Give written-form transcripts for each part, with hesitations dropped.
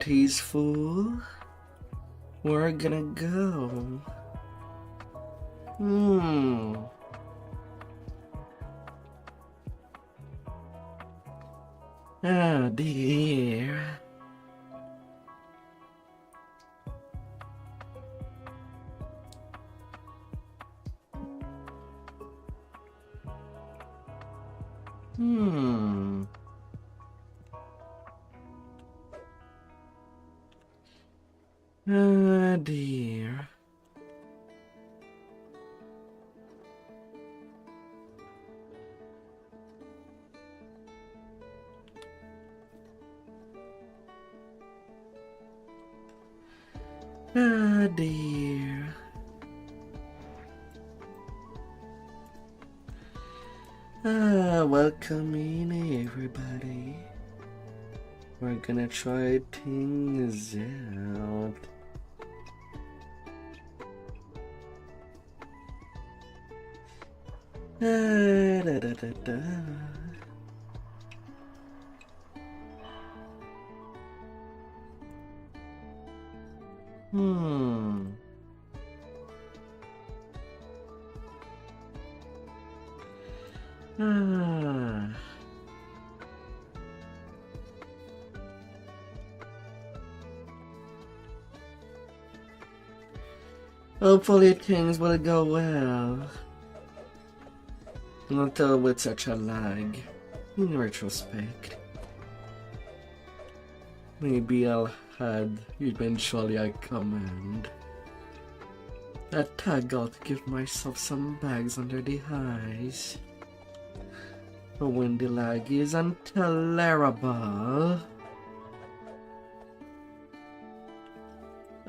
Tasteful. We're gonna go. Oh dear. Oh dear. Oh dear. Welcome in everybody. We're gonna try things out. Da, da, da, da. Hopefully things will go well. Not with such a lag. In retrospect. Maybe I'll add eventually a command. A tag out to give myself some bags under the eyes. But when the lag is intolerable.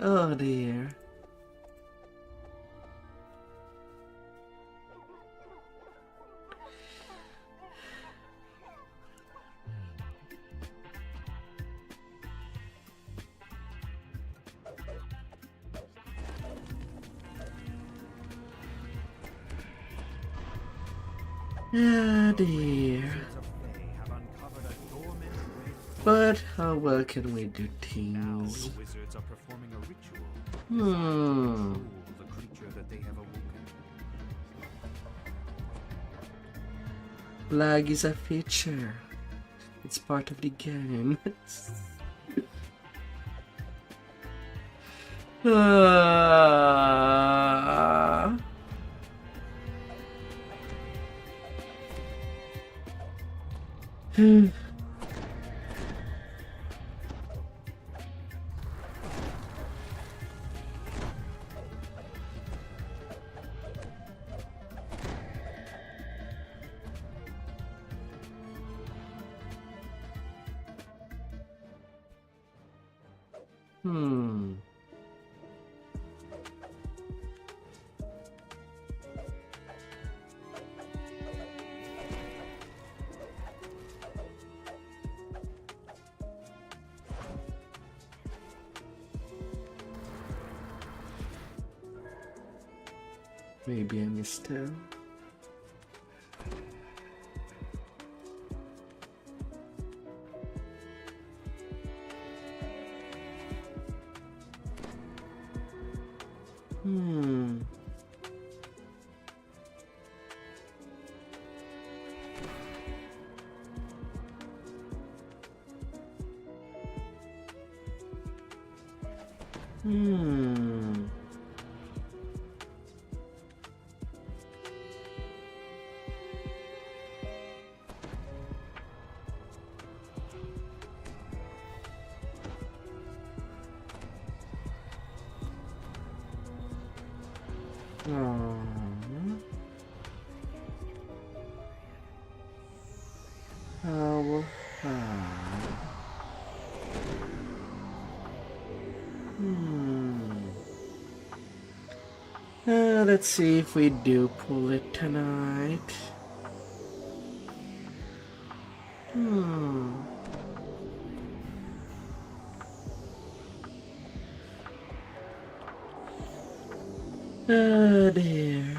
Oh dear. Oh dear. But how well can we do things? The wizards are performing a ritual. The creature that they have awoken. Lag is a feature. It's part of the game. Maybe I missed him. How let's see if we do pull it tonight. Oh dear.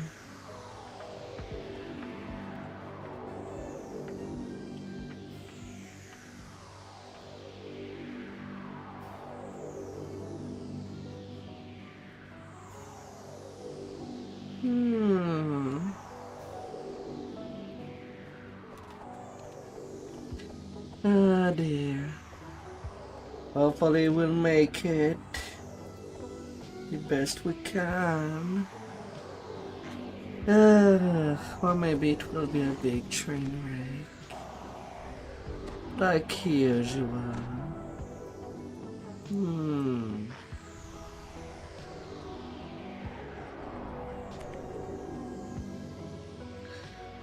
Hmm. Ah dear. Hopefully we'll make it the best we can. Or maybe it will be a big train wreck. Like usual.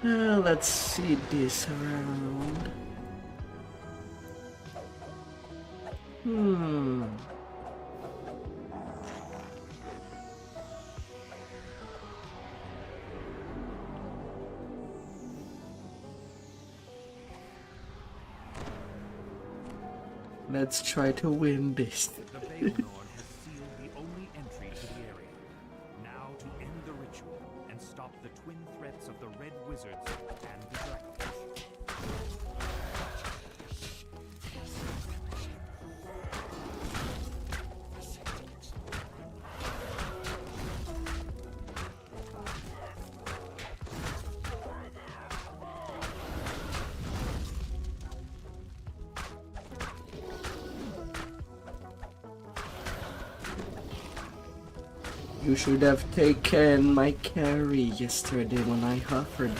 Let's see this around. Let's try to win this. The Baelnorn has sealed the only entry to the area. Now to end the ritual and stop the twin threats of the Red Wizards and the Dragonfish. You should have taken my carry yesterday when I offered it.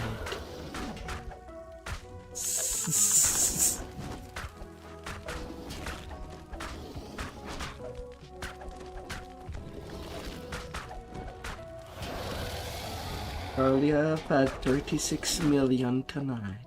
Probably have had 36 million tonight.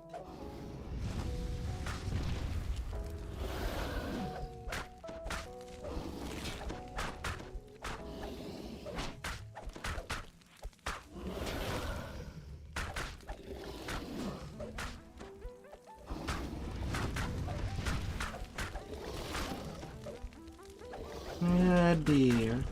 Ah dear.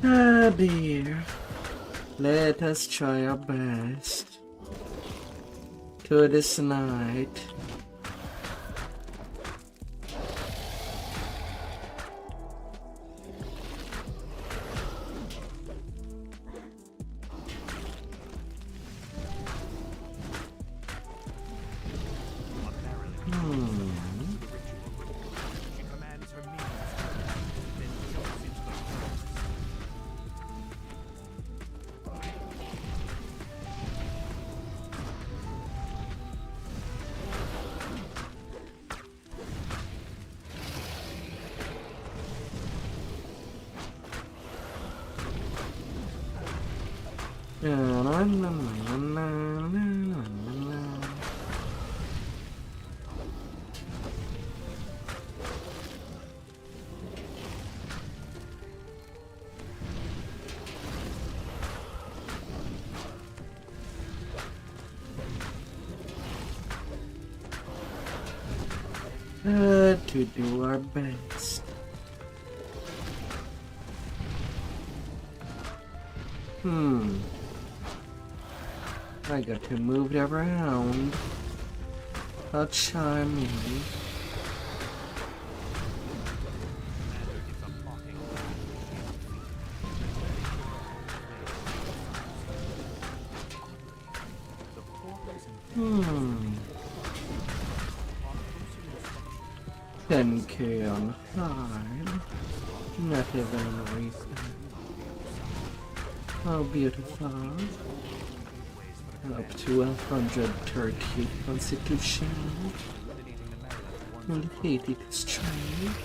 Ah dear. Let us try our best to this night. She commands her minions to then jumps into the forest. To do our best. I got to move it around. How charming. Ten K on high. Not even a reason. How beautiful. Up to 130 constitution. And 80 strength.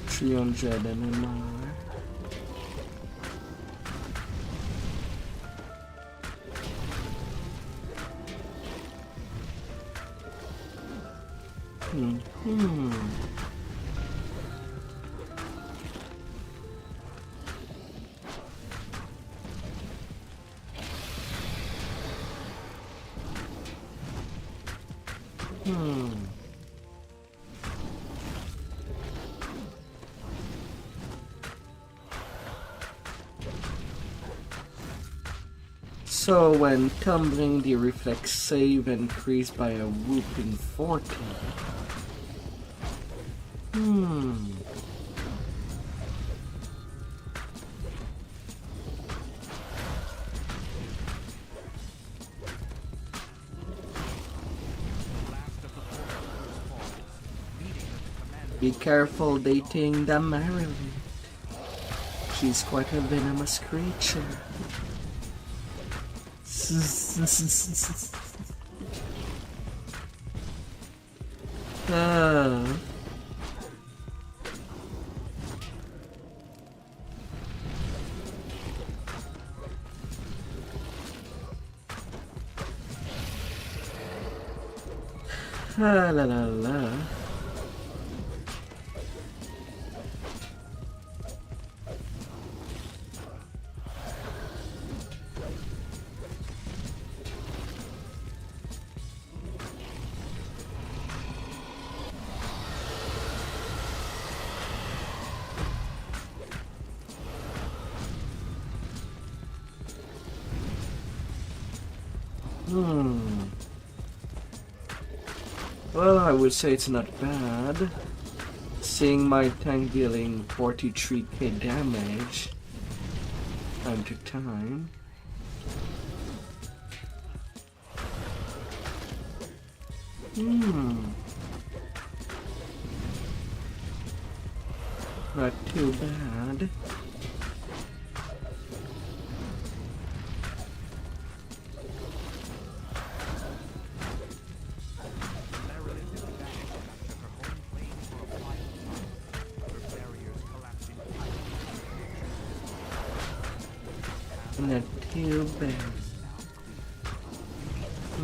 $300 MMR. So when tumbling, the reflex save increased by a whooping 40. Be careful dating the Marilyn. She's quite a venomous creature. Ah. Ah, la la la. Well, I would say it's not bad. Seeing my tank dealing 43k damage time to time. Not too bad. Not too bad.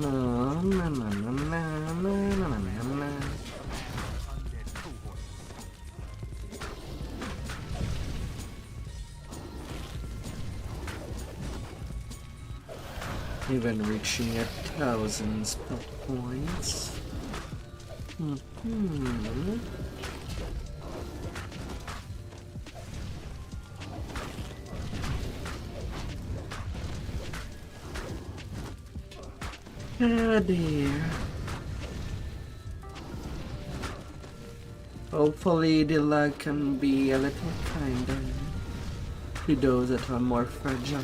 No, no, no, no, no, no, no, no, no. Even reaching 1,000 spell points. Ah dear. Hopefully the lag can be a little kinder to those that are more fragile.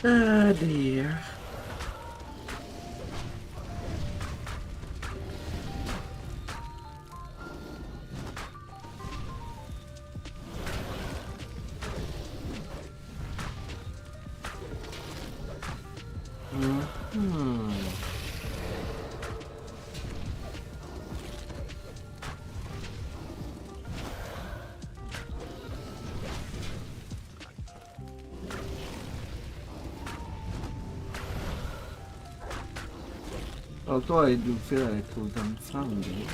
Ah dear. Although I do feel like it was dumbfounded. And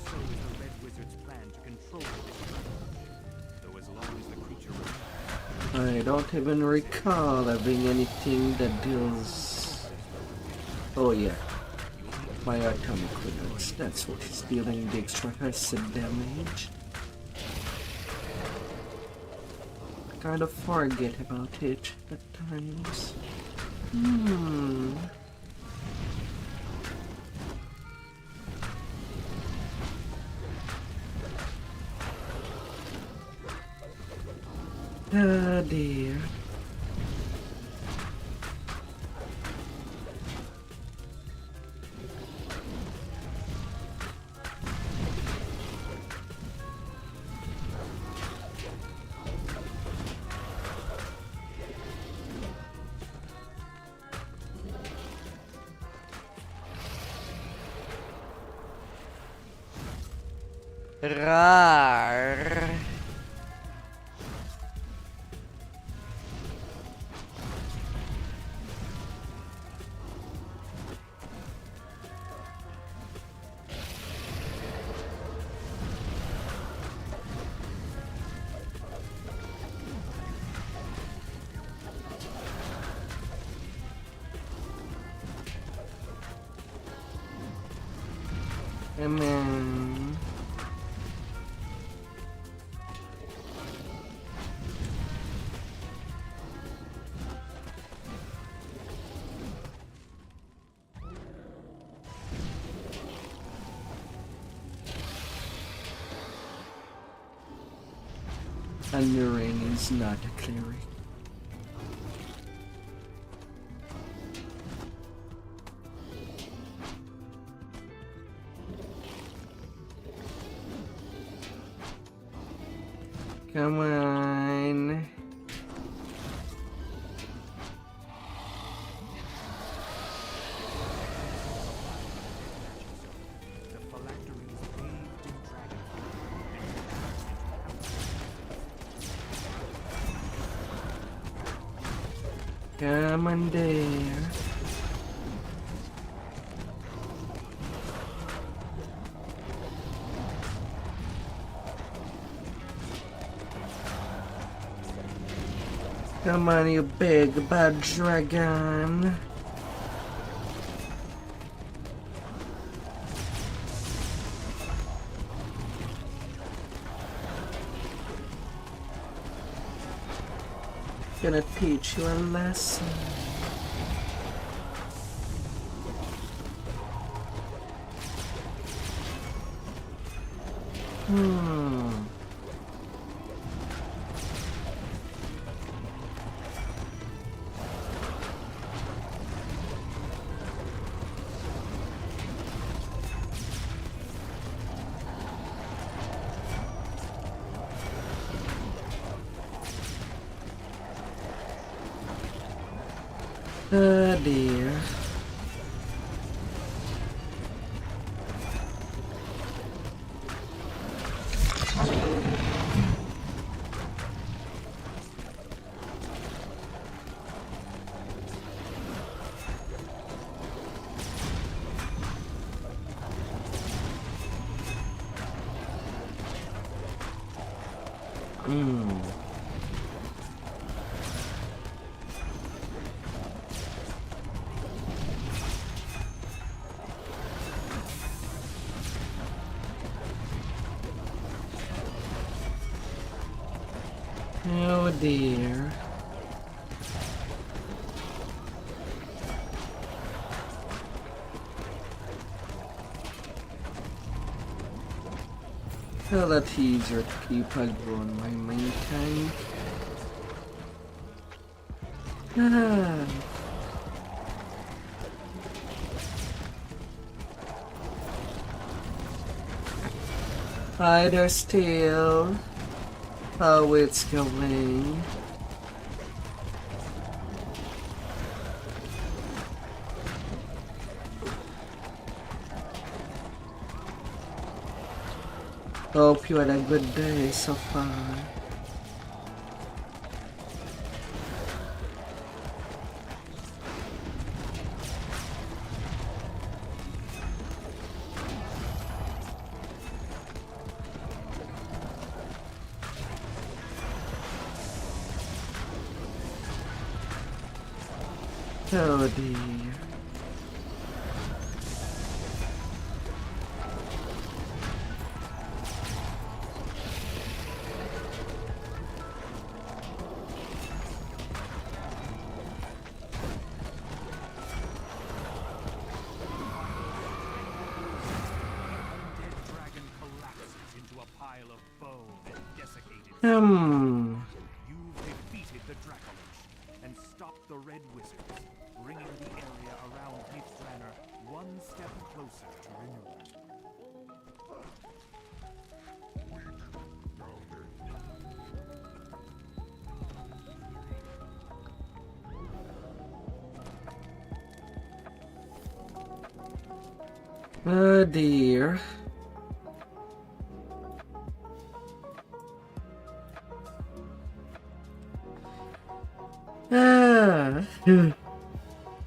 so is the Red Wizard's plan to control it. Though as long as the creature remains, I don't even recall having anything that deals... Oh yeah, my atomic weapons. That's what is dealing the extra acid damage. Kind of forget about it at times. Ah dear. Rar. Amen. And Lorraine is not a cleric. Come on. The phylacteries bathed in dragonfire. Come on there. Come on, you big bad dragon. Gonna teach you a lesson. Oh dear. Oh dear. A lot easier to keep a on my main tank. Either still. How it's going. Hope you had a good day so far. Oh dear. You've defeated the Dracolich and stopped the Red Wizards, bringing the area around Niflheim one step closer to renewal. Oh dear.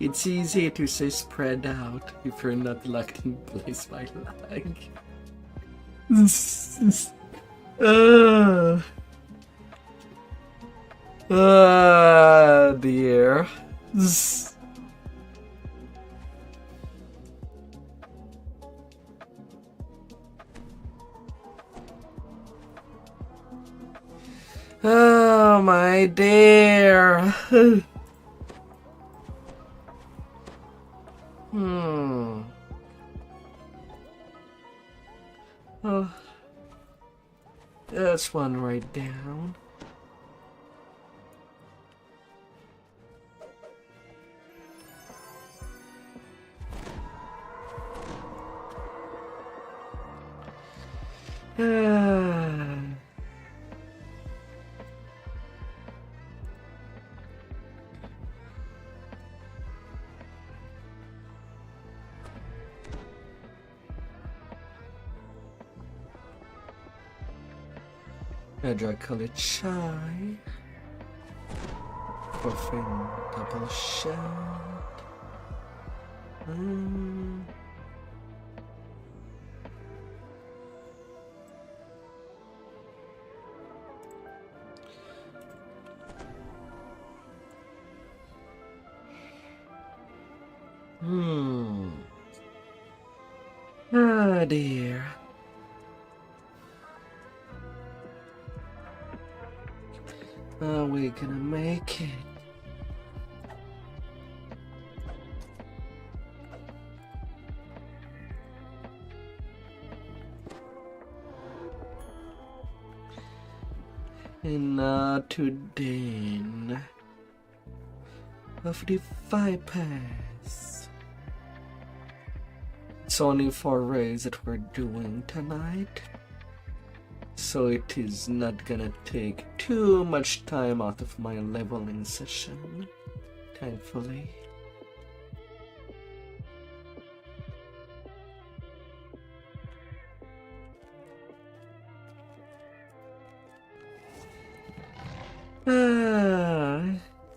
It's easy to say spread out if you're not locked in place by lag. Dear. Oh my dear. Oh, that's one right down. I call it shy. Puffing double shot. Ah dear. Are we gonna make it? And now to den of the Vipers. It's only 4 raids that we're doing tonight, so it is not gonna take too much time out of my leveling session, thankfully.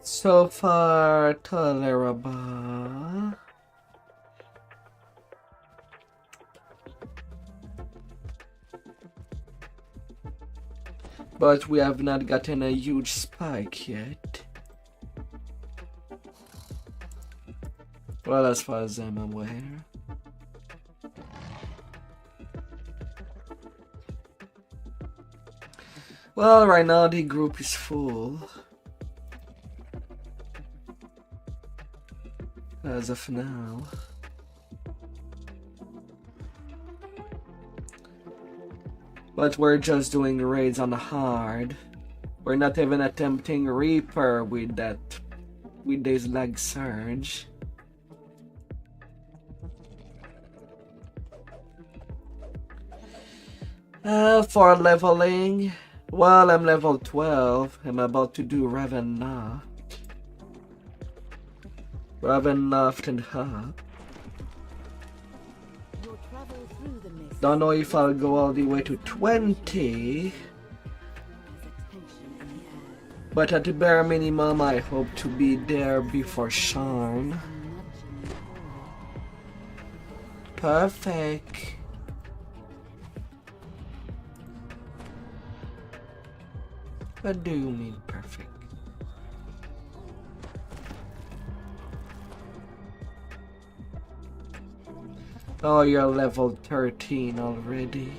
So far tolerable. But we have not gotten a huge spike yet. Well, as far as I'm aware. Well, right now the group is full. As of now. But we're just doing raids on the hard. We're not even attempting Reaper with this lag surge. For leveling, well, I'm level 12. I'm about to do Ravenloft and Hub. Don't know if I'll go all the way to 20, but at the bare minimum I hope to be there before Sean. Perfect. What do you mean perfect? Oh, you're level 13 already.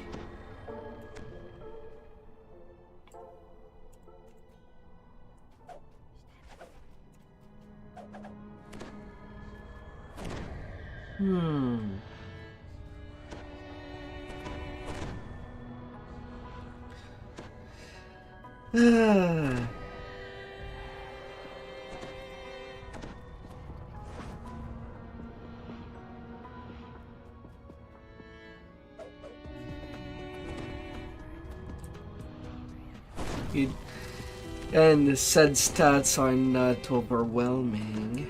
And the said stats are not overwhelming.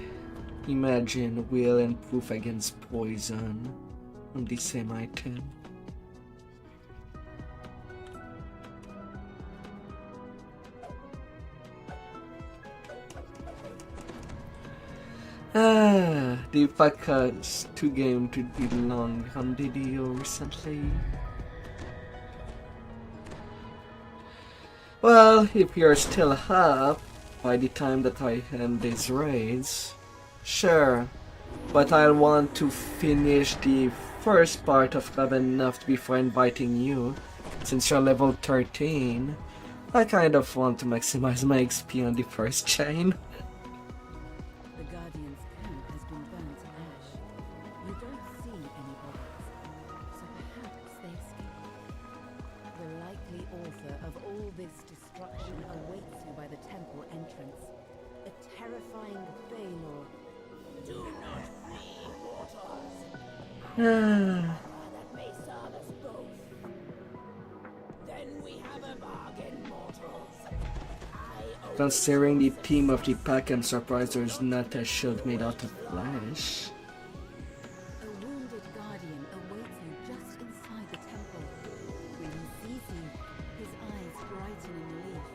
Imagine will and proof against poison on the same item. The podcast 2 game to be long on DDO recently. Well, if you're still up by the time that I end these raids, sure, but I'll want to finish the first part of Club Enough before inviting you, since you're level 13. I kind of want to maximize my XP on the first chain. The Guardian's camp has been burned to ash. You don't see any bodies, so perhaps they escaped. The likely author of all this destruction awaits you by the temple entrance. A terrifying Baylor. Do not flee, mortals. That may serve us both. Then we have a bargain, mortals. Considering the theme of the pack, I'm surprised there's not a shield made out of flesh. A wounded guardian awaits you just inside the temple. When he sees you, his eyes brighten in relief.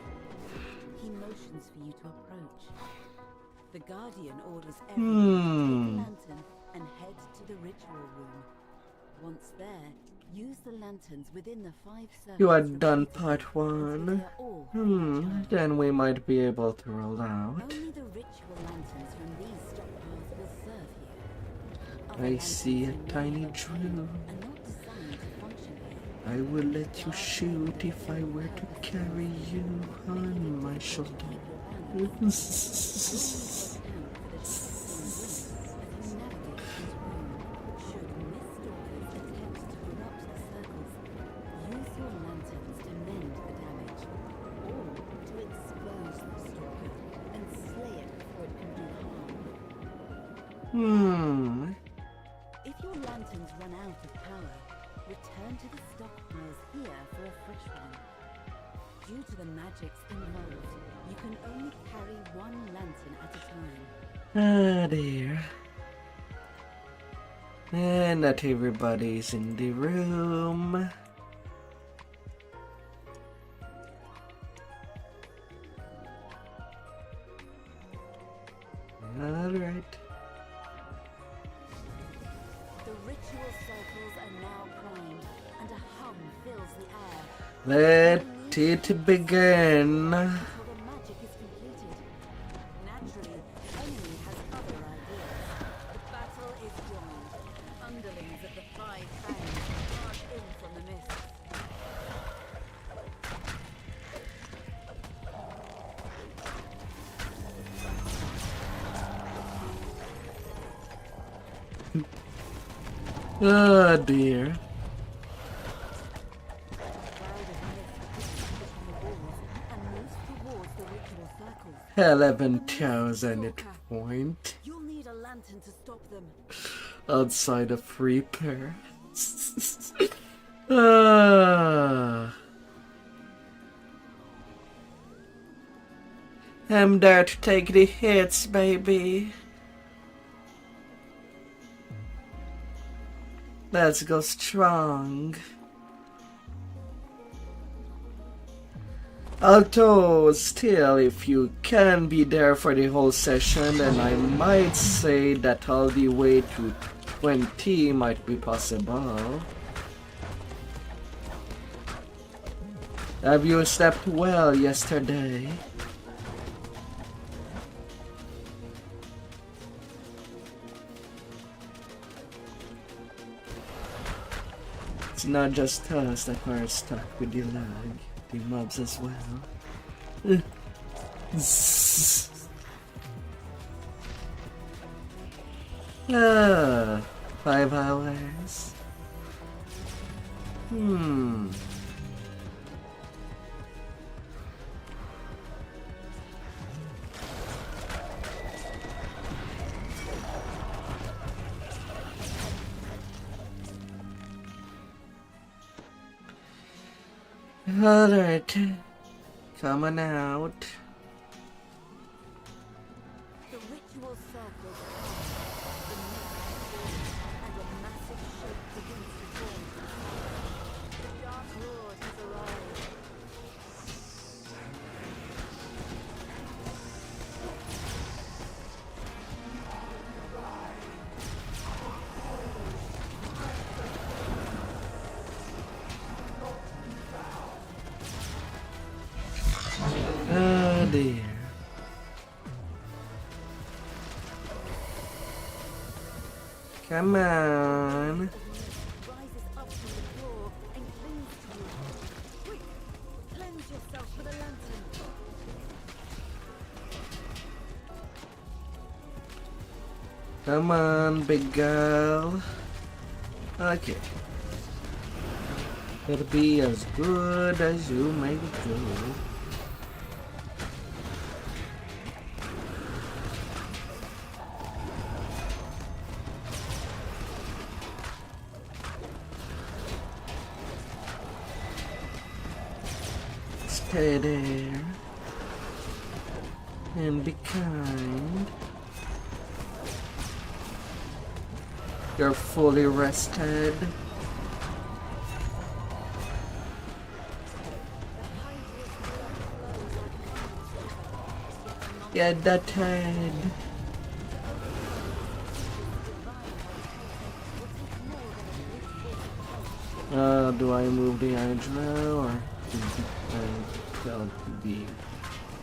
He motions for you to approach. The guardian orders everyone to take a lantern and head to the ritual room. Once there, use the lanterns within the 5 circles. You had done part 1. They are all Then we might be able to roll out. Only the ritual lanterns from these stockpiles will serve here. Other I see a lanterns tiny are drill. not designed to function here. I will let you shoot if I were to carry you on my shoulder. If your lanterns run out of power, return to the stockpiles here for a fresh one. Due to the magics involved, you can only carry 1 lantern at a time. Ah, dear. And not everybody's in the room. Alright. The ritual circles are now primed, and a hum fills the air. Let it begin. Until the magic is completed. Naturally, the enemy has other ideas. The battle is joined. Underlings of the 5 Fangs march in from the mist. Oh dear. Cloud of mist pushes between the walls and moves towards the ritual circles. 11,000 at point. You'll need a lantern to stop them. Outside of Reaper. Ah. I'm there to take the hits, baby. Let's go strong. Although, still, if you can be there for the whole session, then I might say that all the way to 20 might be possible. Have you slept well yesterday? It's not just us that are stuck with the lag, the mobs as well. Ah, 5 hours. Alright, coming out. The ritual circles come. The mist forms, and a massive shape begins to form. The Dark Lord has arrived. Come on. Rises up from the floor and clings to you. Quick! Cleanse yourself with a lantern. Come on, big girl. Okay. It'll be as good as you make it go. Stay there and be kind. You're fully rested. Get that head. Do I move the hydra or will be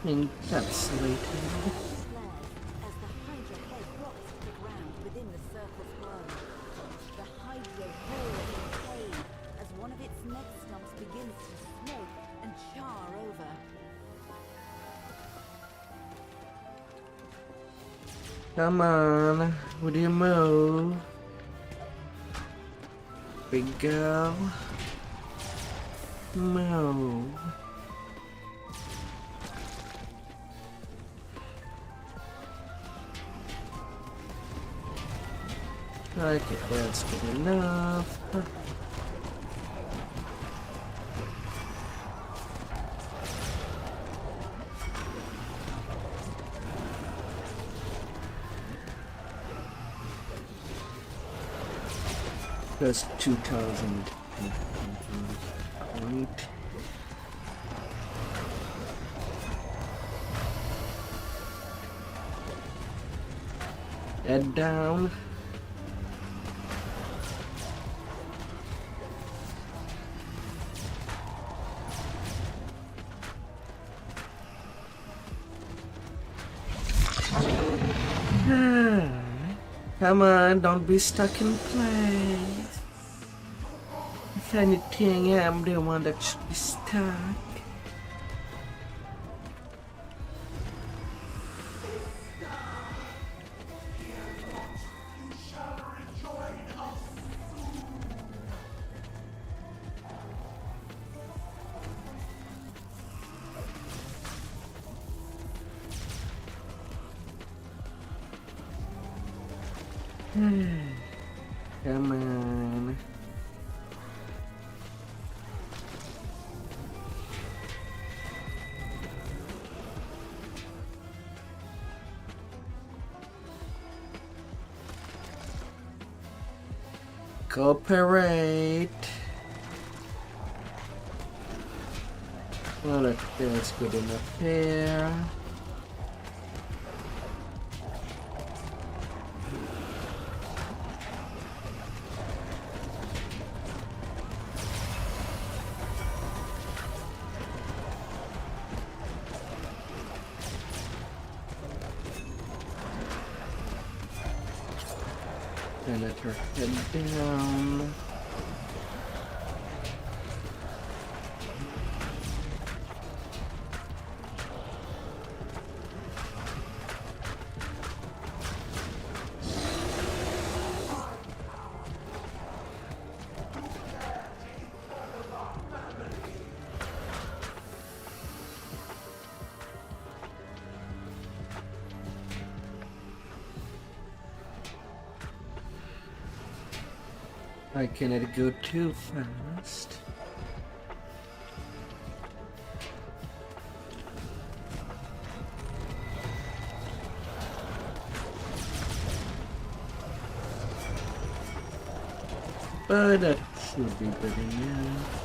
encapsulated? As the Hydra head drops to the ground within the circle's glow. The Hydra roars in pain as one of its neck stumps begins to smoke and char over. Come on, would you move? Big girl. Move. Okay, that's good enough. That's 2,000. Right. Head down. Come on, don't be stuck in place. If anything, I'm the one that should be stuck. Come on. Cooperate. Well, that's good enough here. And let her head down. I cannot go too fast. But that should be good enough.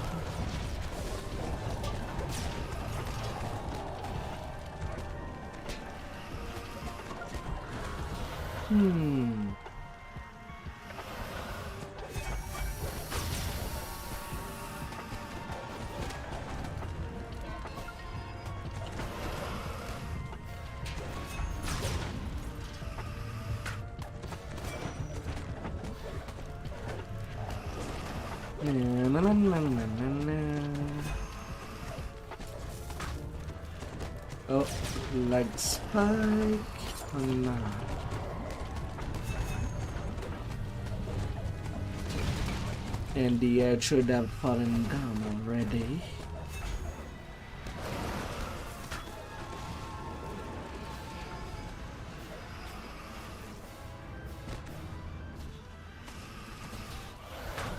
Na, na, na, na, na, na. Oh, lag spike. Oh, no. And the edge should have fallen down already.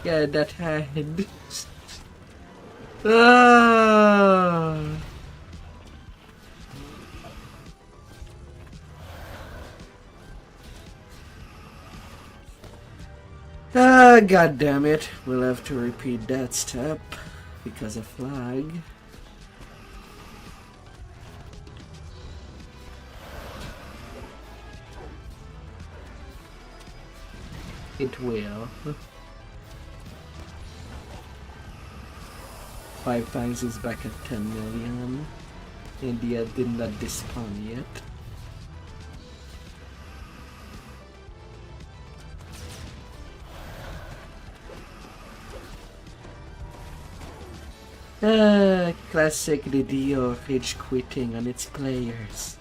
Yeah, that head. Ah! Ah, god damn it. We'll have to repeat that step because of lag. It will. 5 times is back at 10 million. India did not despawn yet. Classic DDO rage quitting on its players.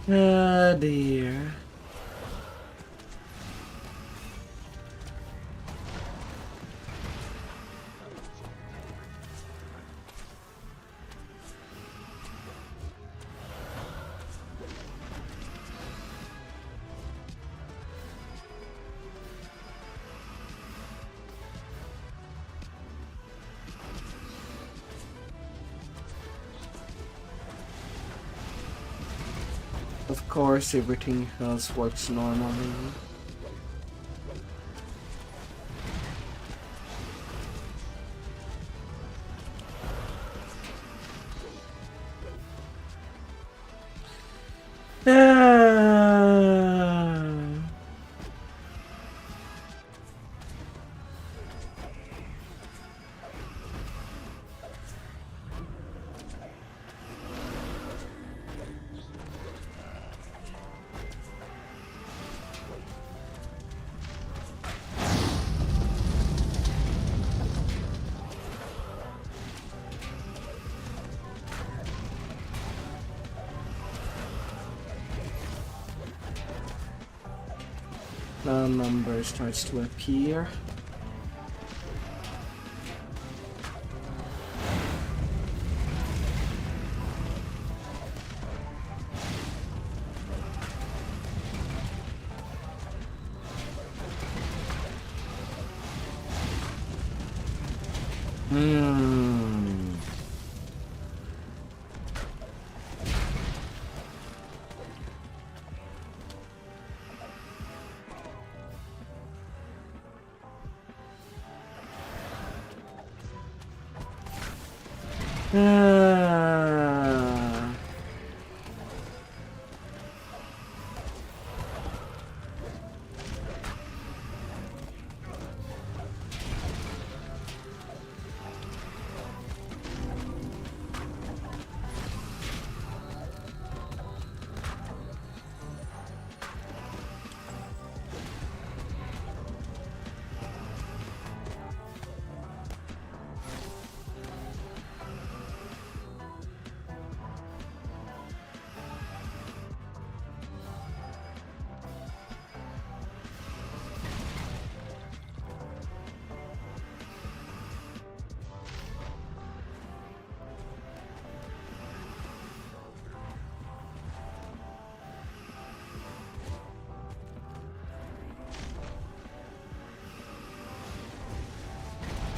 Ah dear. Of course, everything else works normally. Now number starts to appear. Ah.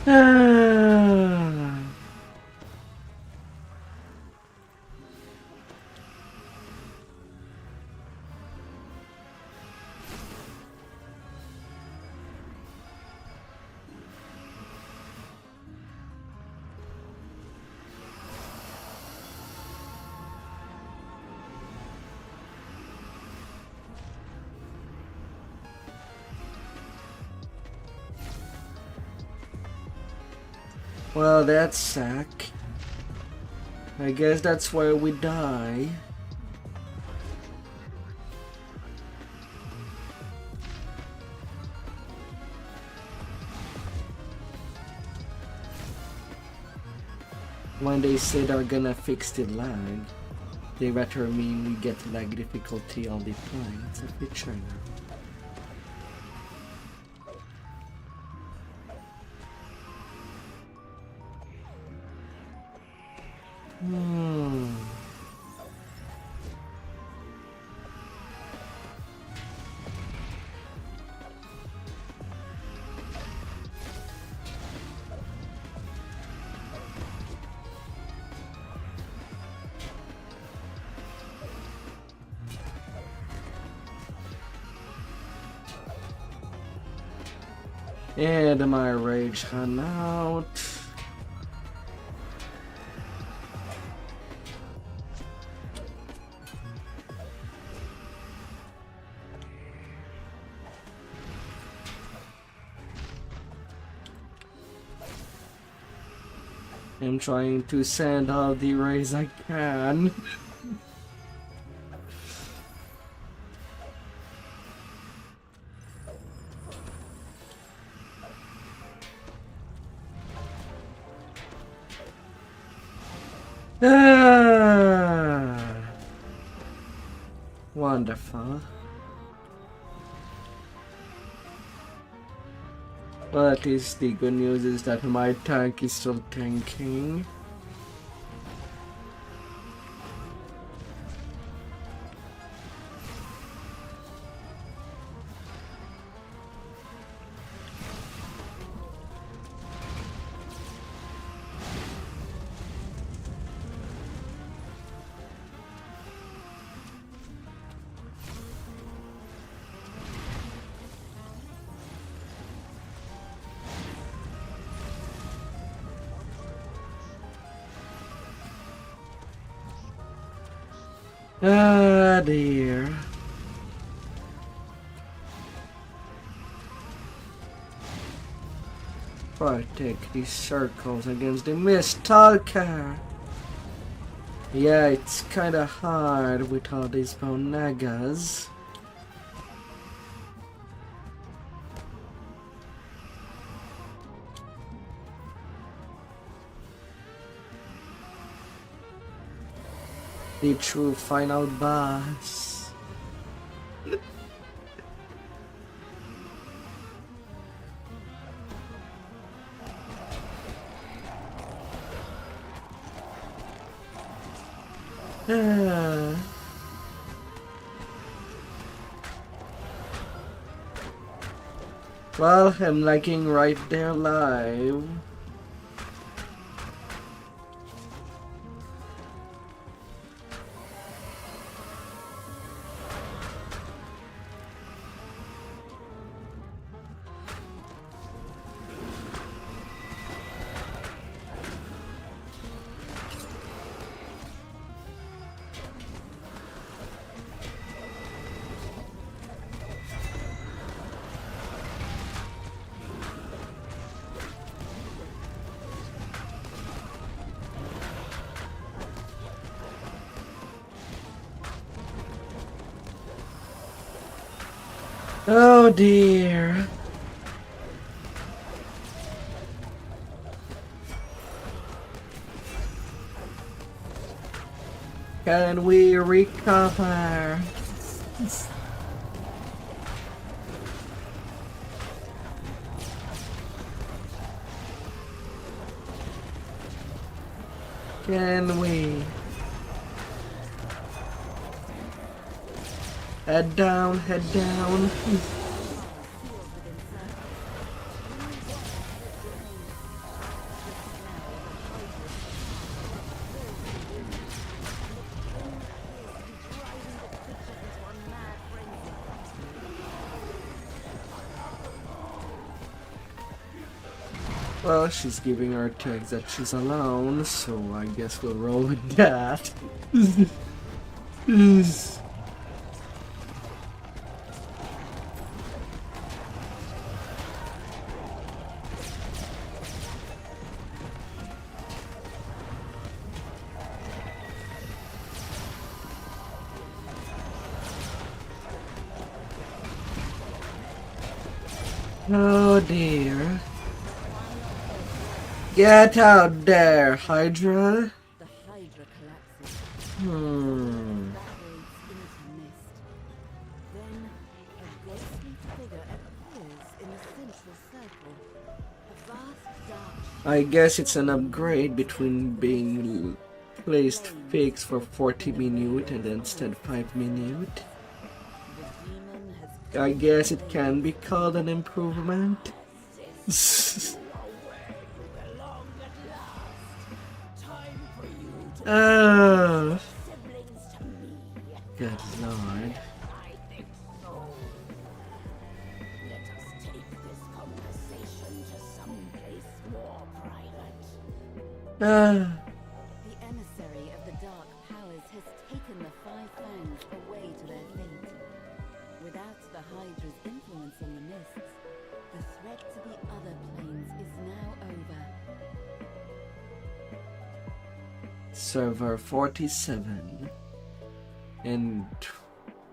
Ah. Well, that suck. I guess that's where we die. When they say they're gonna fix the lag, they better mean we get lag difficulty all the time. It's a picture now. And my rage ran out. I'm trying to send all the rays I can. Wonderful. Well, at least the good news is that my tank is still tanking. Ah, dear. Protect these circles against the mist talker. Yeah, it's kinda hard with all these bone nagas. The true final boss. Well, I'm liking right there live. Oh dear. Can we recover? Can we? Head down, head down. Well, she's giving her text that she's alone, so I guess we'll roll with that. Oh dear. Get out there, Hydra. The Hydra collapses, Hmm. evaporates into mist. Then, a ghostly figure appears in the central circle. A vast dark I guess it's an upgrade between being placed fixed for 40 minutes and instead 5 minutes. The demon has I guess it can be called an improvement. Oh, good lord. Ah, The emissary of the dark powers has taken the five fangs away to their fate. Without the Hydra's influence on the mists, the threat to the other planes is now over. server 47. And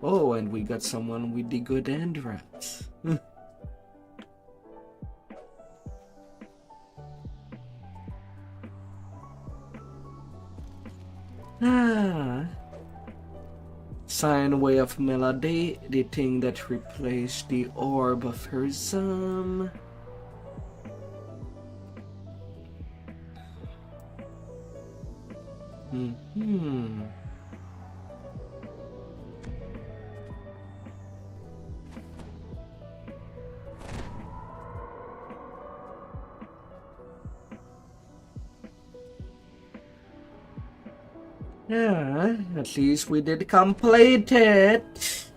oh, and we got someone with the good end wraps. Ah. Sine Way of Melody, the thing that replaced the Orb of Herzam. Hmm. Yeah, at least we did complete it.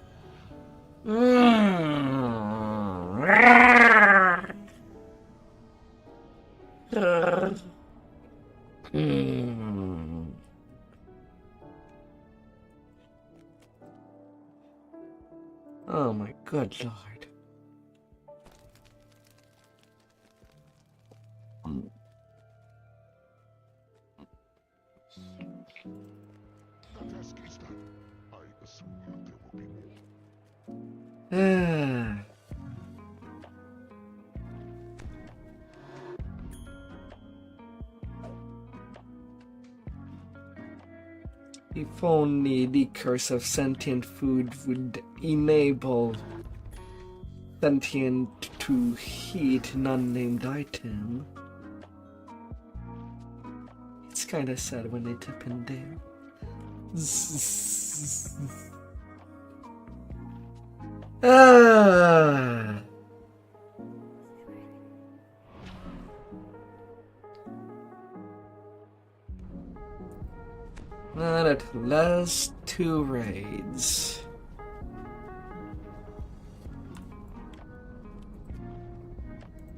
Oh my good lord. I assume there will be more. Ah. If only the curse of sentient food would enable sentient to heat non-named item. It's kinda sad when they tap in there. Ah. Not at last 2 raids.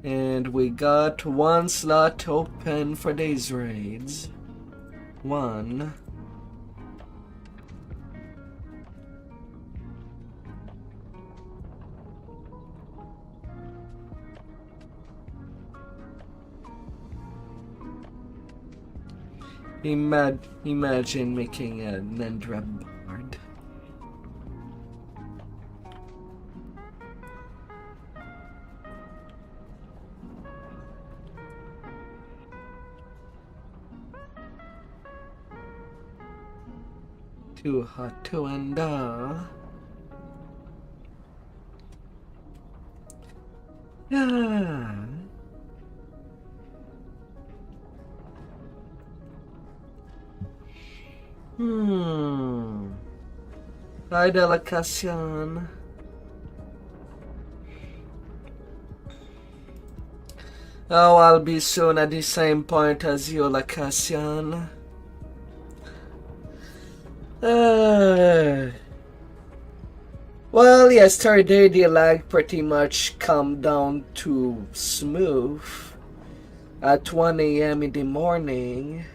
And we got 1 slot open for these raids. 1. Imagine making a Nendra board. Too hot to endure. Yeah. Hi, Delicación. Oh, I'll be soon at the same point as you, Lacassian. Well, yesterday the lag pretty much calmed down to smooth at 1 a.m. in the morning.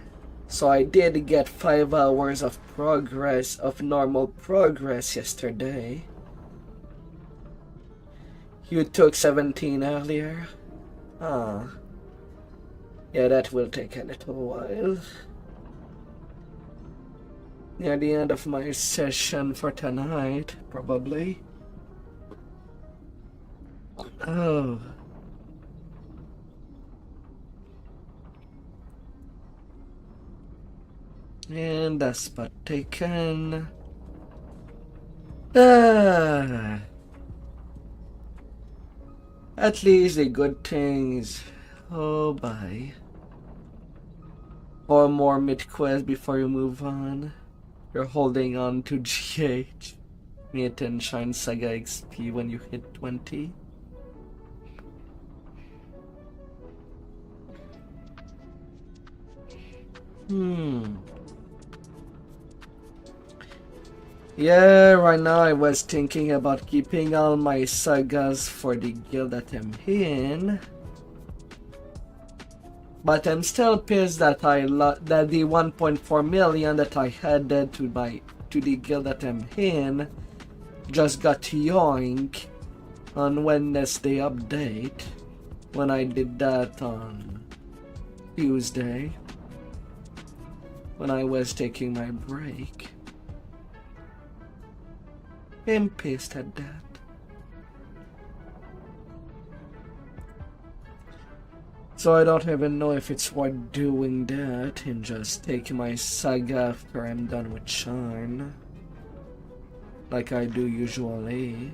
So I did get 5 hours of progress, of normal progress yesterday. You took 17 earlier? Ah. Yeah, that will take a little while. Near the end of my session for tonight, probably. Oh. And that spot taken. Ah, at least the good things. Oh, bye. 4 more mid-quest before you move on. You're holding on to GH. Meet and Shine Saga XP when you hit 20. Yeah, right now I was thinking about keeping all my sagas for the guild that I'm in. But I'm still pissed that that the 1.4 million that I added to the guild that I'm in just got yoink on Wednesday update when I did that on Tuesday when I was taking my break. I'm pissed at that. So I don't even know if it's worth doing that and just taking my saga after I'm done with Shine, like I do usually.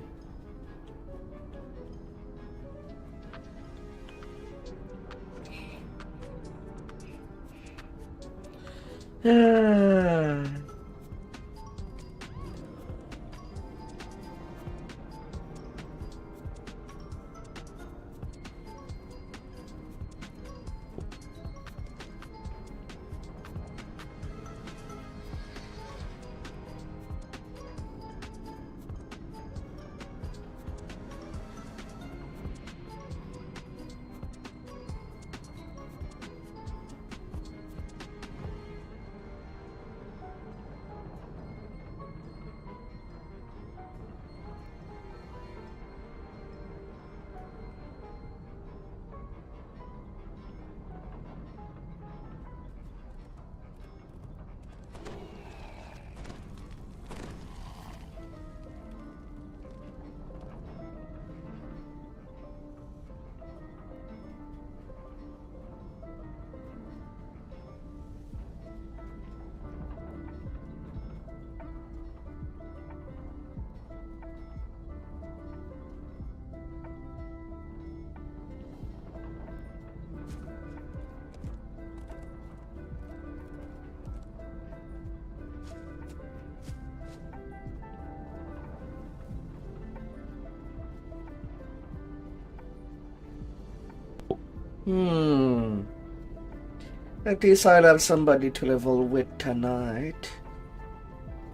At least I'll have somebody to level with tonight.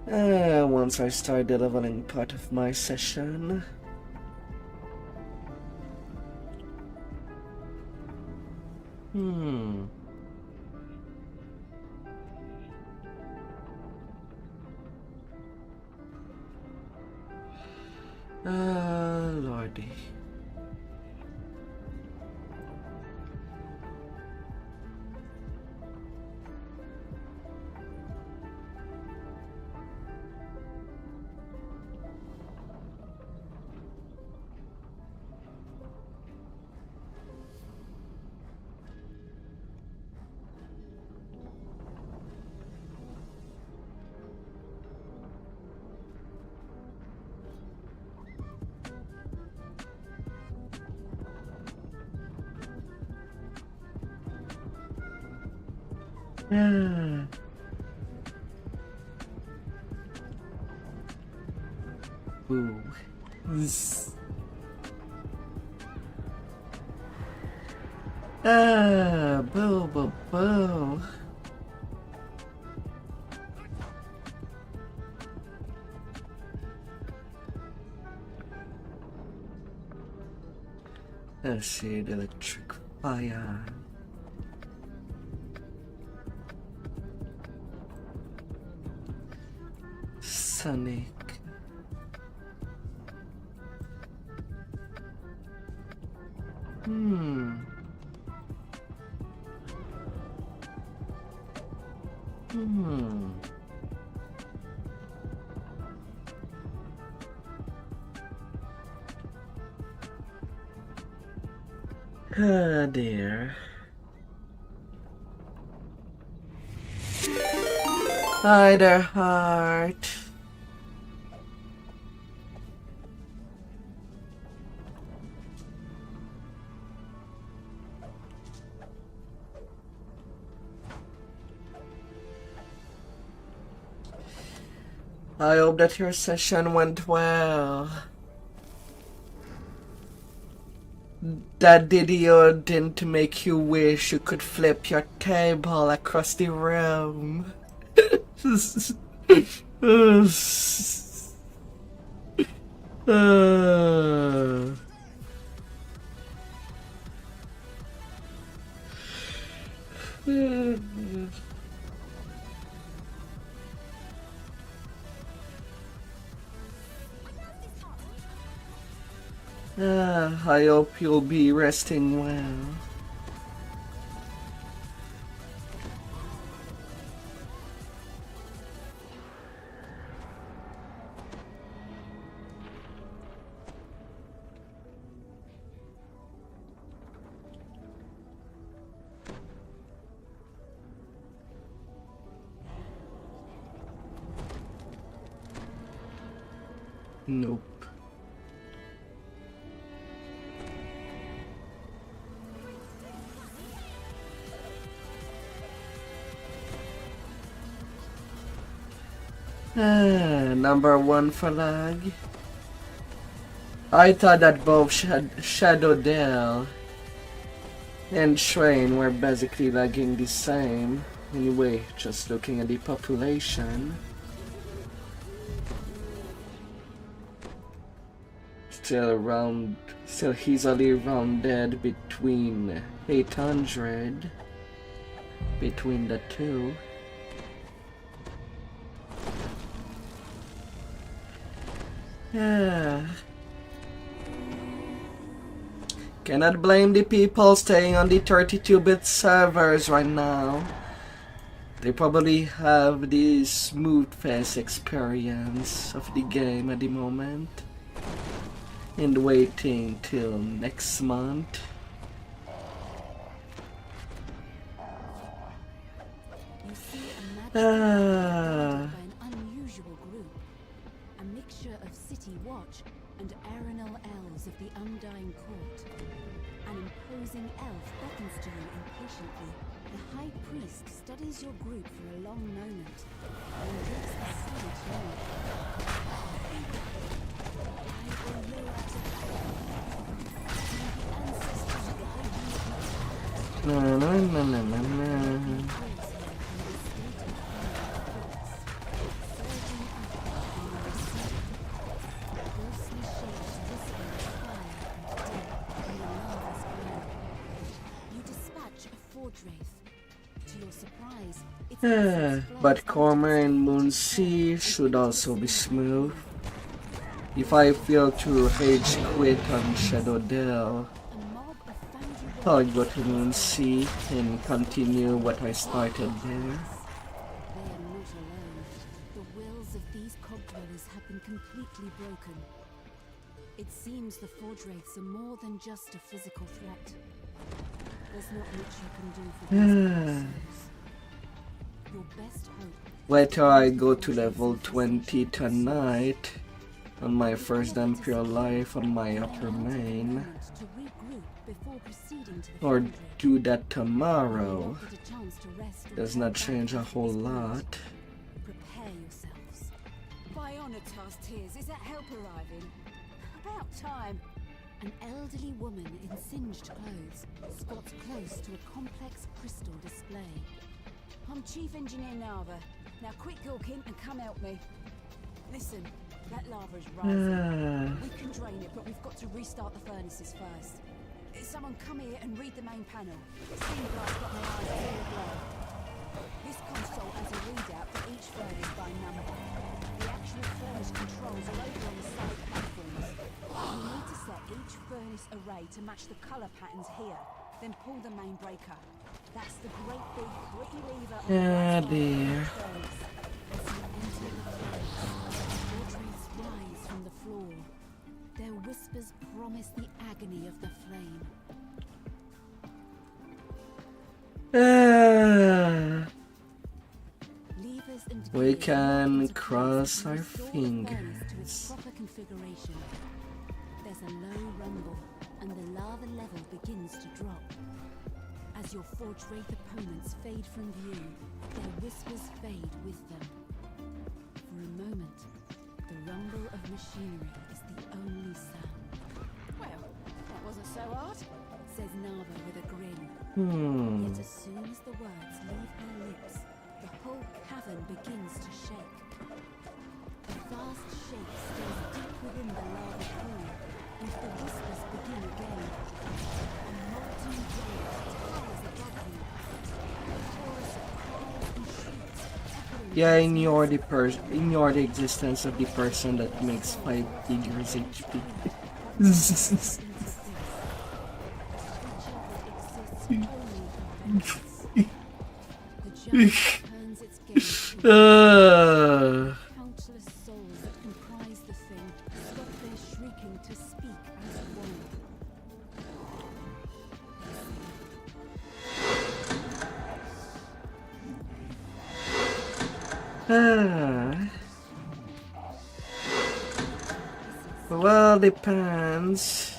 Once I start the leveling part of my session. Lordy. Ooh. Boo, boo, boo. Let's see the electric fire. Sonic. Ah, dear. Hi there, heart. I hope that your session went well. That DDO didn't make you wish you could flip your table across the room. I hope you'll be resting well. Nope. Number 1 for lag. I thought that both Shadowdale and Shrine were basically lagging the same. Anyway, just looking at the population. Still easily rounded between 800 between the two. Cannot blame the people staying on the 32-bit servers right now. They probably have the smooth fast experience of the game at the moment. And waiting till next month. You see a magic by an unusual group. A mixture of City Watch and Arenal elves of the Undying Court. An imposing elf beckons to you impatiently. The High Priest studies your group for a long moment, then drinks a sage drink. I will lure out of the ancestors guide you. Na na na na na na. But Cormer and Moonsea should also be smooth. If I fail to rage quit on Shadowdale, I'll go to Moonsea and continue what I started there. They are not alone. The wills of these cog-dwellers have been completely broken. It seems the Forge Wraiths are more than just a physical threat. There's not much you can do for these souls. Your best hope. Wait till I go to level 20 tonight on my first Dhampir life on my upper main. Or do that tomorrow. Does not change a whole lot. Prepare yourselves. Bionatas tears, is that help arriving? About time. An elderly woman in singed clothes squats close to a complex crystal display. I'm Chief Engineer Nava. Now quit gawking and come help me. Listen, that lava is rising. We can drain it, but we've got to restart the furnaces first. Someone come here and read the main panel. Steam blast got my eyes full of blood. This console has a readout for each furnace by number. The actual furnace controls are over on the side platforms. You need to set each furnace array to match the colour patterns here. Then pull the main breaker. That's the great big pretty lever on the right side of the furnace. As you enter the furnace, Forge Wraiths rise from the floor. Their whispers promise the agony of the flame. Levers and We can cross our Restore the furnace to its fingers. proper configuration. There's a low rumble, and the lava level begins to drop. As your Forge Wraith opponents fade from view, their whispers fade with them. For a moment, the rumble of machinery is the only sound. Well, that wasn't so hard, says Nava with a grin. Yet as soon as the words leave her lips, the whole cavern begins to shake. A vast shake stays deep within the lava pool, and the whispers begin again. A molten rage towers above you. A chorus of cries and shrieks echoing Yeah, through ignore the existence of the person that makes 5 figures HP. Countless souls that comprise the thing stop their shrieking to speak as one. Well, depends.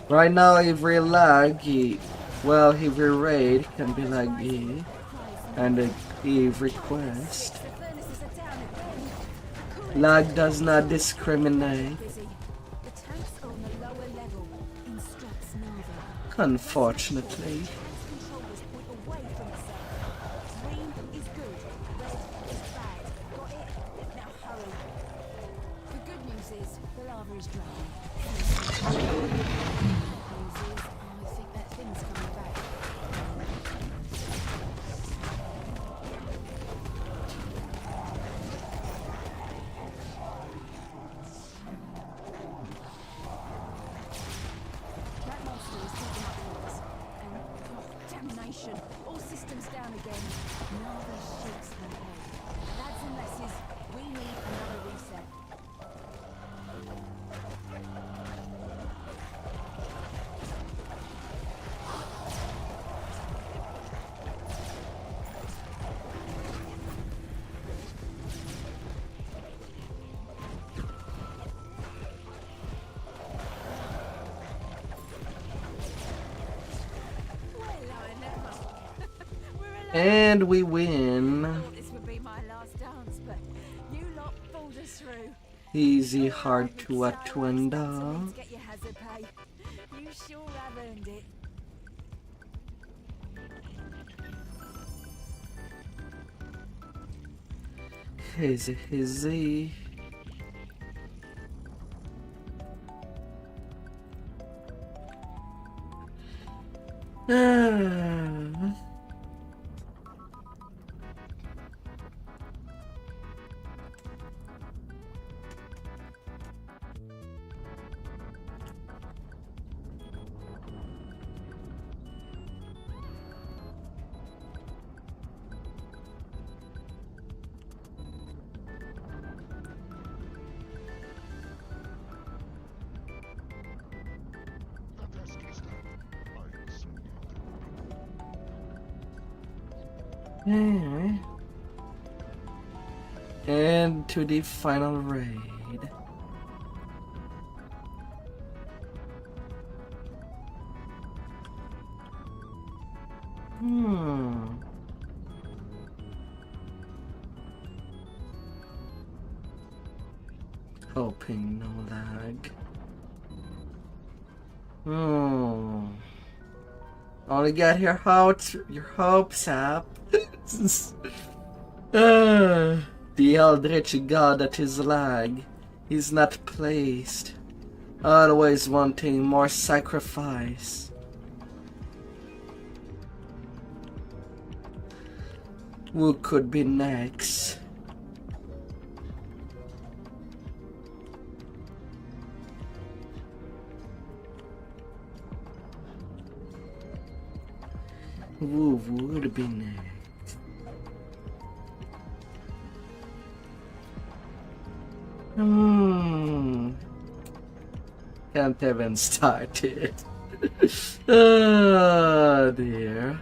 Right now, every laggy, well, every raid can be laggy, and every quest. The furnaces are down again. Lag does not discriminate, Busy. The tanks are on the lower level, instructs Nava. unfortunately. Controllers point away from the cell. Green is good, red is bad. Got it? Now hurry. The good news is the lava is draining. The bad news is I think that thing's coming back. That monster is taking up orders. And, oh, damnation! All systems down again. Nava shakes her head. Lads and lasses, we need another reset. Well, I never. We're alive. And we win. Thought this would be my last dance, but you lot pulled us through. Easy, hard to attend. To get your hazard pay. You sure have earned it. Easy. Ah. That task is done. I assume there will be more. Yeah. And to the final raid. Hoping no lag. Only got your hopes up. The eldritch god that is lag is not placed. Always wanting more sacrifice. Who could be next? Who would be next? can't even start it. Oh dear.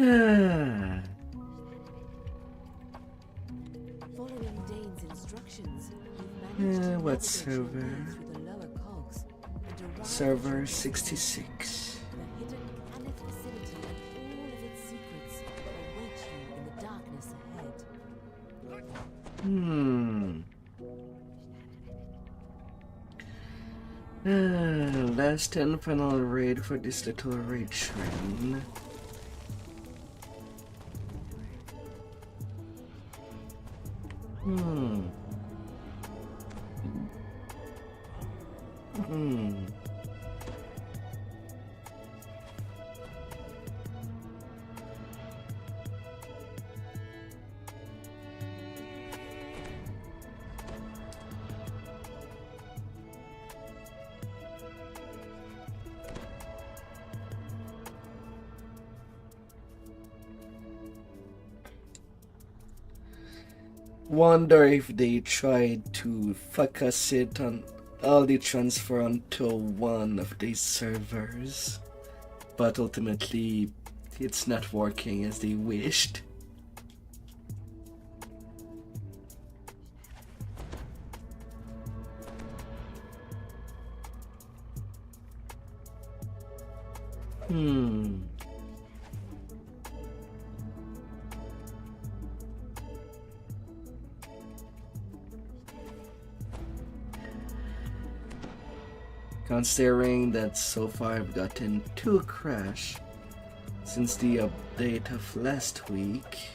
Ah. Following Dane's instructions, you've managed to What navigate your server? way through the lower cogs and arrive at Server your 66. The hidden Kenneth facility and all of its secrets await you in the darkness ahead. Last and final raid for this little raid train. Wonder if they tried to focus it on all the transfer onto one of these servers, but ultimately it's not working as they wished. Considering that so far I've gotten 2 crash since the update of last week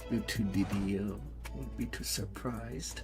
due to DDO, won't be too surprised.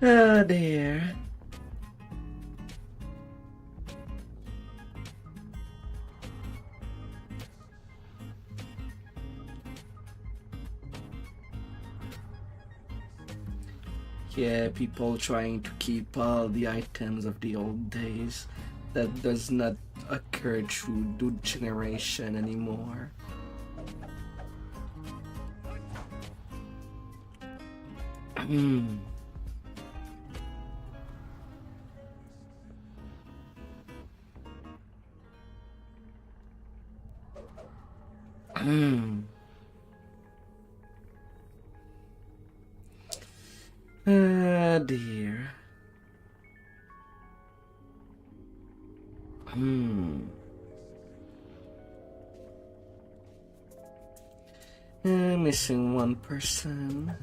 Oh dear. Yeah, people trying to keep all the items of the old days. That does not occur through dude generation anymore. Ah dear. Missing one person.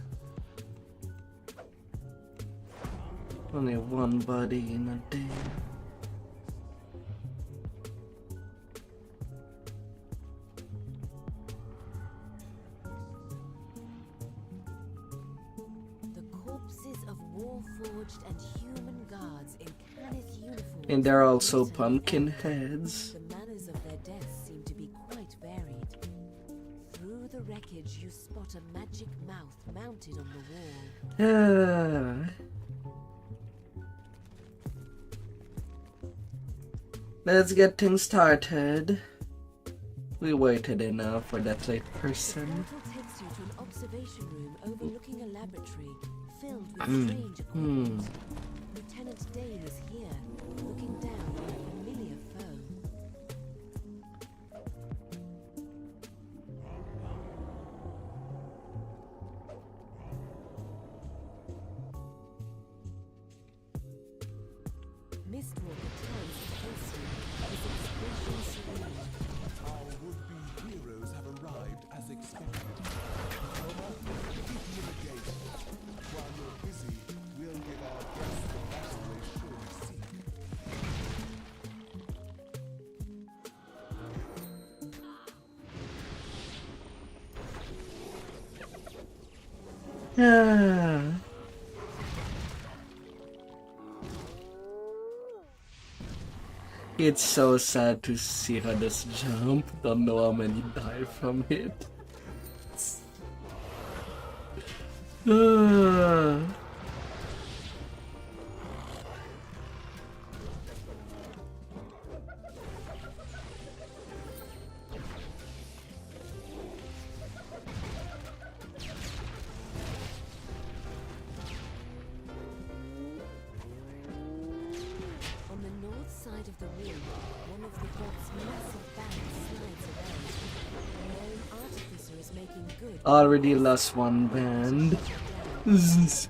Only one body in a day. The corpses of war-forged and human guards in Canis uniforms. And there are also pumpkin heads. The manners of their deaths seem to be quite varied. Through the wreckage, you spot a magic mouth mounted on the wall. Let's get things started. We waited enough for that late person. The portal takes you to an observation room overlooking a laboratory filled with strange equipment. Lieutenant Dane is here, looking down on a familiar foe. Mistwalker turns to face you, his expression serene. Our would-be heroes have arrived as expected. Homer, keep to the gate. While you're busy, we'll give our guests the battle they surely seek. It's so sad to see her just jump. Don't know how many die from it. On the north side of the room, one of the god's massive bands slides away. A lone artificer is making good. Already lost one band. Zzz.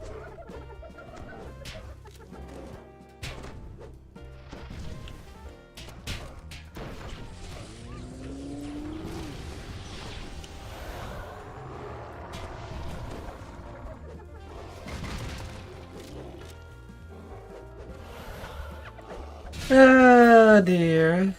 Ah dear.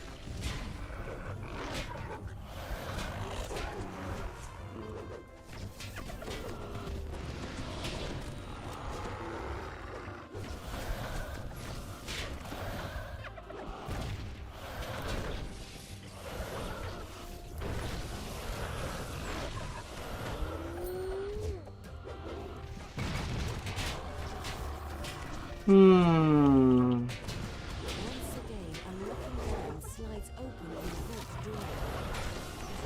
Once again, a looking band slides open in the vault door.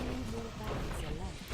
2 more bands are left.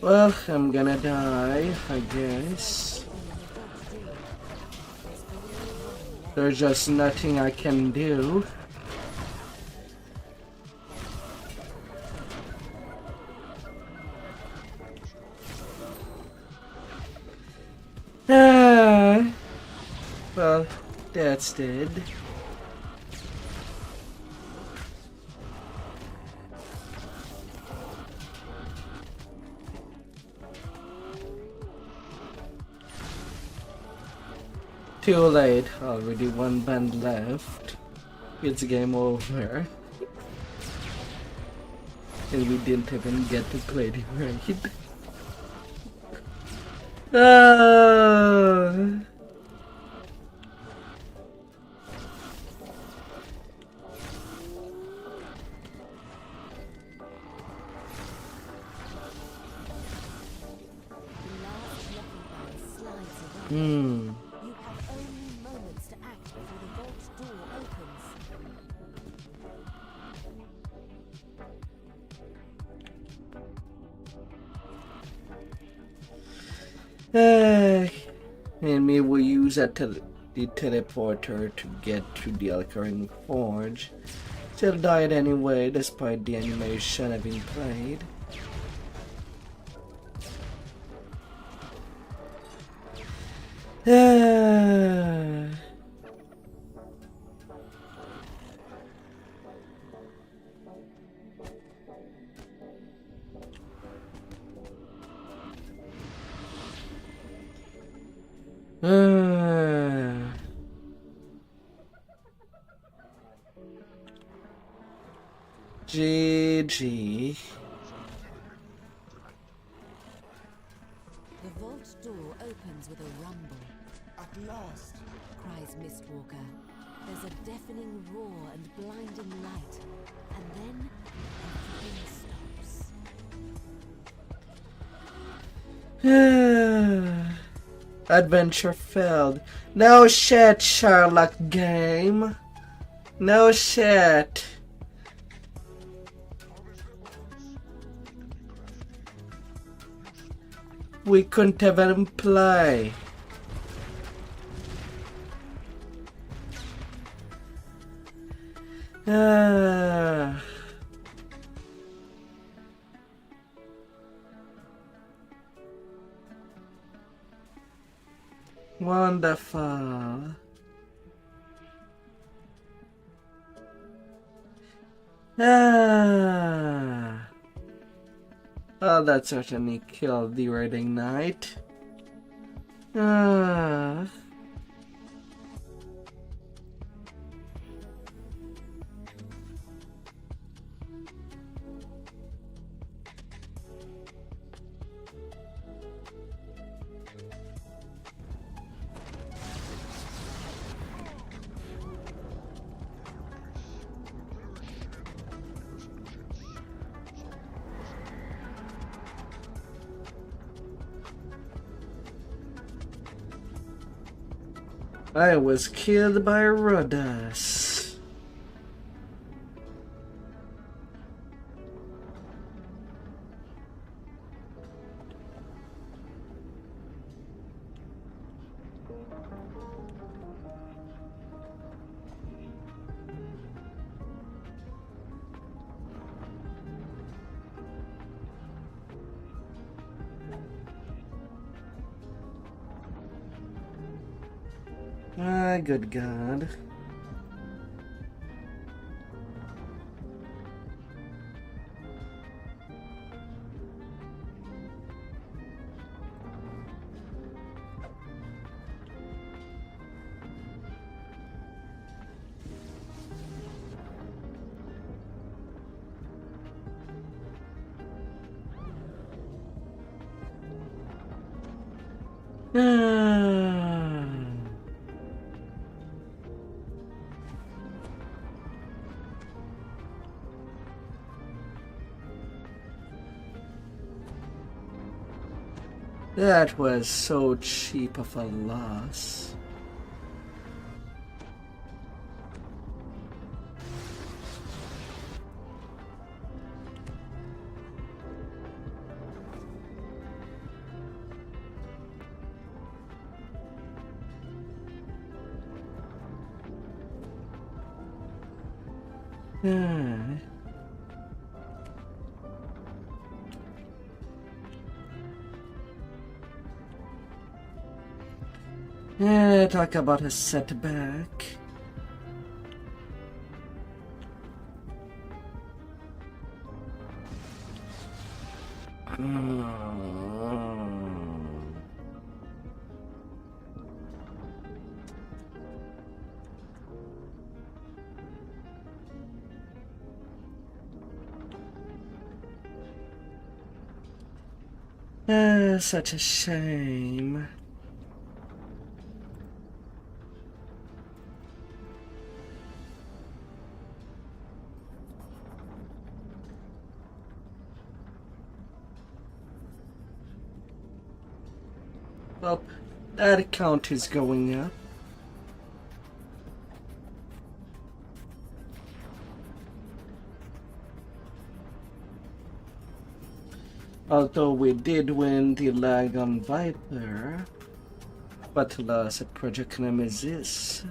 Well, I'm gonna die, I guess. There's just nothing I can do. Well, that's dead. Too late, already one band left. It's game over. And we didn't even get to play the raid. And me will use the teleporter to get to the Alkarin Forge. Still died anyway, despite the animation having played. GG. The vault door opens with a rumble, At last! cries Mistwalker. There's a deafening roar and blinding light, and then everything stops. Adventure failed. No shit, Sherlock game. No shit. We couldn't even play. Wonderful. Oh, that certainly killed the raiding knight. I was killed by Rodas. My good God. That was so cheap of a loss. Talk about a setback. Such a shame. Well, that count is going up. Although we did win the lag on Viper, but lost at Project Nemesis.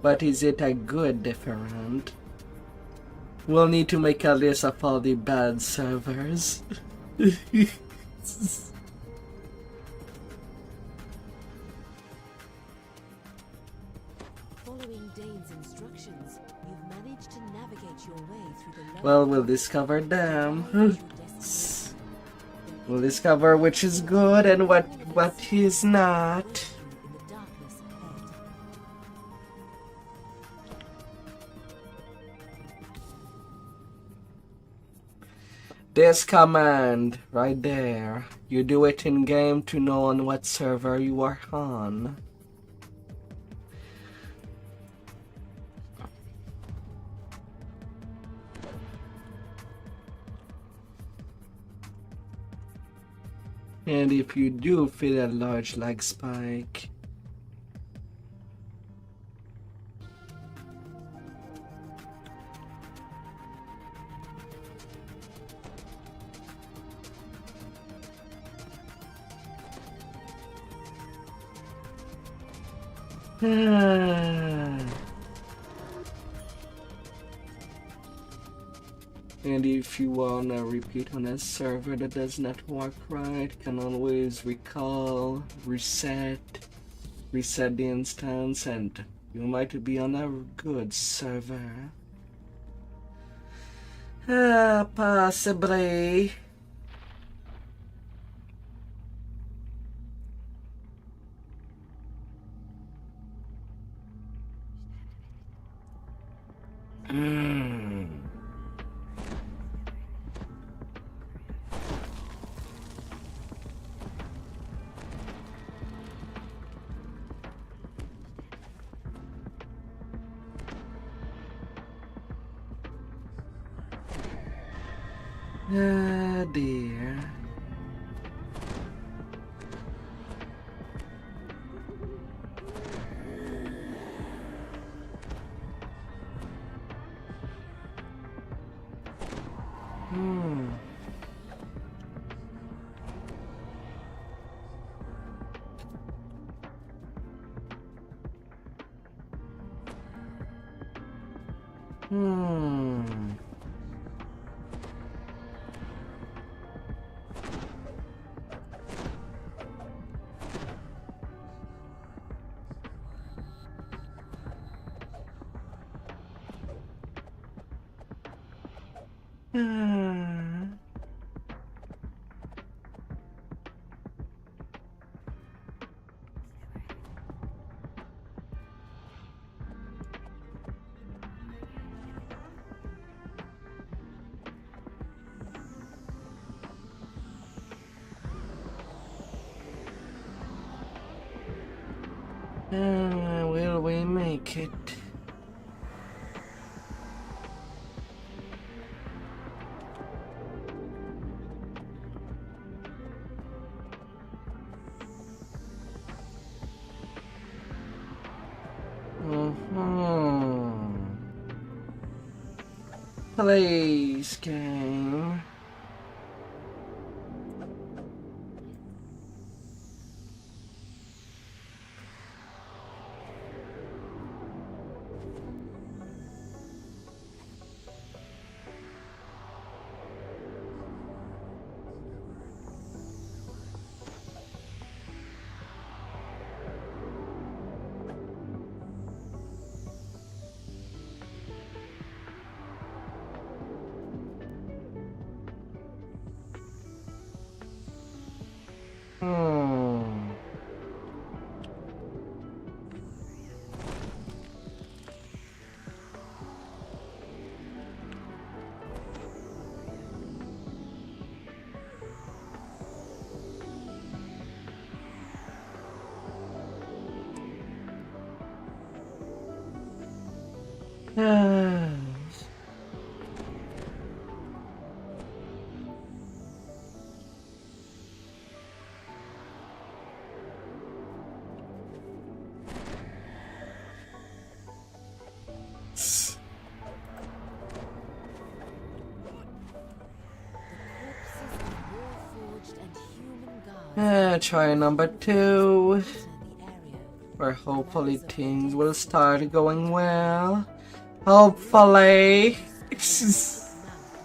But is it a good different? We'll need to make a list of all the bad servers. Following Dane's instructions, you've managed to navigate your way through the Well, we'll discover them. your destination. We'll discover which is good and what is not. In the darkness ahead. This command right there, you do it in game to know on what server you are on. And if you do feel a large lag spike, and if you wanna repeat on a server that does not work right, can always recall, reset the instance, and you might be on a good server. Possibly. Ah, dear. Will we make it? Please, game. Yes. Corpses of war-forged and human guards Try number 2. enter the area. Where hopefully things will start going well. Hopefully. Mount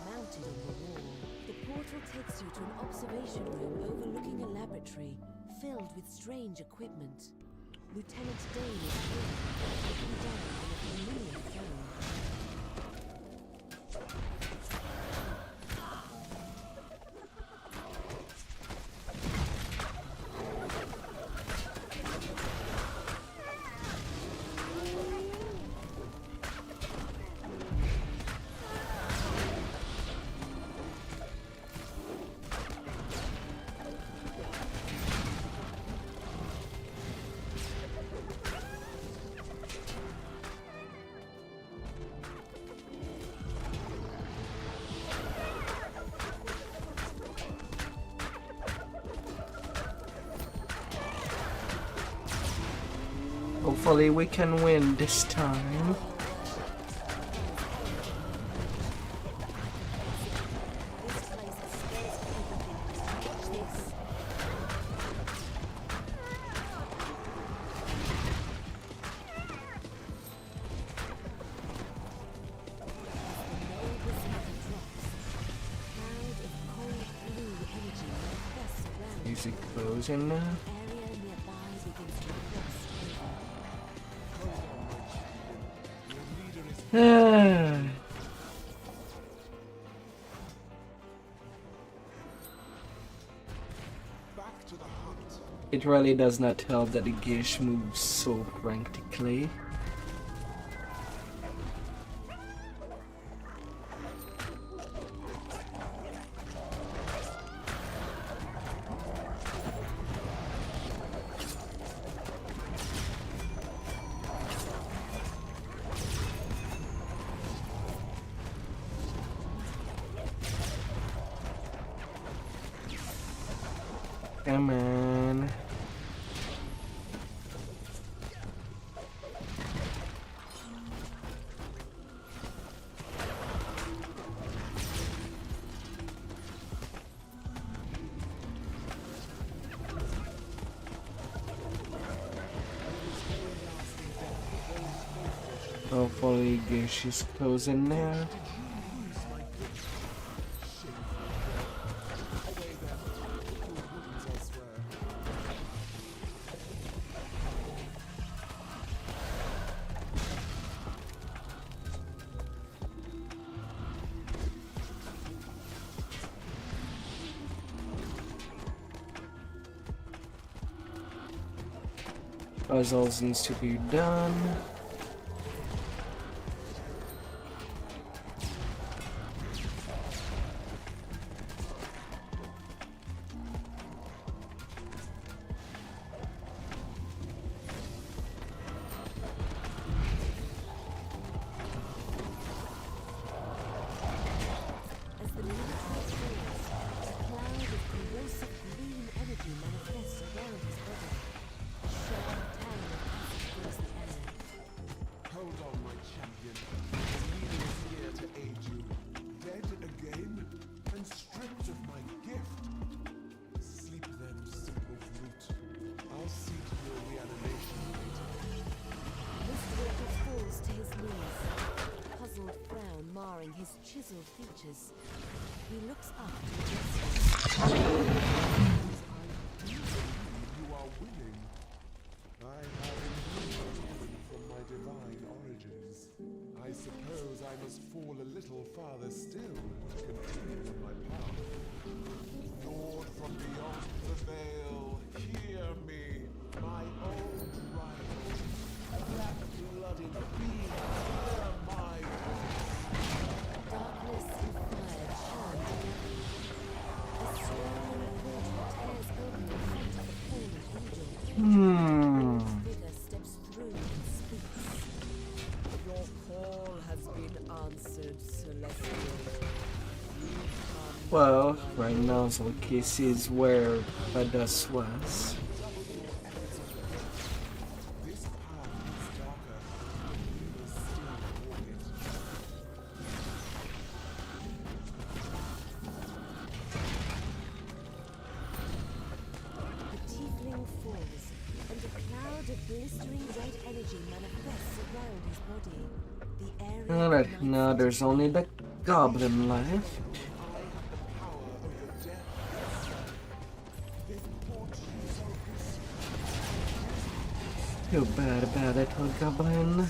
mounted on the wall. The portal takes you to an observation room overlooking a laboratory filled with strange equipment. Lieutenant Dane is here, looking down on a familiar phone. Hopefully we can win this time. This place has spares everything. Watch this. Easy closing now. Area nearby begins to cross over. Your leader is back to the hunt. It really does not help that the Gish moves so frantically. Come on. Hopefully Gish is closing now. Puzzles needs to be done. As the military falls, a cloud of corrosive green energy manifests around his body. A sharp tang of acid fills the air. Hold on, my champion. Your leader is here to aid you. Dead again and stripped of my gift. Sleep then, simple brute. I'll see to your reanimation later. Mistwater falls to his knees, a puzzled frown marring his chiseled features. He looks up to the You are willing. I have indeed from my divine origins. I suppose I must fall a little farther still to continue on my path. Lord from beyond the veil, hear me, my old rival. Black-blooded being, hear my voice. darkness and fire churn together. A swirling portal tears open in front of the fallen angel. Its figure steps through and speaks. Your call Well, right now Zolki sees where Badas was. This path is darker, but we will still walk it. The tiefling falls, and a cloud of blistering red energy manifests around his body. The area Alright, ignites now into there's only the goblin left. I have the power over death itself. This portal is so Too bad about it, little goblin.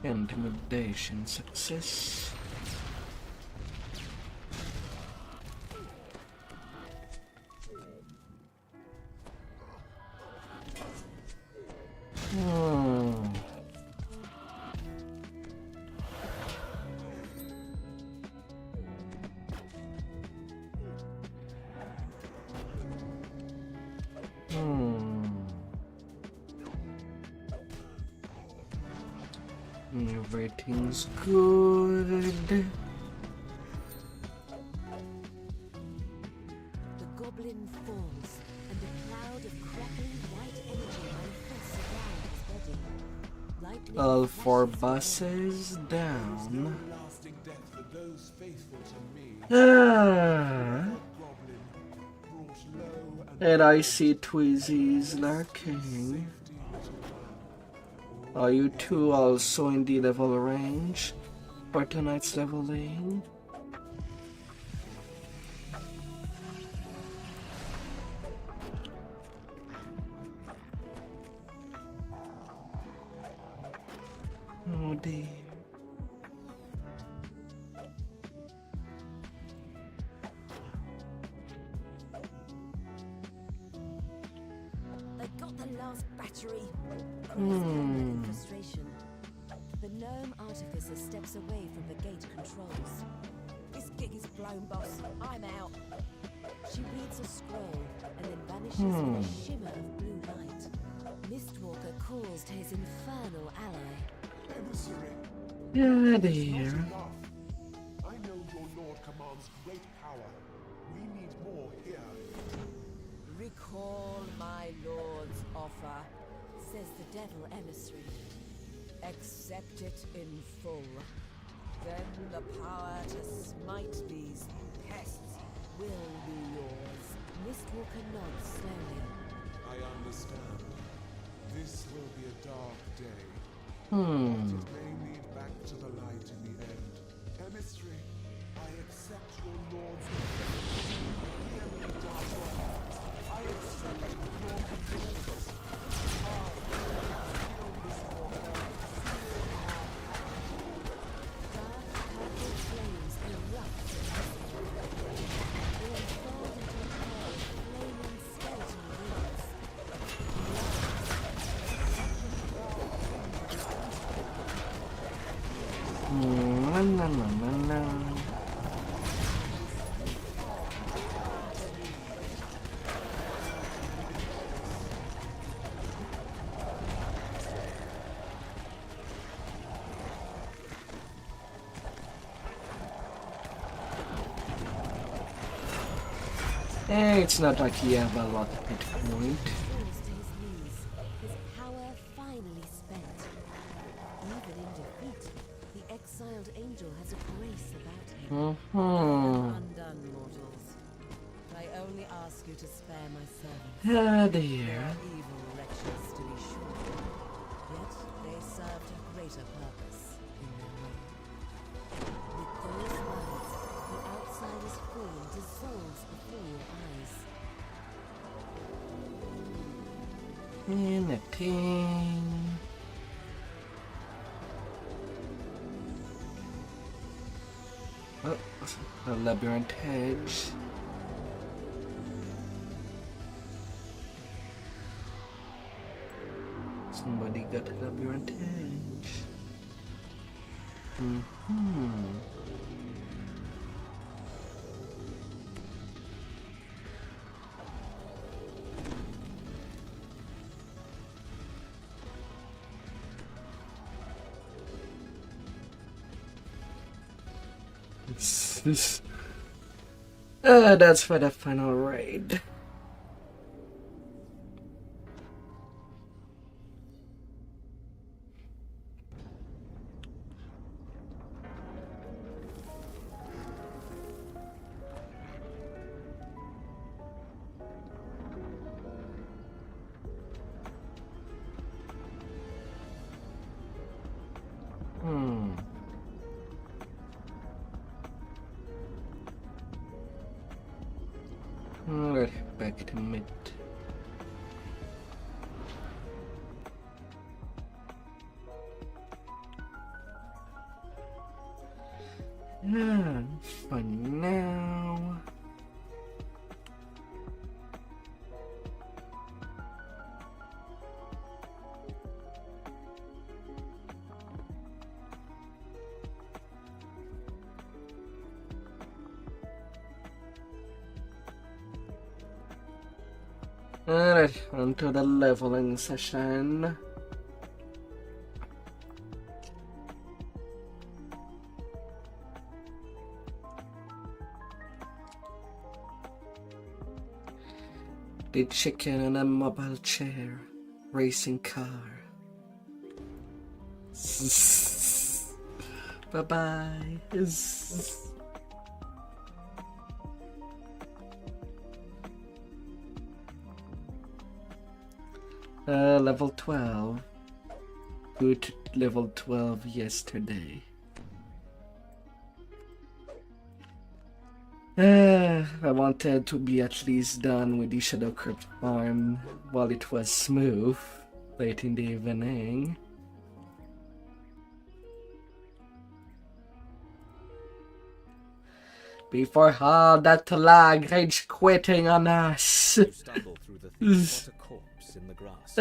Intimidation success. Hmm. Everything's good. The goblin falls, and a cloud of crackling white energy manifests around his body. Lightning All four flashes buses down. lasting death for those faithful to me. Ah, Goblin brought low and I see Tweezy's lurking. Are you two also in the level range for tonight's leveling? Oh dear. They got the last battery. In frustration. The gnome artificer steps away from the gate controls. This gig is blown, boss. I'm out. She reads a scroll and then vanishes in a shimmer of blue light. Mistwalker calls to his infernal ally. Emissary, Yeah, dear. enough. I know your lord commands great power. We need more here. Recall my lord's offer, says the devil emissary. Accept it in full. Then the power to smite these pests will be yours. Mistwalker nods slowly. I understand. This will be a dark day. Hmm. It may lead back to the light in the end. Emissary, I accept your lord's Hear me, dark lord. I accept your conditions. Dark purple flames erupt in Mistwalker. They unfold into a pair of flaming skeleton wings. La, la, la, la, la. It's not like you have a lot of hit point. Falls to his knees, his power finally spent. Even in defeat, the exiled angel has a grace about him. Undone mortals. I only ask you to spare my servants. Ah, They dear. are evil wretches, to be sure. Yet they served a greater purpose in their way. With those words, the outsider's form dissolves before your eyes. Anything. Oh, a labyrinth hedge. Somebody got a labyrinth hedge. That's for the final raid. Alright, back to mid. For now. Alright, onto the leveling session. The chicken in a mobile chair, racing car. Bye bye. Level 12. Good level 12 yesterday. I wanted to be at least done with the Shadow Crypt farm while it was smooth, late in the evening. Before all that lag rage quitting on us. You stumble through the thick, spot a corpse in the grass.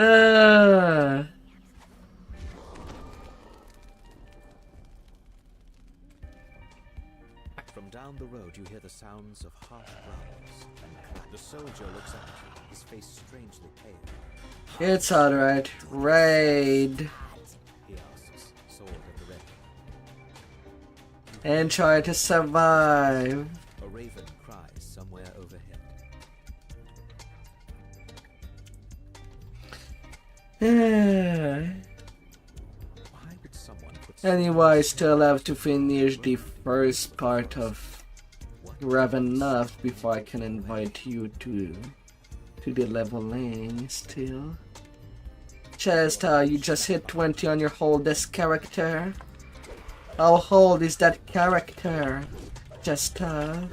From down the road you hear the sounds of harsh growls and clap. The soldier looks at you, his face strangely pale. It's alright. Raid. He asks, sword at the ready. And try to survive. A raven cries somewhere overhead. Why would someone put Anyway, I still have to finish the first part of Ravenloft before I can invite you to the leveling still. Chester, you just hit 20 on your oldest character. How old is that character? Chester?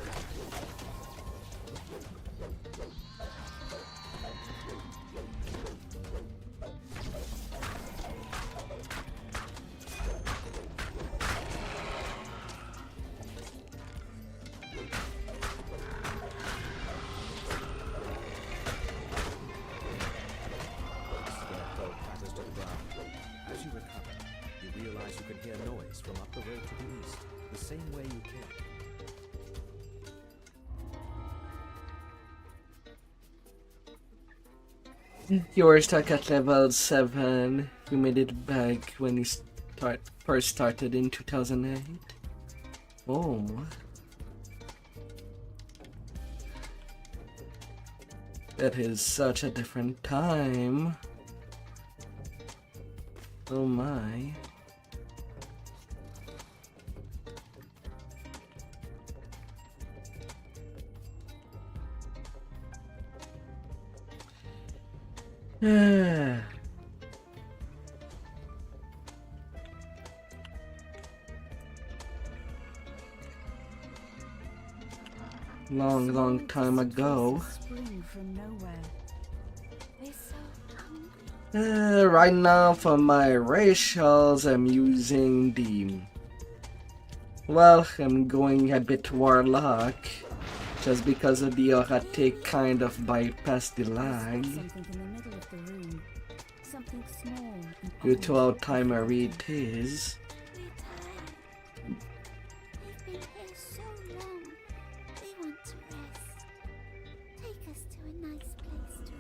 From up the road to the east, the same way you came. You were stuck at level 7. You made it back when you first started in 2008. Oh. That is such a different time. Oh my. Long time ago. Spring from nowhere. They're so hungry. Right now for my racials I'm using the... Well, I'm going a bit warlock. Just because of the erratic kind of bypass the lag. Something in the middle of the room. Something small and Due to how timery it is. We're tired. We've been here so long. We want to rest. Take us to a nice place to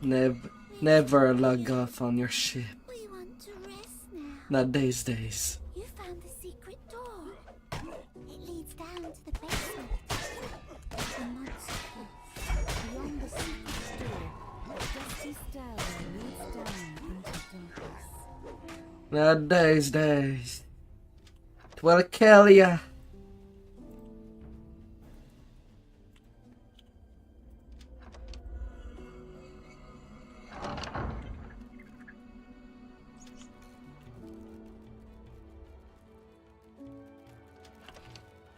rest. Never log off on your ship. We want to rest now. Not these days. You found the secret door. It leads down to the basement. The monster pits. Beyond the secret door, a dusty stairway leads down into darkness. Not these days. It will kill ya.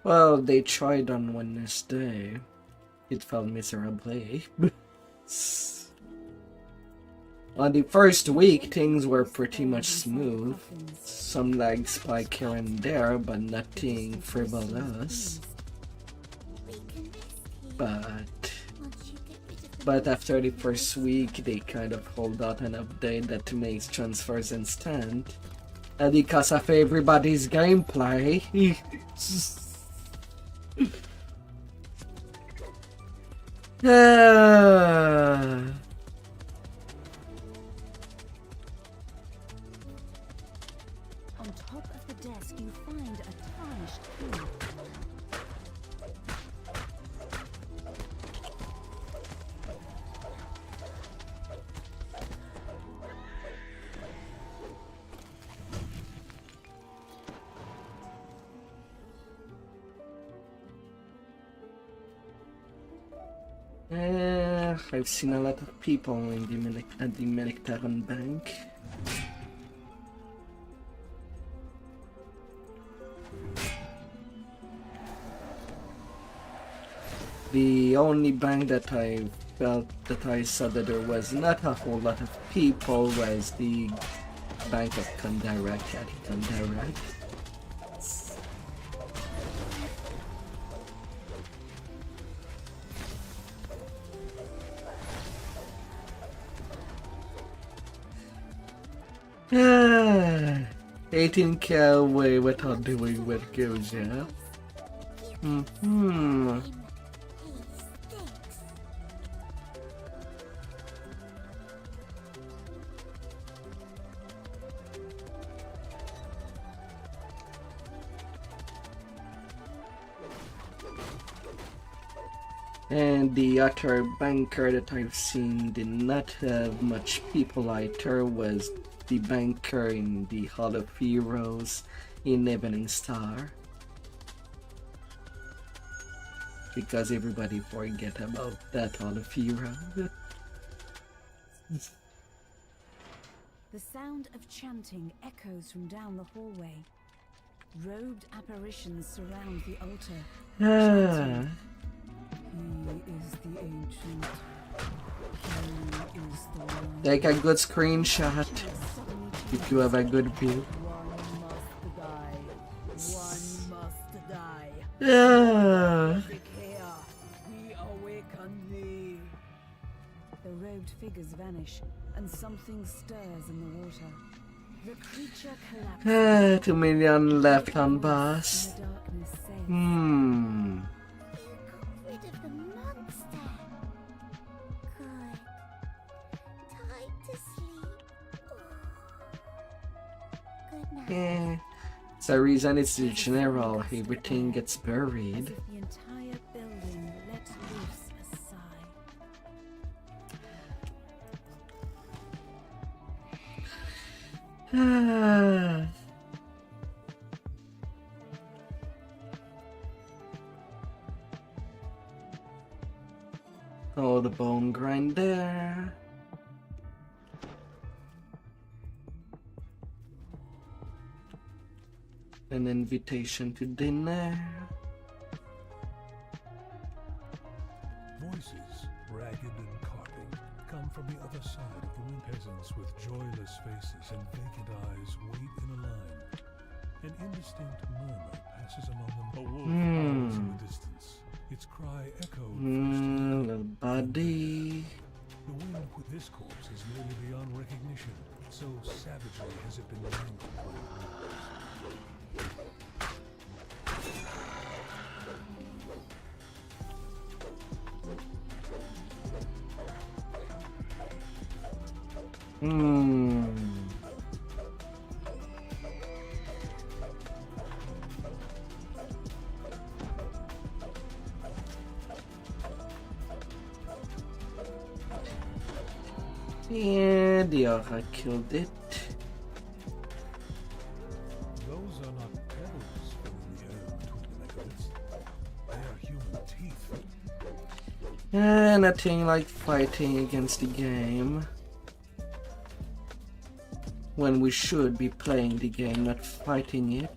Well, they tried on Wednesday. It fell miserably. On the first week, things were pretty much smooth. Some lag spike here and there, but nothing frivolous. We can rest here But once you get rid of the But after the first week, they kind of rolled out an update that makes transfers instant. And because of everybody's gameplay. On top of the desk, you find a tarnished key. I've seen a lot of people in at the Melectaron Bank. The only bank that I felt that I saw that there was not a whole lot of people was the Bank of Kandarak at Kandarak. Ah, 18k away without doing what goes, yeah? he stinks. And the other banker that I've seen did not have much people either was the banker in the Hall of Heroes in Evening Star. Because everybody forget about that Hall of Heroes. The sound of chanting echoes from down the hallway. Robed apparitions surround the altar. Ah. He is the ancient. He is the one. Take a good screenshot if you have a good view. One must die. One must die. Yeah. Here, we awaken thee. The robed figures vanish, and something stirs in the water. The creature collapses. 2 million left on boss. The darkness says, Hmm. You got rid of the monster. Good. Time to sleep. Good night. Yeah. It's the reason it's the general. Everything gets as buried. if the entire building let loose a sigh. Oh, the bone grind there. An invitation to dinner. Voices, ragged and carping, come from the other side of the room. Peasants with joyless faces and vacant eyes wait in a line. An indistinct murmur passes among them. A wolf howls in the distance. Its cry echoed. Little body. The wind with this corpse is nearly beyond recognition. So savagely has it been mangled by the wolves. And yeah, I killed it. Those are not pebbles filling the air between the megabytes. They are human teeth. Nothing like fighting against the game. When we should be playing the game, not fighting it.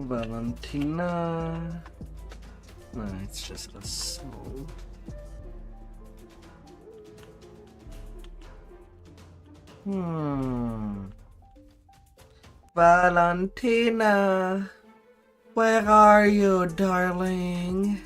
Valentina. No, it's just a soul. Valentina, where are you, darling?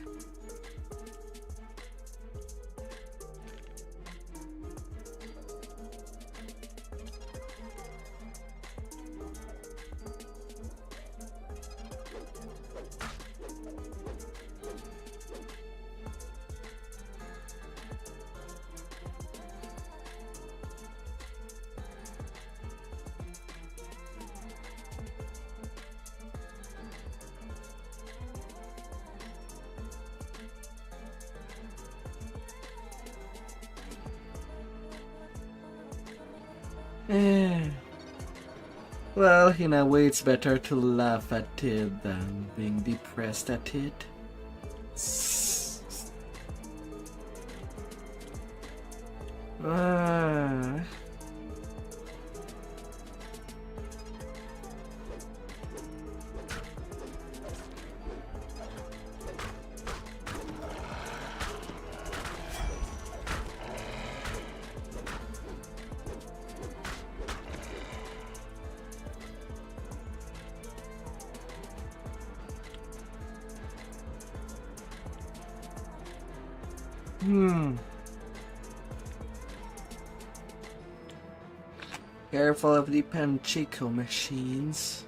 Well, in a way, it's better to laugh at it than being depressed at it. Ah. Careful of the Panchico machines.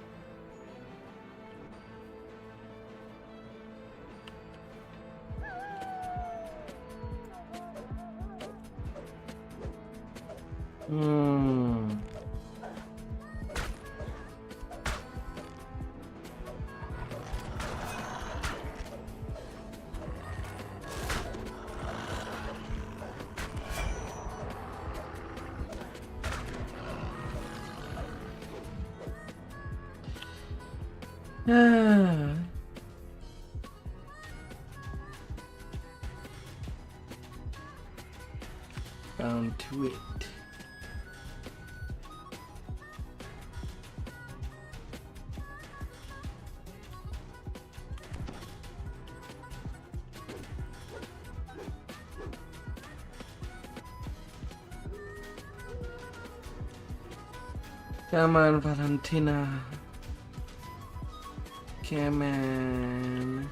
Down to it. Come on, Valentina. Come on.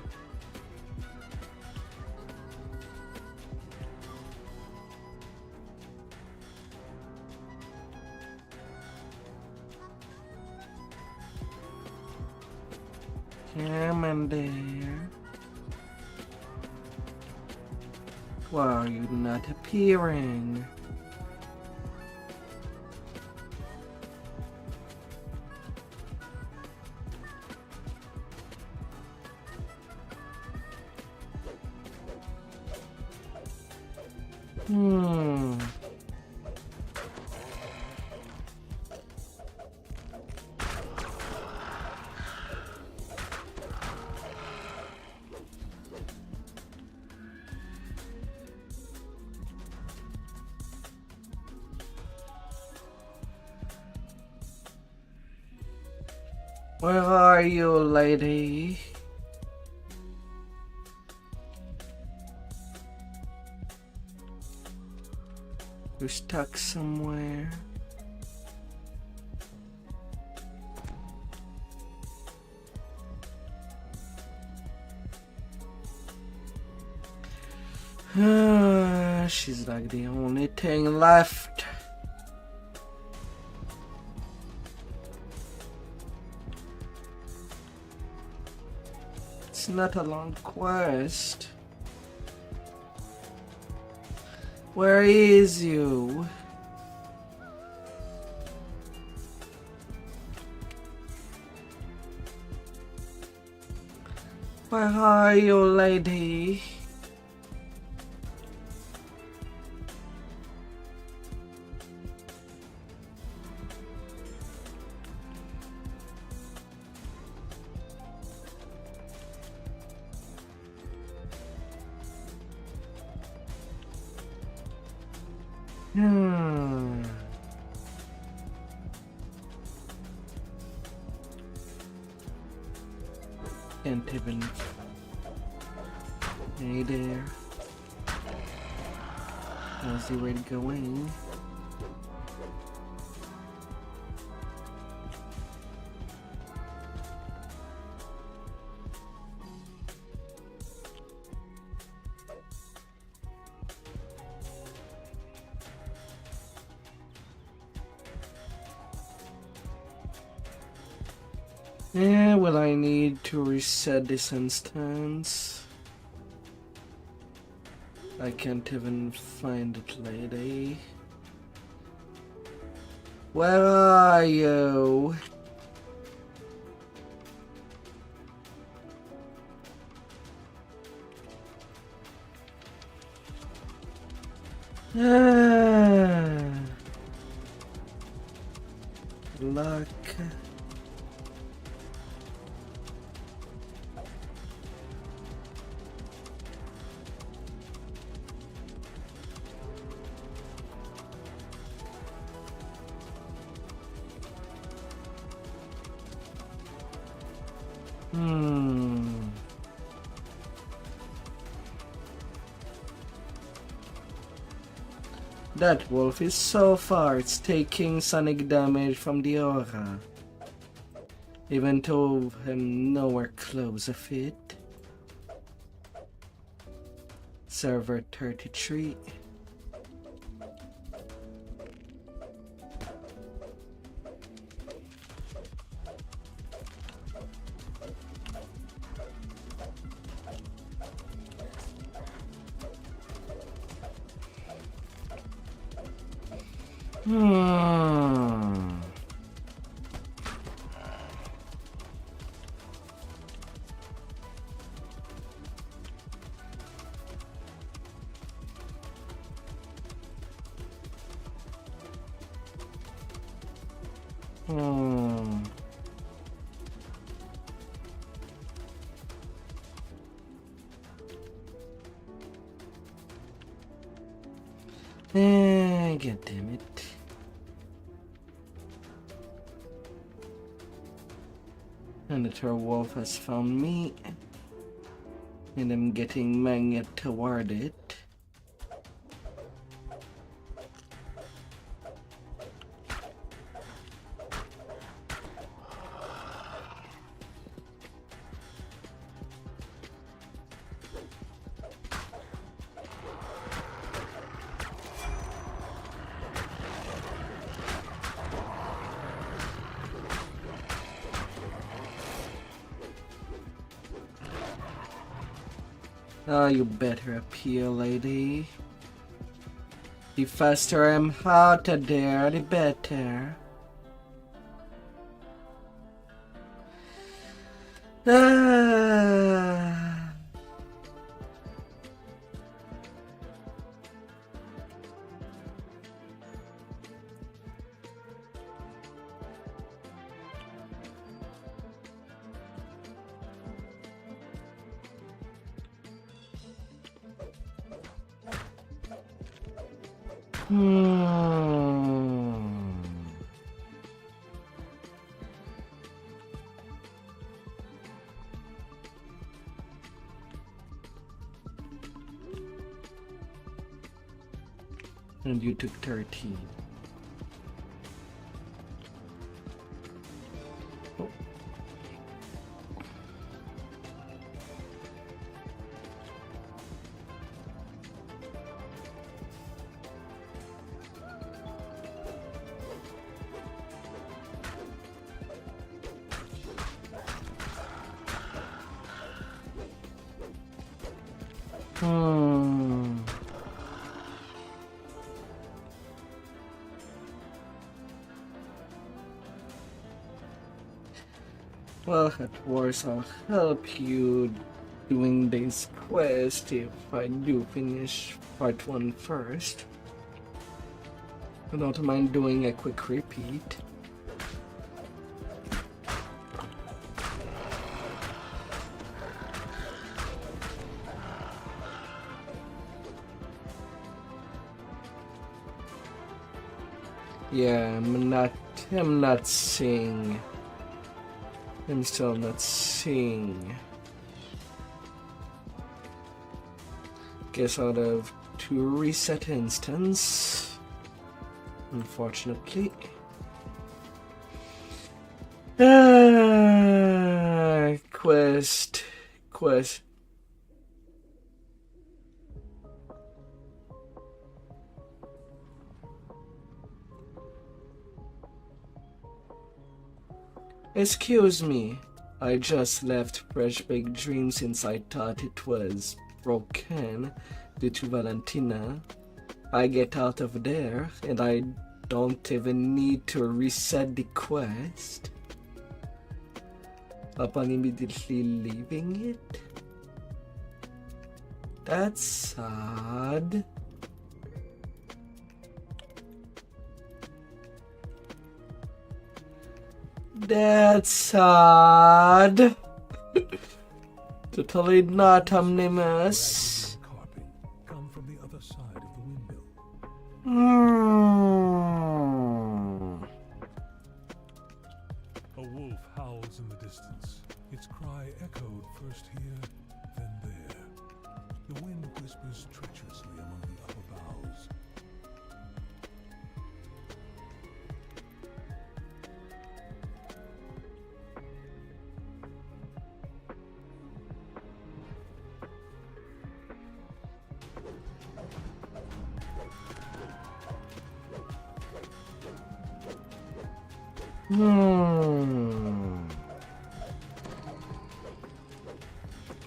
Come on there. Why are you not appearing? Where are you, lady? You're stuck somewhere. She's like the only thing left. It's not a long quest. Where is you? Where are you, lady? Can't even. Hey there. How's the raid going? Yeah, well, I need to reset this instance. I can't even find it, lady. Where are you? Luck. That wolf is so far, it's taking sonic damage from the aura. Even though I'm nowhere close of it. Server 33. God damn it. And the Tor Wolf has found me. And I'm getting magnet toward it. Oh, you better appear, lady. The faster I'm out of there, the better. And you took 13. Oh. Hmm. Well, at worst, I'll help you doing this quest if I do finish part 1 first. I don't mind doing a quick repeat. Yeah, I'm not seeing. I'm still not seeing. Guess I'll have to reset instance. Unfortunately. Quest. Excuse me, I just left Fresh Baked Dream since I thought it was broken due to Valentina. I get out of there and I don't even need to reset the quest upon immediately leaving it. That's sad. That's sad. Totally not omnibus. Carping come from the other side of the window. A wolf howls in the distance. Its cry echoed first here, then there. The wind whispers treacherously among the upper boughs.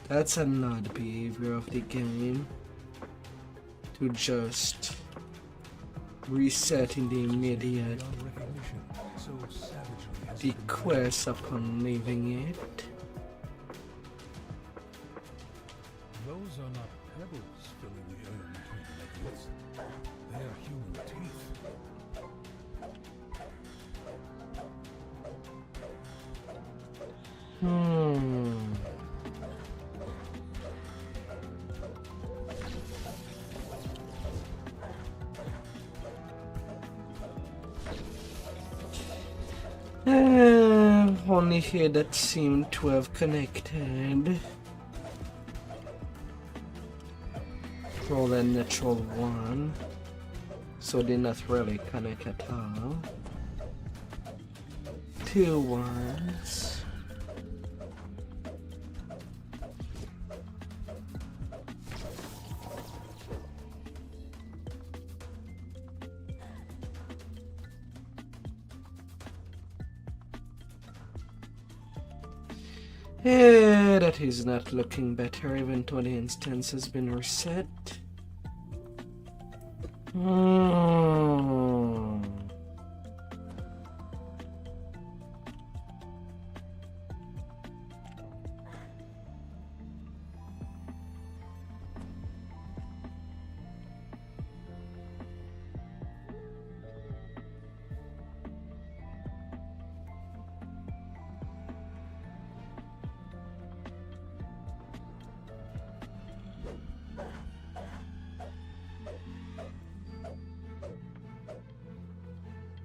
That's an odd behavior of the game. To just reset in the immediate Beyond recognition, so savagely has the it been quest upon leaving it. Those are not pebbles filling the urn between the leglets. They are human teeth. Only here that seemed to have connected. Roll a natural 1. So did not really connect at all. 2 1s. Yeah, that is not looking better even though the instance has been reset.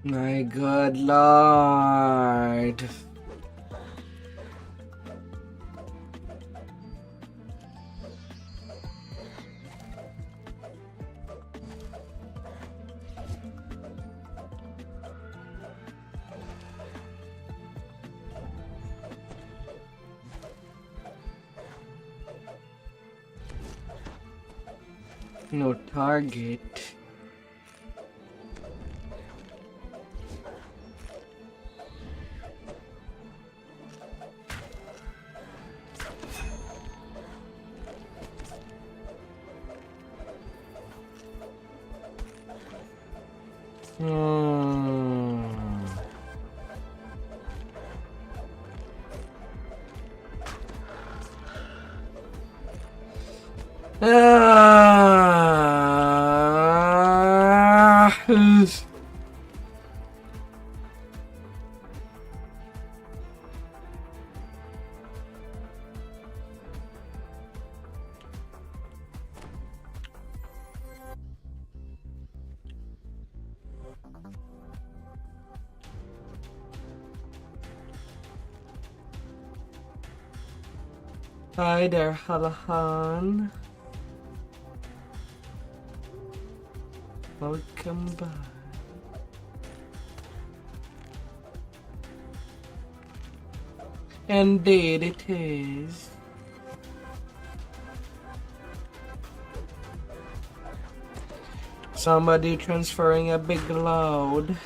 My good lord. No target. Hmm. Ah. Hi there, Halahan. Welcome back. Indeed it is. Somebody transferring a big load.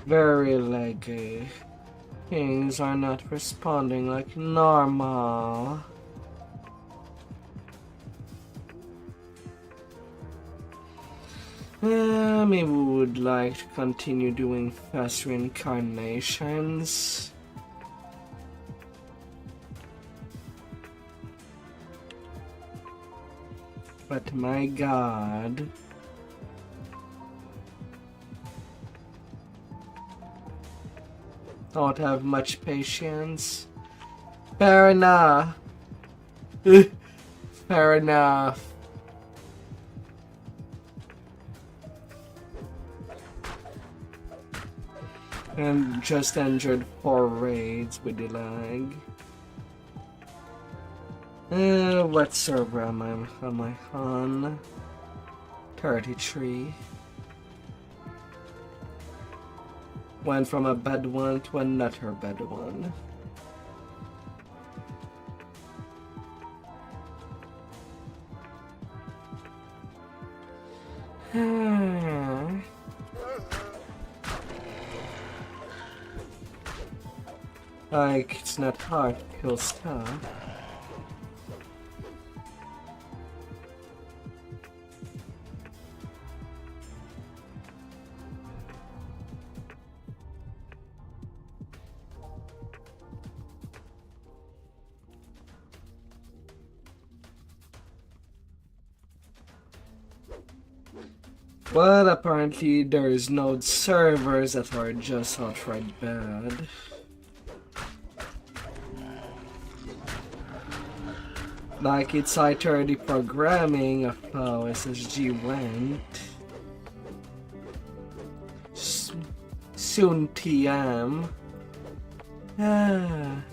Very laggy. Things are not responding like normal. Maybe we would like to continue doing fast reincarnations. But my god. Don't have much patience. Fair enough. Fair enough. And just entered 4 raids with the lag. What server am I on? 33. Went from a bad one to another bad one. Like, it's not hard to kill stuff. But apparently there's no servers that are just outright bad. Like it's either the programming of how SSG went. Soon TM. Ah.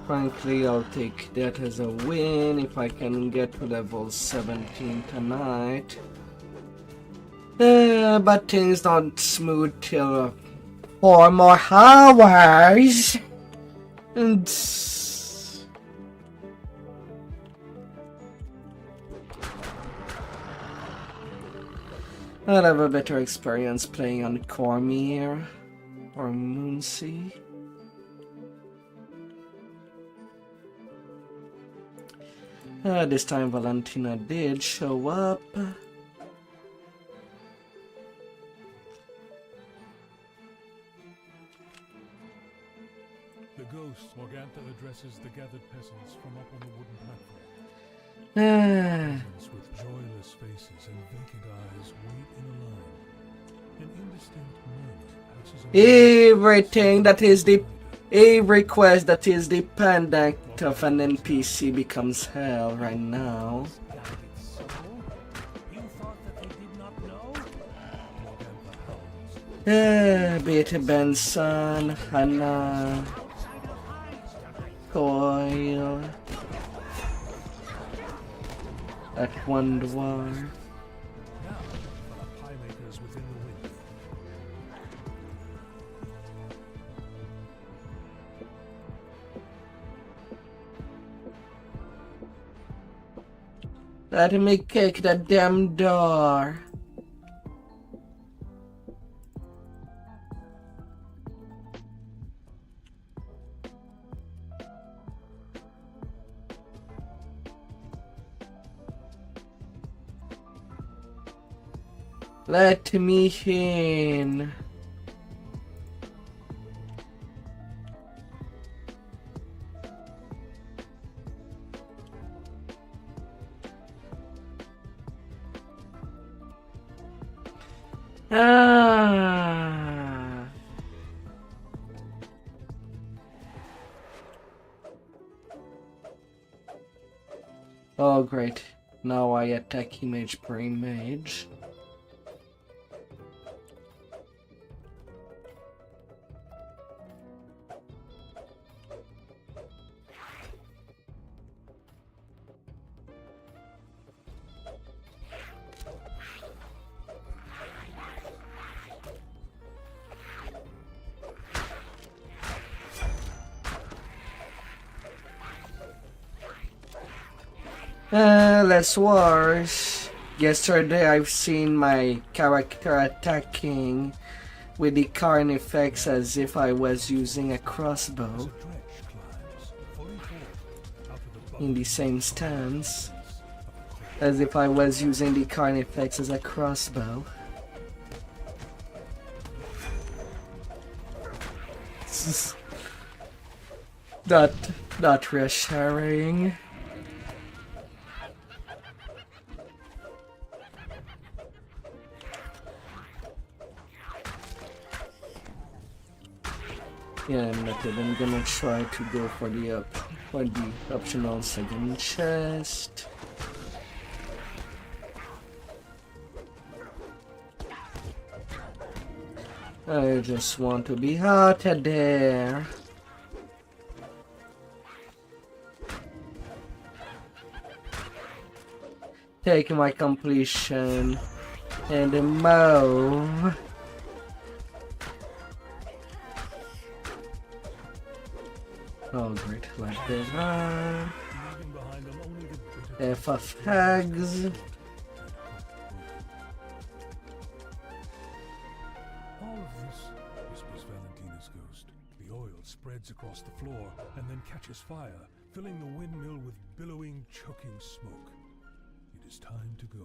Frankly, I'll take that as a win if I can get to level 17 tonight. But things don't smooth till 4 more hours. And I'll have a better experience playing on Cormier or Moonsea. This time Valentina did show up. The ghost Morgantha addresses the gathered peasants from up on the wooden platform. Ah, With joyless faces and vacant eyes wait in a line. An indistinct murmur passes everything that is the every quest that is dependent of an NPC becomes hell right now. You thought that they did not know? Betty Benson, Hannah, Coil, at one dwarf. now for the pie makers within the window. Let me kick the damn door. Let me in. Ah. Oh great. Now I attack image per image. Let's watch. Yesterday I've seen my character attacking with the current effects as if I was using a crossbow in the same stance as if I was using the current effects as a crossbow. Not reassuring. Yeah, I'm not even gonna try to go for the optional second chest. I just want to be out of there. Take my completion and move. Oh great, like that. F of hags. All of this, whispers Valentina's ghost. The oil spreads across the floor and then catches fire, filling the windmill with billowing, choking smoke. It is time to go.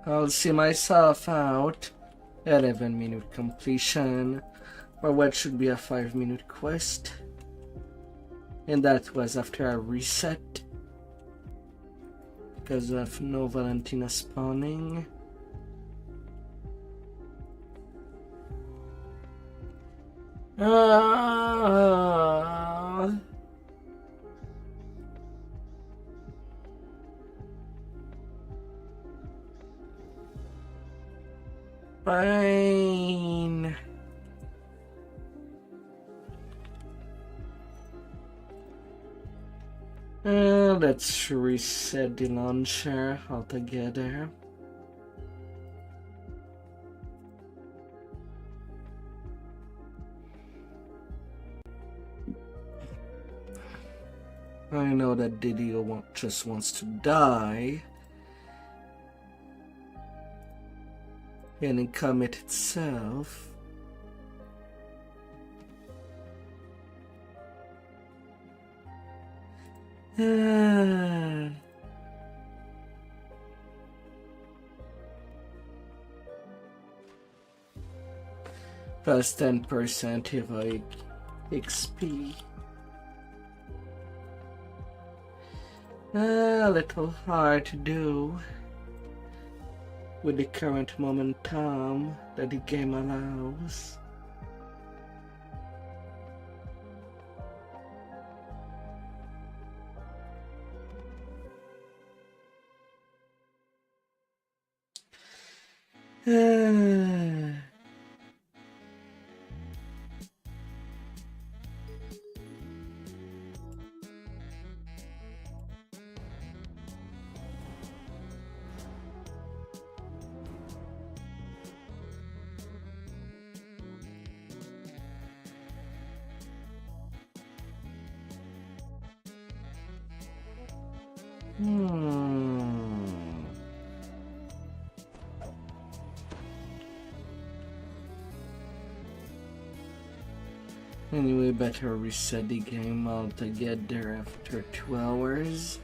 I'll see myself out. 11-minute completion for what should be a 5-minute quest. And that was after a reset because of no Valentina spawning. Fine. Let's reset the launcher altogether. I know that DDO just wants to die and commit itself. plus 10% heroic XP. A little hard to do with the current momentum that the game allows. Anyway, better reset the game altogether after 2 hours.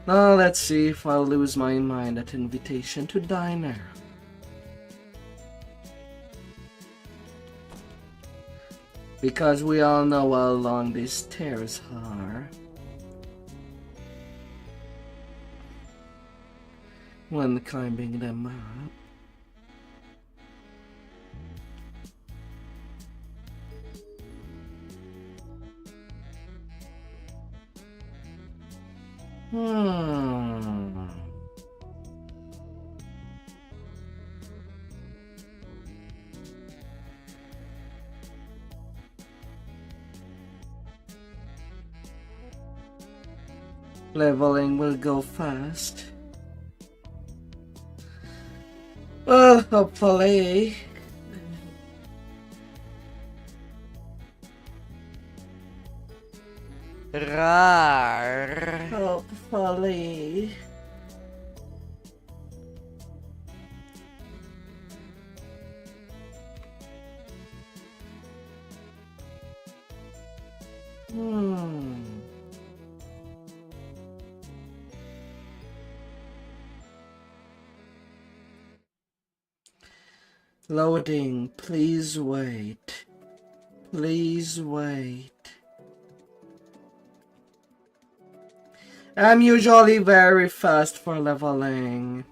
Now let's see if I'll lose my mind at invitation to diner. Because we all know how long these stairs are. When climbing them up. Leveling will go fast. Well, hopefully. Rar. Hopefully. Loading, please wait. Please wait. I'm usually very fast for leveling.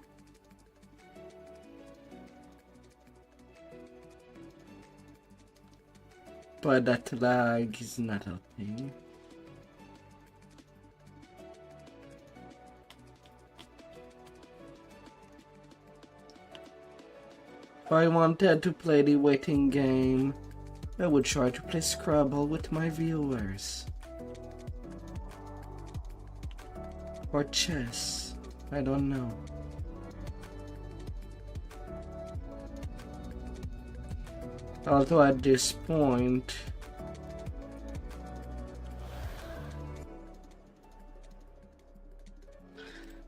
But that lag is not helping. If I wanted to play the waiting game, I would try to play Scrabble with my viewers. Or chess, I don't know. Although at this point,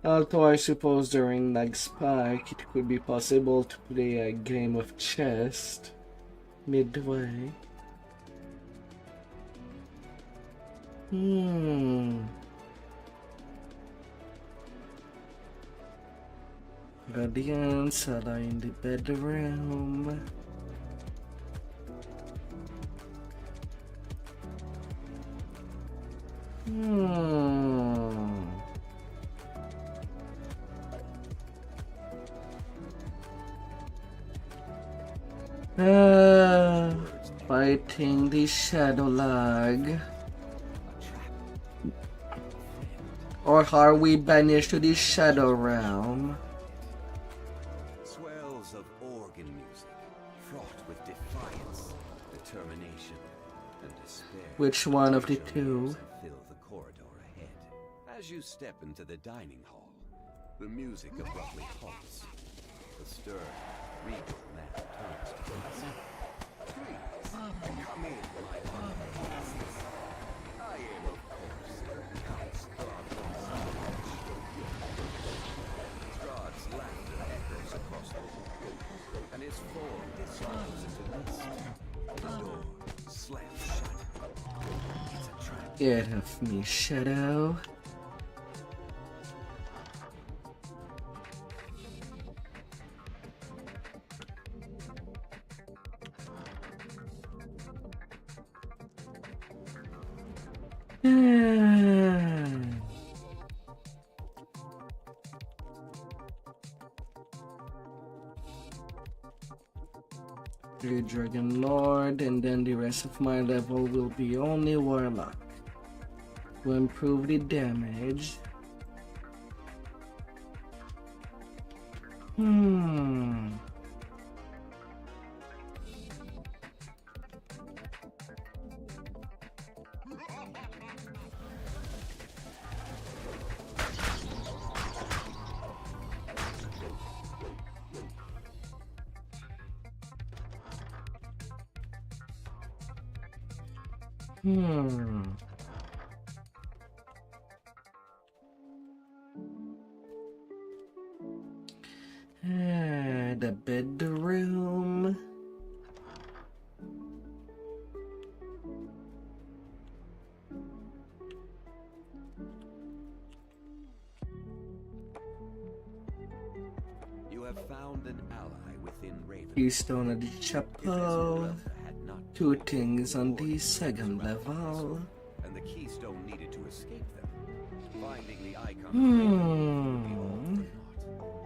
I suppose during lag spike it could be possible to play a game of chess midway. Guardians are in the bedroom. Fighting the shadow lag. Or are we banished to the shadow realm? Swells of organ music, fraught with defiance, determination, and despair. Which one of the two? Fill the corridor ahead. As you step into the dining hall, the music abruptly halts. The stern, regal man turns to us. Please, come in, my honor. I am, of course, Count Strahd's laughter echoes across the hall, and his form dissolves into mist. The door slams shut. It's a trap. Get off me, Shadow. Three Dragon Lord, and then the rest of my level will be only Warlock. To improve the damage. The bedroom. You have found an ally within Raven. Keystone at the chapel. Two things on the second level. And the keystone needed to escape them. Finding the icon of Raven will be all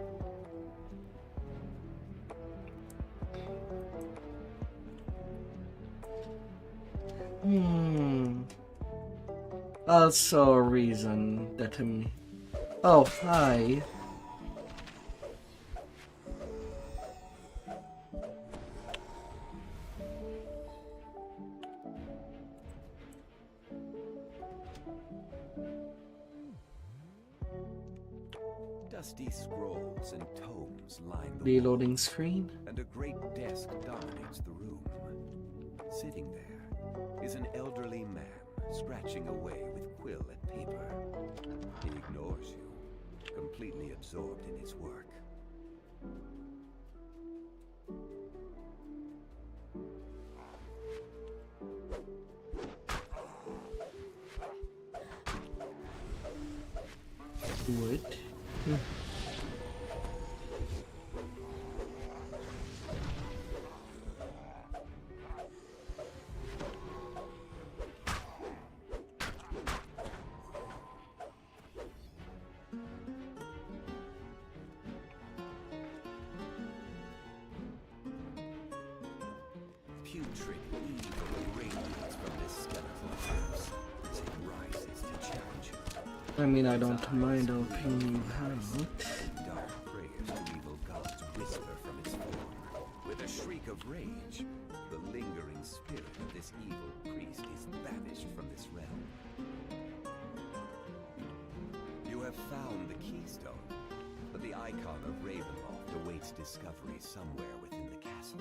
for naught. Also a reason that I'm... Oh, hi. Dusty scrolls and tomes line the Reloading wall, screen. and a great desk dominates the room. Sitting there is an elderly man scratching away with quill and paper. He ignores you, completely absorbed in his work. Wood. Putrid evil radiates from this skeletal corpse as it rises to challenge you. I mean, I don't mind helping you out. Dark prayers to evil gods whisper from its form. With a shriek of rage, the lingering spirit of this evil priest is banished from this realm. You have found the keystone, but the icon of Ravenloft awaits discovery somewhere within the castle.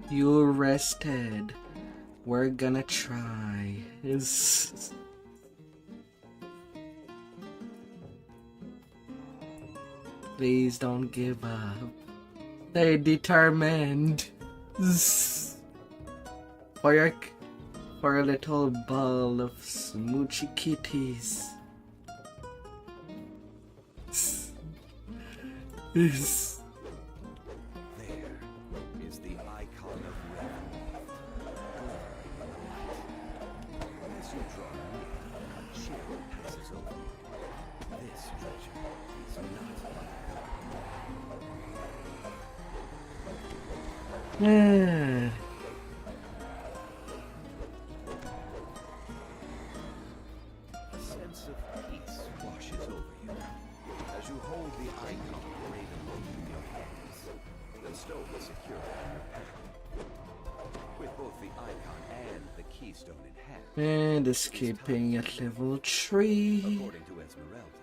You rested. We're gonna try. Please don't give up. Stay determined. For a little ball of smoochy kitties. There is the icon of Ravenloft, glittering in the light. As you draw near, a chill passes over you. This treasure is not Yeah. a sense of peace washes over you as you hold the icon of Ravenloft in your hands. The stone is secure in your palm. With both the icon and the keystone in hand, And escaping at level 3. according to Esmeralda,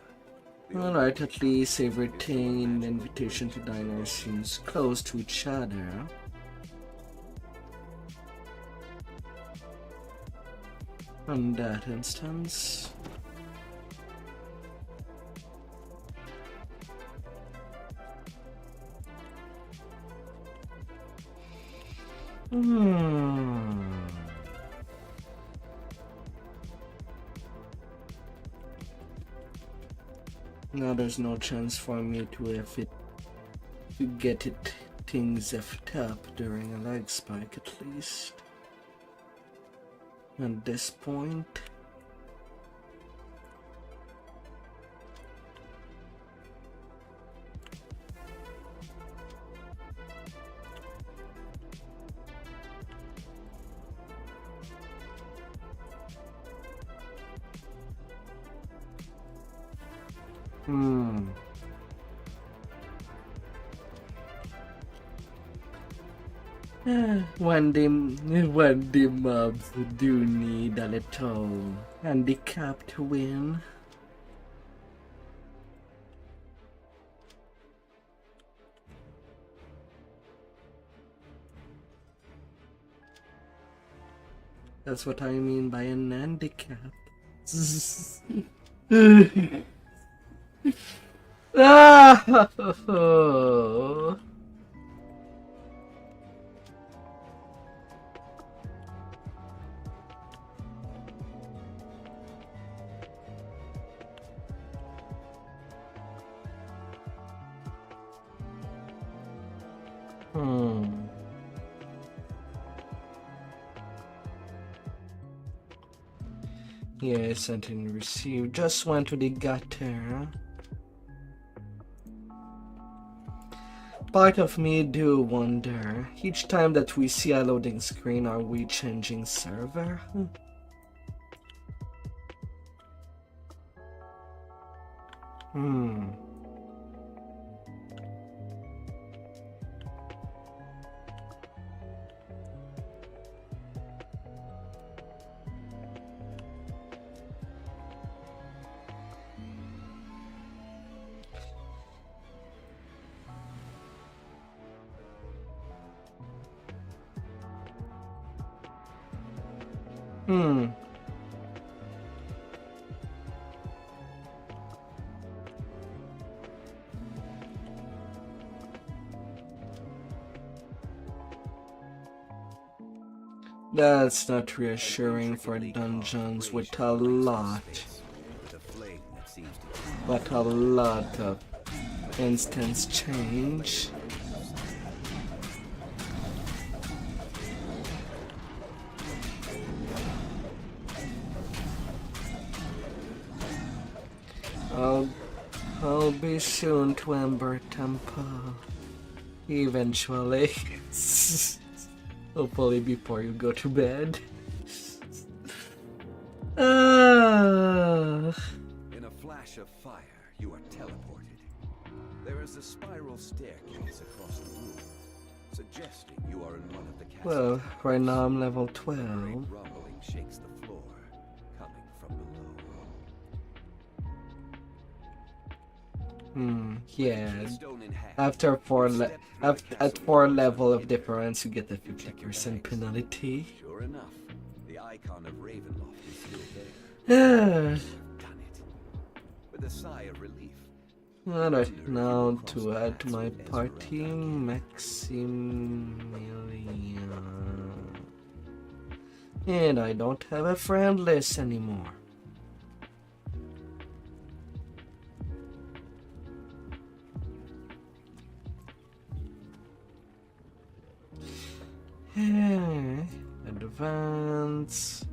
Alright, at least everything in Invitation to Diner seems close to each other. On that instance. Now there's no chance for me to get it things effed up during a lag spike at least. At this point. When the mobs do need a little handicap to win. That's what I mean by an handicap. Ah! Yeah, sent and received. Just went to the gutter. Part of me do wonder, each time that we see a loading screen, are we changing server? That's not reassuring for dungeons with a lot of instance change. I'll be soon to Ember Temple. Eventually. Hopefully before you go to bed. In a flash of fire, you are teleported. There is a spiral staircase across the room, suggesting you are in one of the castles. Well, right now I'm level 12. Rumbling shakes the floor, coming from below. Yeah. After at 4 level of difference, you get the 50% penalty. Sure enough, the icon of Ravenloft is still Done there. Done it. With a sigh of relief. Alright, now to add to my party, Maximilian. And I don't have a friend list anymore. Advance.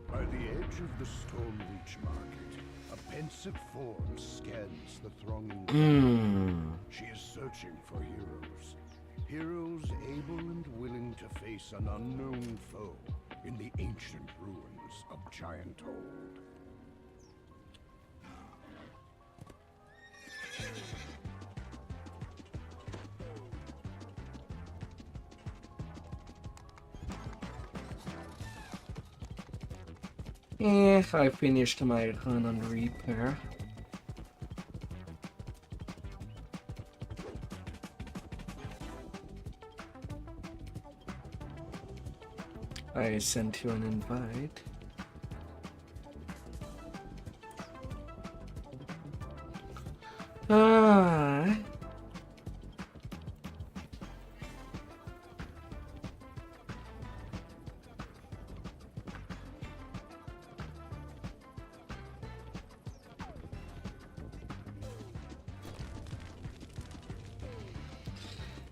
By the edge of the Stone Reach Market, a pensive form scans the thronging crowd. She is searching for heroes. Heroes able and willing to face an unknown foe in the ancient ruins of Giant Hold. I finished my run on Reaper. I sent you an invite.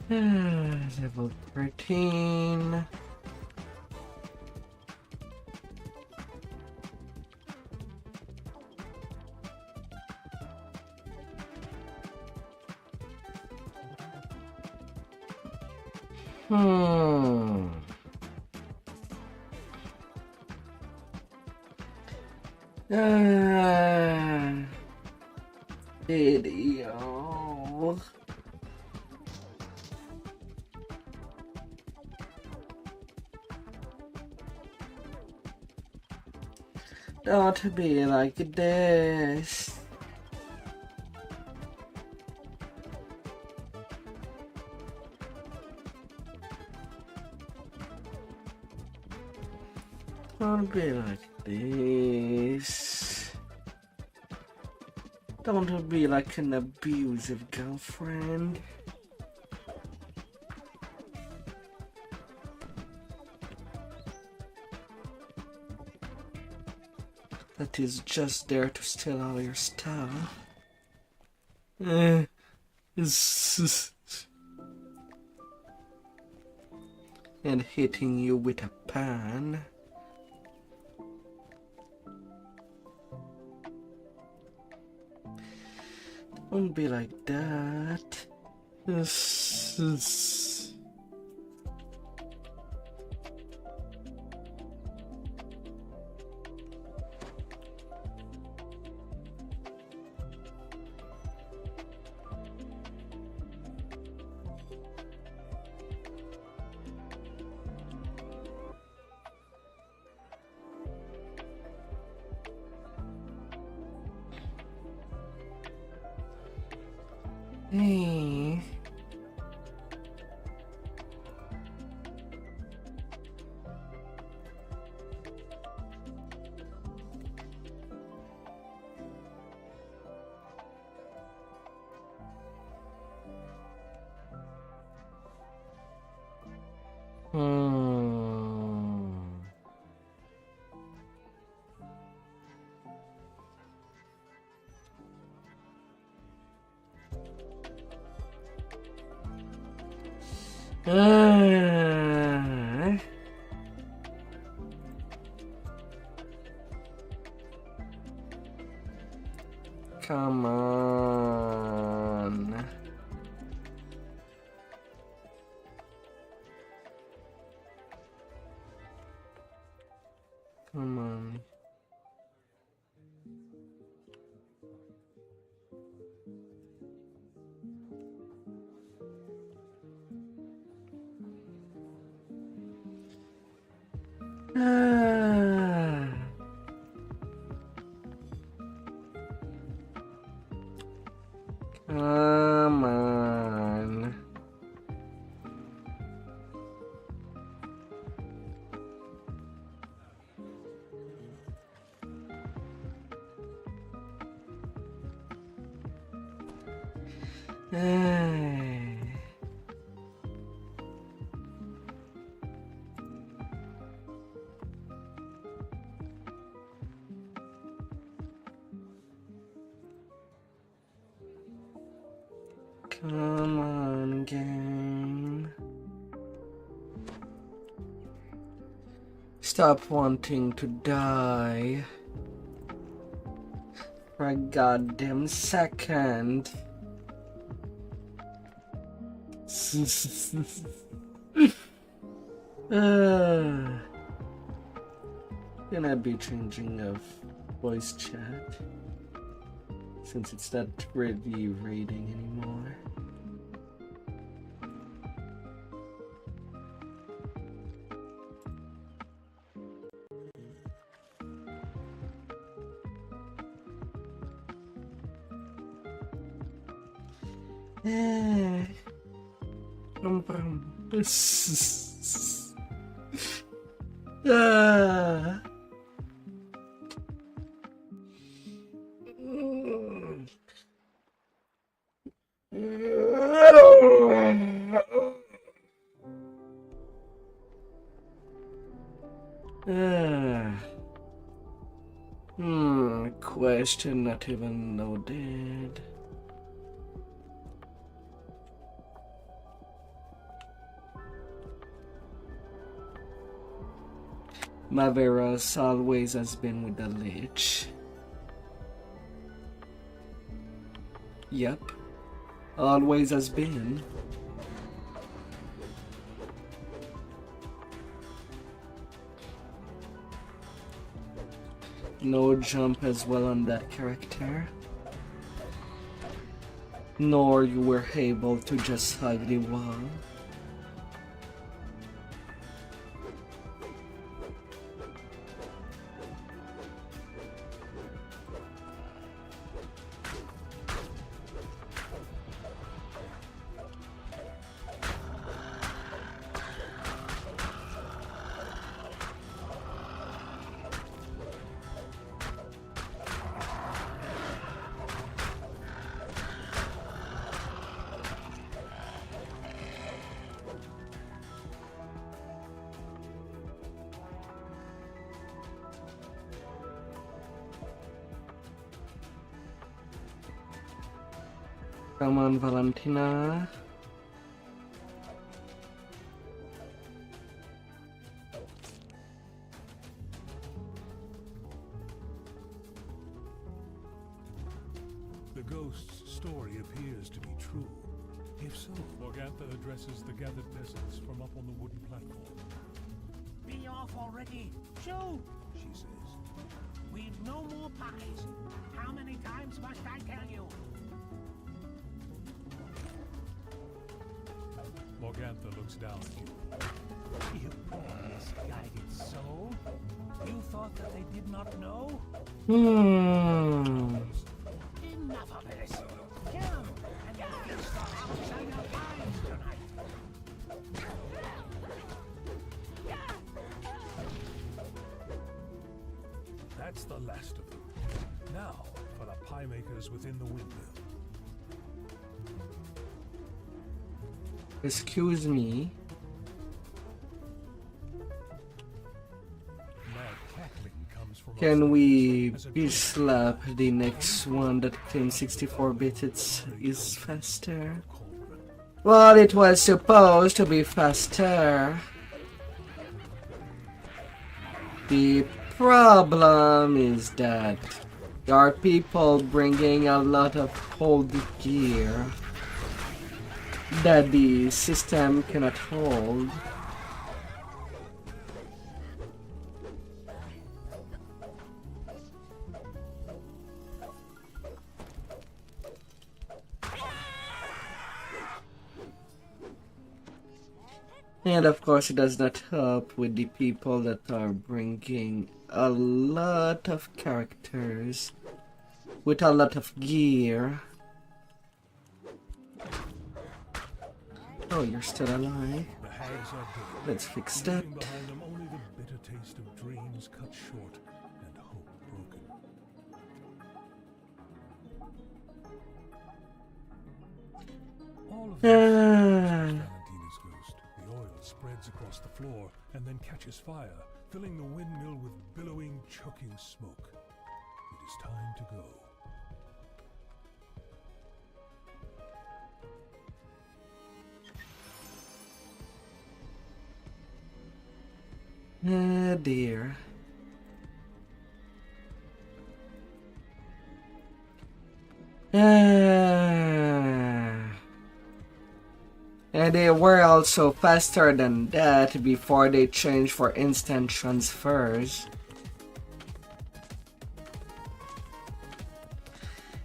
Level 13. DDO. Don't be like this. Don't be like this. Don't be like an abusive girlfriend. That is just there to steal all your stuff. And hitting you with a pan. Don't be like that. Hey. Come on. Come on. Come on. Come on, game. Stop wanting to die for a goddamn second. Gonna be changing of voice chat since it's not really rating anymore. Question not even noted. Maveros always has been with the Lich. Yep. Always has been. No jump as well on that character. Nor you were able to just hug the wall. Come on, Valentina. The ghost's story appears to be true. If so, Morgantha addresses the gathered peasants from up on the wooden platform. Be off already! Shoo! She says, We've no more pies. How many times must I tell you? Morgantha looks down at you. You poor misguided soul. You thought that they did not know? Enough of this. Come, and you'll feast on outsider pies tonight. That's the last of them. Now, for the pie makers within the windmill. Excuse me. Mad cackling comes from Can we upstairs as a be ghost slap the next one that claims 64-bit is faster? cauldron. Well, it was supposed to be faster. The problem is that there are people bringing a lot of old gear that the system cannot hold. And of course, it does not help with the people that are bringing a lot of characters with a lot of gear. Oh, you're still alive. The hags are dead. Let's fix that. Leaving behind them only the bitter taste of dreams cut short and hope broken. All of this Valentina's ghost. The oil spreads across the floor and then catches fire, filling the windmill with billowing, choking smoke. It is time to go. Ah, dear. And they were also faster than that before they changed for instant transfers.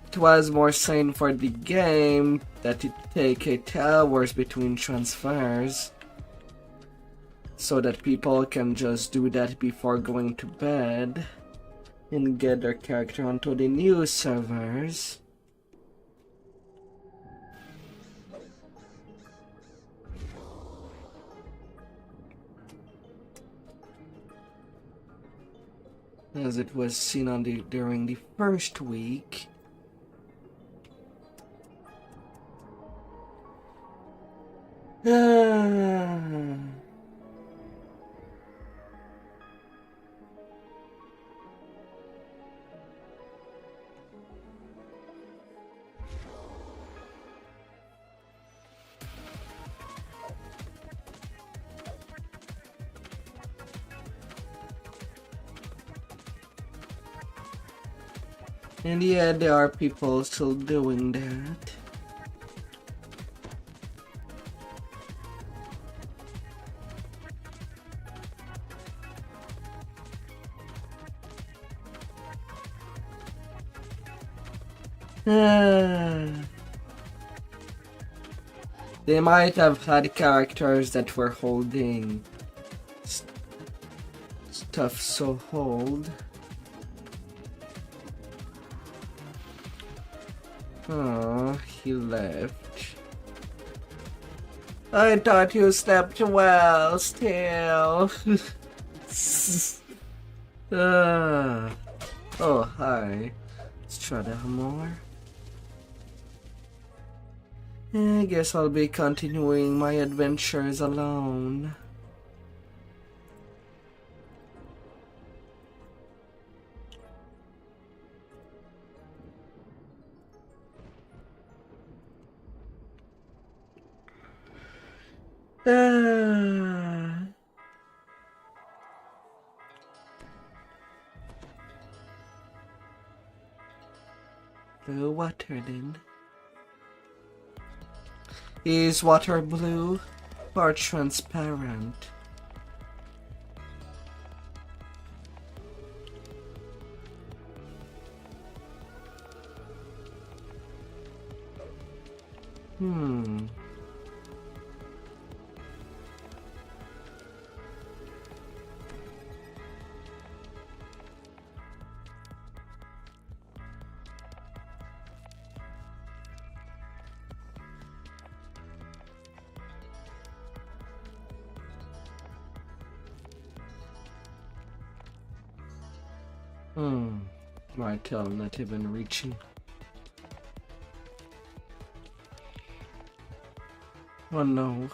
It was more sane for the game that it take 8 hours between transfers, so that people can just do that before going to bed and get their character onto the new servers. As it was seen on during the first week. And yeah, there are people still doing that. They might have had characters that were holding stuff so hold. Oh, he left. I thought you slept well still. Oh, hi. Let's try that more. I guess I'll be continuing my adventures alone. Blue water then. Is water blue or transparent? My tail not even reaching. Oh no.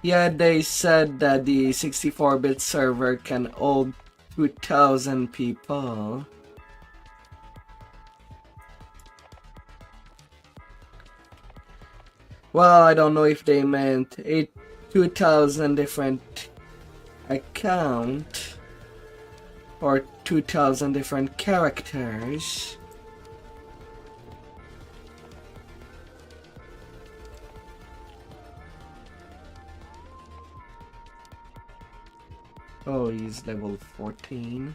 Yeah, they said that the 64-bit server can hold 2,000 people. Well, I don't know if they meant 2,000 different accounts or 2,000 different characters. Oh, he's level 14.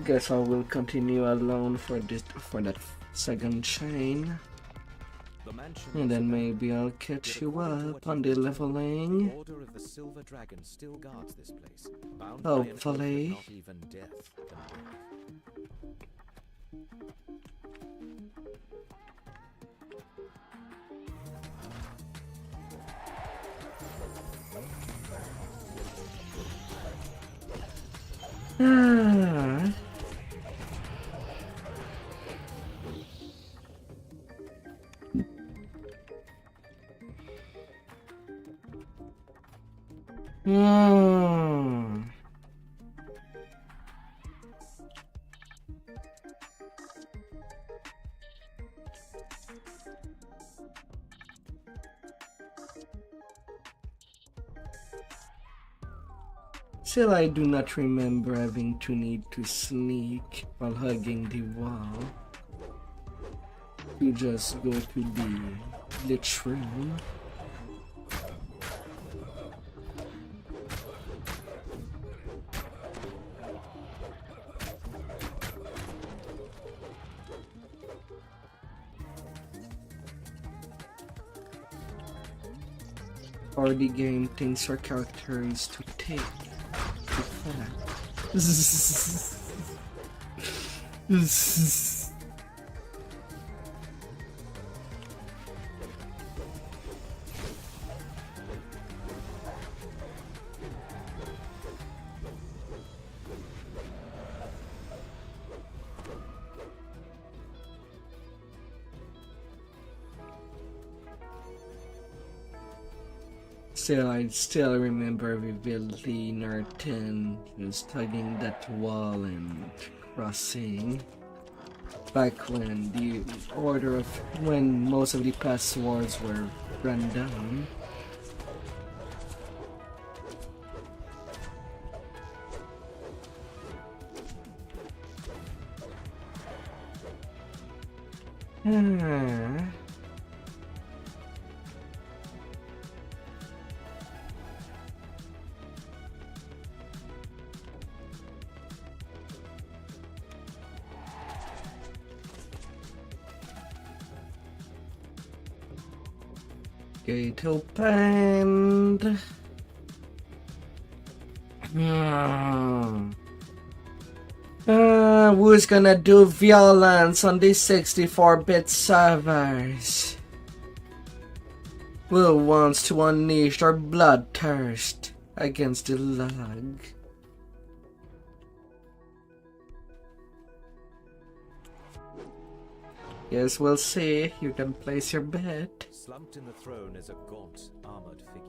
Guess I will continue alone for that second chain. And then maybe I'll catch you up on the leveling. The Order of the Silver Dragon still guards this place. Bound Hopefully. by an oath that not even death can break. Still, I do not remember having to need to sneak while hugging the wall. You just go to the glitch room. Or the game thinks your character is to take. Still, I still remember vividly Nerton was tugging that wall and crossing. Back when the order of when most of the passwords were run down. Gate opened. Who's gonna do violence on these 64-bit servers? Who wants to unleash their bloodthirst against the lag? Yes, we'll see. You can place your bet. Slumped in the throne is a gaunt, armored figure.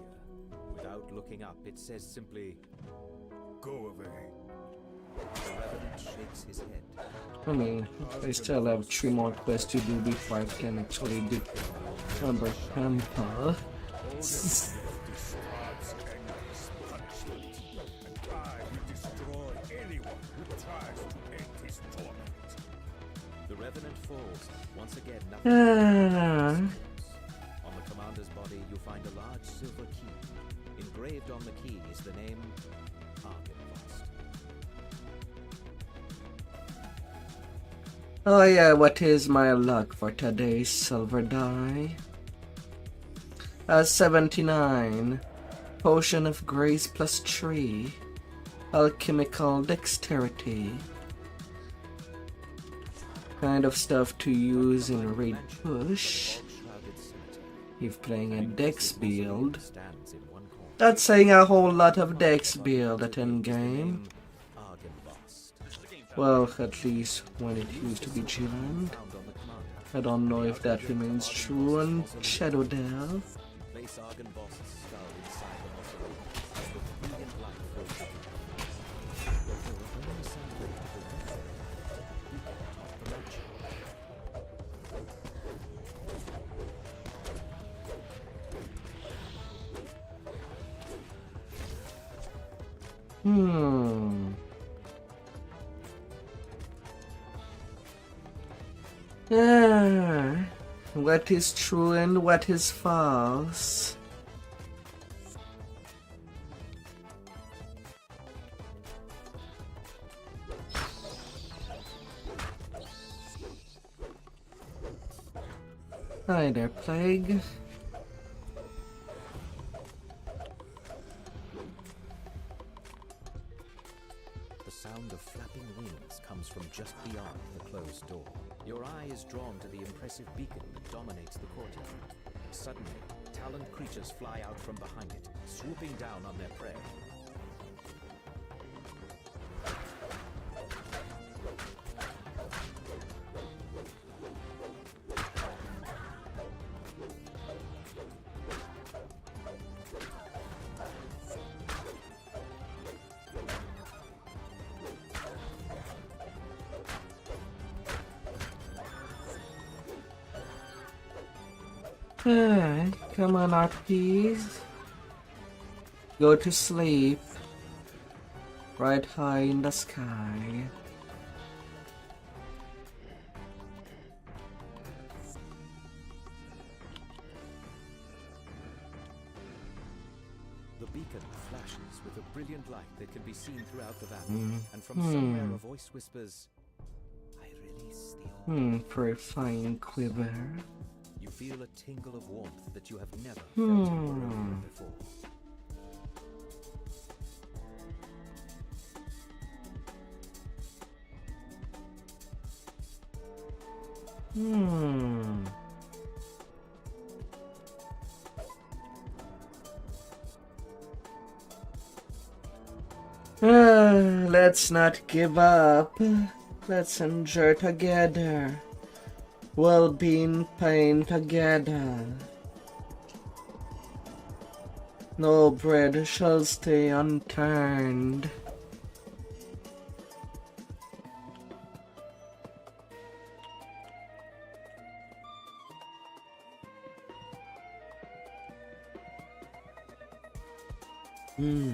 Without looking up, it says simply, "Go away." The Revenant shakes his head. I mean, I still have 3 more quests to do before I can actually do number Tampa. The Revenant falls. Once again, nothing. On the commander's body, you find a large silver key. Engraved on the key is the name Argenvost. Oh yeah, what is my luck for today's silver die? 79. Potion of Grace plus 3. Alchemical Dexterity. Kind of stuff to use in raid push. If playing a dex build. That's saying a whole lot of dex build at endgame. Well, at least when it used to be G-Land. I don't know if that remains true on Shadowdale. Place Argenvost's skull inside the mausoleum as the brilliant light fills the room. There was only some way to prevent the What is true and what is false? Hi there, Plague. The sound of flapping wings comes from just beyond the closed door. Your eye is drawn to the impressive beacon that dominates the courtyard. Suddenly, taloned creatures fly out from behind it, swooping down on their prey. Come on, RPs. Go to sleep. Right high in the sky. The beacon flashes with a brilliant light that can be seen throughout the valley, and from somewhere a voice whispers, "I release the old." Purifying quiver. You feel a tingle of warmth that you have never felt in Barovia before. Let's not give up. Let's endure together. We'll be in pain together. No bread shall stay unturned. Hmm.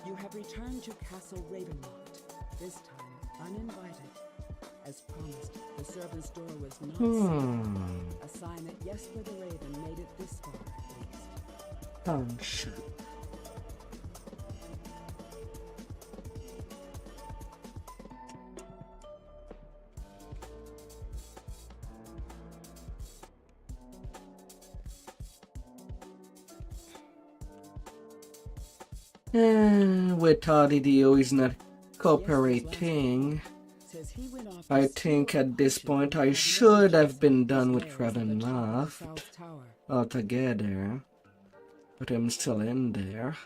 You have returned to Castle Ravenloft, this time uninvited. As promised, the servant's door was not sealed. A sign that Jesper the Raven made it this far, at least. Punch. With our DDO is not cooperating. I think at this point I should have been done with Ravenloft altogether, but I'm still in there.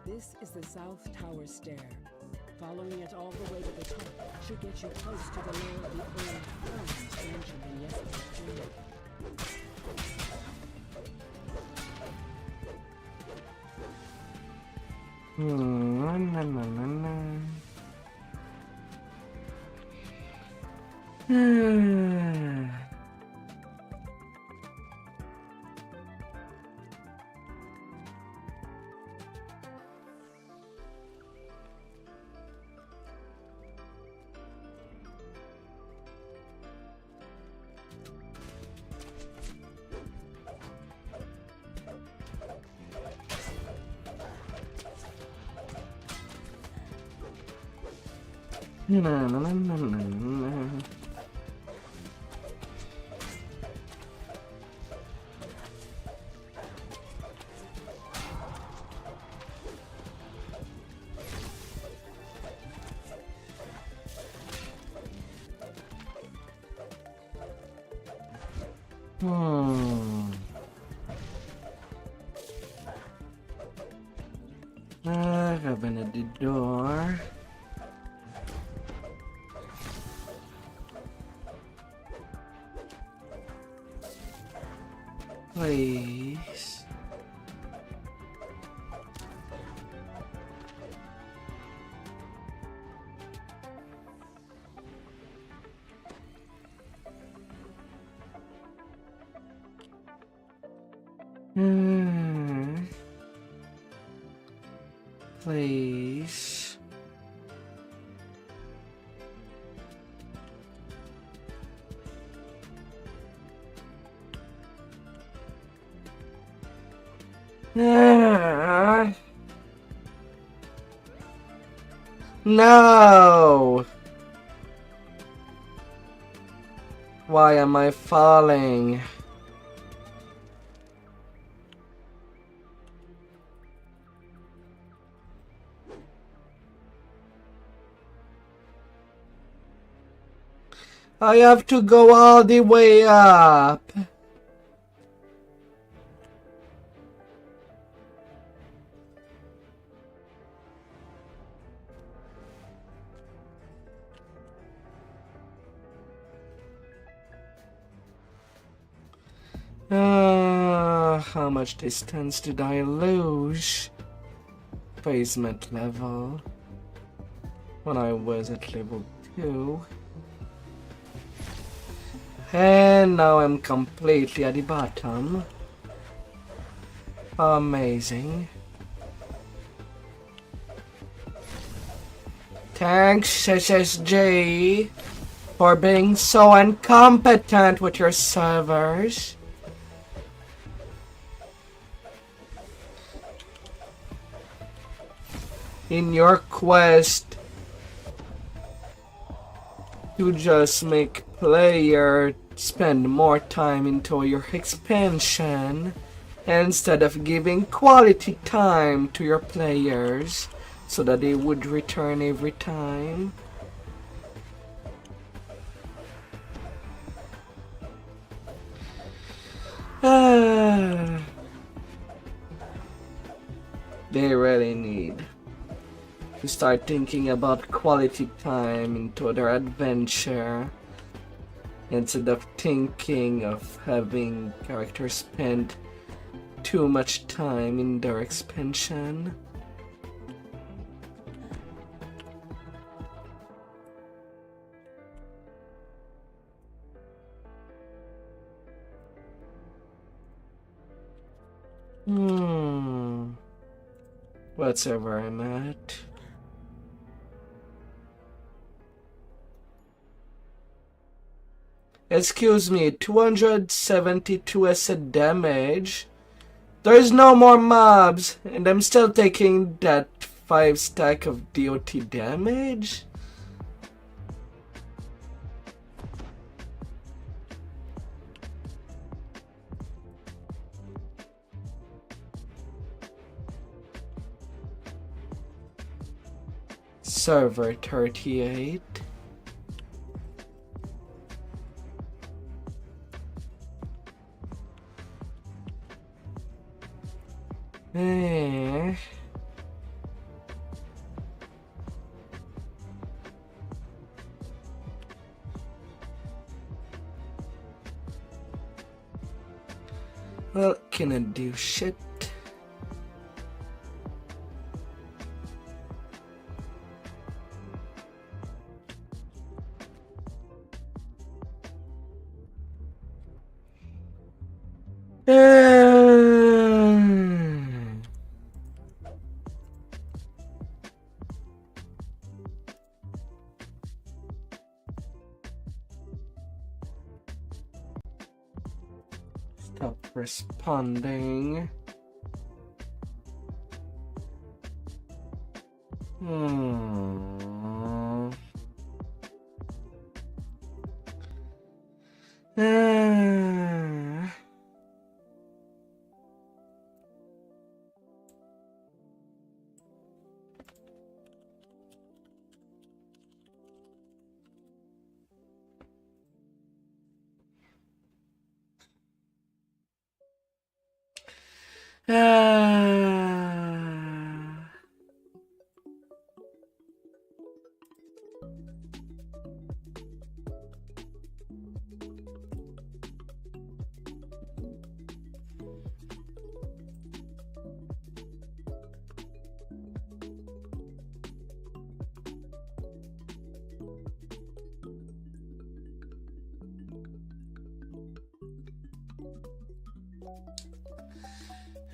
This is the South Tower stair. Following it all the way to the top should get you close to the lair of the old first mentioned in yesterday's journey. Open at the door. Please. Please. No! Why am I falling? I have to go all the way up. How much distance did I lose? Basement level. When I was at level 2. And now I'm completely at the bottom. Amazing. Thanks, SSJ, for being so incompetent with your servers. In your quest to just make player spend more time into your expansion instead of giving quality time to your players so that they would return every time. They really need to start thinking about quality time into their adventure instead of thinking of having characters spend too much time in their expansion. Whatever I'm at. Excuse me, 272 acid damage. There's no more mobs, and I'm still taking that 5 stack of DOT damage? Server 38. Well, can I do shit? Stop responding.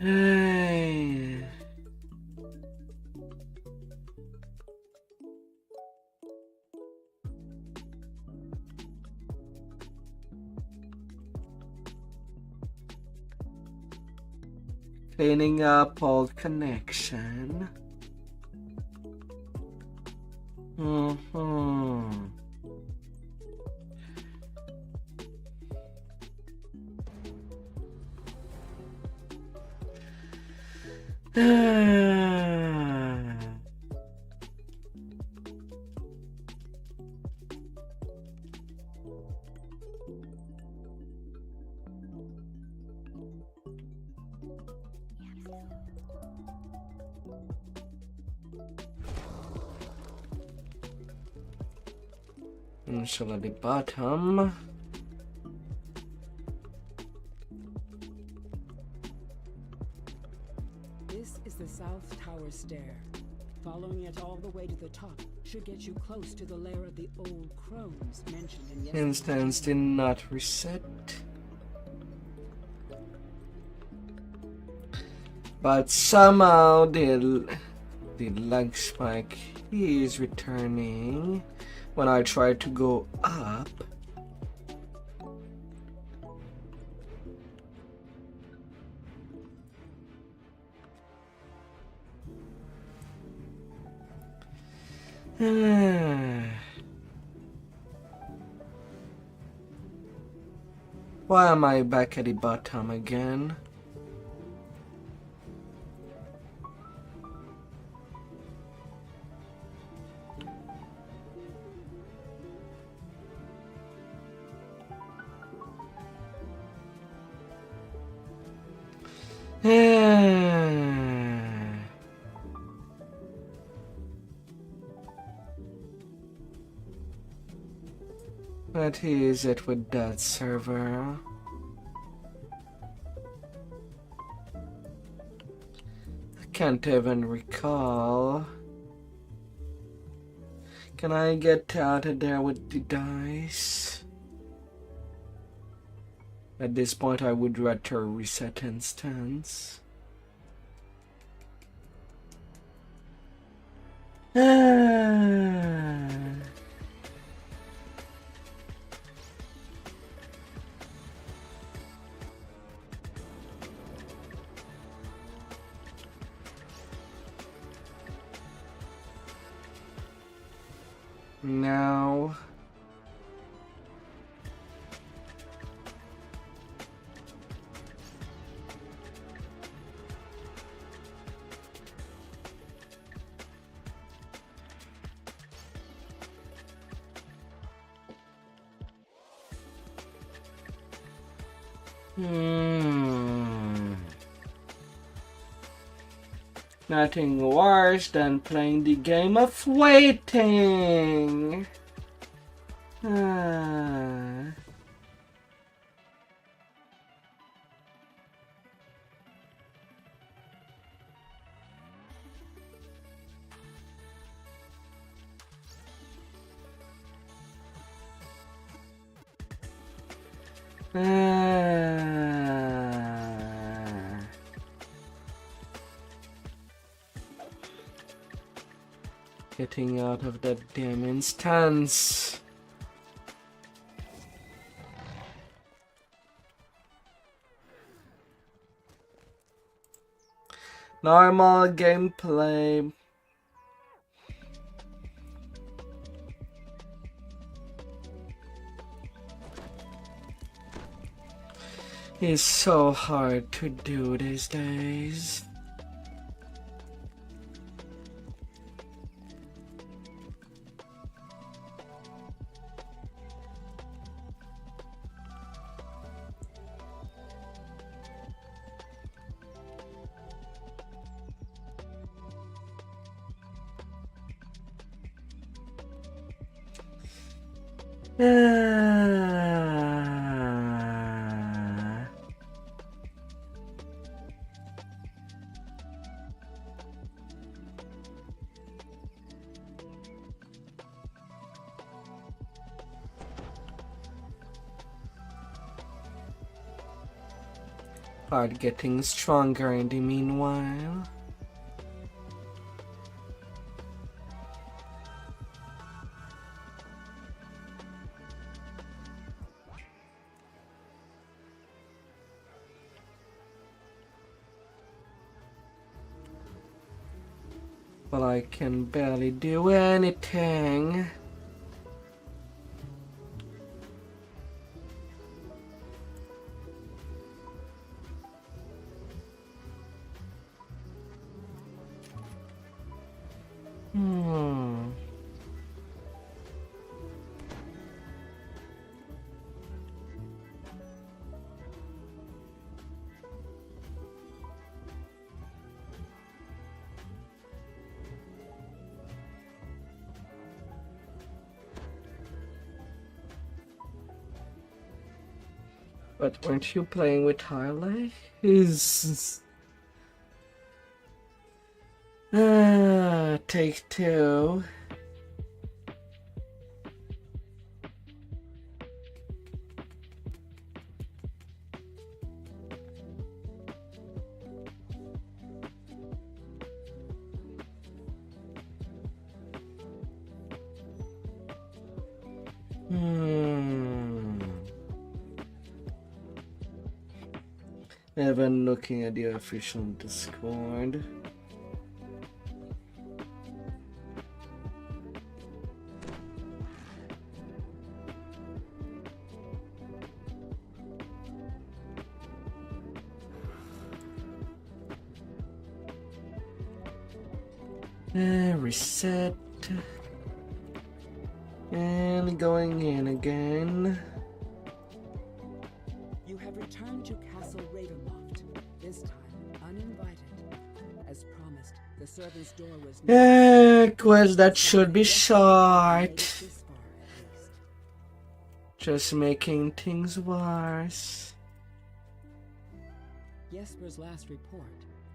Hey. Cleaning up old connection. Shall at the bottom. This is the South Tower stair. Following it all the way to the top should get you close to the lair of the old crones mentioned in yesterday's Instance did not reset. But somehow the lag spike is returning when I try to go up. Why am I back at the bottom again? What is it with that server? I can't even recall. Can I get out of there with the dice? At this point, I would rather reset instance. Now nothing worse than playing the game of waiting. Getting out of that damn instance. Normal gameplay. Is so hard to do these days. Heart getting stronger in the meanwhile. Well, I can barely do anything. But weren't you playing with Harley? Take two. Even looking at the official Discord. Reset. And going in again. You have returned to Castle Ravenloft, this time uninvited. As promised, the servant's door was Quest that should be short. this far, at least. Just making things worse. Jesper's last report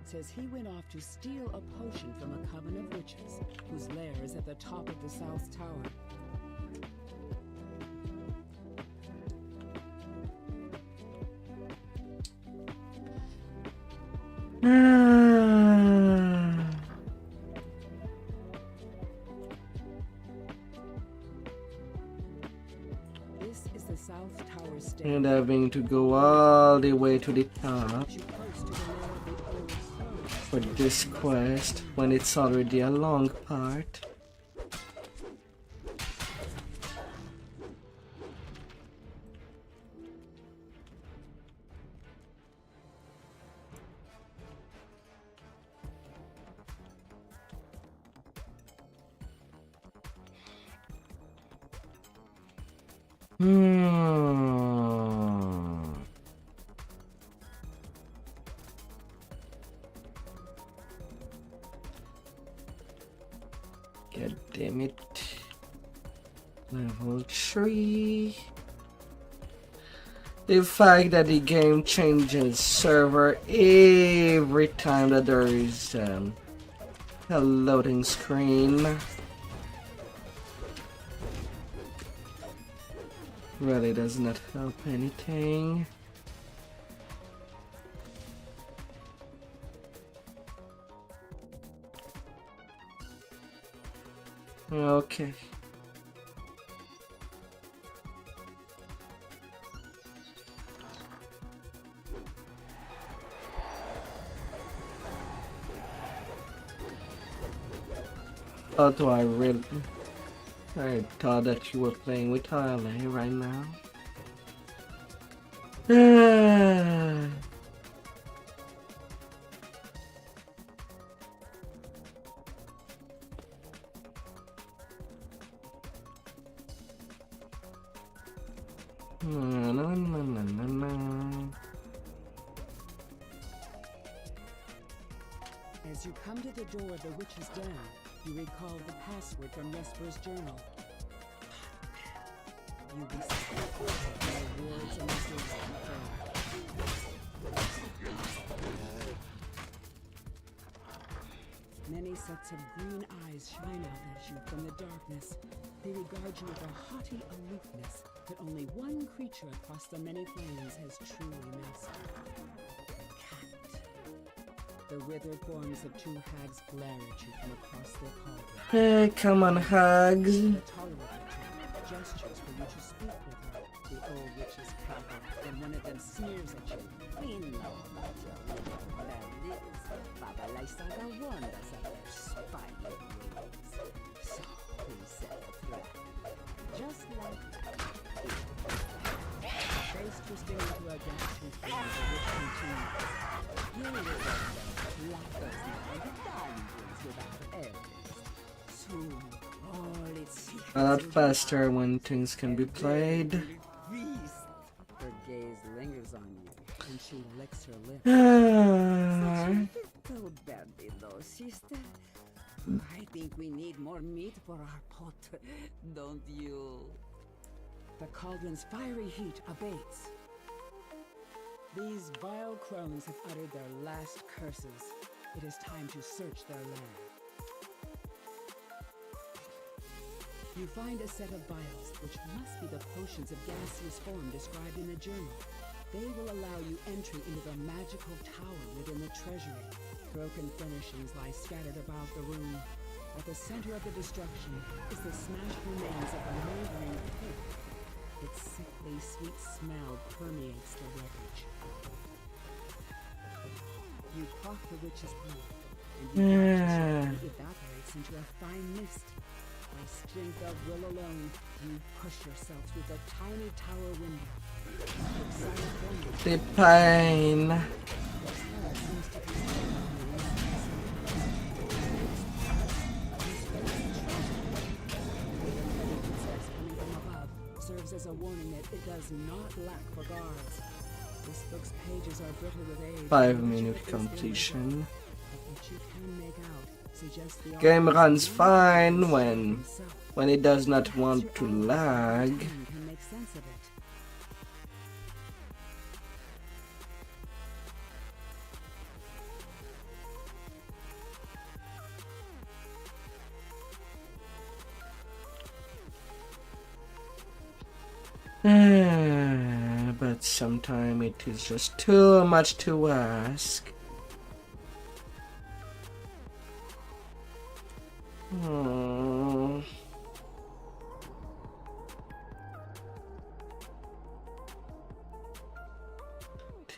says he went off to steal a potion from a coven of witches whose lair is at the top of the South Tower. This is the South Tower stage. And having to go all the way to the top for this quest when it's already a long part. God damn it. Level 3. The fact that the game changes server every time that there is a loading screen really does not help anything. Okay. How do I really? I thought that you were playing with Harley right now. As you come to the door of the witch's den, you recall the password from Jesper's journal. You receive words and many sets of green eyes shine out at you from the darkness. They regard you with a haughty aloofness that only one creature across the many flames has truly mastered. The withered forms of two hags glare at you from across their cauldron. Hey, come on, hags. Gestures for you to speak with her. The old witches cackle, then one of them sneers at you. We know what your little band is. Baba Lysaga warned us of their spiny ways. So we set a trap. Just like that. Face twisting into a gas-tooth flame of the witch continues. You will laughters now the dungeons without errors. Soon, all its secrets A lot faster when things can be played. Her gaze lingers on you, and she licks her lips. Little baby though, sister. I think we need more meat for our pot, don't you? The cauldron's fiery heat abates. These vile crones have uttered their last curses. It is time to search their lair. You find a set of vials, which must be the potions of gaseous form described in the journal. They will allow you entry into the magical tower within the treasury. Broken furnishings lie scattered about the room. At the center of the destruction is the smashed remains of a moldering pig. Its sickly sweet smell permeates the wreckage. You quaff the witch's brew, and you watch as it evaporates into a fine mist. By strength of will alone, you push yourself through the tiny tower window. The pain. Serves as a warning that it does not lack for guards. This book's pages are brittle with age. 5-minute completion. But what you can make out suggests the Game author runs is fine wondering when himself. it does not want Perhaps to your own lag. brain can make sense of it. But sometimes it is just too much to ask. Hmm.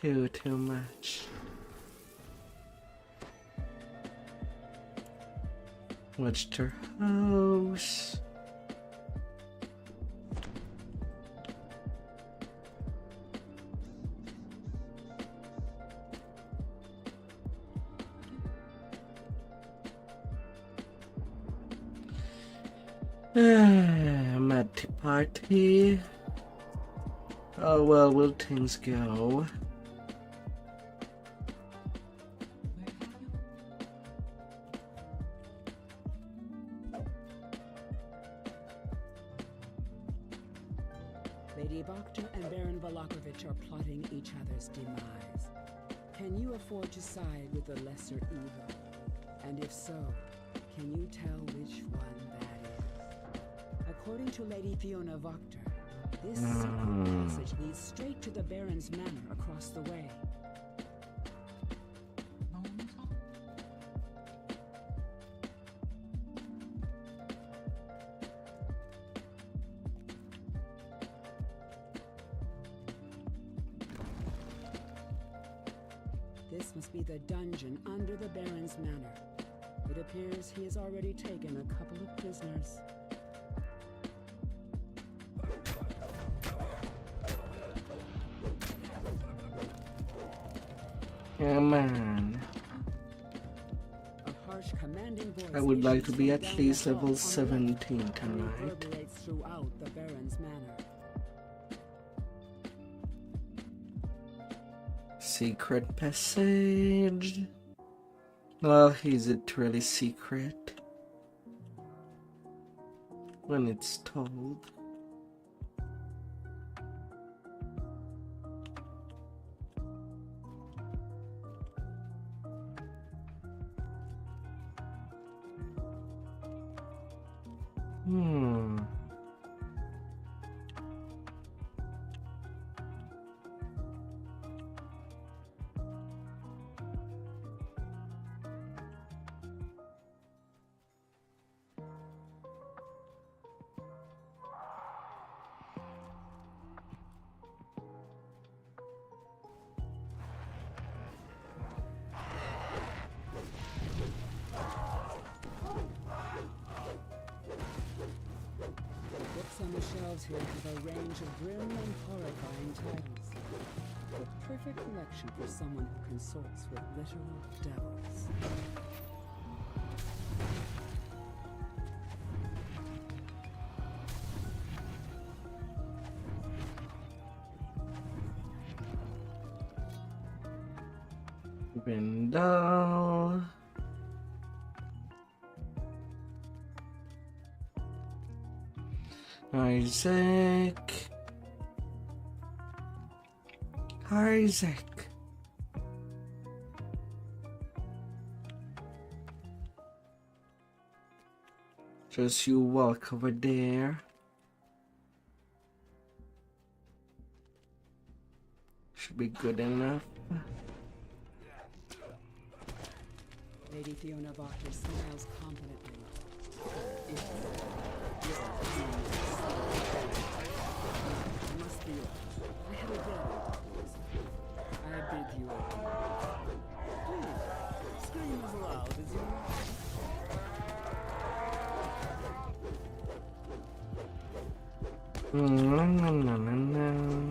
Too much. Watch their house. Mad tea party. Oh well, will things go? Lady Bokta and Baron Volakovich are plotting each other's demise. Can you afford to side with the lesser evil? And if so, can you tell which one that is? According to Lady Fiona Vokter, this secret passage leads straight to the Baron's manor across the way. This must be the dungeon under the Baron's manor. It appears he has already taken a couple of prisoners. Come on. A harsh, commanding voice I would like to issues be from at down least the hall level on the left 17 and tonight. reverberates throughout the Baron's manor. Secret passage. Well, is it really secret? When it's told. Books on the shelves here have a range of grim and horrifying titles. The perfect collection for someone who consorts with literal devils. Window. Isaac. Isaac. Just you walk over there. Should be good enough. Lady Fiona Vokter smiles confidently. It must be yours. I had a debt. I bid you adieu. Please, scream as loud as you No.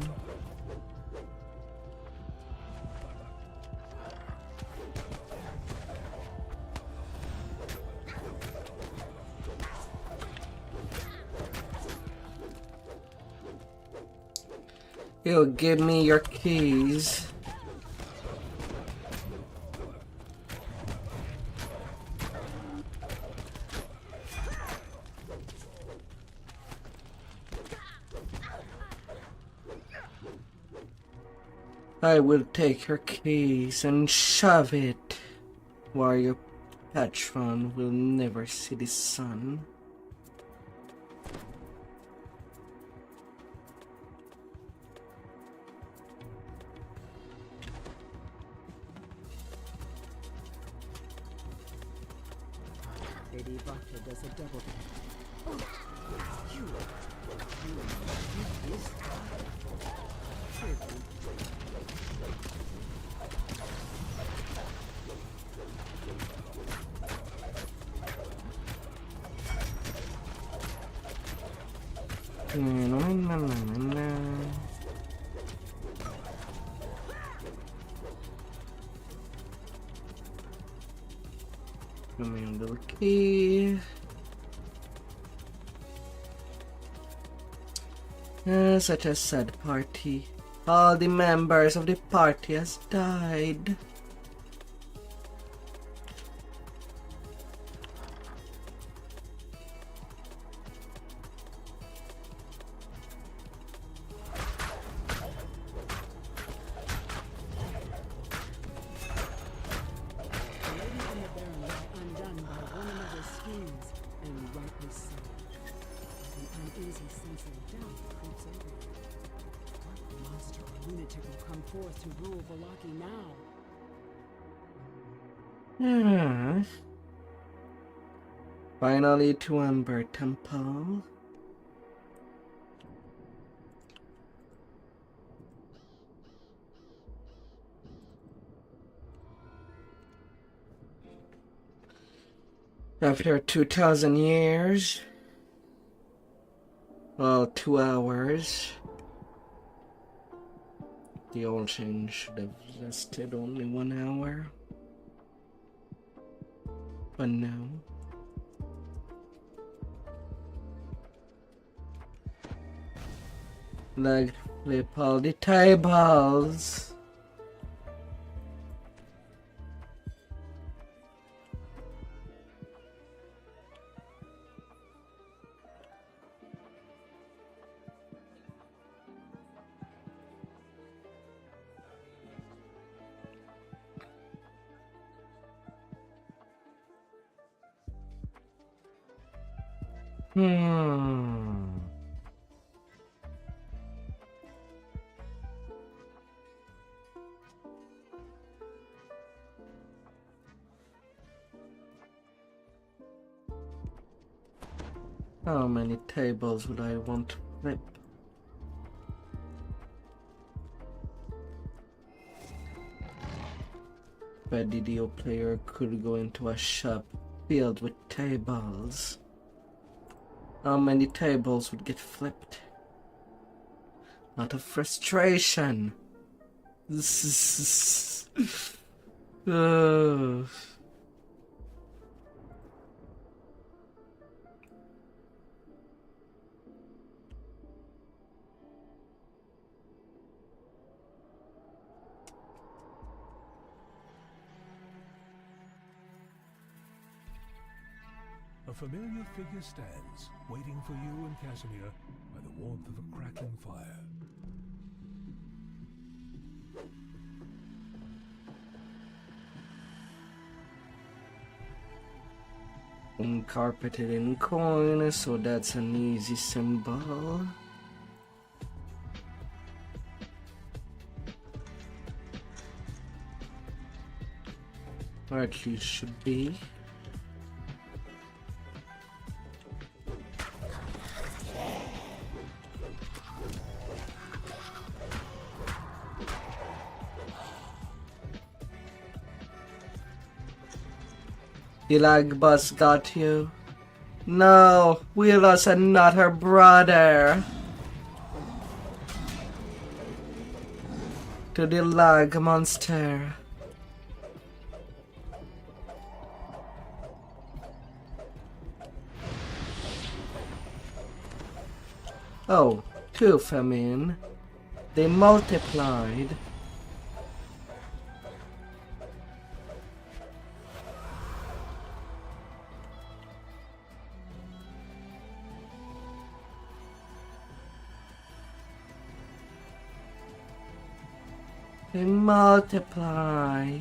You give me your keys. I will take your keys and shove it where your patron will never see the sun. Lady Vtuber does a double take. You this Give me a little key. Such a sad party. All the members of the party has died. Finally to Amber Temple. After 2,000 years, well, 2 hours, the old chain should have lasted only 1 hour, but no. Like, flip all the tables. How many tables would I want to flip? A DDO player could go into a shop filled with tables. How many tables would get flipped? Out of frustration. Ugh. A familiar figure stands, waiting for you and Casimir by the warmth of a crackling fire. Carpeted in coin, so that's an easy symbol. Or at least should be. The lag bus got you. No, we lost another brother. To the lag monster. Oh, 2 famine. They multiplied. They multiply.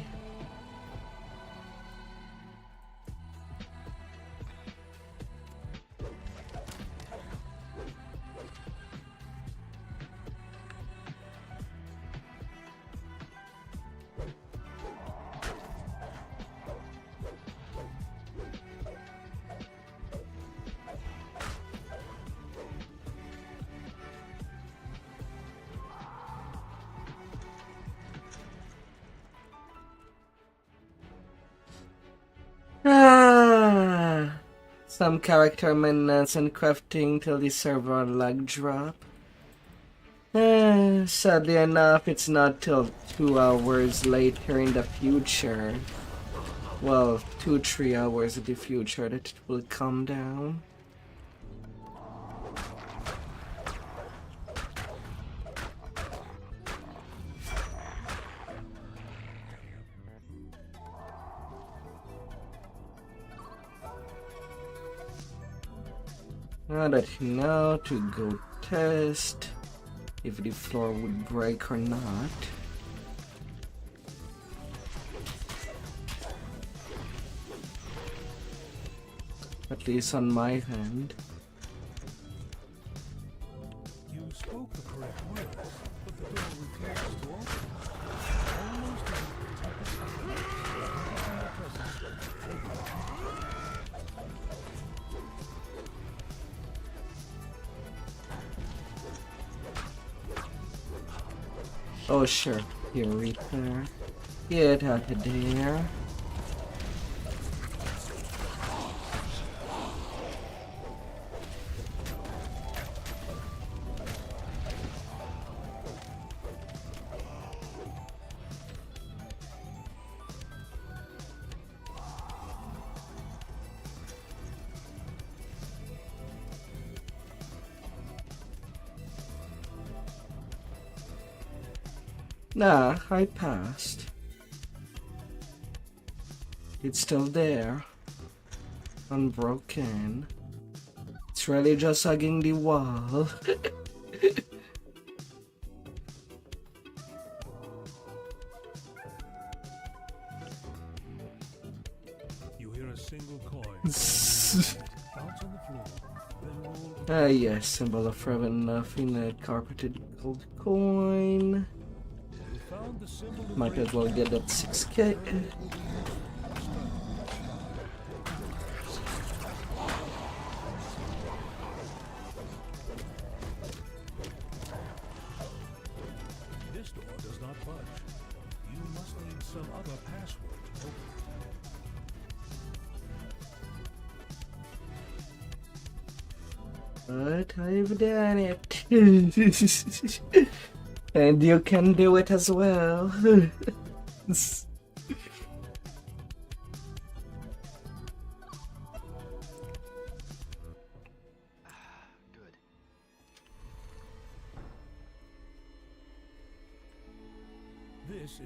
Some character maintenance and crafting till the server lag drop. Sadly enough, it's not till 2 hours later in the future. Well, 2-3 hours in the future that it will come down. Now that you know to go test if the floor would break or not. At least on my hand. You spoke the correct words, but the door refused to open. Almost as if the tempest of the night was in your presence. Oh sure, here repair. Get out of there. Nah, I passed. It's still there. Unbroken. It's really just hugging the wall. You hear a single coin. Bounce on the floor, then roll. Ah yes, symbol of forever enough in a carpeted gold coin. Found the symbol of Might as well get that 6k. This door does not budge. You must need some other password to open it. But I've done it. And you can do it as well. Good. This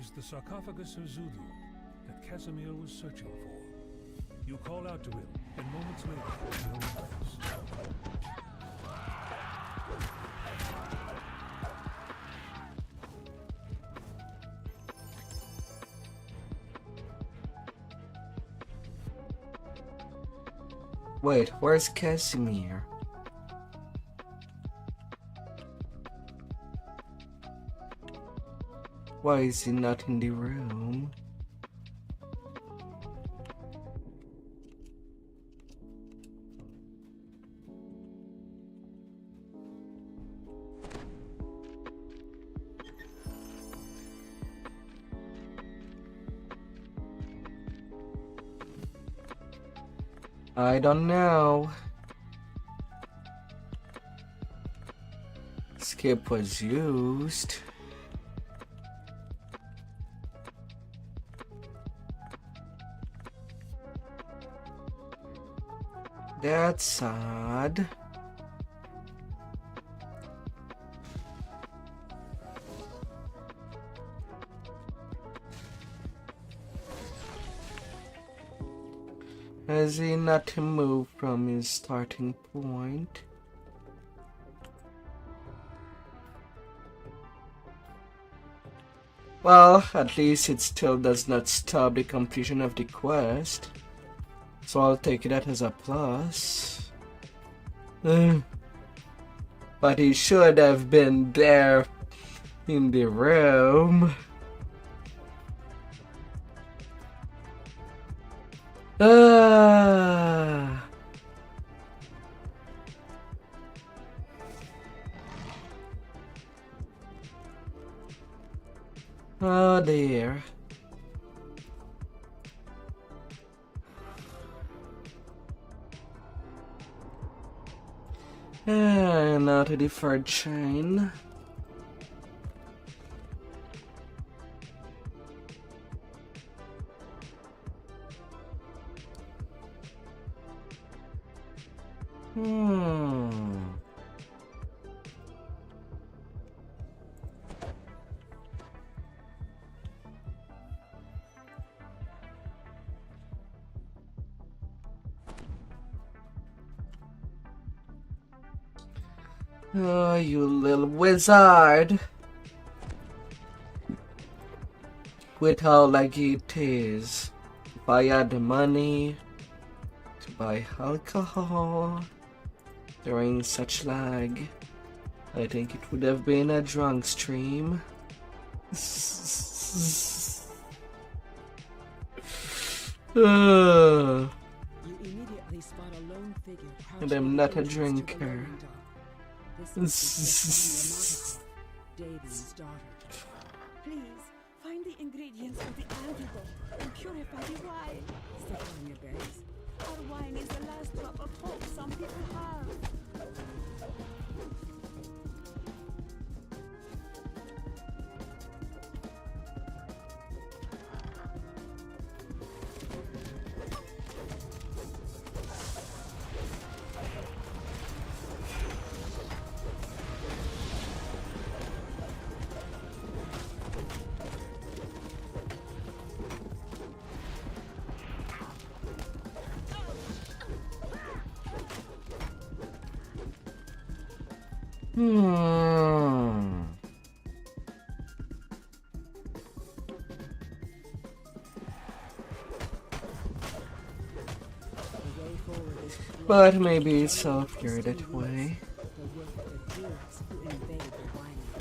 is the sarcophagus of Zulu that Casimir was searching for. You call out to him, and moments later, he arrives. Wait, where's Casimir? Why is he not in the room? I don't know. Skip was used. That's sad. Has he not moved from his starting point? Well, at least it still does not stop the completion of the quest. So I'll take that as a plus. But he should have been there in the room. Oh dear. And now to the third chain. Oh, you little wizard. With how laggy it is. If I had the money to buy alcohol during such lag, I think it would have been a drunk stream. You immediately spot a lone figure And I'm not a crouching drinker. This is David's daughter. Please, find the ingredients for the antidote and purify the wine. Step on your base. Our wine is the last drop of hope some people have. But maybe it's healthier that way. The work of the Jews who invade the winery.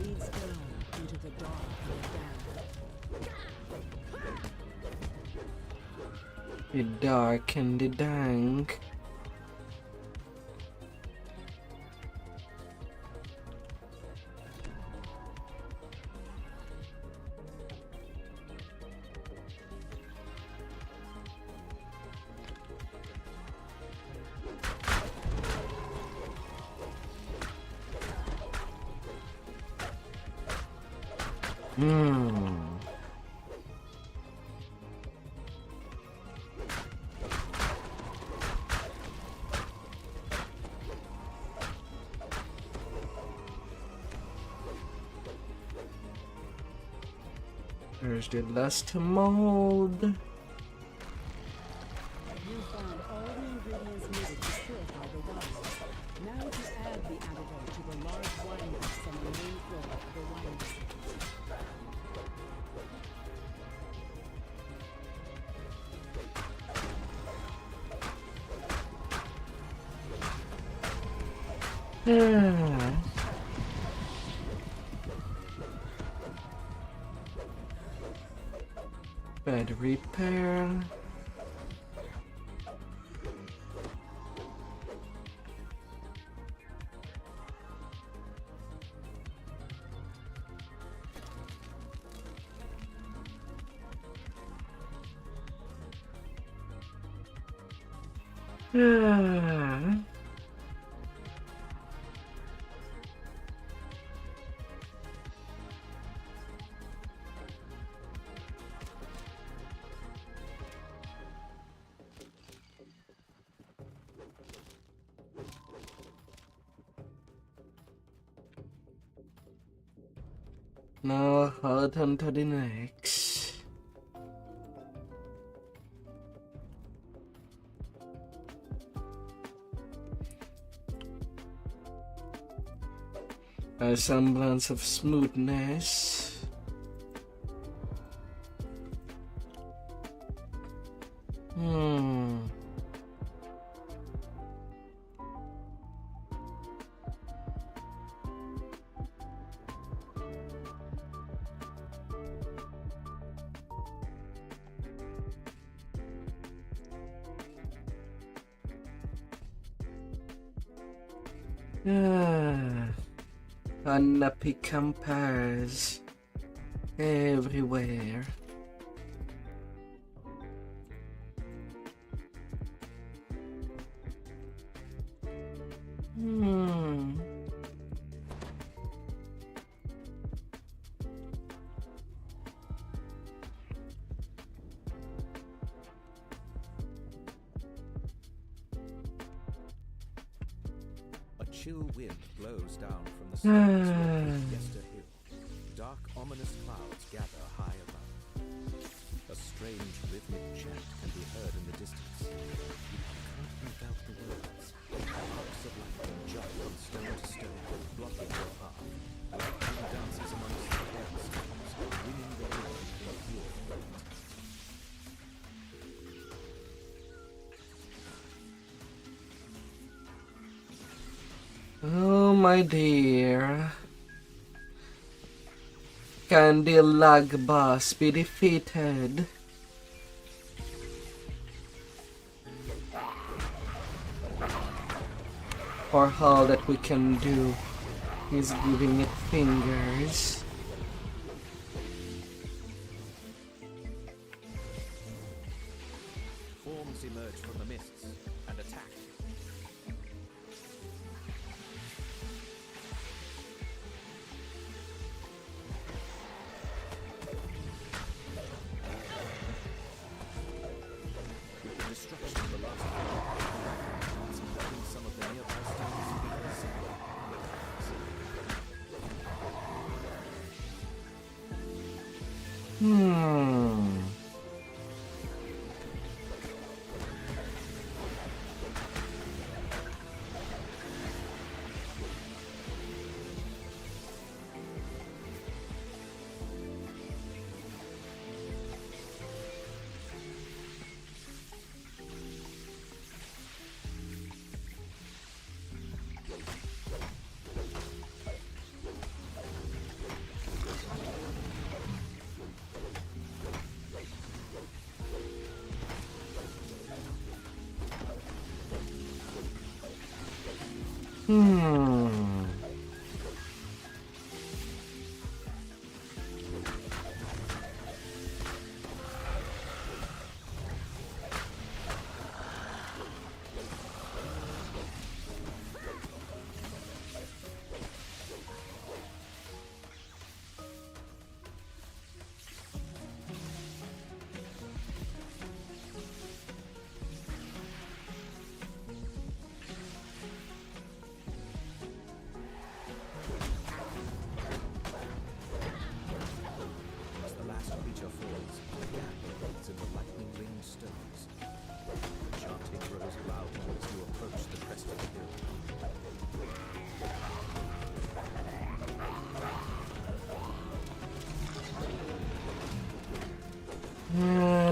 Leads down into the dark and The dark and the dank. There's the last mold. You found all the ingredients needed to purify the wine. Now to add the antidote to the large wine vats on the main floor of the winery. Bed repair. Now hold on to the next. A semblance of smoothness. Unhappy campers everywhere. A chill wind blows down from the slopes of Yester Hill. Dark, ominous clouds gather high above. A strange rhythmic chant can be heard in the distance. You can't make out the words. Arcs of lightning jump from stone to stone, blocking your path. Lightning dances amongst the hailstones, ringing the wind in pure fate. Oh my dear. Can the lag boss be defeated? Or all that we can do is giving it fingers. Forms emerge from the mists and attack. With the destruction of the last plants enveloping some of the nearby stones to be concealed.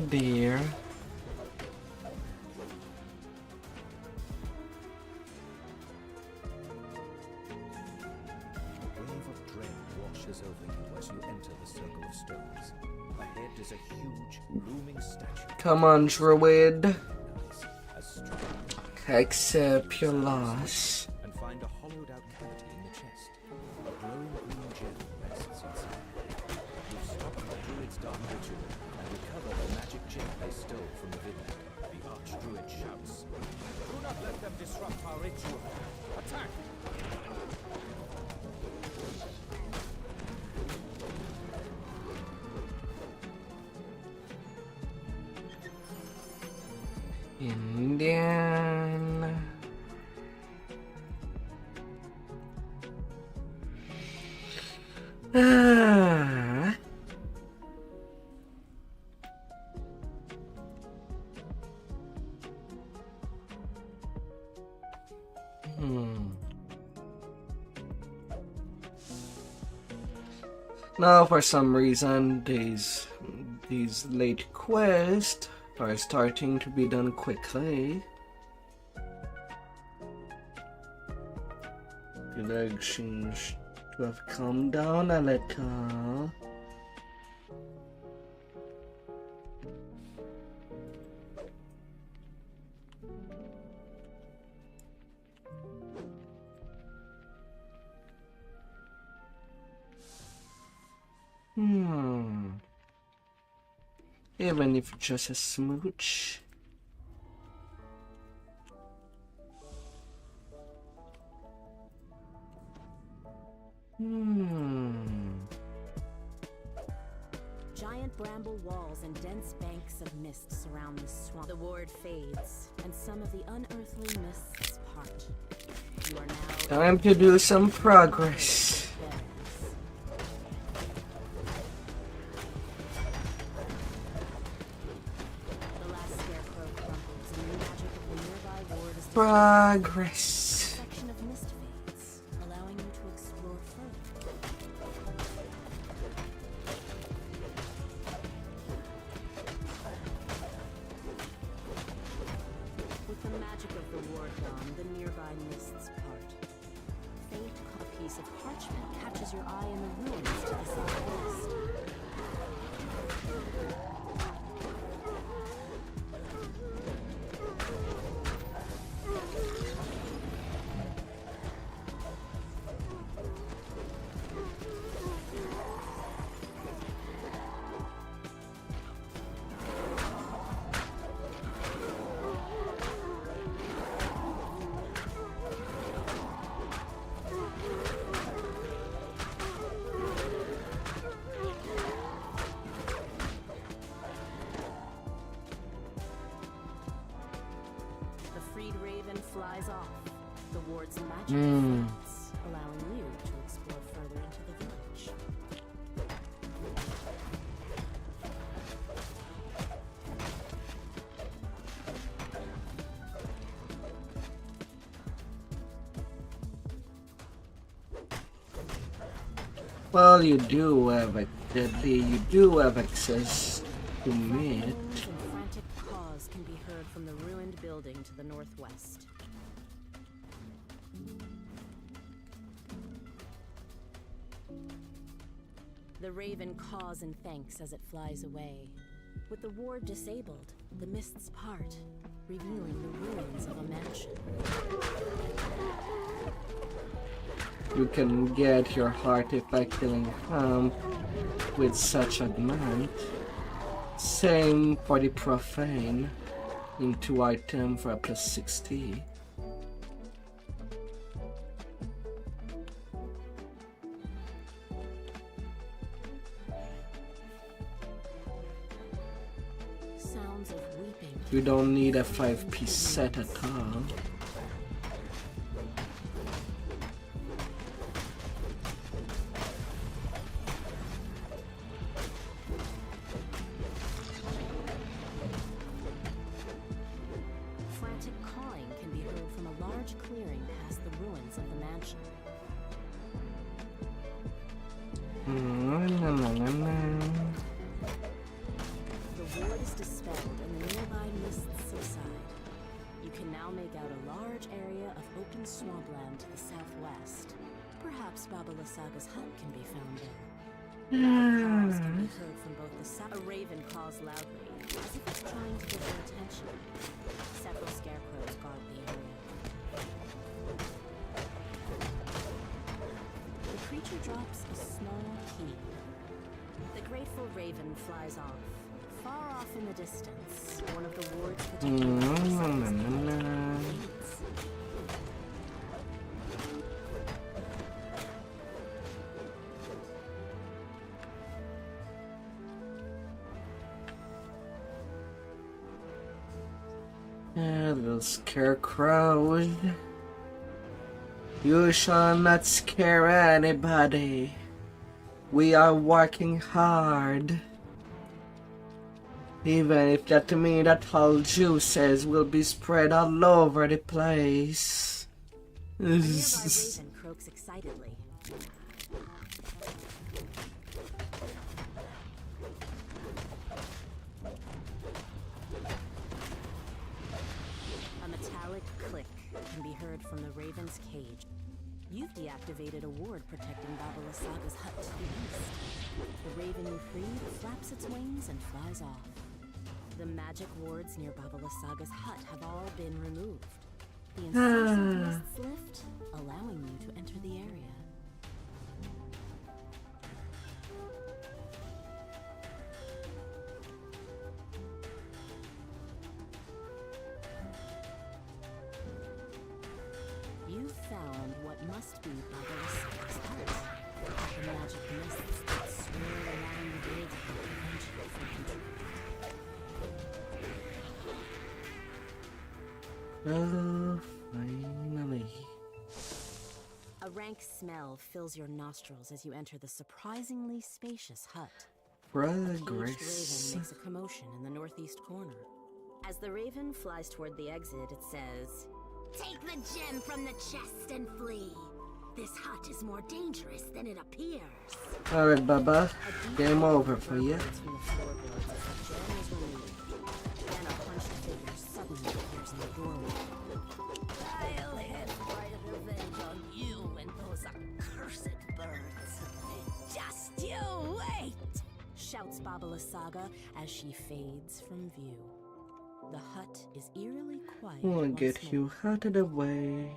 Dear. A wave of dread washes over you as you enter the circle of stones. Ahead is a huge, looming statue. Come on, Druid. As strong Accept your loss. and find a hollowed-out cavity in the chest. A glowing green gem rests inside. You stop the druid's dark ritual and recover the magic gem they stole from the vineyard. The archdruid shouts, disrupt our ritual. Attack! Indian. Ah. Now, for some reason, these late quests are starting to be done quickly. The lag seems to have calmed down a little. Even if just a smooch. Giant bramble walls and dense banks of mist surround the swamp. The ward fades, and some of the unearthly mists part. You are now Time to do some progress. The last scarecrow crumbles, and the magic of the nearby ward is Progress. a section of mist fades, allowing you to explore further. With the magic of the ward gone, the nearby mists part. Faint piece of parchment catches your eye in the ruins to the southwest. Flies off. The ward's magic fades, allowing you to explore further into the village. Well, you do have access to meat. Moans and frantic caws can be heard from the ruined building to the northwest. The raven caws and thanks as it flies away. With the ward disabled, the mists part, revealing the ruins of a mansion. You can get your artifact killing with such a demand. Same for the profane. Into item for a plus 60. Sounds of weeping. You don't need a 5-piece set at all. Frantic cawing can be heard from a large clearing past the ruins of the mansion. The ward is dispelled and the nearby mists subside. You can now make out a large area of open swampland to the southwest. Perhaps Baba Lasaga's hut can be found there. Calls can be heard from both the south. A raven caws loudly, as if it's trying to get your attention. Several scarecrows guard the area. The creature drops a small key. The grateful raven flies off. Far off in the distance, one of the ward's particular Little scarecrows. You shall not scare anybody. We are working hard. Even if that means that all juices will be spread all over the place. A nearby raven croaks excitedly. A metallic click can be heard from the raven's cage. You've deactivated a ward protecting Baba Lysaga's hut to the east. The raven you freed flaps its wings and flies off. The magic wards near Baba Lysaga's hut have all been removed. The incisive mists lift, allowing you to enter the area. You found what must be Baba Lysaga's hut. The magic mists that swirl around the building prevent you from entering. Oh, finally. A rank smell fills your nostrils as you enter the surprisingly spacious hut. A caged raven makes a commotion in the northeast corner. As the raven flies toward the exit, it says, "Take the gem from the chest and flee. This hut is more dangerous than it appears." Alright, Baba. Game over for you. From the floorboards as the gem is removed. Then a hunched figure suddenly appears in the doorway. "I'll have my revenge on you and those accursed birds. Just you wait!" shouts Baba Lysaga as she fades from view. The hut is eerily quiet. We'll once get more. you out of the way.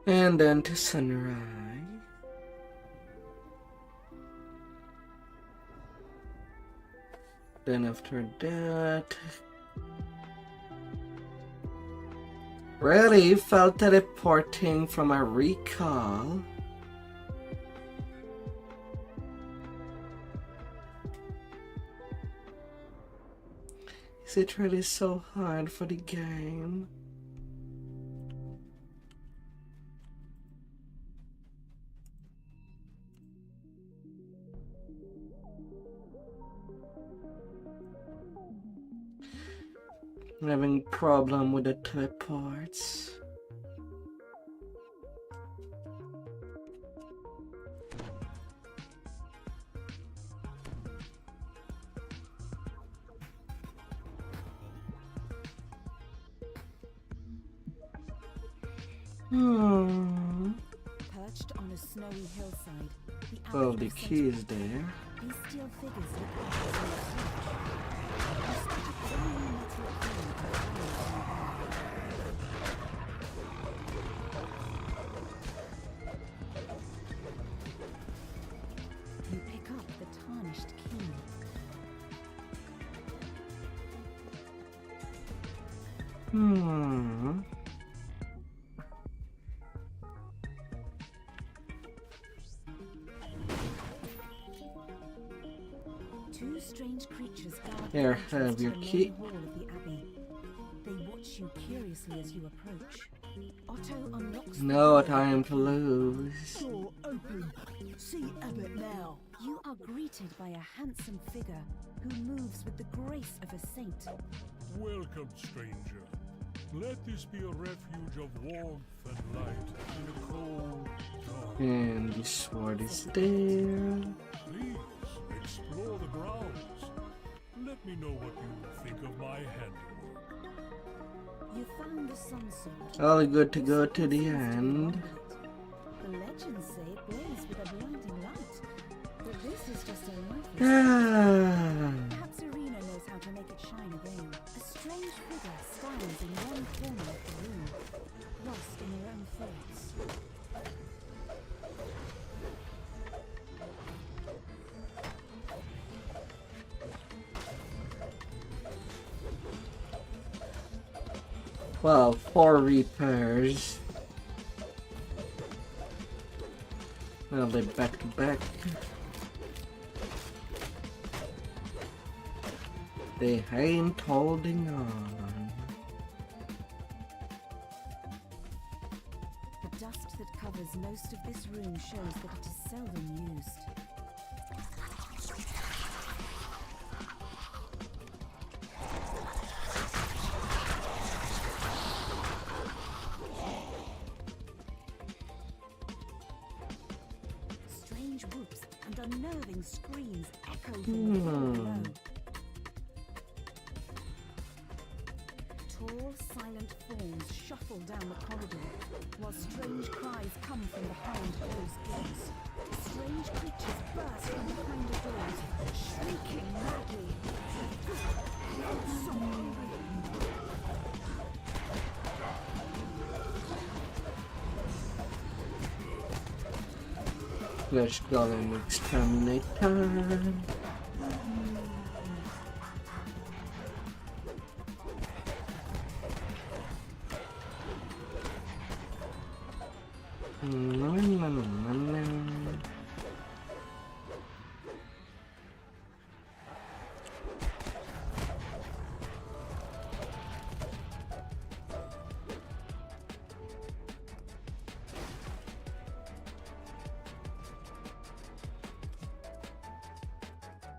And then to sunrise. Then after that, really felt teleporting from a recall. Is it really so hard for the game? I'm having problem with the teleports. Perched on a snowy hillside, Well, the key is there. these steel figures look like a tiny metal You pick up the tarnished key. Two strange creatures guard the Here, entrance have to your the key. main hall of the abbey. They watch you curiously as you approach. Otto unlocks the No door. time to lose. Door open. See Abbott now. You are greeted by a handsome figure who moves with the grace of a saint. Welcome, stranger. Let this be a refuge of warmth and light in a cold, dark. And the sword is there. Please explore the grounds. Let me know what you think of my handiwork. You found the sun sword. All good to go to the end. The legends say it blazed with a blinding light. But this is just a light. Ah. Perhaps Irina knows how how to make it shine again. A strange figure stands in one corner of the room, lost in their own thoughts. Well, 4 repairs. Well, they back to back. They ain't holding on. The dust that covers most of this room shows that it is seldom used. Strange whoops and unnerving screams echo from the floor below. Tall, silent forms shuffle down the corridor, while strange cries come from behind closed doors. Strange creatures burst from behind the doors, shrieking madly. So hungry. Flesh golem exterminator.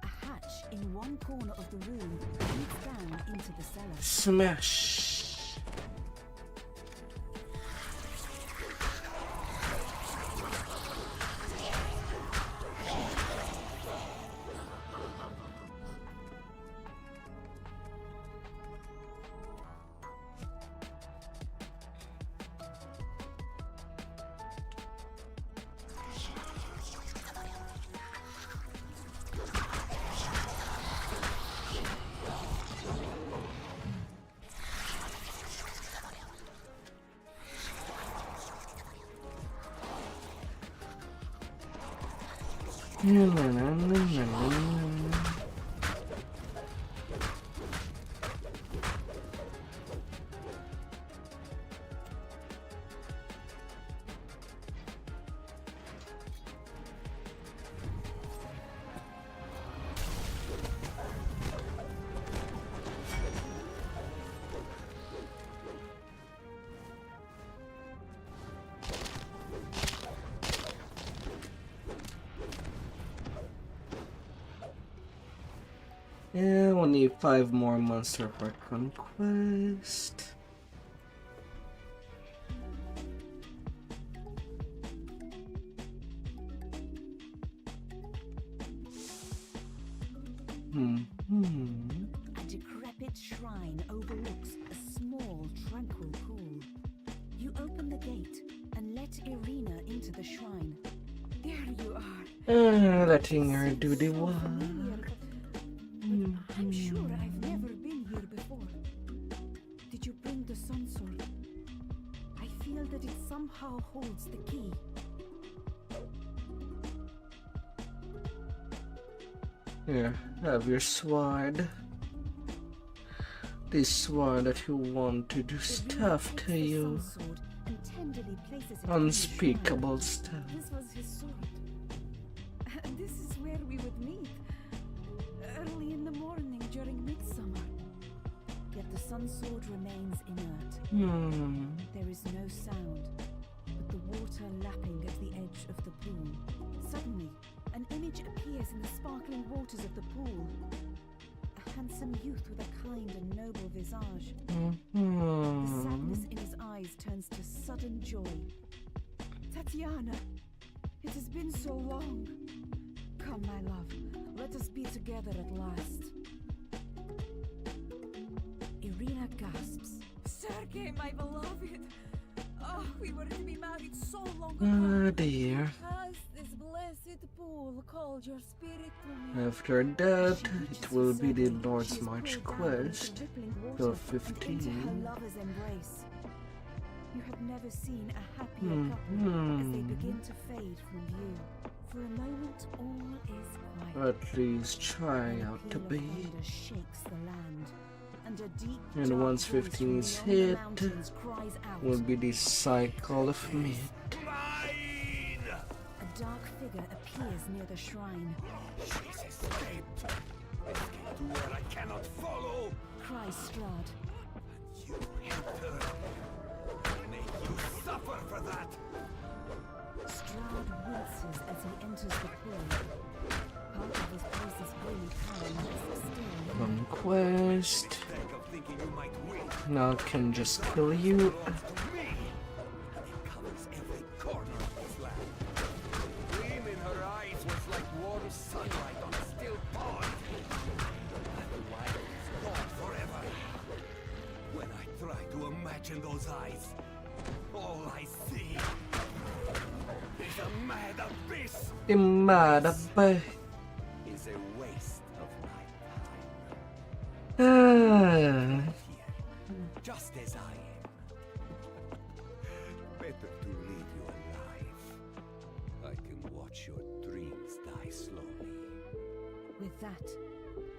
A hatch in one corner of the room leads down into the cellar. Smash. Yeah, we'll need 5 more monster for conquest. A decrepit shrine overlooks a small, tranquil pool. You open the gate and let Irina into the shrine. There you are. Letting her do the So work. familiar, but I'm sure I've never been here before. Did you bring the sun sword? I feel that it somehow holds the key. Here, have your sword. This sword that you want to do Irina stuff takes to the you. sun sword and tenderly places it on the shrine. Unspeakable stuff. This was his sword. This is where we would meet. Early in the morning during midsummer. Yet the sun sword remains inert. There is no sound, but the water lapping at the edge of the pool. Suddenly, an image appears in the sparkling waters of the pool. A handsome youth with a kind and noble visage. The sadness in his eyes turns to sudden joy. Tatiana, it has been so long. Come, my love, let us be together at last. Irina gasps. Sergei, my beloved. Oh, we were to be married so long ago. Oh dear. Has this blade blessed pool called your spirit to me. After that, it will be the Lord's March quest, level Into her 15. lover's embrace. You have never seen a happier couple as they begin to fade from view. For a moment, all is quiet. At least try And a out to peal of be. thunder shakes the land, and a deep, And dark once voice 15 from is beyond the hit, mountains cries out. will be the cycle of meat. A dark figure appears near the shrine. She's escaped. Escaped to where I cannot follow. Cries Strahd. You helped her. I'll make you suffer for that. Strahd winces as he enters the pool. Part of his place's holy power must still. Conquest. Think of thinking you might win. Now can just kill you. Belongs to me. And it covers every corner of this land. The gleam in her eyes was like warm sunlight on a still pond. And the light is gone forever. When I try to imagine those eyes, all I see is a mad abyss. Imada Is a waste of my time. Ah. Here, just as I am. Better to leave you alive. I can watch your dreams die slowly. With that,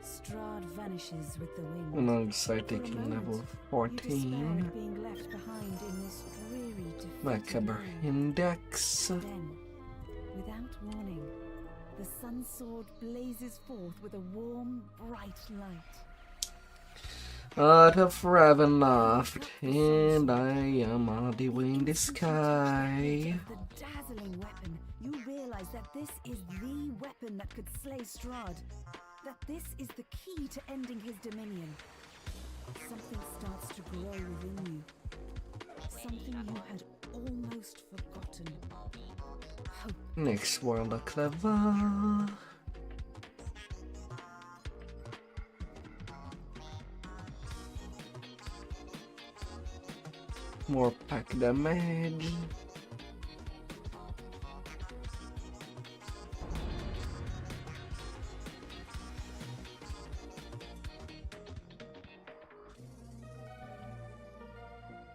Strahd vanishes with the wind. Alongside For a taking moment, level you despair 14. at being left behind in this dreary, defeated Macabre land. Index. Then, without warning, the sun sword blazes forth with a warm, bright light. Out of Ravenloft, and I am on the way in the sky. The dazzling weapon, you realize that this is the weapon that could slay Strahd. That this is the key to ending his dominion. Something starts to grow within you. Something you had almost forgotten. Hope. Next world of clever. More pack damage.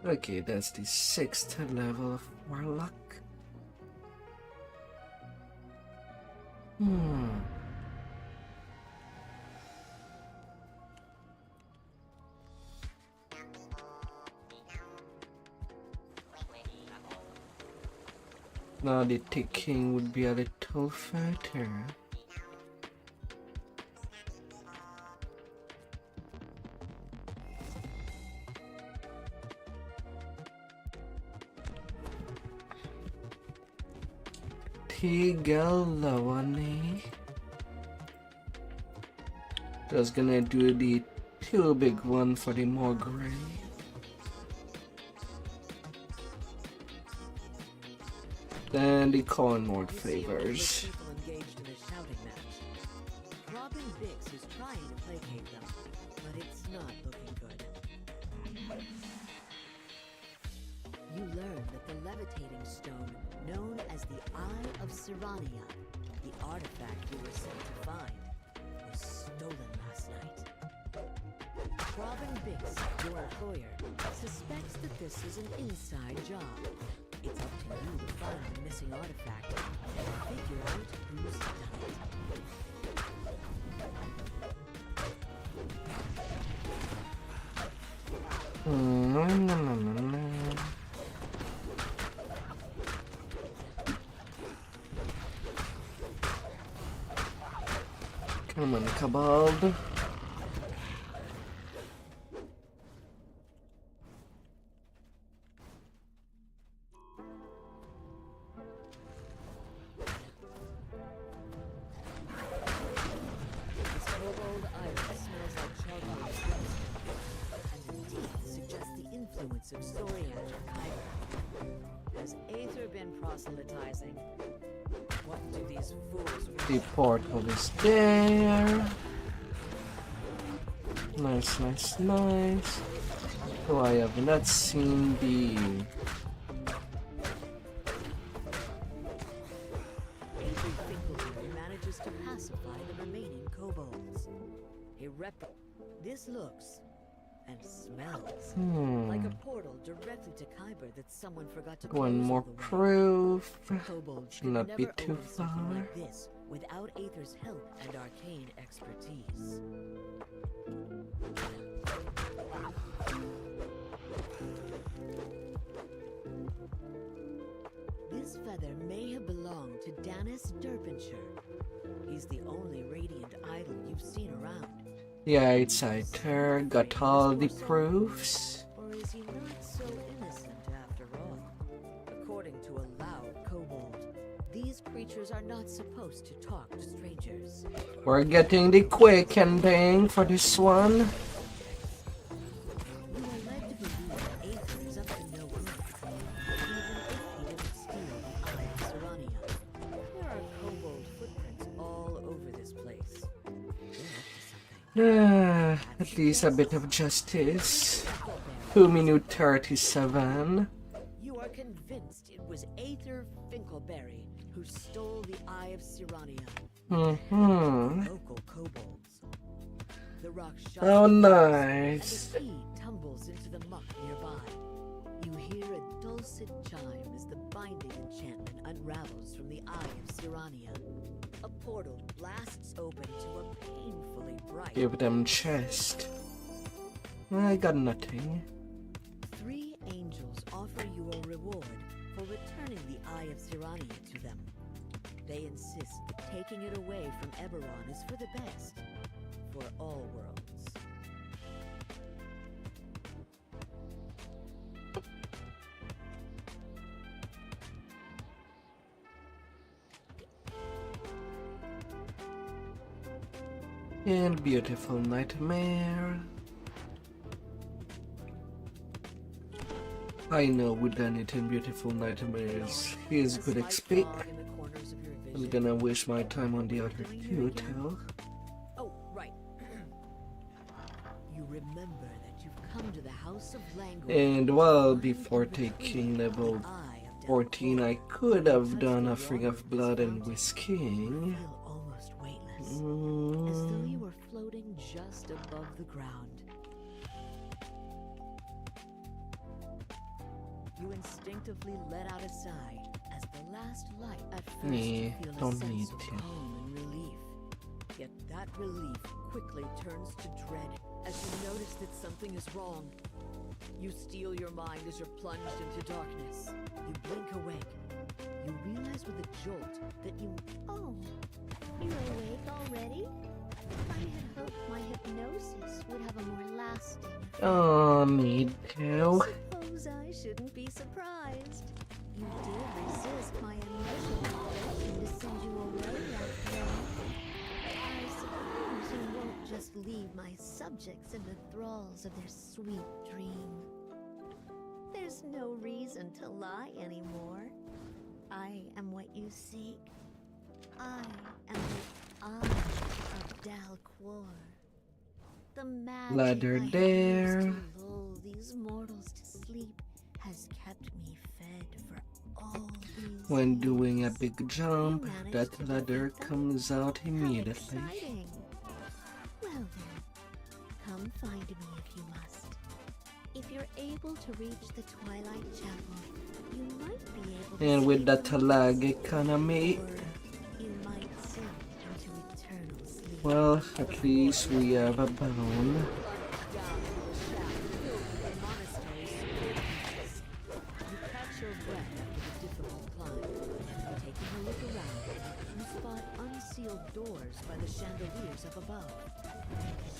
Okay, that's the 6th level of Warlock. Now the ticking would be a little fatter. Tigalawani. Just gonna do the two big one for the more gray. Then the cornwood flavors. People engaged in a shouting match. Robin Bix is trying to placate them, but it's not looking good. You learn that the levitating stone, known as the Eye of Sirania, the artifact you were sent to find, was stolen last night. Robin Bix, your employer, suspects that this is an inside job. It's up to you to find the missing artifact and figure out who's done it. Come on, Cabal. Of Soriander Kyber. Has Aether been proselytizing? What do these fools The portal is there. Nice, nice, nice. Oh, I have not seen the This looks and smells like a portal directly to Kyber that someone forgot to close One all more the way. proof. Kobolds Should could not be never too open something far. like this without Aether's help and arcane expertise. This feather may have belonged to Danis Derbyshire. He's the only radiant idol you've seen around. Yeah, it's Aether. Got all the proofs. Or is he not so innocent after all? According to a loud kobold, these creatures are not supposed to talk to strangers. We're getting the quick ending for this one. You are led to believe that Aether is up to no good, even if he didn't steal the Eye of Serania. There are kobold footprints all over this place. They're up to something. At least a bit of justice. 2 minute 37. You are convinced it was Aether Finkelberry who stole the Eye of Serania. Local kobolds. The rock shuts Oh, and nice. the seed tumbles into the muck nearby. You hear a dulcet chime as the binding enchantment unravels from the Eye of Serania. A portal blasts open to a painfully bright. Give them chest. I got nothing. 3 angels offer you a reward for returning the Eye of Serania to them. They insist that taking it away from Eberron is for the best, for all worlds. And beautiful nightmare. I know we done it in beautiful nightmares. Here's good XP. I'm gonna wish my time on the other two too. Oh, right. You remember that you've come to the House of Langor. And well, before taking level 14, I could have done a Offering of Blood and Whisking. Feel almost weightless, as though you were floating just above the ground. You instinctively let out a sigh as the last light at first you feel a don't sense need of to. calm and relief. Yet that relief quickly turns to dread as you notice that something is wrong. You steel your mind as you're plunged into darkness. You blink awake. You realize with a jolt that you... Oh, you're awake already? I had hoped my hypnosis would have a more lasting effect. Oh, need to. Suppose I shouldn't be surprised. You did resist my initial suggestion to send you away after all. I suppose you won't just leave my subjects in the thralls of their sweet dream. There's no reason to lie anymore. I am what you seek. I am the Eye of Dalquor. The magic Ladder I have there. used to lull these mortals to sleep has kept me fed for all these When years. doing a big jump, You managed that to ladder defeat them? comes out How immediately. exciting. Well then, come find me if you must. If you're able to reach the Twilight Chapel, you might be able to And with sleep that in lag peace. economy, Or you might sink into eternal sleep. well, at least we have a bone. Down into a shaft filled with the monastery's securities. You catch your breath after the difficult climb. Taking a look around, you spot unsealed doors by the chandeliers up above.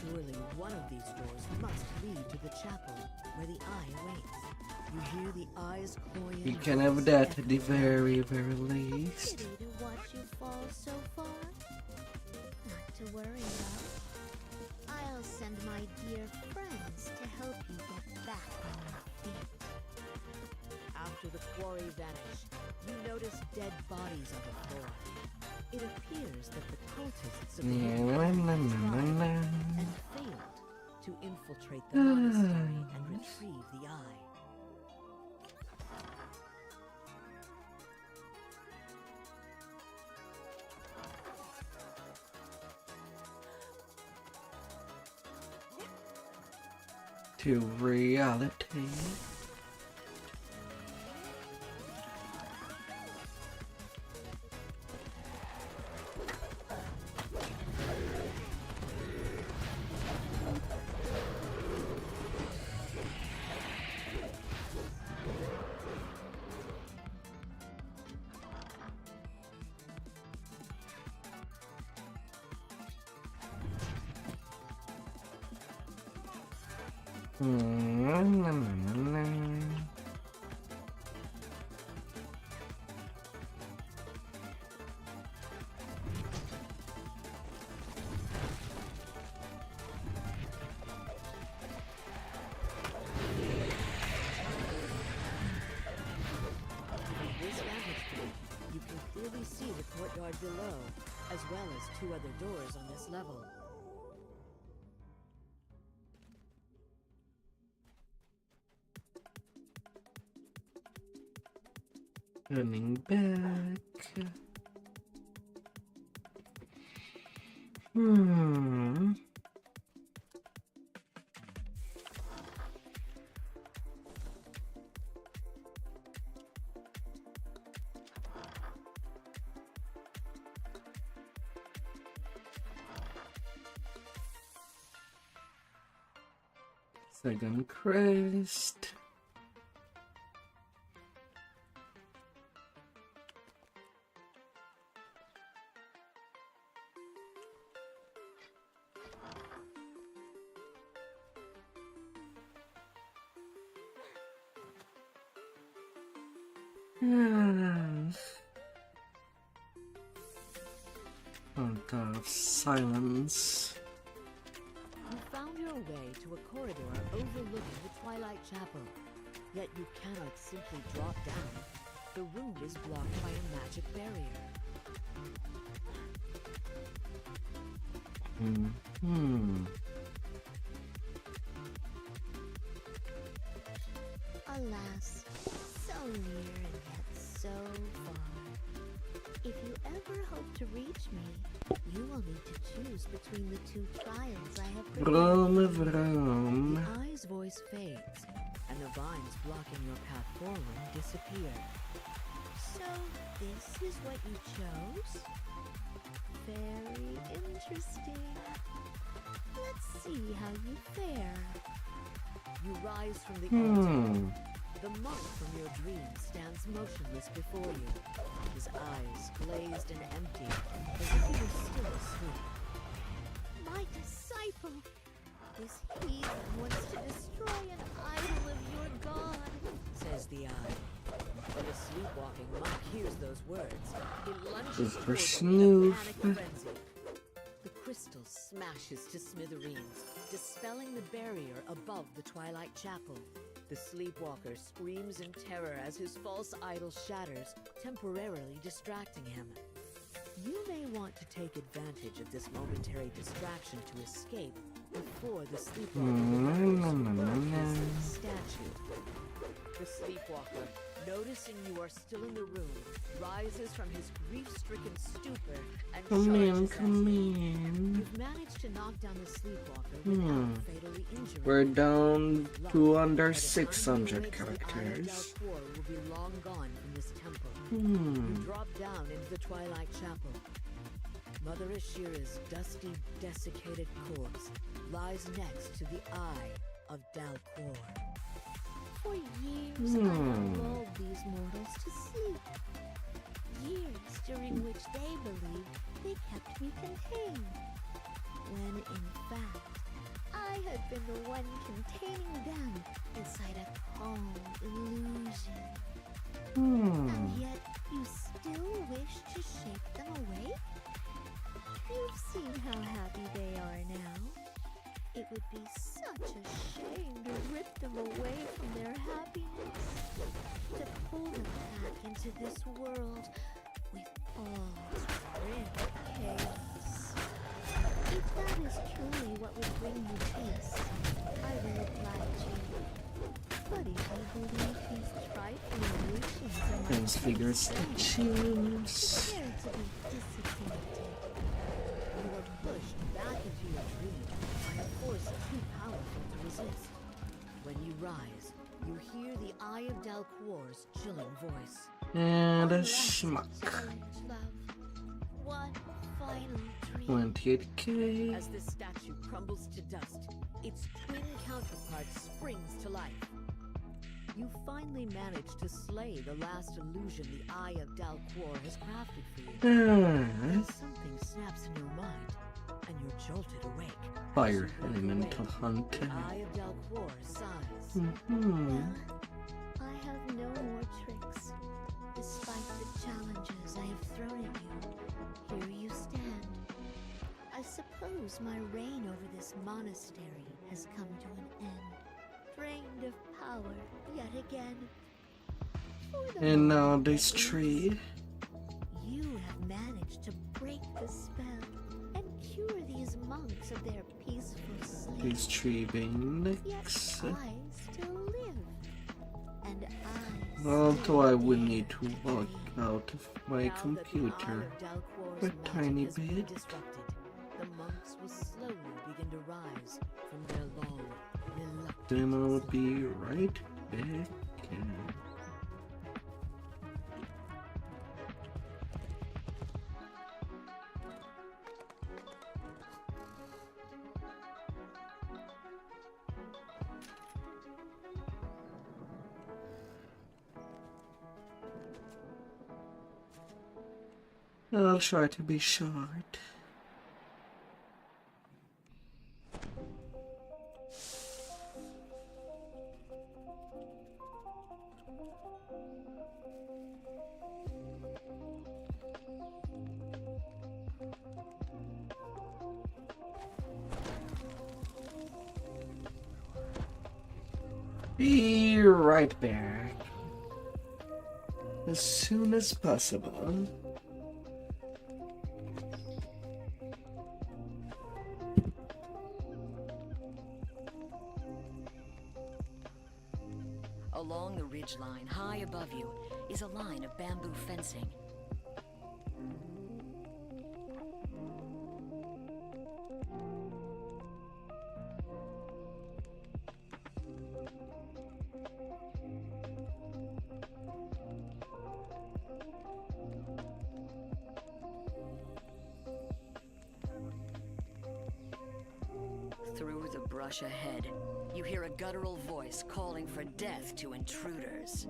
Surely one of these doors must lead to the chapel, where the Eye awaits. You hear the Eye's cloying We can have voice that at the echoing. very least. Pity to watch you fall so far. Not to worry about. I'll send my dear friends to help you get back on your feet. After the quarry vanished, you notice dead bodies on the floor. It appears that the cultists of the and failed to infiltrate the monastery and retrieve the Eye. to reality. Courtyard below, as well as 2 other doors on this level. Turning back. Second crest. Out of silence. You found your way to a corridor overlooking the Twilight Chapel. Yet you cannot simply drop down. The room is blocked by a magic barrier. Alas, so near and yet so far. If you ever hope to reach me, you will need to choose between the 2 trials I have prepared. Vroom. The eye's voice fades, and the vines blocking your path forward disappear. So, this is what you chose? Very interesting. Let's see how you fare. You rise from the altar. The monk from your dream stands motionless before you, his eyes glazed and empty, as if he were still asleep. My disciple! This heathen wants to destroy an idol of your god, says the eye. When a sleepwalking monk hears those words, he lunges Super toward them in a Snoof. panic frenzy. The crystal smashes to smithereens, dispelling the barrier above the Twilight Chapel. The sleepwalker screams in terror as his false idol shatters, temporarily distracting him. You may want to take advantage of this momentary distraction to escape before the sleepwalker recovers the statue. The sleepwalker, noticing you are still in the room, rises from his grief-stricken stupor and charges at you. You've managed to knock down the sleepwalker without fatally injuring We're him. down to under By the time 600 you reach the Isle of characters. Dalcor will be long gone from this temple. You drop down into the Twilight Chapel. Mother Ashira's dusty, desiccated corpse lies next to the Eye of Dalcor. For years I have lulled these mortals to sleep. Years during which they believed they kept me contained. When in fact, I had been the one containing them inside a calm illusion. And yet you still wish to shake them awake? You've seen how happy they are now. It would be such a shame to rip them away from their happiness, to pull them back into this world with all its grim chaos. If that is truly what would bring you peace, I will oblige you. But if you believe these trifling illusions are my Those figures to choose. prepare to be disappointed. You are pushed back into your dream by a force too powerful to resist. rise, you hear the Eye of Dalquor's chilling voice. And a One last schmuck. challenge, love. One final dream. 28k. As this statue crumbles to dust, its twin counterpart springs to life. You finally manage to slay the last illusion the Eye of Dalquor has crafted for you. Then something snaps in your mind, and you're jolted awake. Fire elemental hunter. The Eye of Dalquor sighs. Well, I have no more tricks. Despite the challenges I have thrown at you, here you stand. I suppose my reign over this monastery has come to an end. Drained of power yet again. For the And now moment, this at least, tree. you have managed to break the spell and cure these monks of their peaceful sleep. This tree being Yet next. I still live. And I Although I still would dare need to log dream. out of my Now that the Eye computer of Dalquor's for a magic tiny has been bit. disrupted, the monks will slowly begin to rise from their long, reluctant Then I'll sleep. be right back. I'll try to be short. Be right back. As soon as possible. Along the ridgeline, high above you, is a line of bamboo fencing. Through the brush ahead, you hear a guttural voice calling for death to intruders.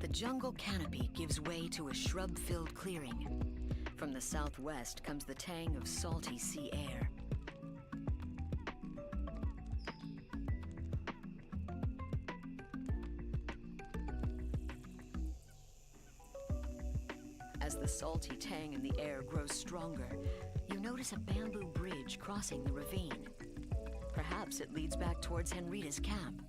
The jungle canopy gives way to a shrub-filled clearing. From the southwest comes the tang of salty sea air. As the salty tang in the air grows stronger, you notice a bamboo bridge crossing the ravine. Perhaps it leads back towards Henrita's camp.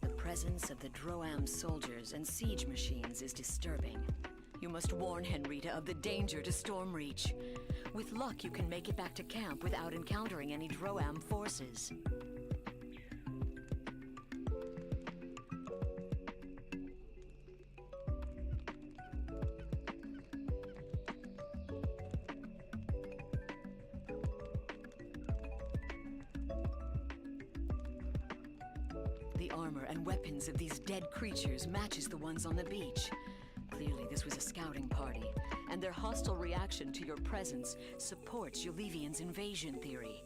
The presence of the Droam soldiers and siege machines is disturbing. You must warn Henrita of the danger to Stormreach. With luck, you can make it back to camp without encountering any Droam forces. The armor and weapons of these dead creatures matches the ones on the beach. Clearly this was a scouting party, and their hostile reaction to your presence supports Yulivian's invasion theory.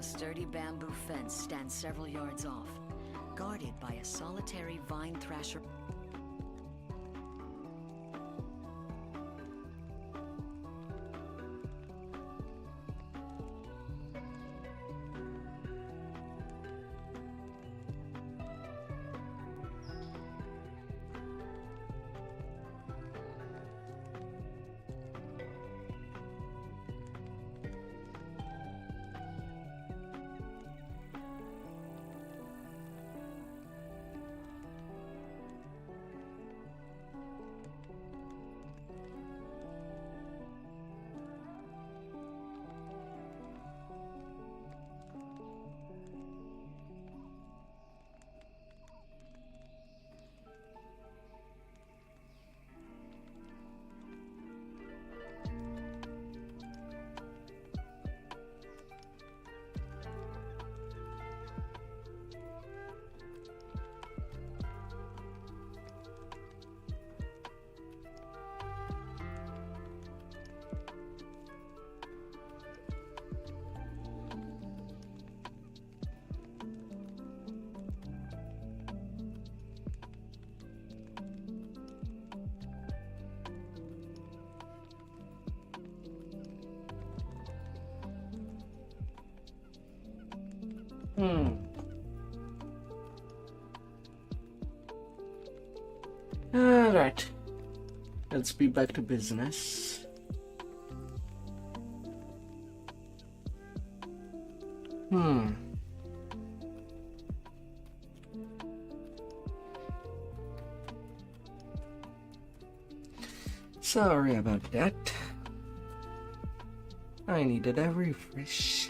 A sturdy bamboo fence stands several yards off, guarded by a solitary vine thrasher. Alright. Let's be back to business. Sorry about that. I needed a refresh.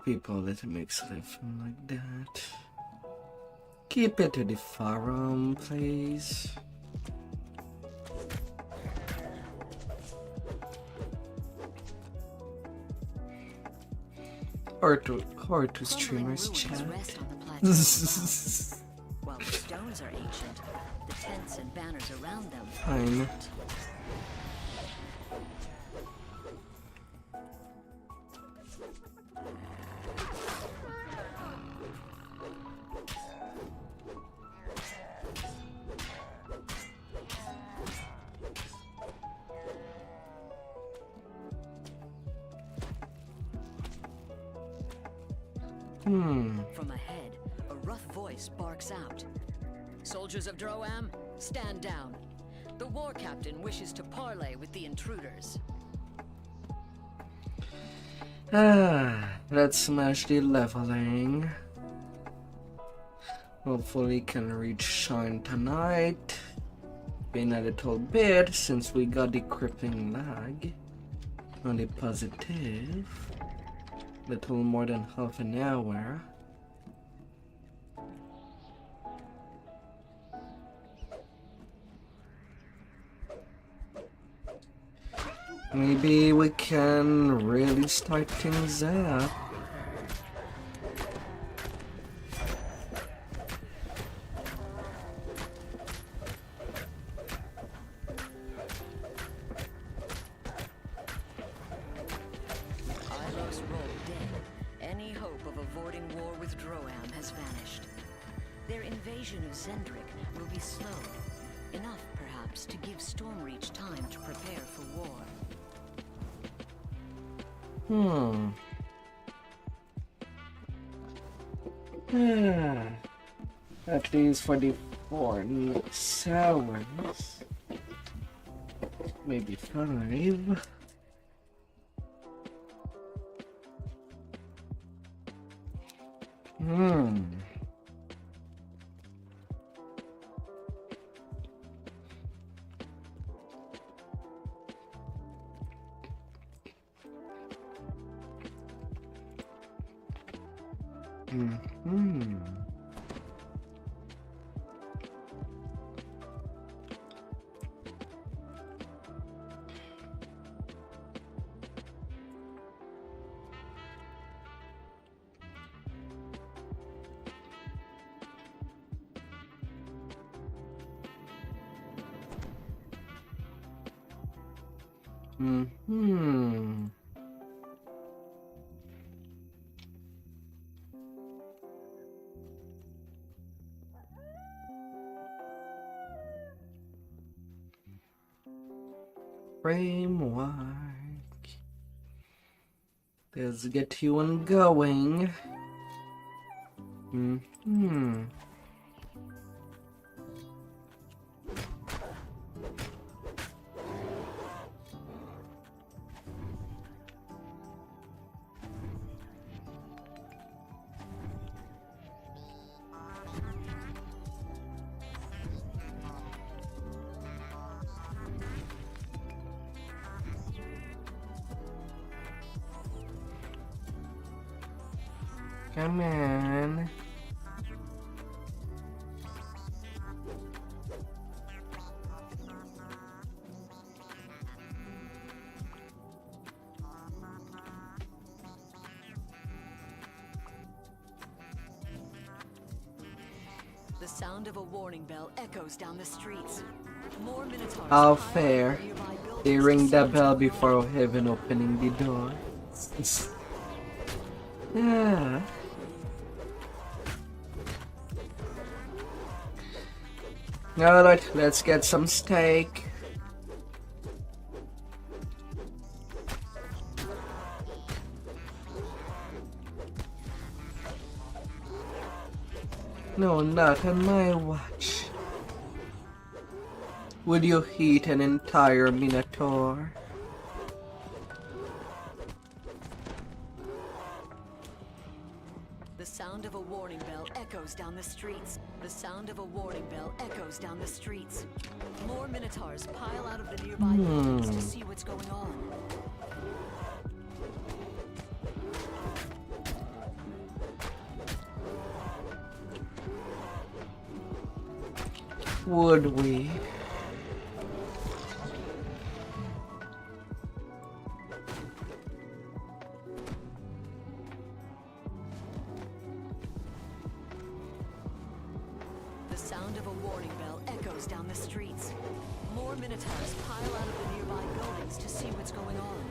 People that makes living like that. Keep it to the forum, please. Or to streamers chat. While the stones are ancient, the tents and banners around them. Fine. From ahead, a rough voice barks out. Soldiers of Droam, stand down. The war captain wishes to parley with the intruders. Let's smash the leveling. Hopefully can reach Shine tonight. Been a little bit since we got the crippling lag. On the positive. Little more than half an hour. Maybe we can really start things up. At least for the 4 next hours. Maybe 5. Framework. Let's get you on going. Come on. The sound of a warning bell echoes down the streets. More minotaurs. How fair. They ring the bell before heaven opening the door. Yeah. Alright, let's get some steak. No, not on my watch. Would you eat an entire minotaur? The sound of a warning bell echoes down the streets. The sound of a warning bell echoes down the streets. More minotaurs pile out of the nearby buildings to see what's going on. Would we? The sound of a warning bell echoes down the streets. More minotaurs pile out of the nearby buildings to see what's going on.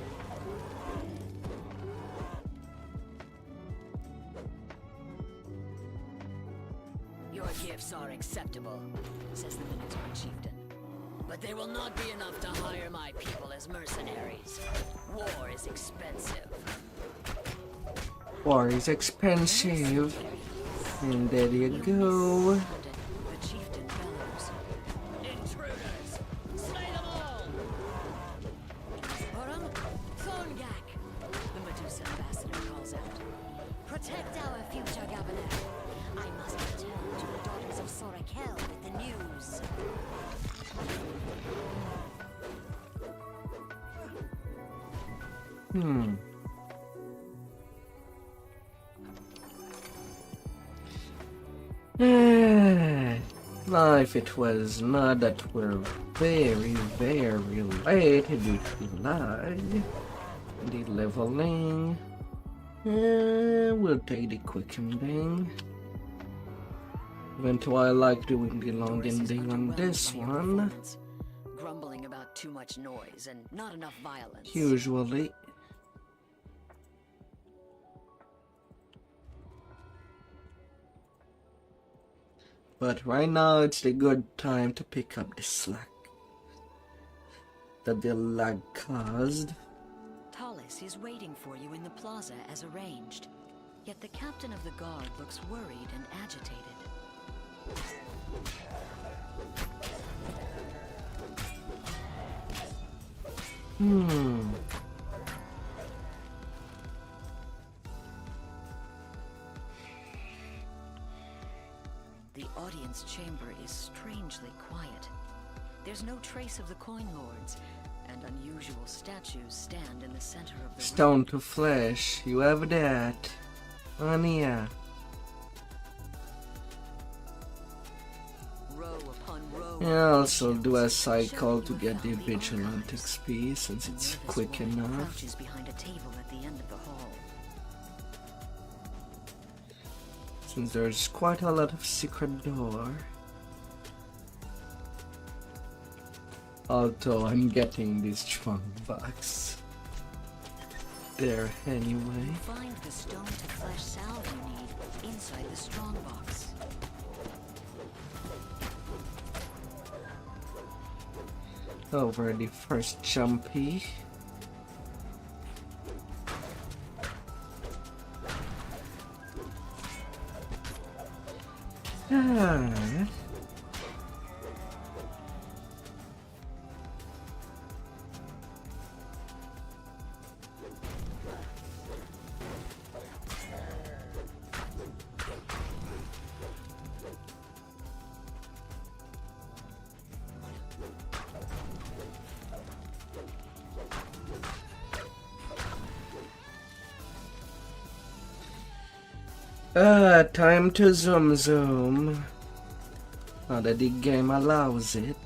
Your gifts are acceptable, says the Minotaur chieftain. But they will not be enough to hire my people as mercenaries. War is expensive. War is expensive. And there you go. The chieftain bellows. Intruders! Slay them all! Oram, Thorngak, the Medusa ambassador calls out. Protect our future governor. I must return to the daughters of Sorakel with the news. If it was not that we're very, very late due to lag, the leveling, we'll take the quick ending. Even though I like doing the long ending on this one, Grumbling about too much noise and not enough violence. usually. But right now it's the good time to pick up the slack that the lag caused. Tallis is waiting for you in the plaza as arranged. Yet the captain of the guard looks worried and agitated. entrance chamber is strangely quiet. There's no trace of the coin lords, and unusual statues stand in the center of the Stone to flesh, you have that. Anya. row upon row. Yeah, also do a cycle to get the Vigilant XP since it's quick enough. Crouches behind a table at the end of the hall. Since there's quite a lot of secret door. Although I'm getting these strong bucks there anyway. Find the stone to flesh salve you need inside the strong box. Over the first jumpy. Ah. Time to zoom. Now that the game allows it.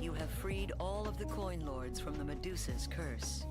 You have freed all of the coin lords from the Medusa's curse.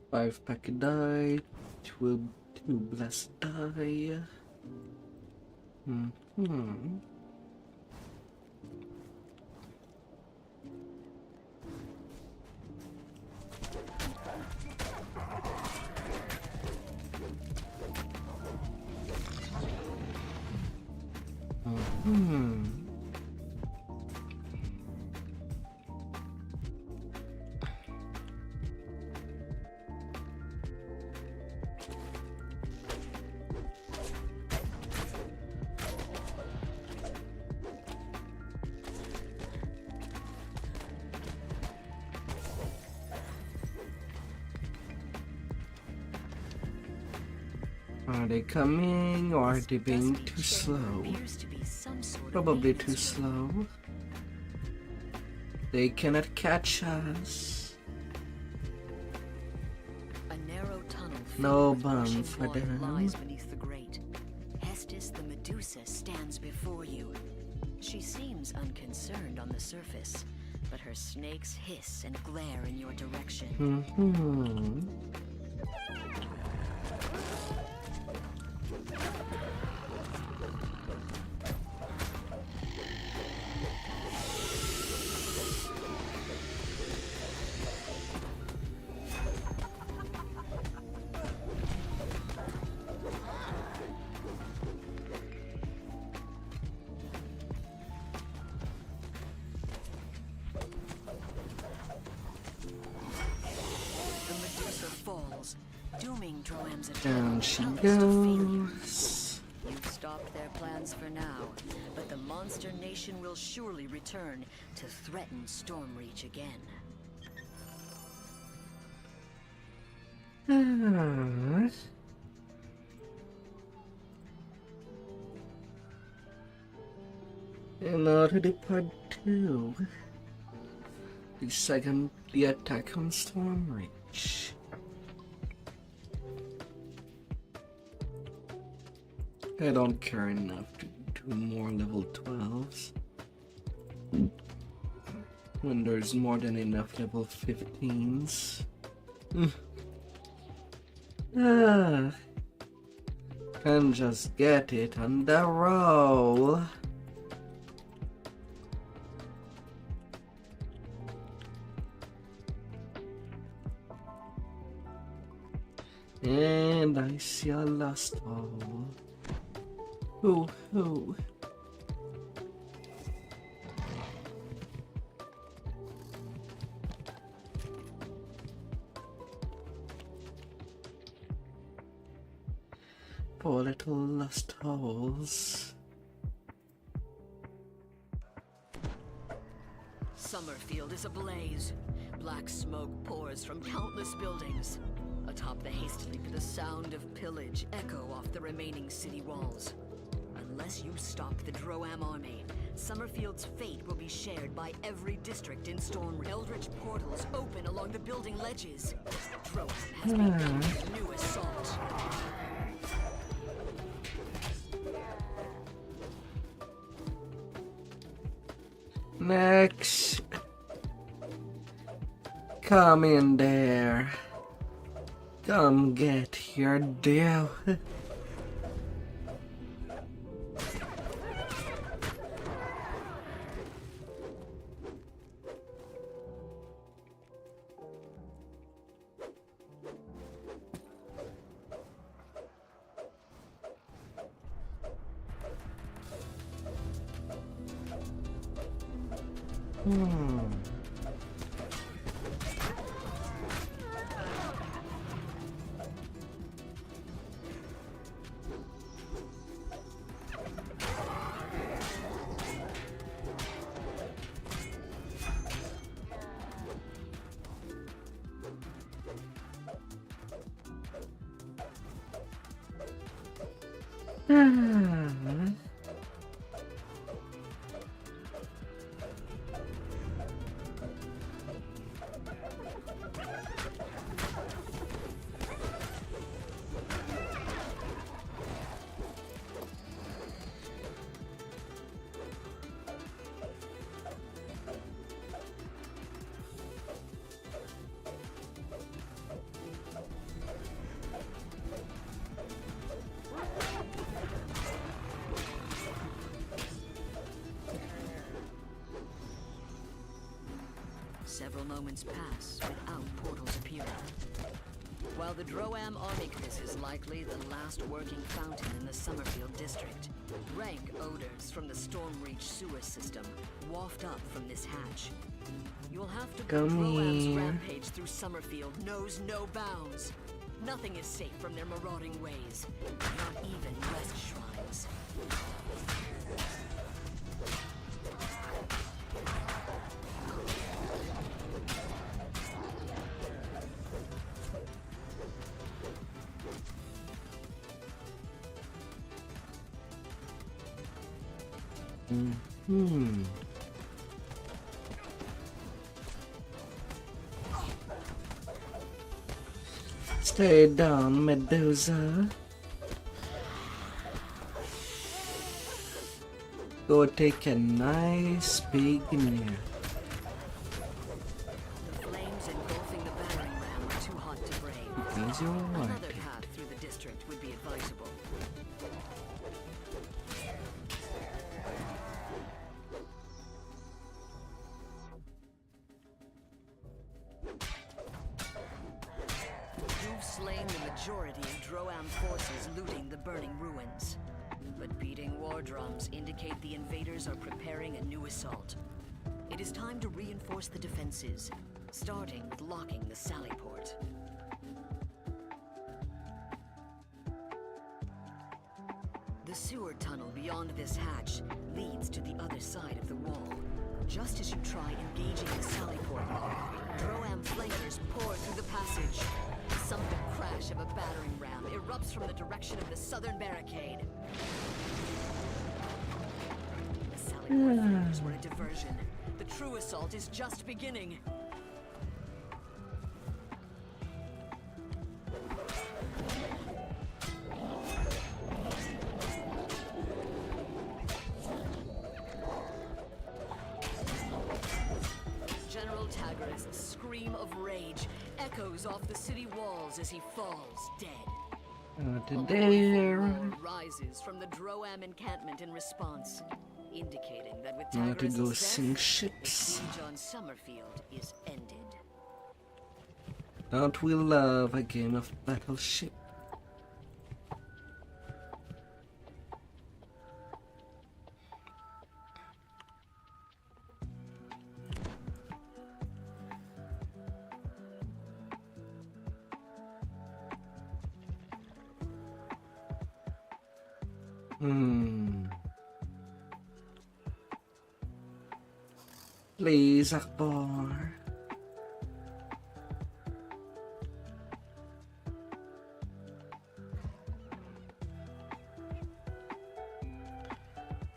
Five packet die, two blessed die. Are they coming or are they being too slow? Probably too slow. They cannot catch us. A narrow tunnel No filled with bomb rushing for water them. lies beneath the grate. Hestis the Medusa stands before you. She seems unconcerned on the surface, but her snakes hiss and glare in your direction. Droam's Down she failure. goes. You've stopped their plans for now, but the monster nation will surely return to threaten Stormreach again. And now to the part 2. The attack on Stormreach. I don't care enough to do more level 12s. When there's more than enough level 15s. Can just get it on the roll. And I see a lost hole. Hoo. Poor little lost holes. Summerfield is ablaze. Black smoke pours from countless buildings. Atop the hastily put the sound of pillage echo off the remaining city walls. Unless you stop the Droam army, Summerfield's fate will be shared by every district in Storm. Eldritch portals open along the building ledges. Droam has begun its new assault. Next. Come in there. Come get your deal. Several moments pass without portals appearing. While the Droam Armicus is likely the last working fountain in the Summerfield district, rank odors from the Stormreach sewer system waft up from this hatch. You'll have to put Droam's rampage through Summerfield knows no bounds. Nothing is safe from their marauding ways, not even rest shrines. Stay down, Medusa. Go take a nice big nap. The flames engulfing the battering ram are too hot to brave. Because you're Another right. path through the district would be advisable. You've slain the majority of Droam forces looting the burning ruins. But beating war drums indicate the invaders are preparing a new assault. It is time to reinforce the defenses, starting with locking the sally port. sewer tunnel beyond this hatch leads to the other side of the wall. Just as you try engaging the sally port lock, Droam flankers pour through the passage. Something crash of a battering ram erupts from the direction of the southern barricade. The sally port flankers were a diversion. The true assault is just beginning. Echoes off the city walls as he falls dead. There. Rises from the Droam encampment in response, indicating that with Now to go Tagar's sink death, ships. the siege on Summerfield is ended. Don't we love a game of Battleship? Please, Akbar.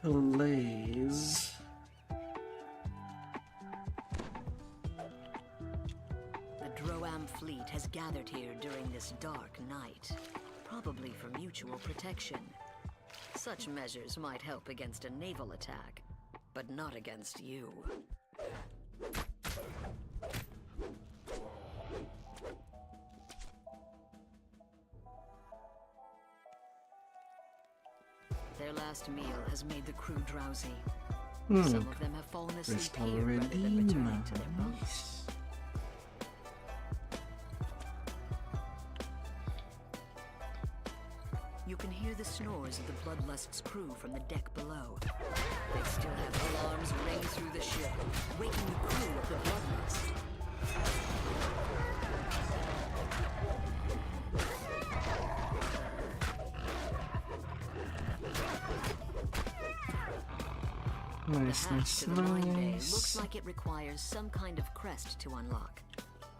Please. The Droam fleet has gathered here during this dark night, probably for mutual protection. Such measures might help against a naval attack, but not against you. Their last meal has made the crew drowsy. Some of them have fallen asleep Rest here rather already, than returning to their bunks. nice. You can hear the snores of the Bloodlust's crew from the deck below. They still have alarms ring through the ship, waking the crew of the Bloodlust. Nice, The hatch nice, to the mine bay nice. looks like it requires some kind of crest to unlock.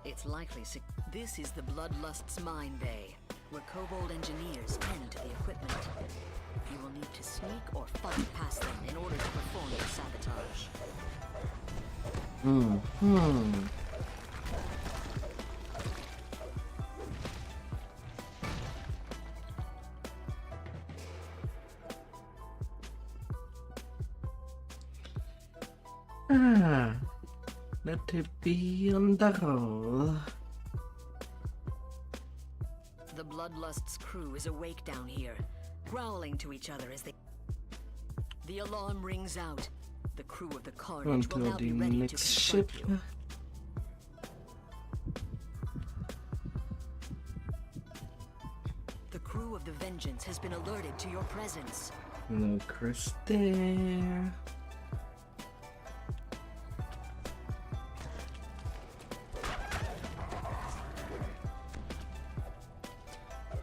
It's likely this is the Bloodlust's mine bay, where kobold engineers tend to the equipment. You will need to sneak or fight past them in order to perform the sabotage. Let it be on the roll. The Bloodlust's crew is awake down here, growling to each other as they... The alarm rings out. The crew of the Carnage will Until now the be ready to next confront ship. you. The crew of the Vengeance has been alerted to your presence. No Chris there.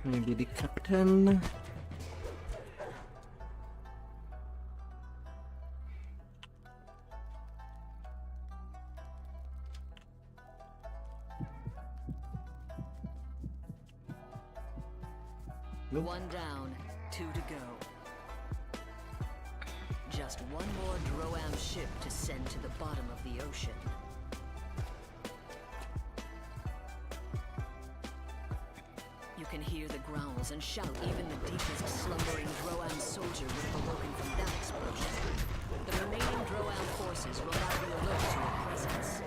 Maybe the captain. Nope. One down, 2 to go. Just one more Droam ship to send to the bottom of the ocean. You can hear the growls and shout even the deepest slumbering Droam soldier would have awoken from that explosion. The remaining Droam forces will now be alert to your presence.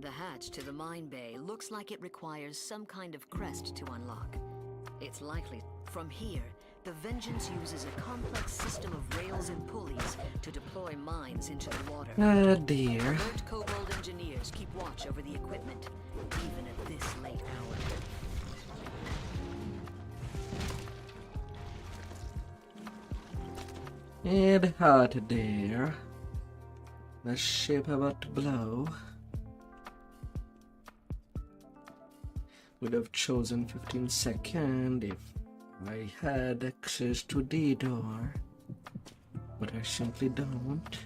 The hatch to the mine bay looks like it requires some kind of crest to unlock. It's likely from here, the Vengeance uses a complex system of rails and pulleys to deploy mines into the water. Ah, dear. Alert kobold engineers keep watch over the equipment, even at this late hour. And hot there. The ship about to blow. Would have chosen 15 seconds if I had access to the door, but I simply don't.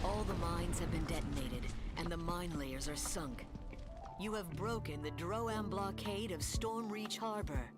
All the mines have been detonated, and the mine layers are sunk. You have broken the Droam blockade of Stormreach Harbor.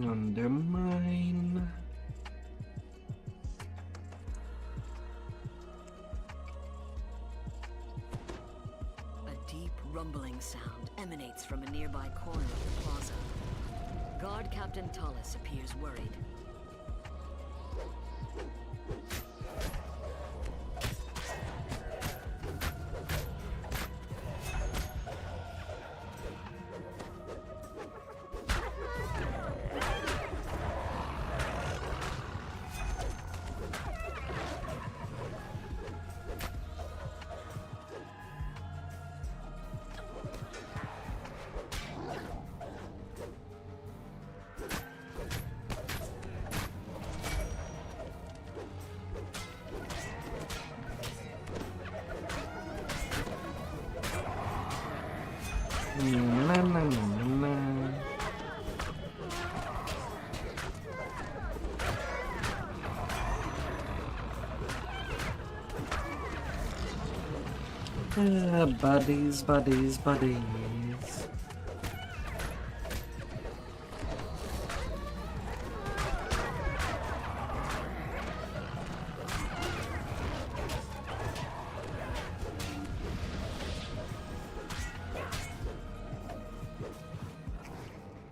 Undermine. A deep rumbling sound emanates from a nearby corner of the plaza. Guard Captain Tullis appears worried. Buddies.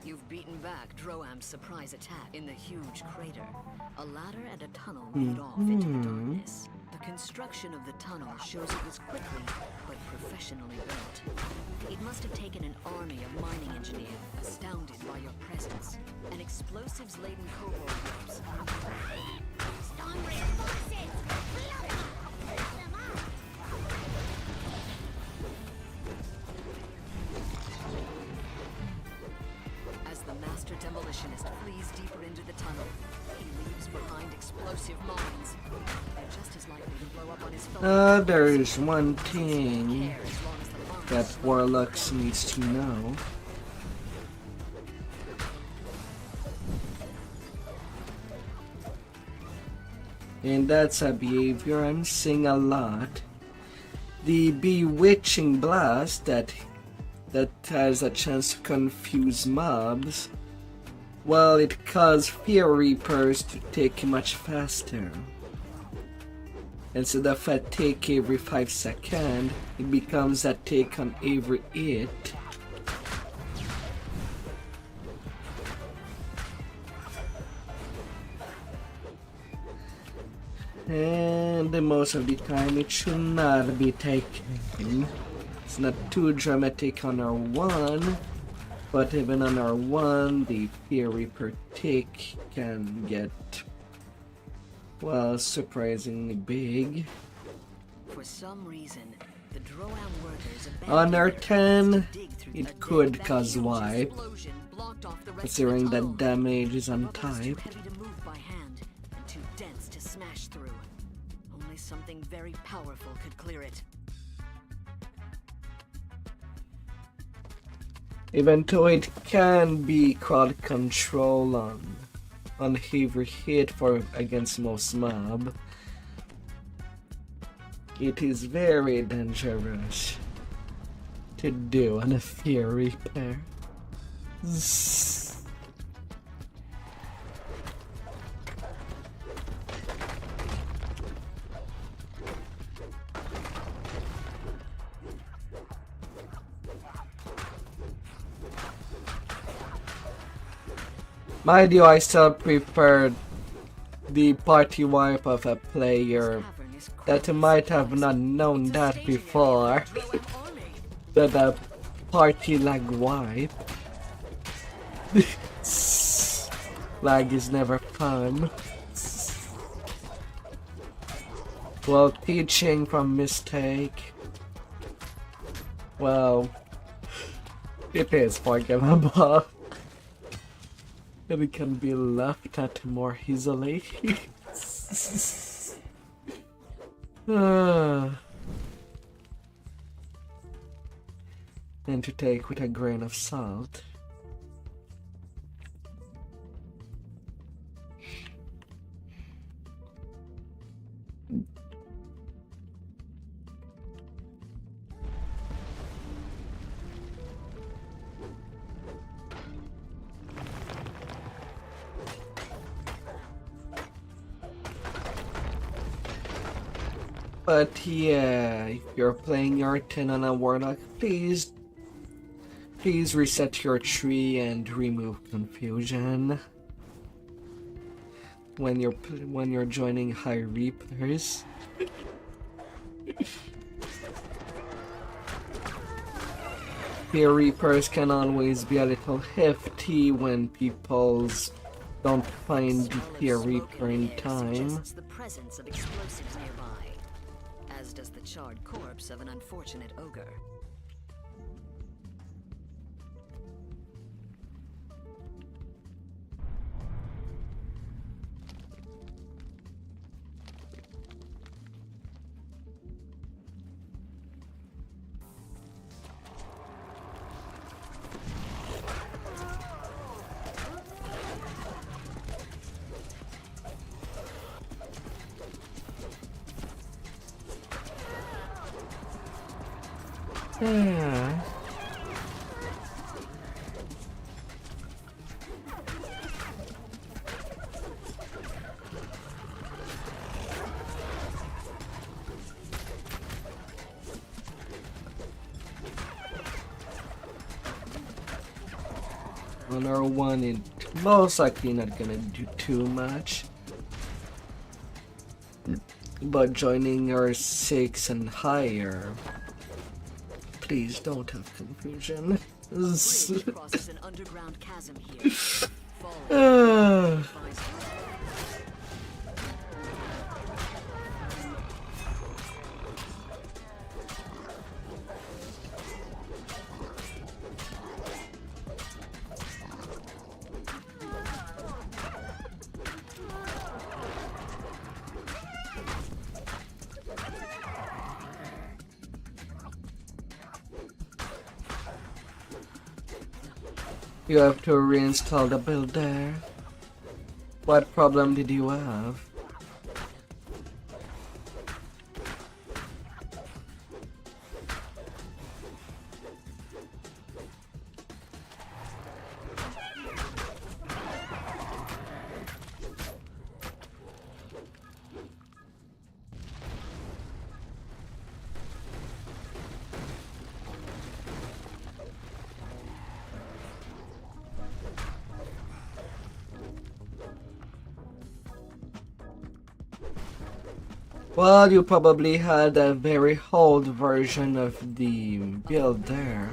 You've beaten back Droam's surprise attack in the huge crater. A ladder and a tunnel lead off into the darkness. The construction of the tunnel shows it was quickly but professionally built. It must have taken an army of mining engineers, astounded by your presence, and explosives-laden cobalt groups. Stormreach forces! Blow them up! As the master demolitionist flees deeper into the tunnel, he leaves behind explosive mines. They're just as likely to blow up on his fellow. There is one thing that Warlocks needs to know. And that's a behavior I'm seeing a lot. The bewitching blast that has a chance to confuse mobs. Well, it caused Fear Reapers to take much faster. Instead of a take every 5 seconds, it becomes a take on every 8. And most of the time it should not be taken. It's not too dramatic on R1, but even on R1, the Fear Reaper tick can get, well, surprisingly big. For some reason, the Droam workers On abandoned R10, their quest to dig through it a could that cause huge wipe, explosion blocked off the rest of the considering tunnel. that damage is on The rubble was too type. heavy to move by hand and too dense to smash through. Only something very powerful could clear it. Even though it can be crowd control on heavy hit for against most mob, it is very dangerous to do on a fear repair. Mind you, I still prefer the party wipe of a player that might have not known that before than a party lag wipe. Lag is never fun. Well, teaching from mistake, well, it is forgivable. And it can be laughed at more easily. And to take with a grain of salt. But yeah, if you're playing your 10 on a Warlock, please reset your tree and remove confusion when you're joining high reapers. Fear reapers can always be a little hefty when people don't find the fear reaper in time. The presence of explosives nearby, as does the charred corpse of an unfortunate ogre. Yeah. On our one, it most likely not gonna do too much. But joining our 6 and higher, please don't have confusion. Crosses an underground chasm here. You have to reinstall the build there. What problem did you have? Well, you probably had a very old version of the build there.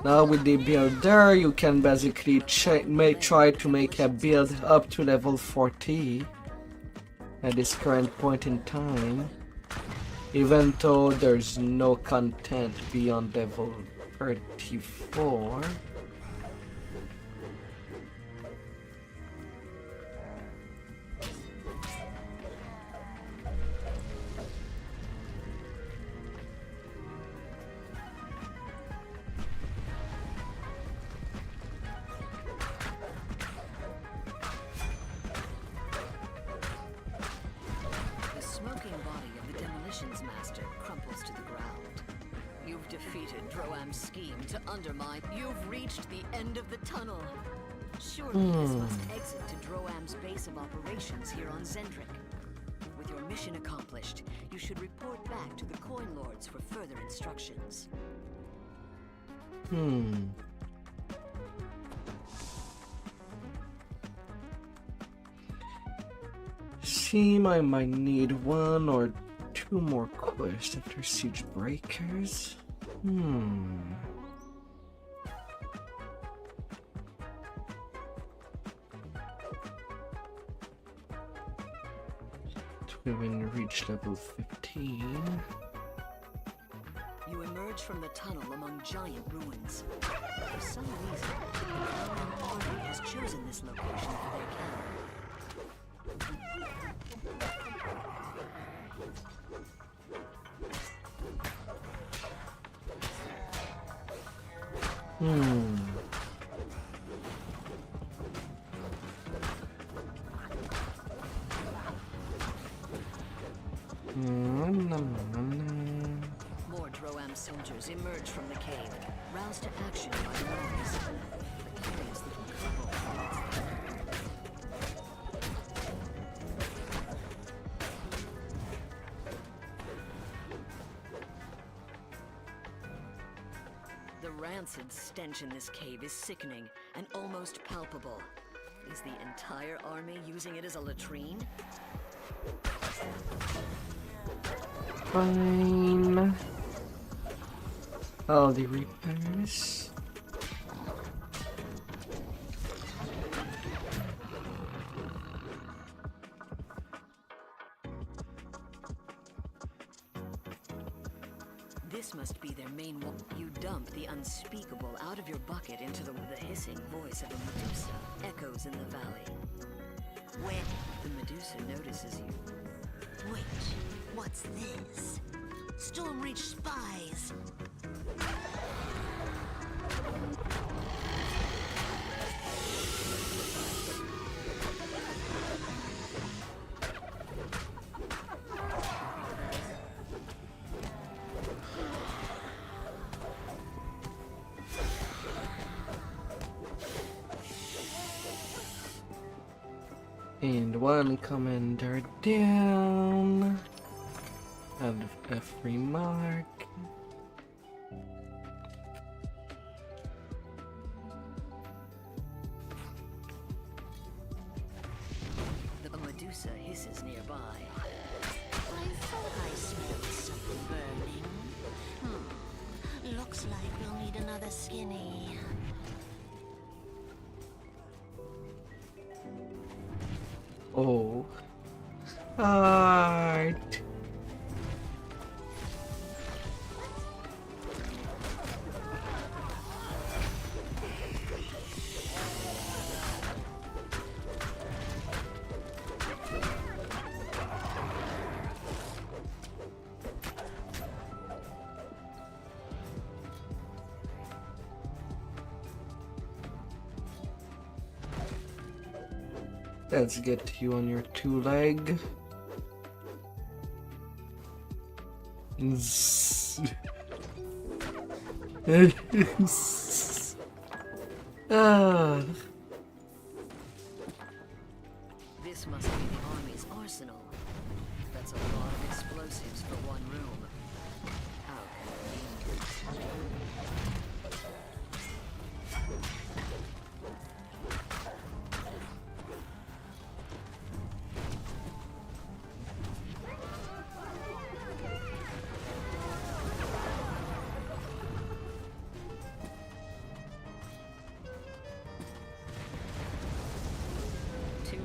Now with the build there, you can basically try to make a build up to level 40 at this current point in time, even though there's no content beyond level 34. Droam's scheme to undermine. You've reached the end of the tunnel. Surely this must exit to Droam's base of operations here on Zendrick. With your mission accomplished, you should report back to the Coin Lords for further instructions. Seem I might need 1 or 2 more quests after Siege Breakers. When you reach level 15. You emerge from the tunnel among giant ruins. For some reason, the Droam army has chosen this location for their camp. More Droam soldiers emerge from the cave, roused to action by the noise. A curious little couple leads them. The rancid stench in this cave is sickening and almost palpable. Is the entire army using it as a latrine? Fine. All the repairs. This must be their main one. You dump the unspeakable out of your bucket into the hissing voice of a Medusa echoes in the valley. When the Medusa notices you. Wait, what's this? Stormreach spies! And 1 commander down. Out of every mark. The Medusa hisses nearby. I thought I smelled something burning. Looks like we'll need another skinny. Oh. Art. Let's get you on your 2 leg. Ah. This must be the army's arsenal. That's a lot of explosives for one room. How convenient.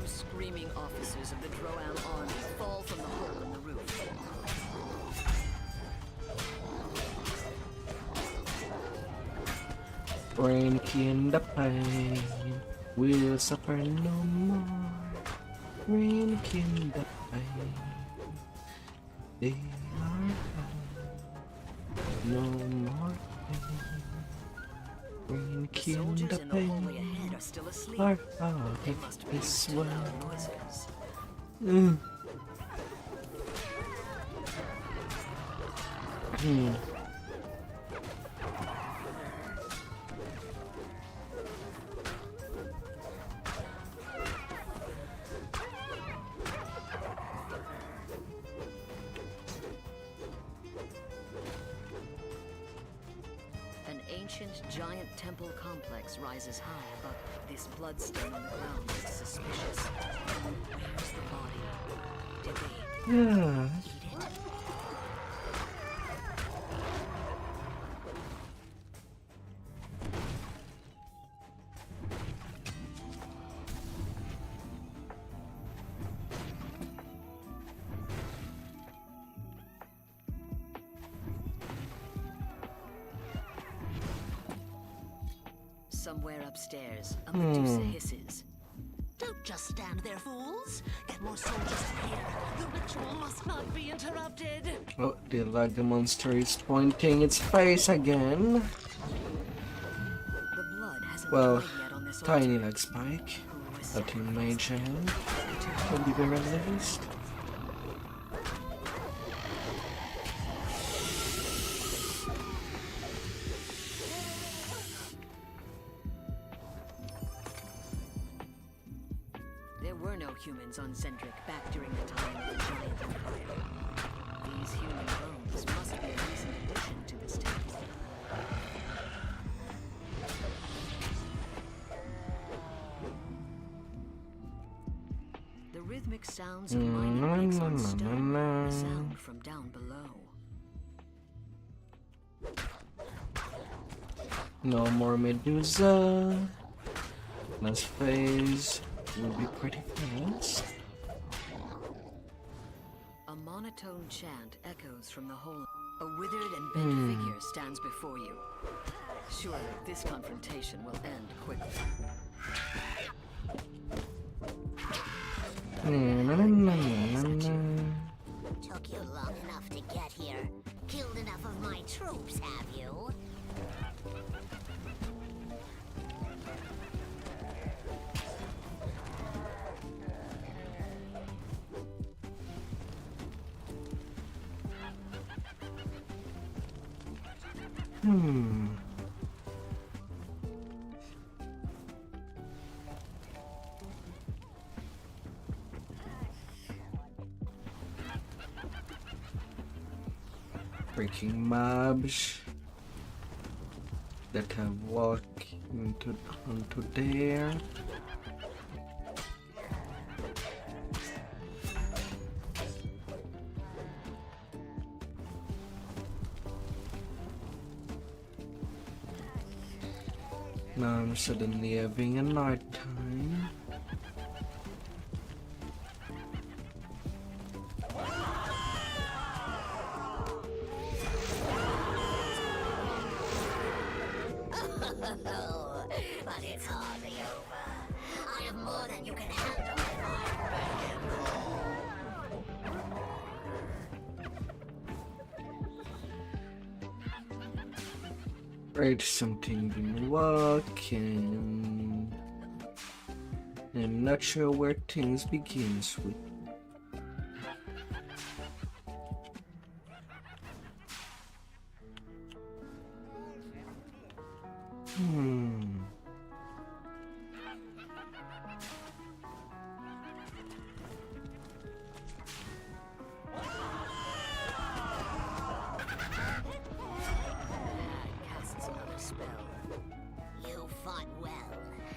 Screaming officers of the Droam army fall from the hole in the roof. Ranky and the pain will suffer no more. Ranky and the pain, they are no more pain. Ranky and the Soldiers in the hallway pain ahead are still asleep. are out They of must be this too world. loud noises. ancient giant temple complex rises high above. This bloodstain on the ground looks suspicious. Where's the body? Did they Yeah. eat it? Somewhere upstairs, a Medusa hisses. Don't just stand there, fools. Get more soldiers in here. The ritual must not be interrupted. Oh, the lag monster is pointing its face again. The blood hasn't Well, dried yet on this tiny altar. lag spike. Who was That in sacrificed? mage hand can be very released. There were no humans on Zendrick back during the time of the Giant Empire. These human bones must be a recent addition to this temple. The rhythmic sounds of mining picks on stone, the sound from down below. No more Medusa. Last phase will be pretty fast. A monotone chant echoes from the hole. A withered and bent figure stands before you. Surely this confrontation will end quickly. Took you long enough to get here. Killed enough of my troops, have you? Freaking mobs that have walked onto there. Now I'm suddenly having a night time. But it's hardly over. I have more than you can handle if I'm back and Right, something didn't work, and I'm not sure where things begins with. Casts another spell. You fought well,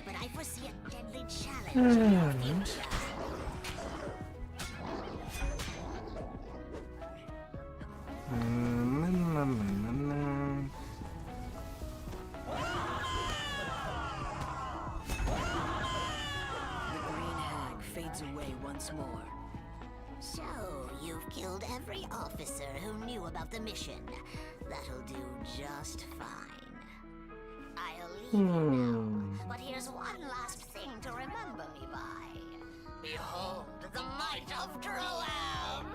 but I foresee a deadly challenge in your future. The green hag fades away once more. So, you've killed every officer who knew about the mission. That'll do just fine. I'll leave you now, but here's one last thing to remember me by. Behold the might of Droam!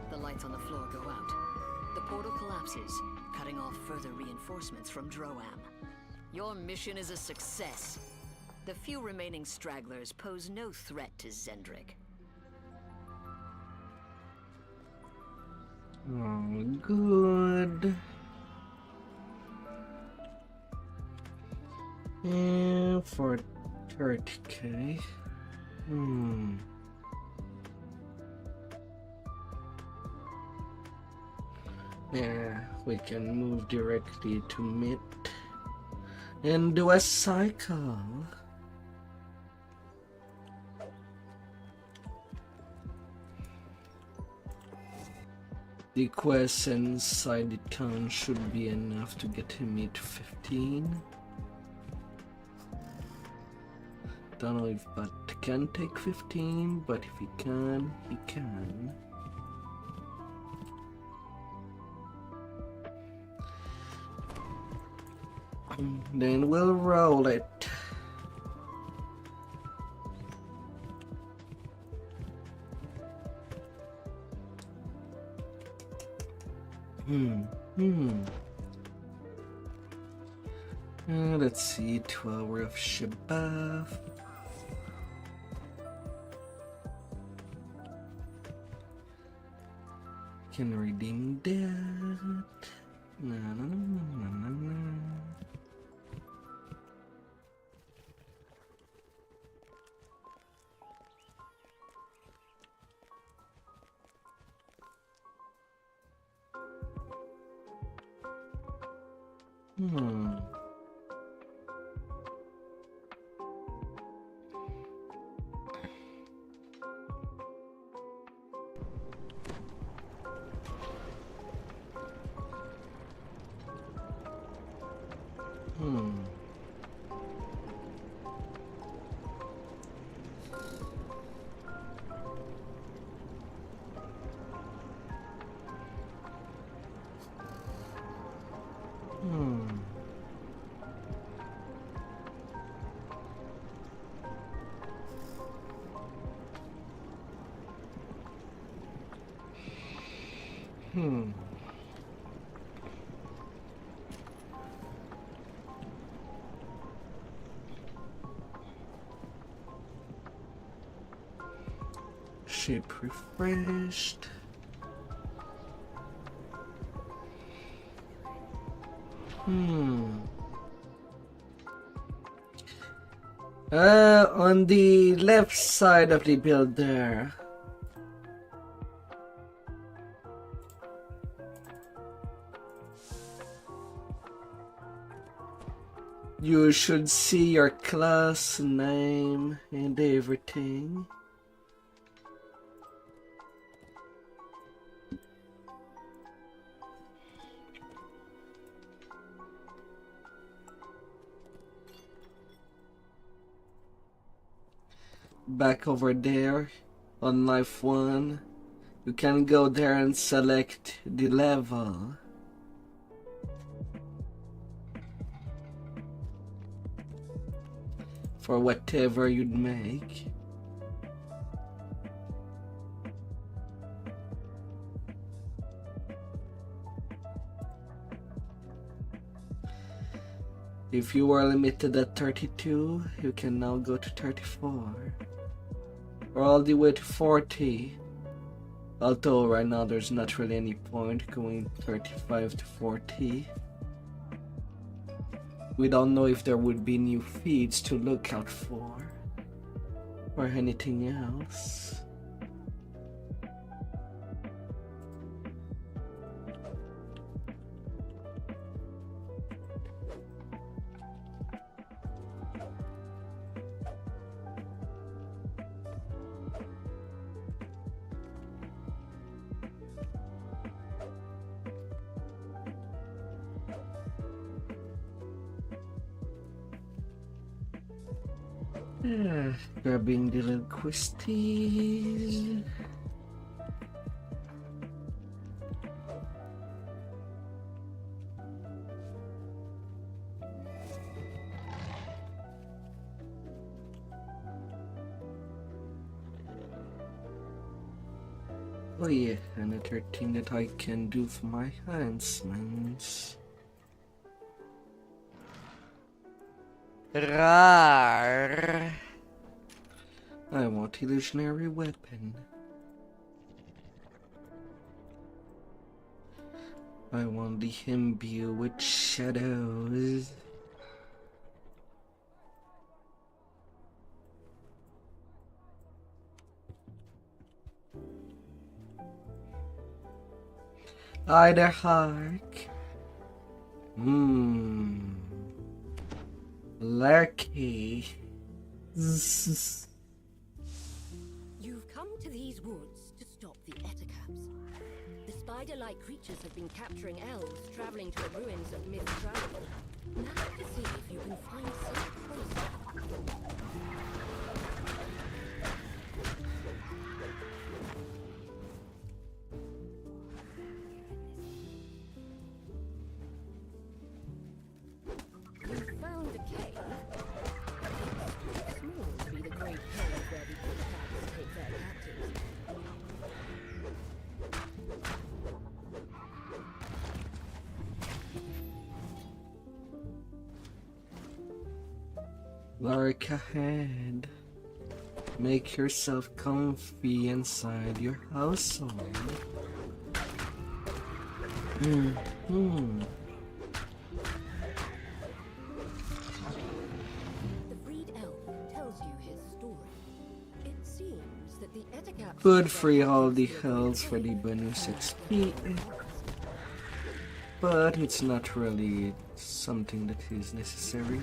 The lights on the floor go out. The portal collapses, cutting off further reinforcements from Droam. Your mission is a success. The few remaining stragglers pose no threat to Zendrik. Oh, good. And for 30k. Yeah, we can move directly to mid and do a cycle. The quests inside the town should be enough to get him to 15. Don't know if Bat can take 15, but if he can, he can. Then we'll roll it. Let's see, 12 of Shabaf. Can redeem that. No. Shape refreshed. On the left side of the build there. You should see your class name and everything. Back over there on life 1, you can go there and select the level. For whatever you'd make. If you were limited at 32, you can now go to 34. Or all the way to 40. Although right now there's not really any point going 35 to 40. We don't know if there would be new feeds to look out for. Or anything else. Grabbing the little questies. Oh yeah, another thing that I can do for my enhancements. Rar. I want illusionary weapon. I want the imbue with shadows. Either hark. Lurky. You've come to these woods to stop the Etacaps. The spider-like creatures have been capturing elves traveling to the ruins of Myth Travel. Now to see if you can find some closer. You found a cave. It's too small to be the great cave where the Etacaps take their captives. Lark ahead. Make yourself comfy inside your household. The freed elf tells you his story. It seems that the Etacaps Could free all the hells for the bonus XP, but it's not really something that is necessary.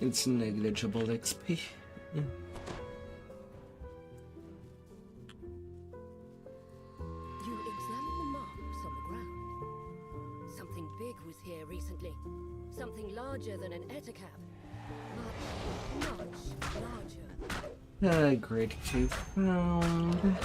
It's negligible XP. You examine the marks on the ground. Something big was here recently. Something larger than an Etacap. Much larger. A great cave found.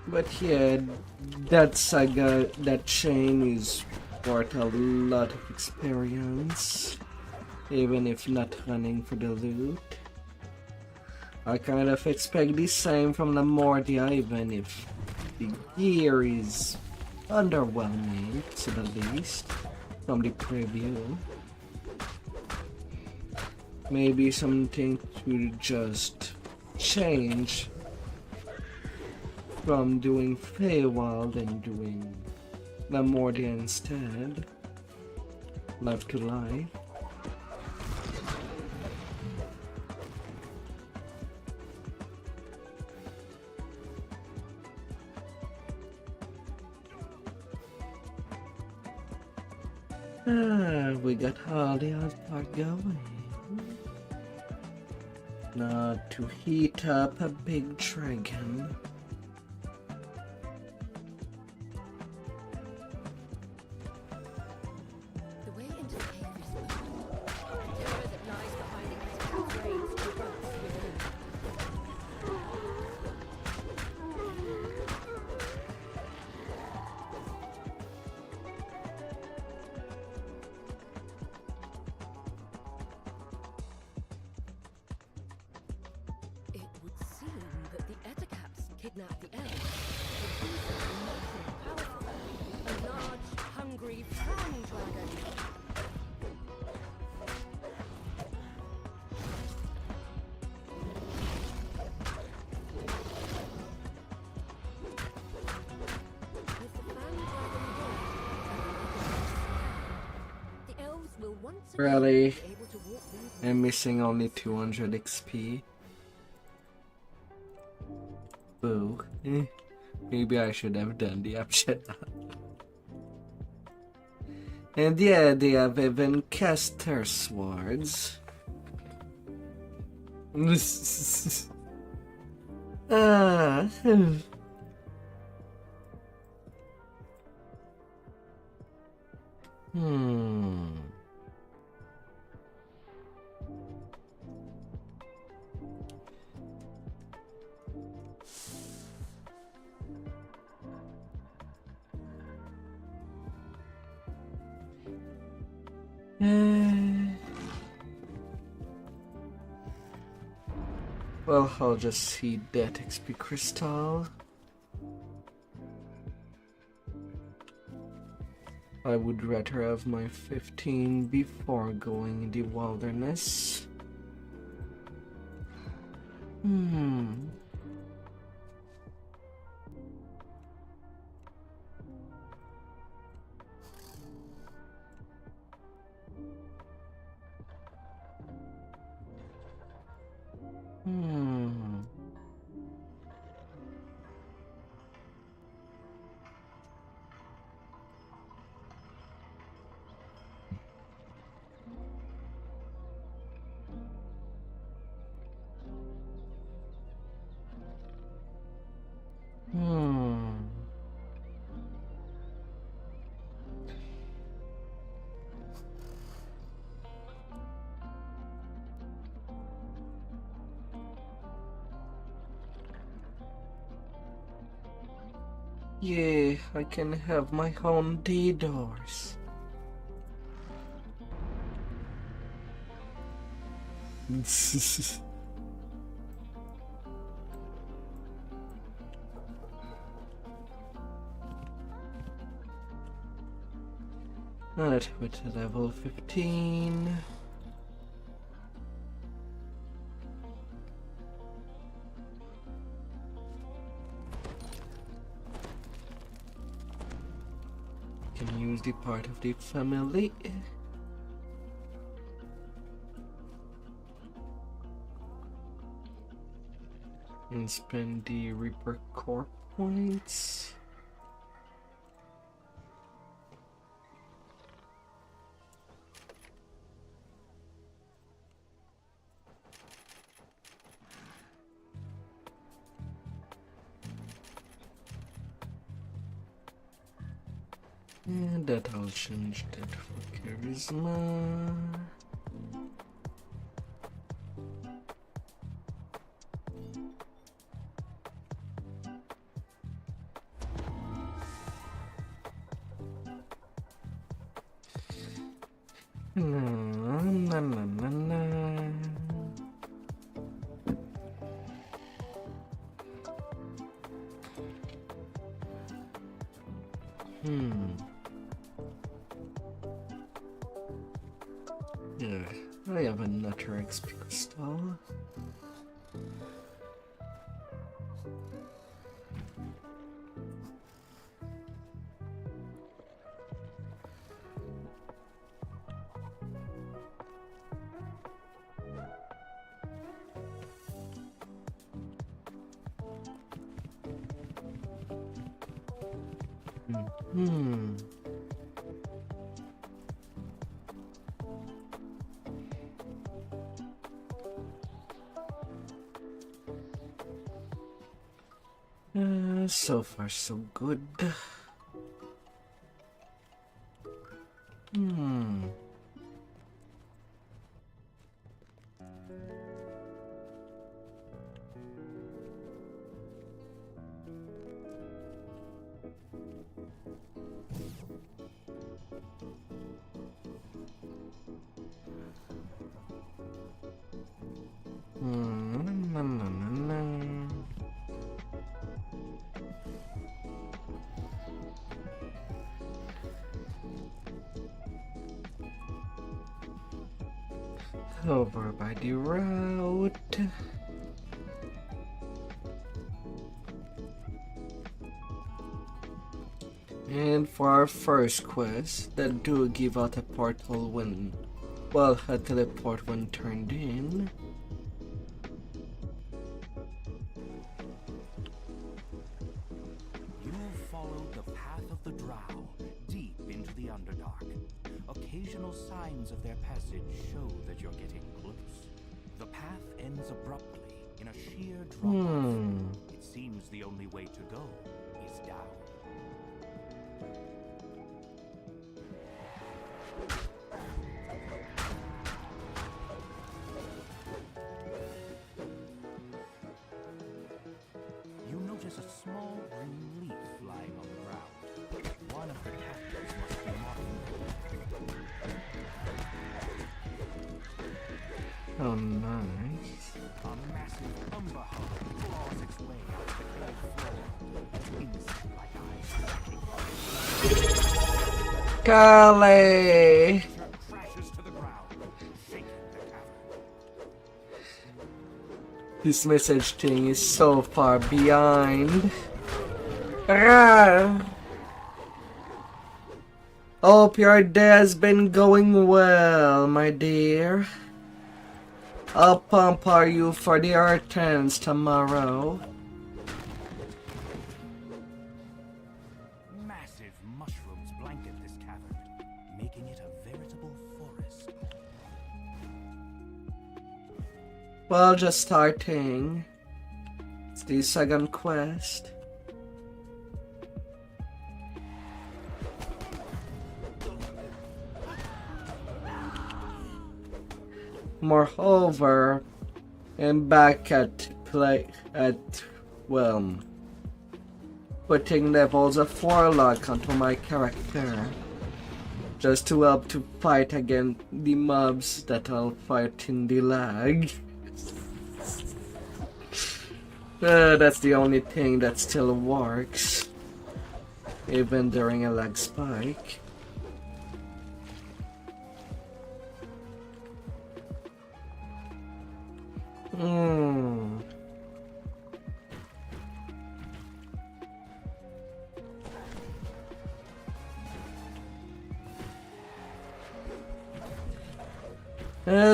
But yeah, that saga, that chain is worth a lot of experience, even if not running for the loot. I kind of expect the same from the Mordia, even if the gear is underwhelming, to the least, from the preview. Maybe something to just change from doing Feywild and doing Lamordia instead. Life to life. We got all the other part going. Now to heat up a big dragon. The way into the cave is open. The terror that lies behind the Etacap's raids erupts within. It would seem that the Etacaps kidnapped the elves. But these are much more powerful. A large, hungry fan dragon. With the fan dragon gone, the elves will once again Really? be able to walk these I'm missing only 200 XP. Boo. Maybe I should have done the option. And yeah, they have even caster swords. Ah. Well, I'll just see that XP crystal. I would rather have my 15 before going in the wilderness. Yeah, I can have my own DDoS. Alright, with level 15. Can use the part of the family. And spend the Reaper Core points. And that I'll change that for charisma. Yeah, I have another XP crystal. So far so good. Over by the route. And for our first quest, that do give out a portal when, well, a teleport when turned in. You follow the path of the drow, deep into the Underdark. Occasional signs of their passage show that you're getting close. The path ends abruptly in a sheer drop-off. It seems the only way to go is down. You notice a small green leaf lying on the ground. One of the captives must be marking it. Oh, nice. A massive umber hog claws its way up the clay floor, insect-like eyes cracking. Golly! Crashes to the ground, shaking the cavern. This message thing is so far behind. Ah. Hope your day has been going well, my dear. I'll pamper you for the Earthens tomorrow. Massive mushrooms blanket this cavern, making it a veritable forest. Well, just starting. It's the second quest. Moreover, I'm back at putting levels of Warlock onto my character, just to help to fight against the mobs that I'll fight in the lag. That's the only thing that still works, even during a lag spike.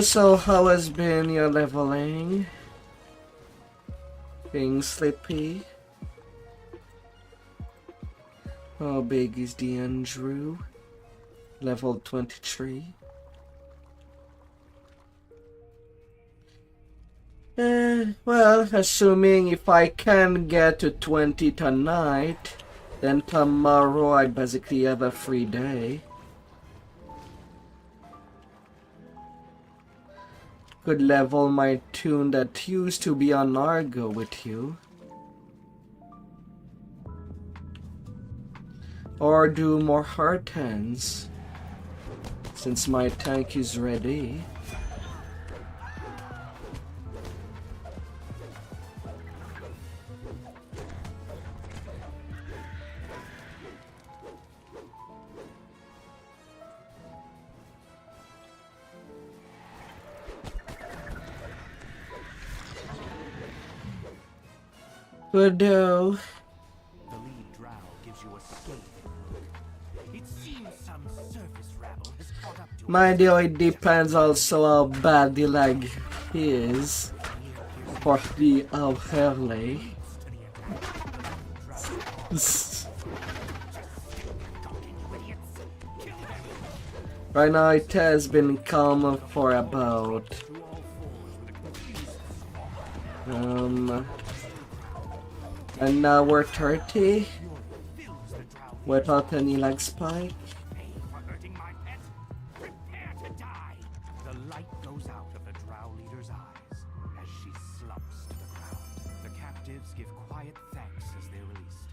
So how has been your leveling? Being sleepy? How big is the Andrew? Level 23. Well, assuming if I can get to 20 tonight, then tomorrow I basically have a free day. Could level my tune that used to be on Argo with you. Or do more heart hands, since my tank is ready. Good though. The lead drow gives you a scathing look. It seems some surface rabble has caught up to Mind you, it depends also how bad the lag is for the early. Right now it has been calm for about an hour 30 without any lag spike. The light goes out of the drow leader's eyes as she slumps to the ground. The captives give quiet thanks as they're released.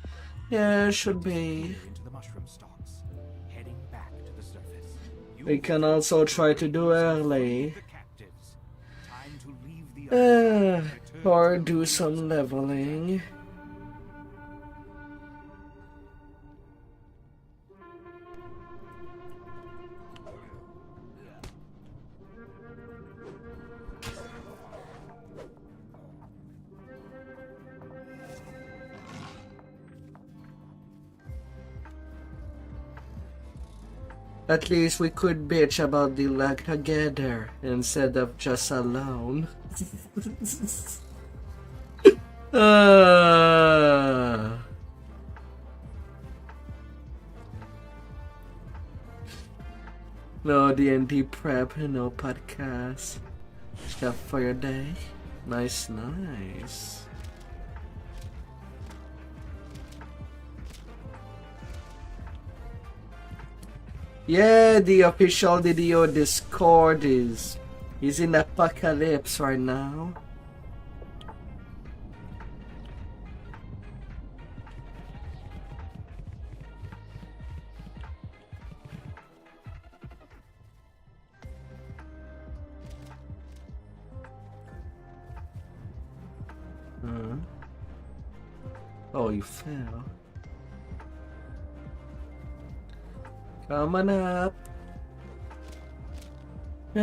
Yeah, should be. Into the mushroom stalks, heading back to the surface. We can also try to do early. Time to leave the or do some leveling. At least we could bitch about the lag together instead of just alone. No D&D prep, no podcast. Stuff for your day. Nice, nice. Yeah, the official DDO Discord is in apocalypse right now. Oh, you fell. Come on up. Ah.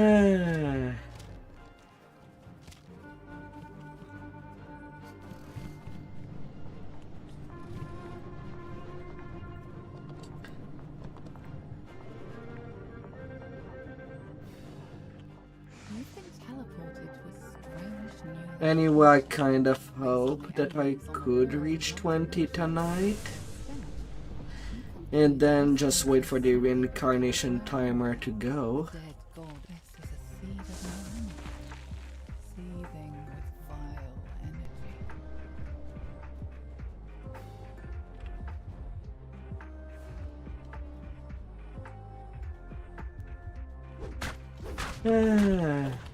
You've been teleported to a strange new Anyway, I kind of hope that I could reach 20 tonight. And then just wait for the reincarnation timer to go. dead goddess is a seed of maloney, seething with vile energy. Ah.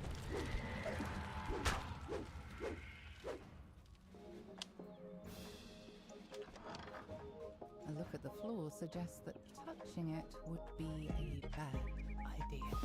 A look at the floor suggests that touching it would be a bad idea.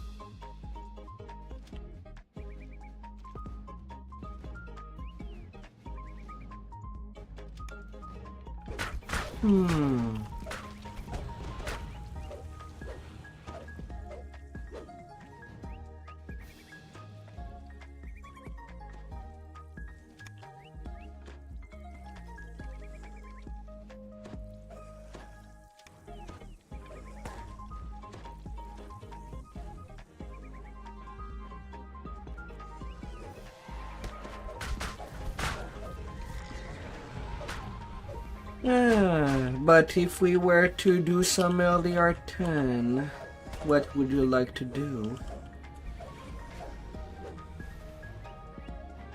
But if we were to do some earlier 10, what would you like to do?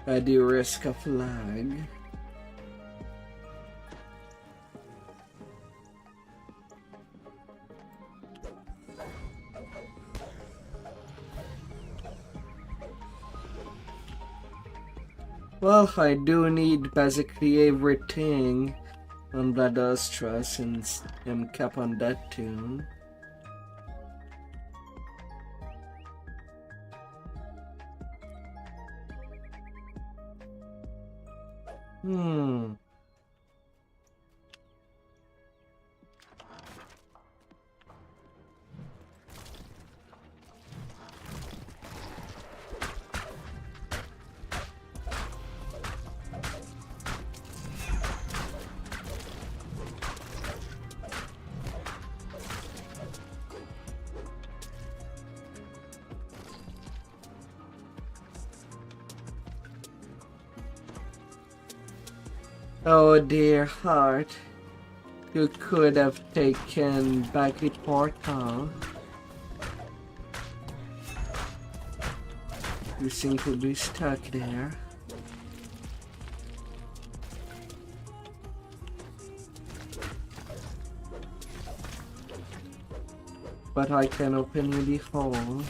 At the risk of lag. Well, I do need basically everything on Blood Astra since I'm kept on that tune. Oh dear heart, you could have taken backseat portal. You seem to be stuck there. But I can open you the hole.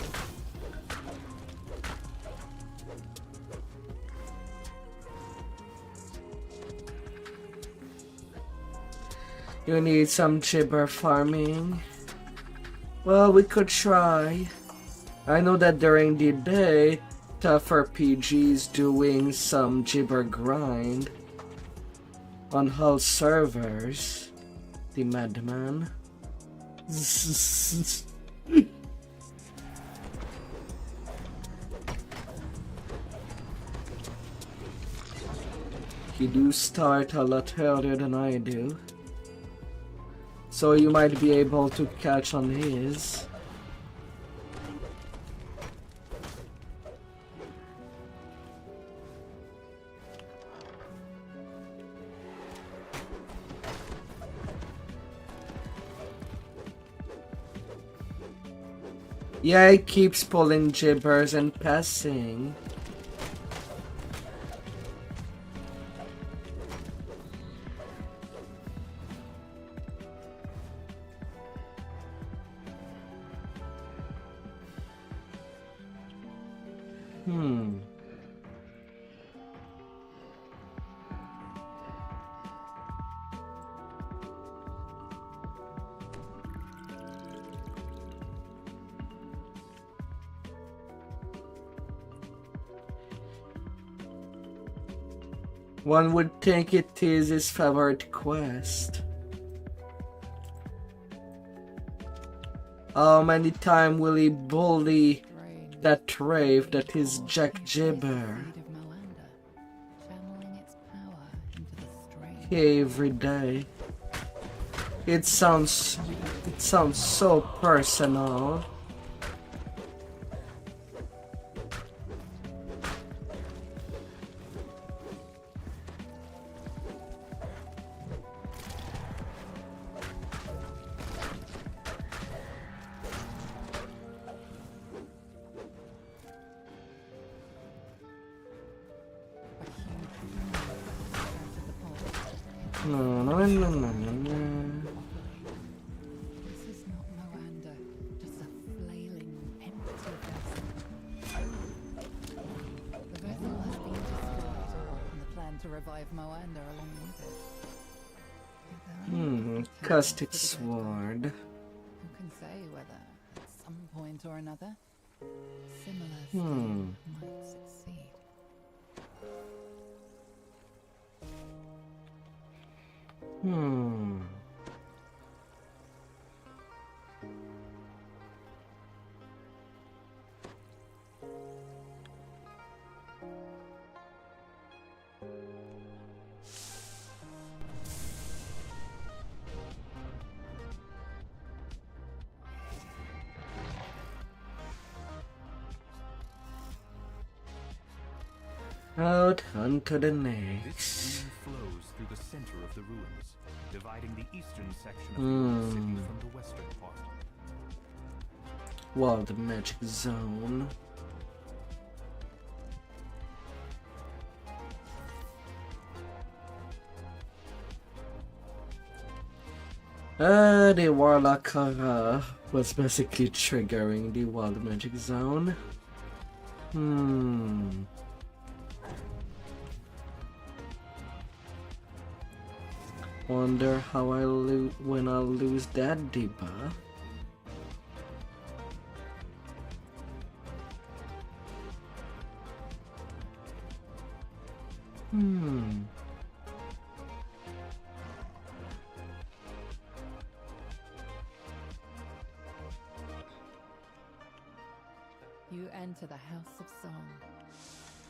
You need some gibber farming? Well, we could try. I know that during the day, tougher PG's doing some gibber grind on Hull servers. The madman. He do start a lot earlier than I do. So you might be able to catch on his. Yeah, he keeps pulling gibbers and passing. One would think it is his favorite quest. How many times will he bully that rave that is Jack Jibber? Every day. It sounds so personal. No, no, no, no, no, no. This is not Moanda, just a flailing, empty vessel. The vessel has been destroyed, and the plan to revive Moanda along with it. Caustic sword. Who can say whether, at some point or another, similar thing might succeed? Out onto the This next. stream flows through the center of the ruins, dividing the eastern section of the old city from the western part. Wild magic zone. The Warlock was basically triggering the wild magic zone. Wonder how I when I lose that debuff. You enter the House of Song,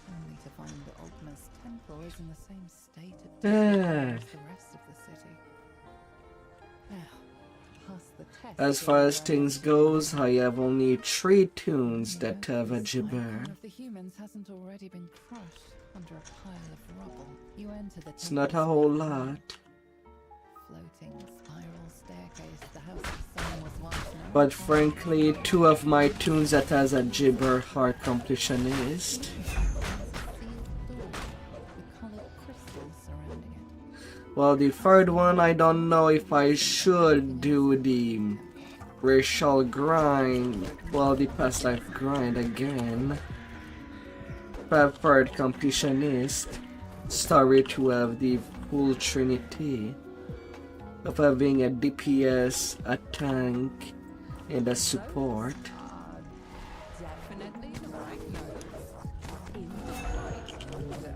only to find that Ogma's temple is in the same state of disrepair as the rest of the city. Now, pass the test. As far as things goes, I have only 3 tunes that have a gibber. One of the humans hasn't already been crushed under a pile of rubble. You enter the It's not a whole lot. floating spiral staircase. The House of Song was once known. But frankly, 2 of my tunes that has a gibber are completionist. Well, the third one, I don't know if I should do the racial grind, well, the past life grind again. Preferred completionist story to have the full trinity of having a DPS, a tank, and a support. Definitely the right notes. In the right order.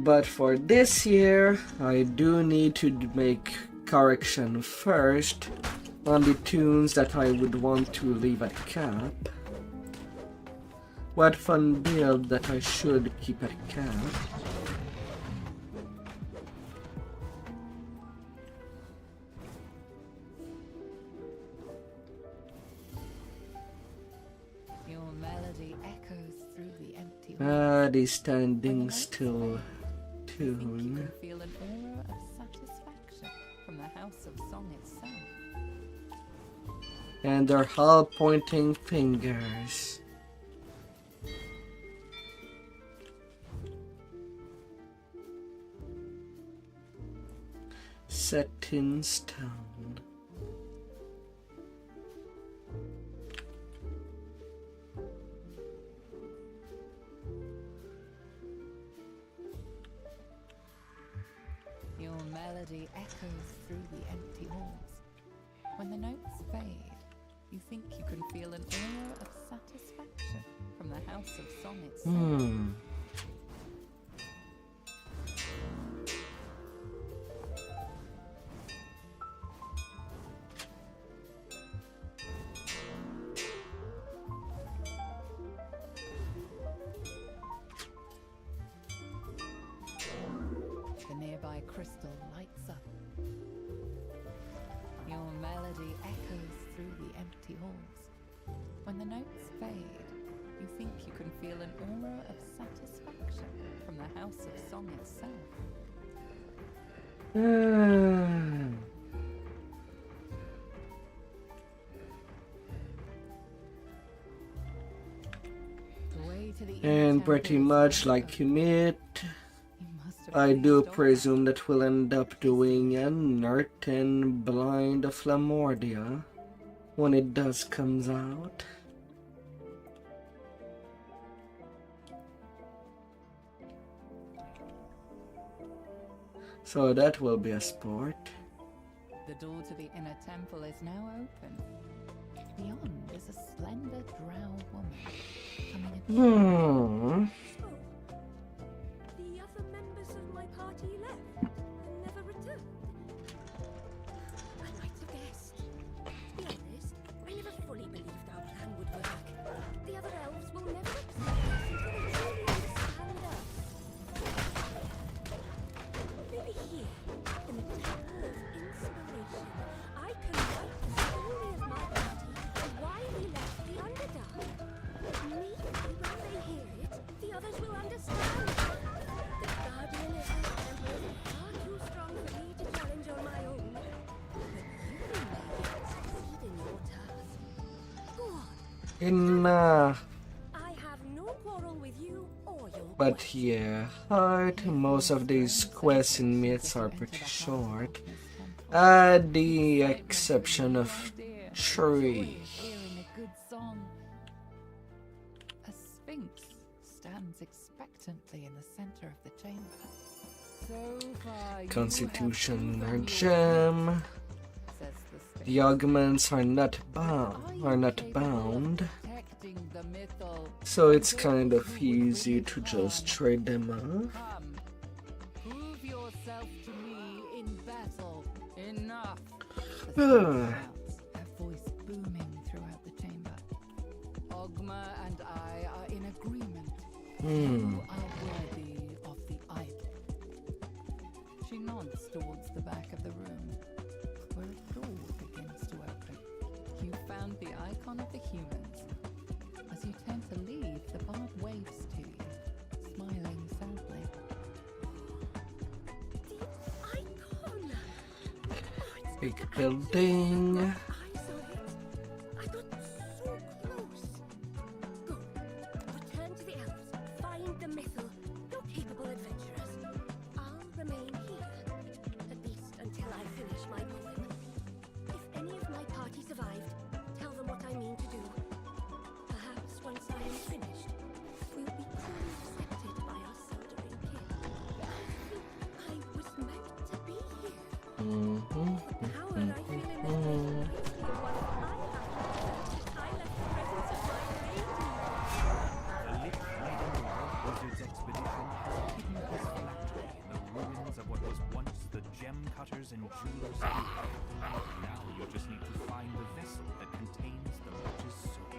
But for this year, I do need to make correction first on the tunes that I would want to leave at cap. What fun build that I should keep at cap. Your melody echoes through the empty The standing still You tune. can feel an aura of satisfaction from the House of Song itself. And they're all pointing fingers. set in stone. Your melody echoes through the empty halls. When the notes fade, you think you can feel an aura of satisfaction from the House of Song itself. The nearby crystal lights up. Your melody echoes through the empty halls. When the notes fade, you think you can feel an aura of satisfaction from the House of Song itself. The way to the And pretty much like you meet, I do presume that we'll end up doing Unearthed and Blind of Lamordia when it does comes out. So that will be a sport. The door to the inner temple is now open. Beyond is a slender drow woman coming in. The other members of my party left and never returned. I might have guessed. To be honest, I never fully believed our plan would work. The other elves will never accept us until they truly understand us. Maybe here, in the Temple of Inspiration, I can write the story of my party and why we left the Underdark. Maybe when they hear it, the others will understand. The Guardian of this temple is far too strong for me to challenge on my own. But you may yet succeed in your task. Go on. I have no quarrel with you or your But yeah, most of these quests in myths are pretty short. The exception of 3. Hearing a good song. A sphinx stands expectantly in the center of the chamber. So far, Constitution or gem. says the sphinx. The augments are not bound. Protecting the mythal. So it's kind of easy to just trade them off. Come, prove yourself to me in battle. Enough. The sphinx shouts, her voice booming throughout the chamber. Ogma and I are in agreement. You are worthy of the idol. She nods towards the back of the room, where a door begins to open. You found the icon of the humans. As you turn to leave, the bard waves to you, smiling sadly. The icon! Big building. I saw it. I got so close. Go. Return to the elves. Find the mythal. You're capable adventurers. I'll remain here. At least until I finish my poem. If any of my party survived, tell them what I mean to do. Perhaps once I am finished, we'll be truly accepted by our soldering kin. I think I was meant to be here. How would I feel in this place? I left the presence of my lady. The lich leader of the wizard's expedition has hidden his phylactery in the ruins of what was once the gem cutters and jewelers' guild. Now you'll just need to find the vessel that contains the lich's soul.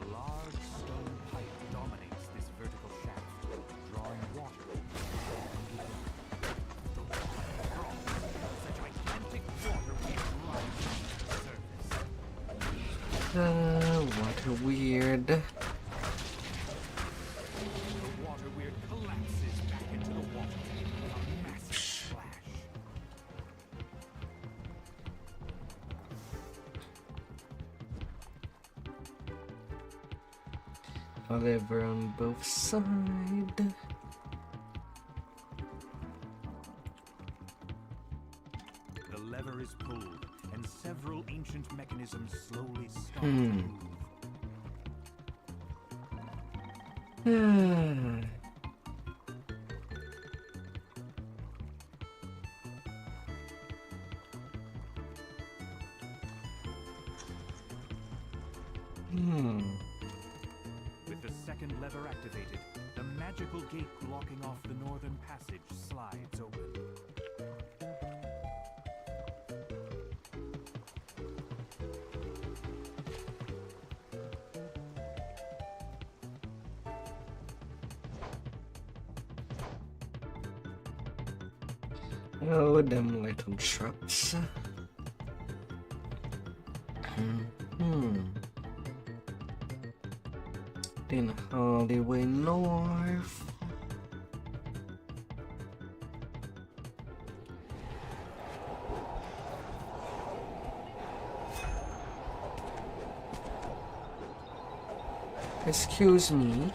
A large stone pipe dominates this vertical shaft, drawing water from the ground. Such gigantic water waves rise to the surface. What a weird. The water weird collapses back into the water. A massive splash. Oliver on both sides. The is pulled, and several ancient mechanisms slowly start to move. With the second lever activated, the magical gate blocking off the northern passage slides open. Oh, them little traps. Then all the way north. Excuse me.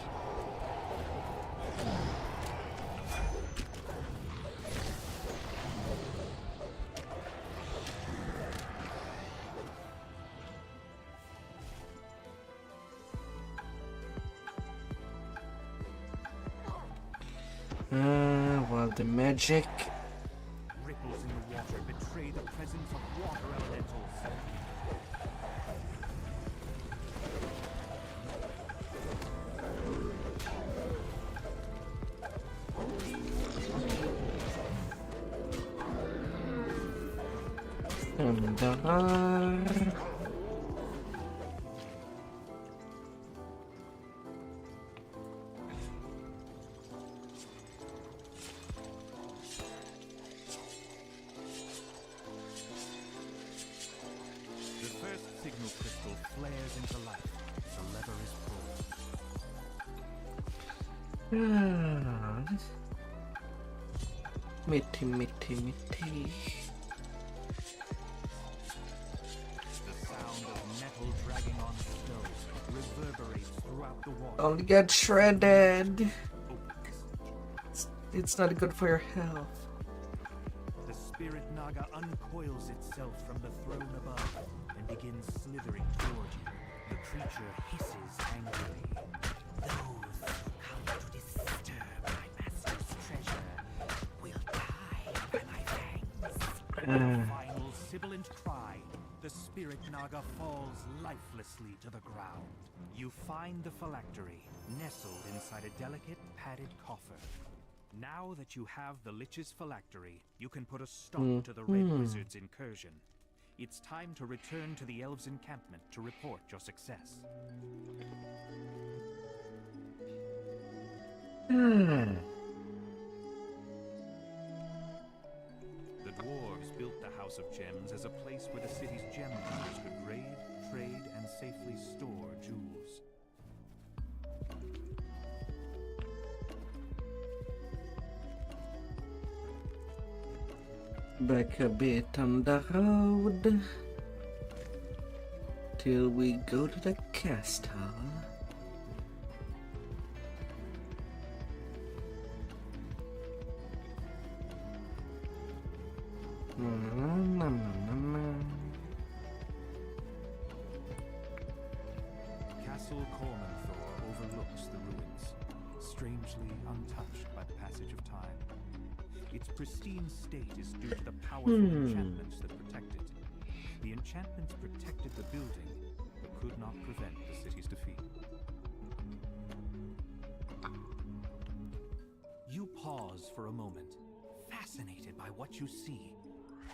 Well, the magic. Ripples in the water betray the presence of water elementals. The first signal crystal flares into life. The lever is pulled. Mitty. The sound of metal dragging on stone reverberates throughout the water. Only get shredded. It's not good for your health. The spirit naga uncoils itself from the throne above and begins slithering toward you. The creature hisses angrily. Those who come to disturb my master's treasure will die by my fangs. Final sibilant cry, the spirit naga falls lifelessly to the ground. You find the phylactery, nestled inside a delicate, padded coffer. Now that you have the Lich's phylactery, you can put a stop to the Red Wizard's incursion. It's time to return to the Elves' encampment to report your success. The dwarves built the House of Gems as a place where the city's gem hunters could raid, trade, and safely store jewels. Back a bit on the road till we go to the castle. Castle Cormanthor overlooks the ruins, strangely untouched by the passage of time. Its pristine state is due to the powerful enchantments that protect it. The enchantments protected the building, but could not prevent the city's defeat. You pause for a moment, fascinated by what you see.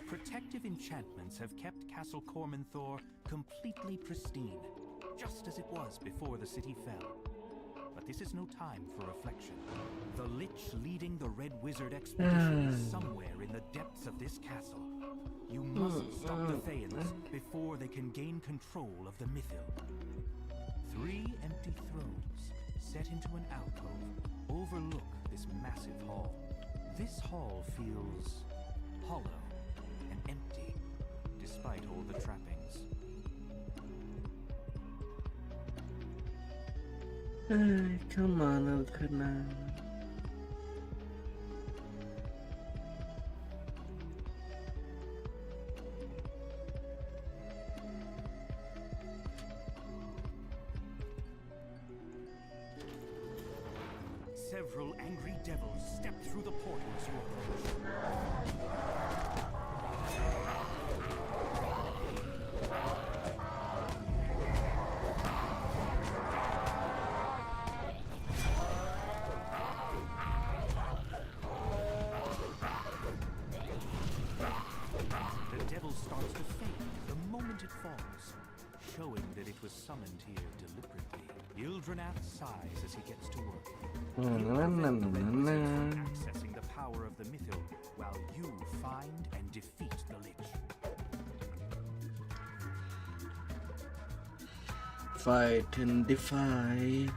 Protective enchantments have kept Castle Cormanthor completely pristine, just as it was before the city fell. But this is no time for reflection. The Lich leading the Red Wizard expedition is somewhere in the depths of this castle. You must stop the Thaens before they can gain control of the Mythil. 3 empty thrones, set into an alcove, overlook this massive hall. This hall feels hollow and empty, despite all the trappings. Come on, Elkana. Several angry devils step through the portal as you approach. The devil starts to fade the moment it falls, showing that it was summoned here deliberately. Ildranath sighs as he gets to work. Accessing the power of the Mythil, while you find and defeat the Lich. Fight and defy.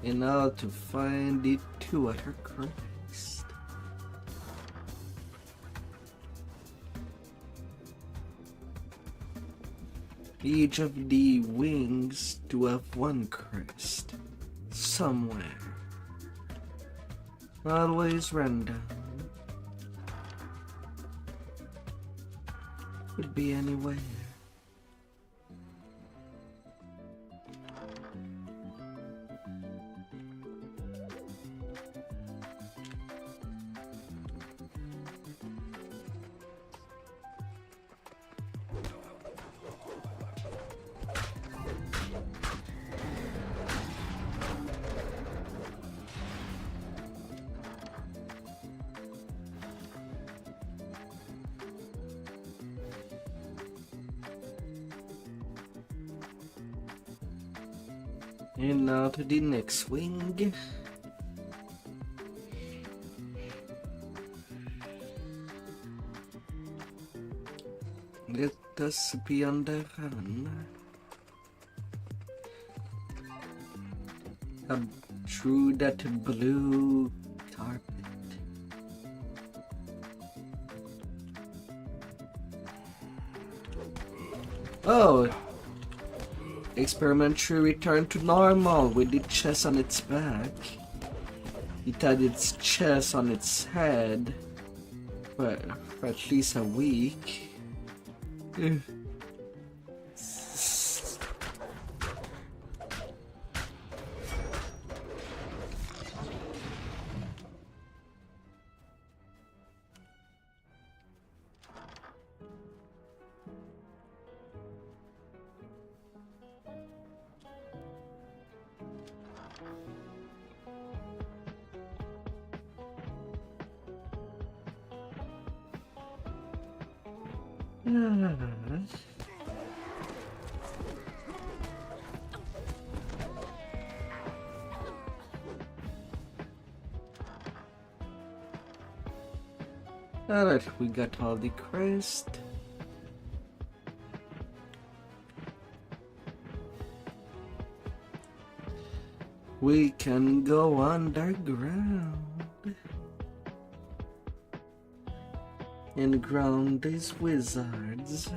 And now to find the two other critics. Each of the wings to have one crest somewhere. Always random. Could be anywhere. And now to the next wing. Let us be on the run. Up through that blue carpet. Oh! Experiment should return to normal with the chest on its back. It had its chest on its head for at least a week. Alright, we got all the crest. We can go underground and ground these wizards.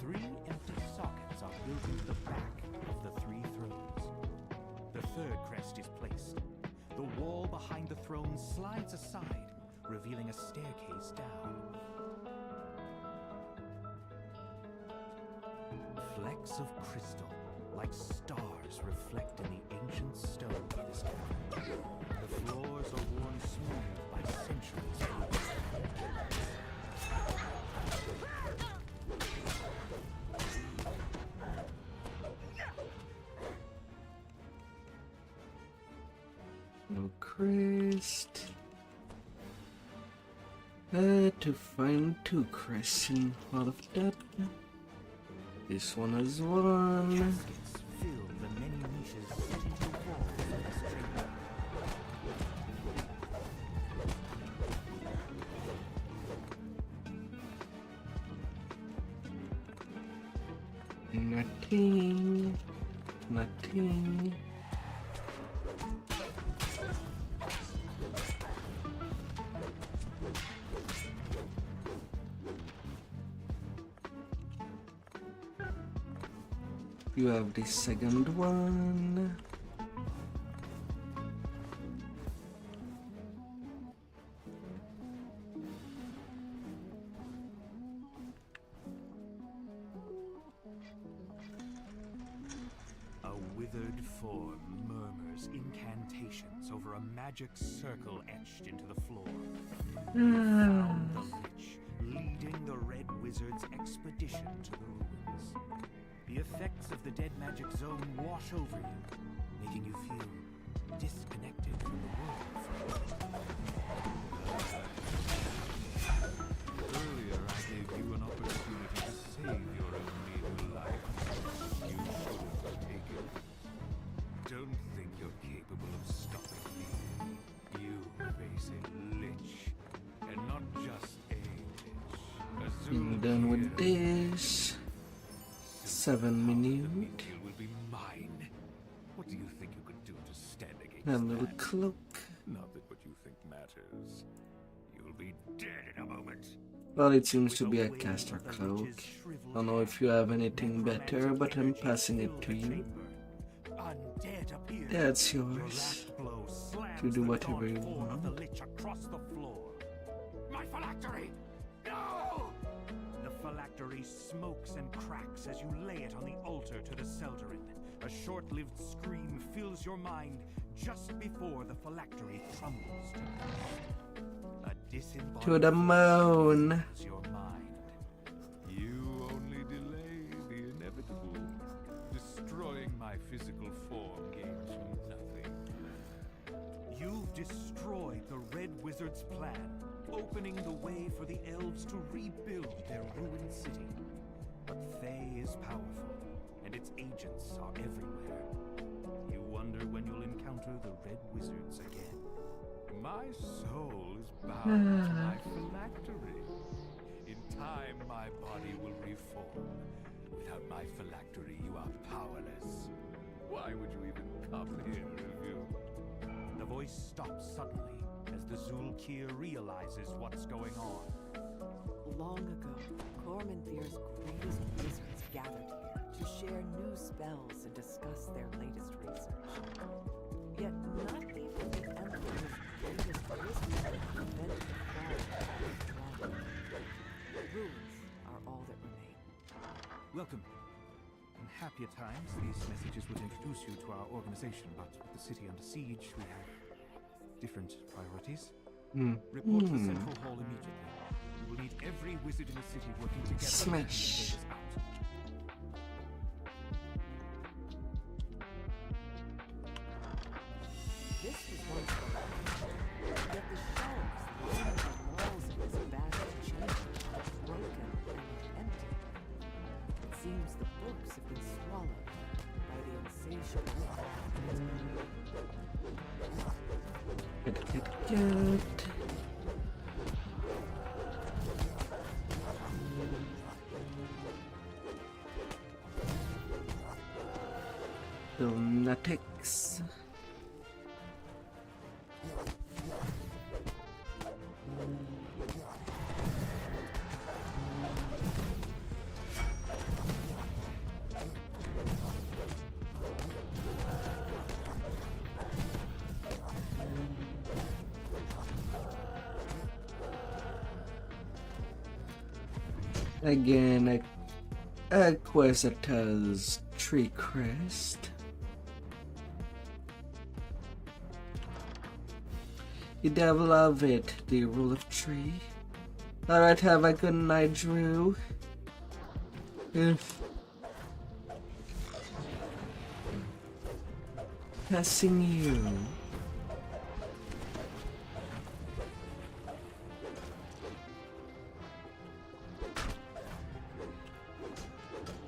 3 empty sockets are built into the back of the 3 thrones. The 3rd crest is placed. The wall behind the throne slides aside, revealing a staircase down. Flecks of crystal, like stars, reflect in the ancient stone of this cavern. The floors are worn smooth by centuries of use. No crest. To find 2 crests in all of that. This one is one. Caskets fill the many niches set into the walls of this chamber. Nothing. Nothing. You have the second one. A withered form murmurs incantations over a magic circle etched into the floor. Found the Lich, leading the Red Wizard's expedition to the ruins. The effects of the dead magic zone wash over you, making you feel disconnected from the world. Earlier, I gave you an opportunity to save your own meager life. You should have taken it. Don't think you're capable of stopping me. You face a Lich, and not just a Lich. I'm done with this. 7 minutes. Will be mine. What do you think you could do to stand against And a little that? cloak. Not that what you think matters. You'll be dead in a moment. Well, it seems to be a caster cloak. I don't know if you have anything better, but I'm passing it to you. That's yours. To do whatever you want. My phylactery! No! The phylactery smokes and cracks as you lay it on the altar to the Seldarin. A short-lived scream fills your mind just before the phylactery crumbles to dust. A disembodied To the moon. fills your mind. You only delay the inevitable. Destroying my physical form gains you nothing. You've destroyed the Red Wizard's plan, opening the way for the elves to rebuild their ruined city. But Thay is powerful, and its agents are everywhere. You wonder when you'll encounter the Red Wizards again. My soul is bound to my phylactery. In time, my body will reform. Without my phylactery, you are powerless. Why would you even come here if you... The voice stops suddenly as the Zulkir realizes what's going on. Long ago, Cormanthir's greatest wizards gathered here to share new spells and discuss their latest research. Yet not even the Emperor's greatest wizards prevented the fall of the dragon. Ruins are all that remain. Welcome. In happier times, these messages would introduce you to our organization, but with the city under siege, we have different priorities. Report to the Central Hall immediately. We will need every wizard in the city working together. Smash. To get us out. This was once the land, yet the shelves lining the walls of this vast chamber are broken and empty. It seems the books have been swallowed by the insatiable. Get. Lunatics. Again, a quest that has Tree Crest. You devil of it, the rule of tree. Alright, have a good night, Drew. Passing you.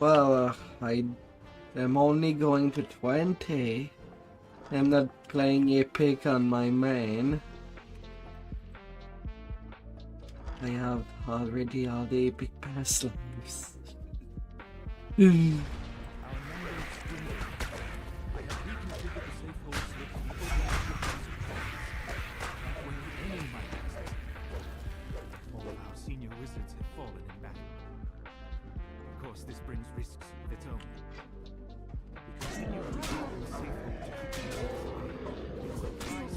Well, I am only going to 20. I'm not playing epic on my main. I have already all the epic past lives. All of our senior wizards have fallen in battle. Of course, this brings risks of its own.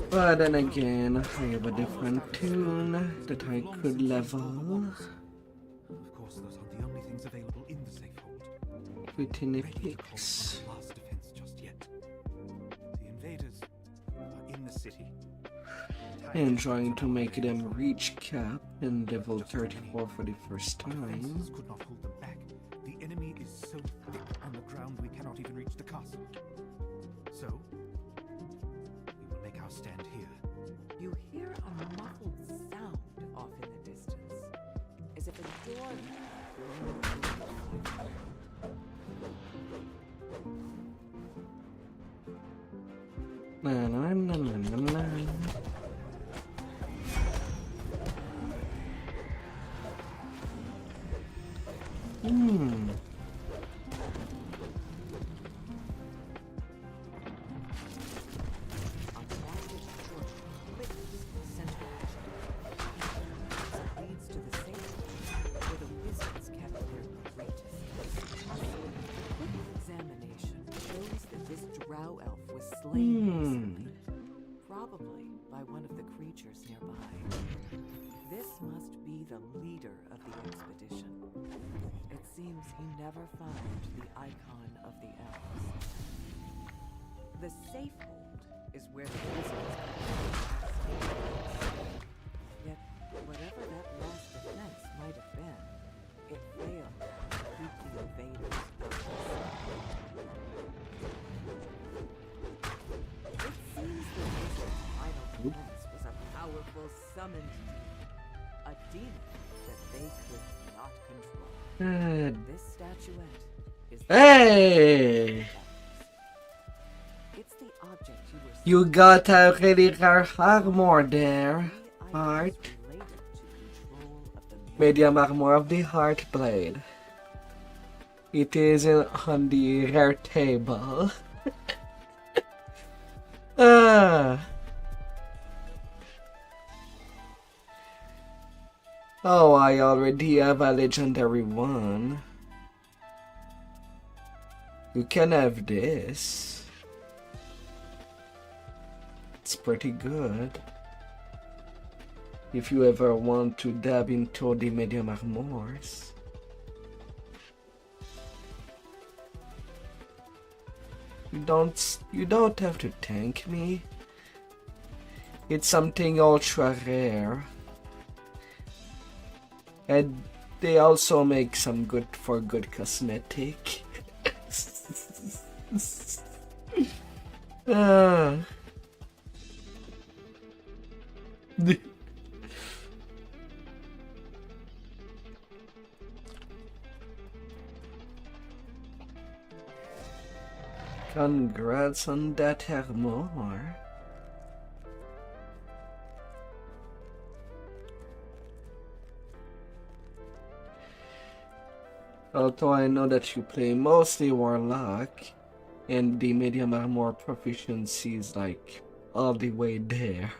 But then again, I have a different tune that I could level Of course, those aren't the only things available in the safe hold. within a Ready to call fix. upon the last defense just yet. The invaders are in the city. And trying to make them reach cap in level 34 for the first time. Defenses could not hold them back. The enemy is so thick on the ground we cannot even reach the castle. So, we will make our stand here. You hear a muffled sound off in the distance, as if a door. Na, na, na, na, na, na. Leads to the safe where the wizards kept their greatest. A quick examination shows that this drow elf was slain recently, probably by one of the creatures nearby. This must be the leader of the expedition. It seems he never found the icon of the elves. The safe hold is where the wizards kept their last. Yet, whatever that last defense might have been, it failed to keep the invaders out of sight. It seems the wizard's final defense was a powerful summoned a demon that they could not control. This statuette is the Hey! It's the object you were You got a really rare armor there, Heart. related to control of the Medium armor of the Heart Blade. It is on the rare table. Ah. Oh, I already have a legendary one. You can have this. It's pretty good. If you ever want to dab into the medium armors. You don't have to thank me. It's something ultra rare. And they also make some good cosmetic. Ah. Congrats on that armor. Although I know that you play mostly Warlock, and the medium armor proficiency is like all the way there.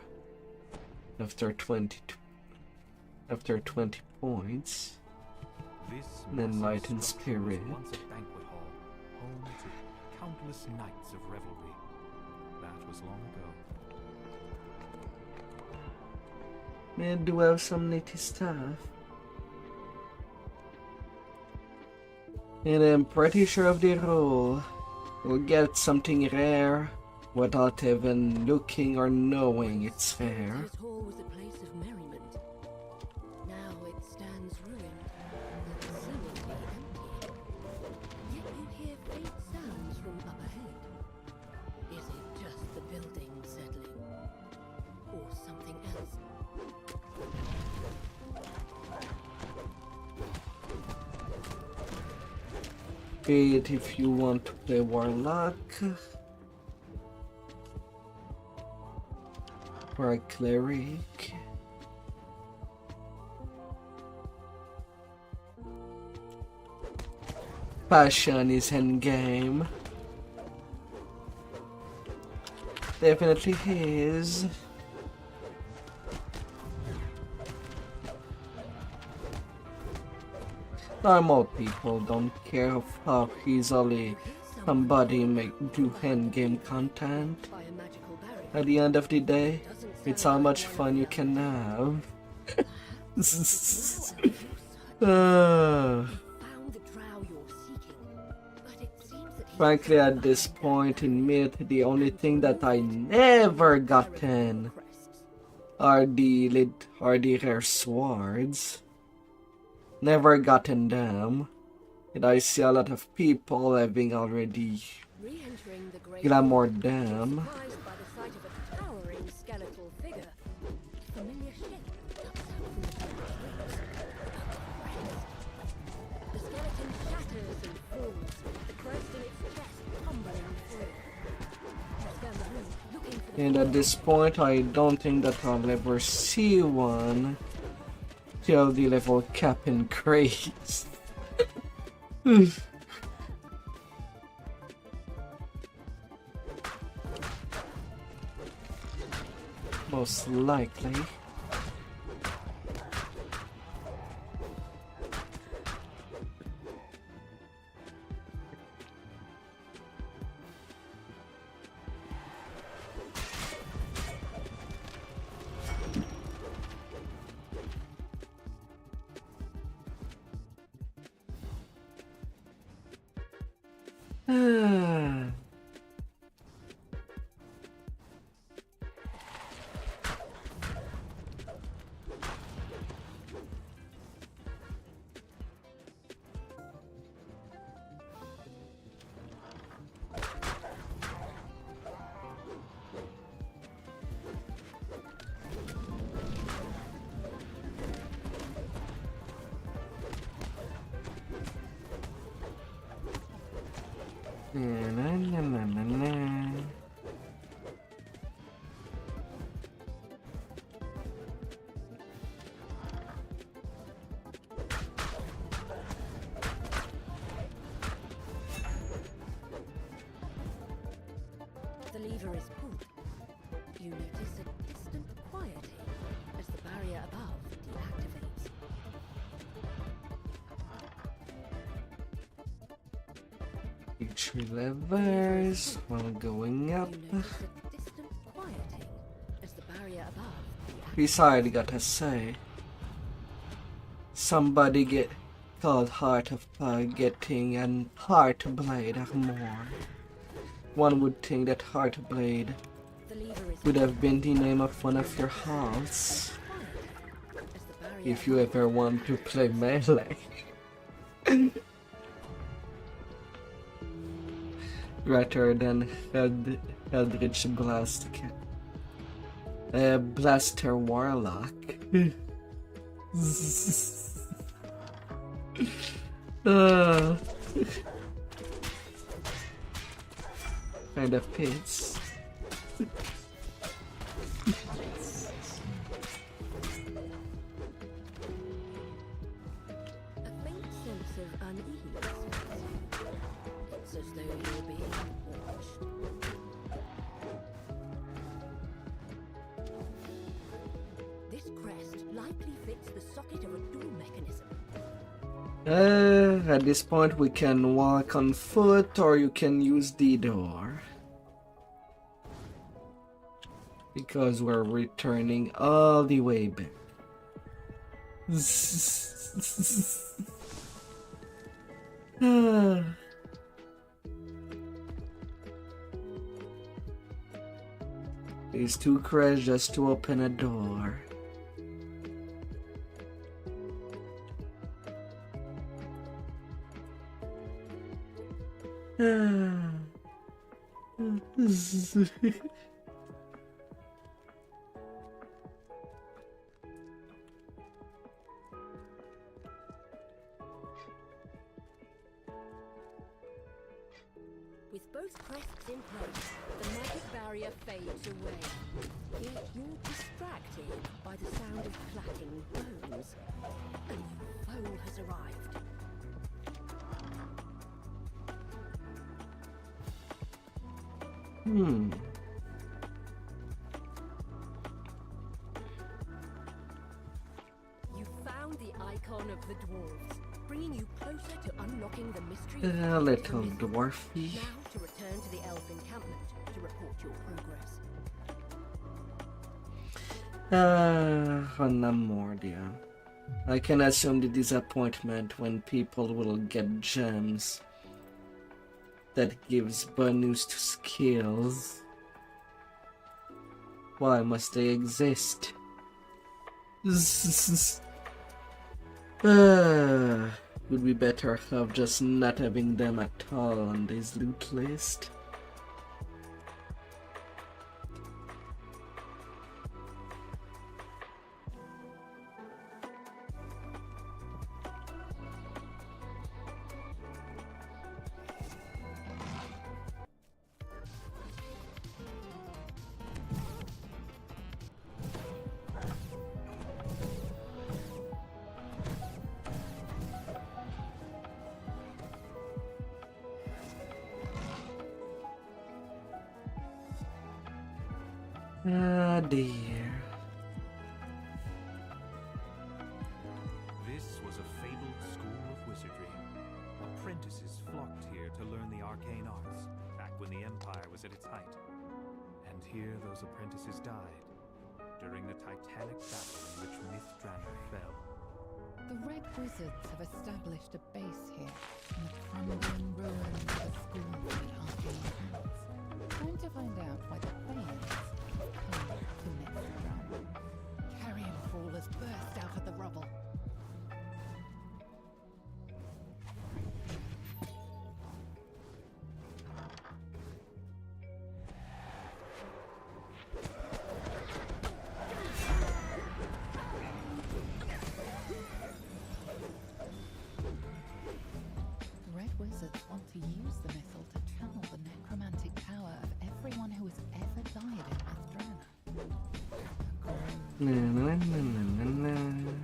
After 20 points. This An enlightened massive structure was spirit. once a banquet hall, home to countless nights of revelry. That was long ago. Man, do have some nitty stuff. And I'm pretty sure of the rule. We'll get something rare without even looking or knowing it's rare. This hall was a place of merriment. Now it stands ruined, and seemingly empty. Yet you hear faint sounds from up ahead. Is it just the building settling? Or something else? Be it if you want to play Warlock or a Cleric. Passion is endgame. Definitely is. Normal people don't care of how easily somebody do endgame content. By a magical barrier. At the end of the day, it's how much fun you can have. Frankly, at this point in Myth, the only thing that I never gotten are the rare swords. Never gotten them. And I see a lot of people having already glamoured them. And at this point, I don't think that I'll ever see one till the level cap increase. Most likely. The lever is pulled. You notice a distant quieting as the barrier above deactivates. Each levers while going up. Besides, gotta say, somebody get called Heart of Pug getting an Heart Blade more. One would think that Heart Blade would have been the name of one of your hearts if you ever want to play melee. Rather than Eldritch Blaster Warlock. Kind of pits. At this point we can walk on foot or you can use the door. Because we're returning all the way back. These two crash just to open a door. With both crests in place, the magic barrier fades away. Yet you're distracted by the sound of clacking bones. A new foe has arrived. You found the icon of the dwarves, bringing you closer to unlocking the mystery. A little dwarfy. Now to return to the elf encampment to report your progress. Namordia. I can assume the disappointment when people will get gems that gives bonus to skills. Why must they exist? Would be better off just not having them at all on this loot list. Ah dear. This was a fabled school of wizardry. Apprentices flocked here to learn the arcane arts, back when the Empire was at its height. And here those apprentices died, during the titanic battle in which Mithrandir fell. The Red Wizards have established a base here, in the crumbling ruins of the school of the arcane arts. Trying to find out why the Thanes have come to Mithrandir. Carrion crawlers burst out of the rubble. Wizards want to use the missile to channel the necromantic power of everyone who has ever died in Mithrandir.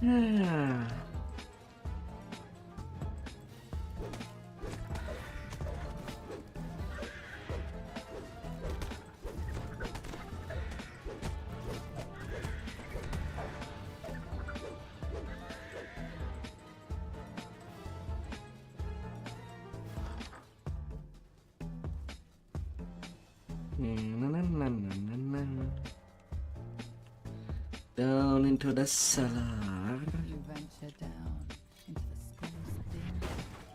Yeah. Down into the cellar. You venture down into the school's dim,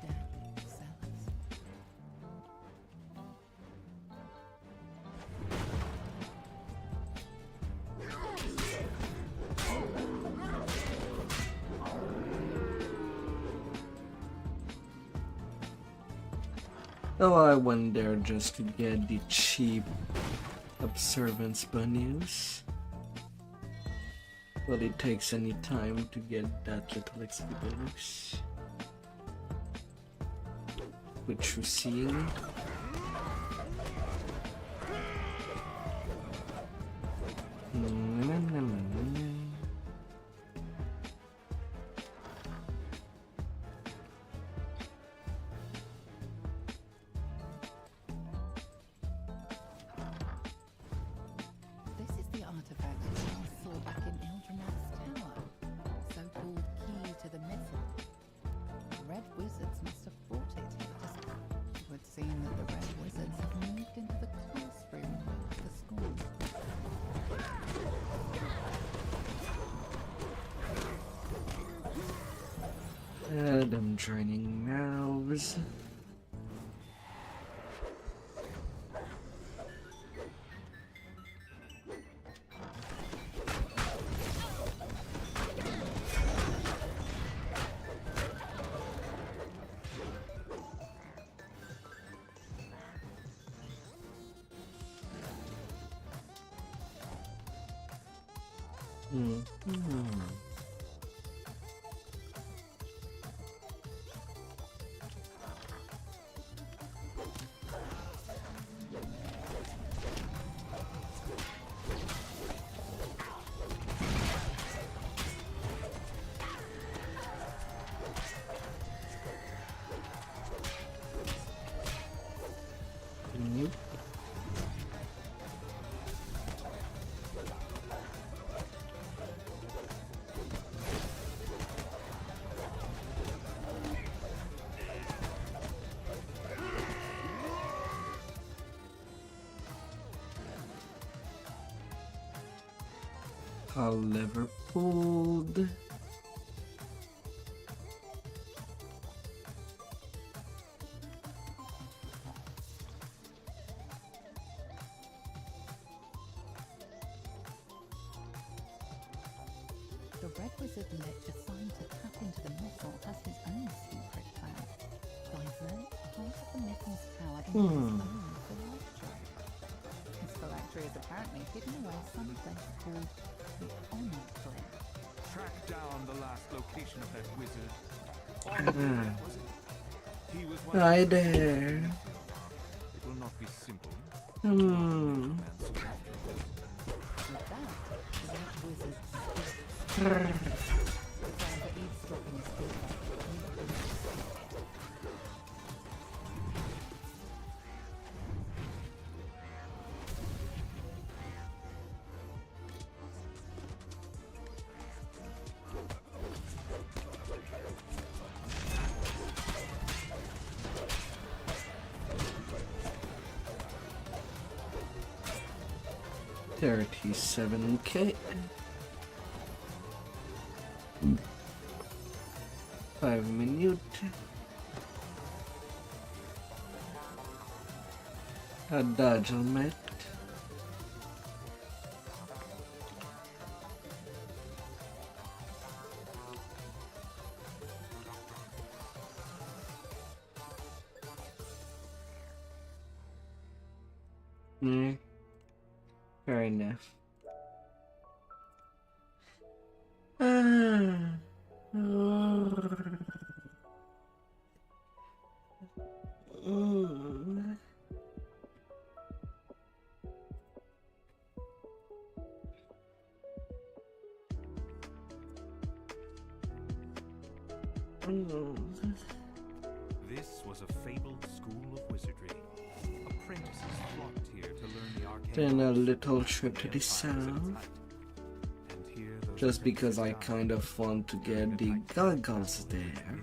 damp cellars. Oh, I went there just to get the cheap observance bonus. But it takes any time to get that little XP bonus. Which you see. This is the artifact you last saw back in Ildramaz's tower. So-called key to the missile. The Red Wizards must have brought it here. It would seem that the Red Wizards have moved into the classroom of the school. I'm joining mouths. All lever pulled. The Red Wizard let Define to tap into the metal has his own secret plan. Divert part of the metal's power into his own phylactery. His phylactery is apparently hidden away someplace called the Honor Flame. Track down the last location of that wizard. Was it? He was one Hi there. It will not be simple. With that, the Red Wizard found the eavesdropping speaker. 37k. 5 minutes. A dodge met. Fair enough. This was a fabled school of wizardry. Apprentices flocked here to learn the arcane. Then a little trip to the south. Just because I kind of want to get the goggles there.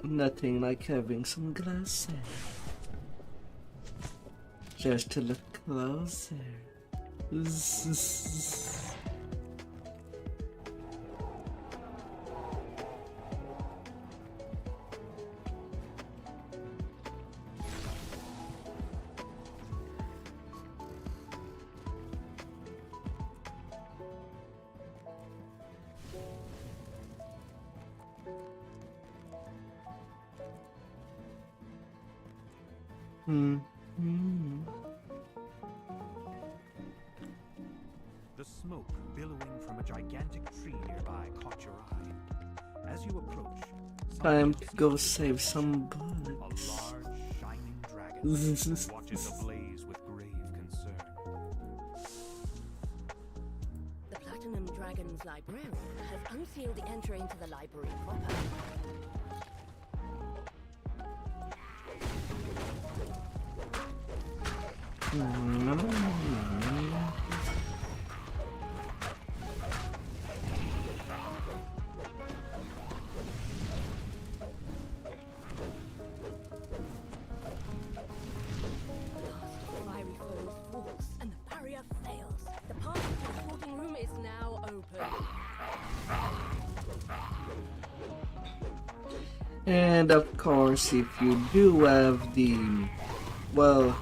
Nothing like having some glasses. Just to look closer. The smoke billowing from a gigantic tree nearby caught your eye. As you approach, Time to go save some a bugs. large, shining dragon watches ablaze with grave concern. The Platinum Dragon's librarian has unsealed the entry into the library proper. Fiery foes walks and the barrier fails. The path to the sorting room is now open. And of course, if you do have the, well,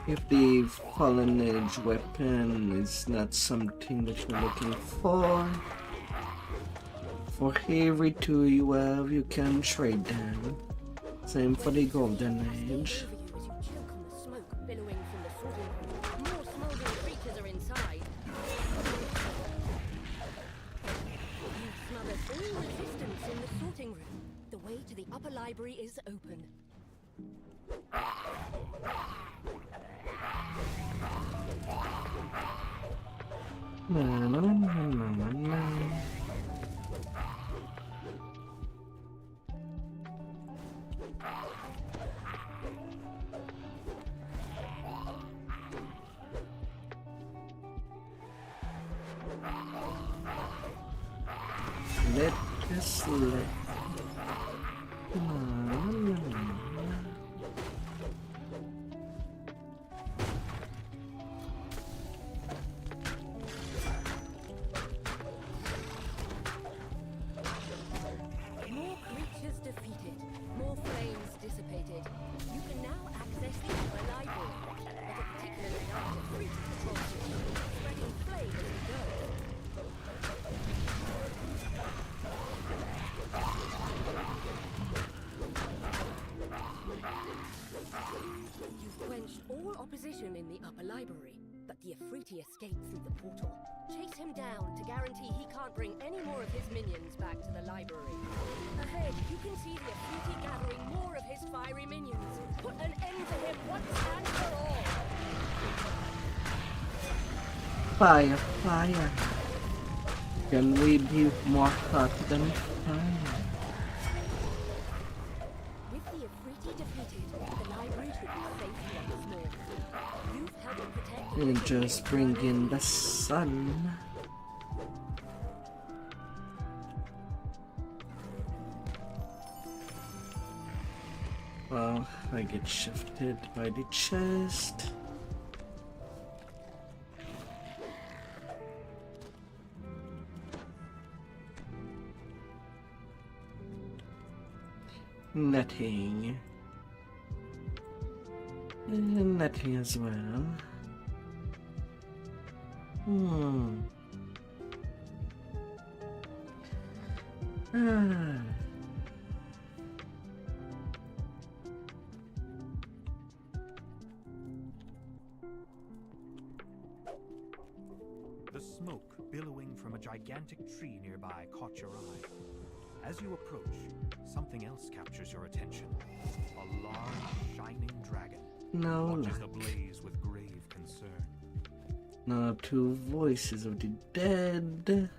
if the Fallen Age weapon is not something that you're looking for every 2 you have, you can trade them. Same for the Golden Age. As you choke on the smoke billowing from the sorting room, more smoldering creatures are inside. You smother all resistance in the sorting room. The way to the upper library is open. Let us let. More creatures defeated, more flames dissipated. You can now access the upper library, at a particularly active critic patrol system, spreading flame as you go. You've quenched all opposition in the upper library, but the Afriti escaped through the portal. Chase him down to guarantee he can't bring any more of his minions back to the library. Ahead, you can see the Afriti gathering more of his fiery minions. Put an end to him once and for all. Fire, fire. Can we be more hot than fire? With the Afriti defeated, the library should be safe once more. You've helped protect And just bring in the sun. Well, I get shifted by the chest. Nothing. Nothing as well. The smoke billowing from a gigantic tree nearby caught your eye. As you approach, something else captures your attention. A large, shining dragon No watches the luck. blaze with grave concern. Now two voices of the dead.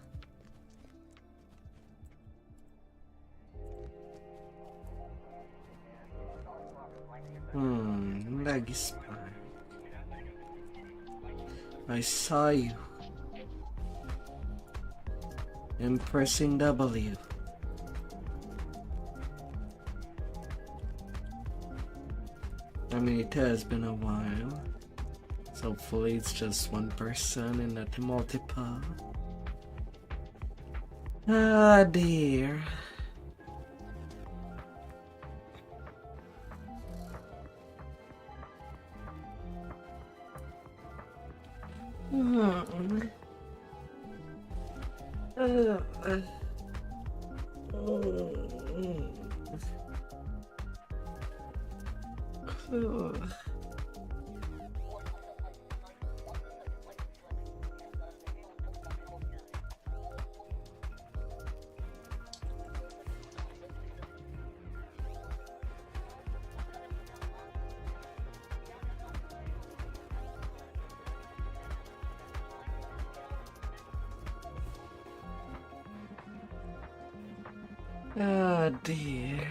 Laggy spy. I saw you. I'm pressing W. I mean, it has been a while. So hopefully it's just one person and not multiple. Ah dear. Oh dear.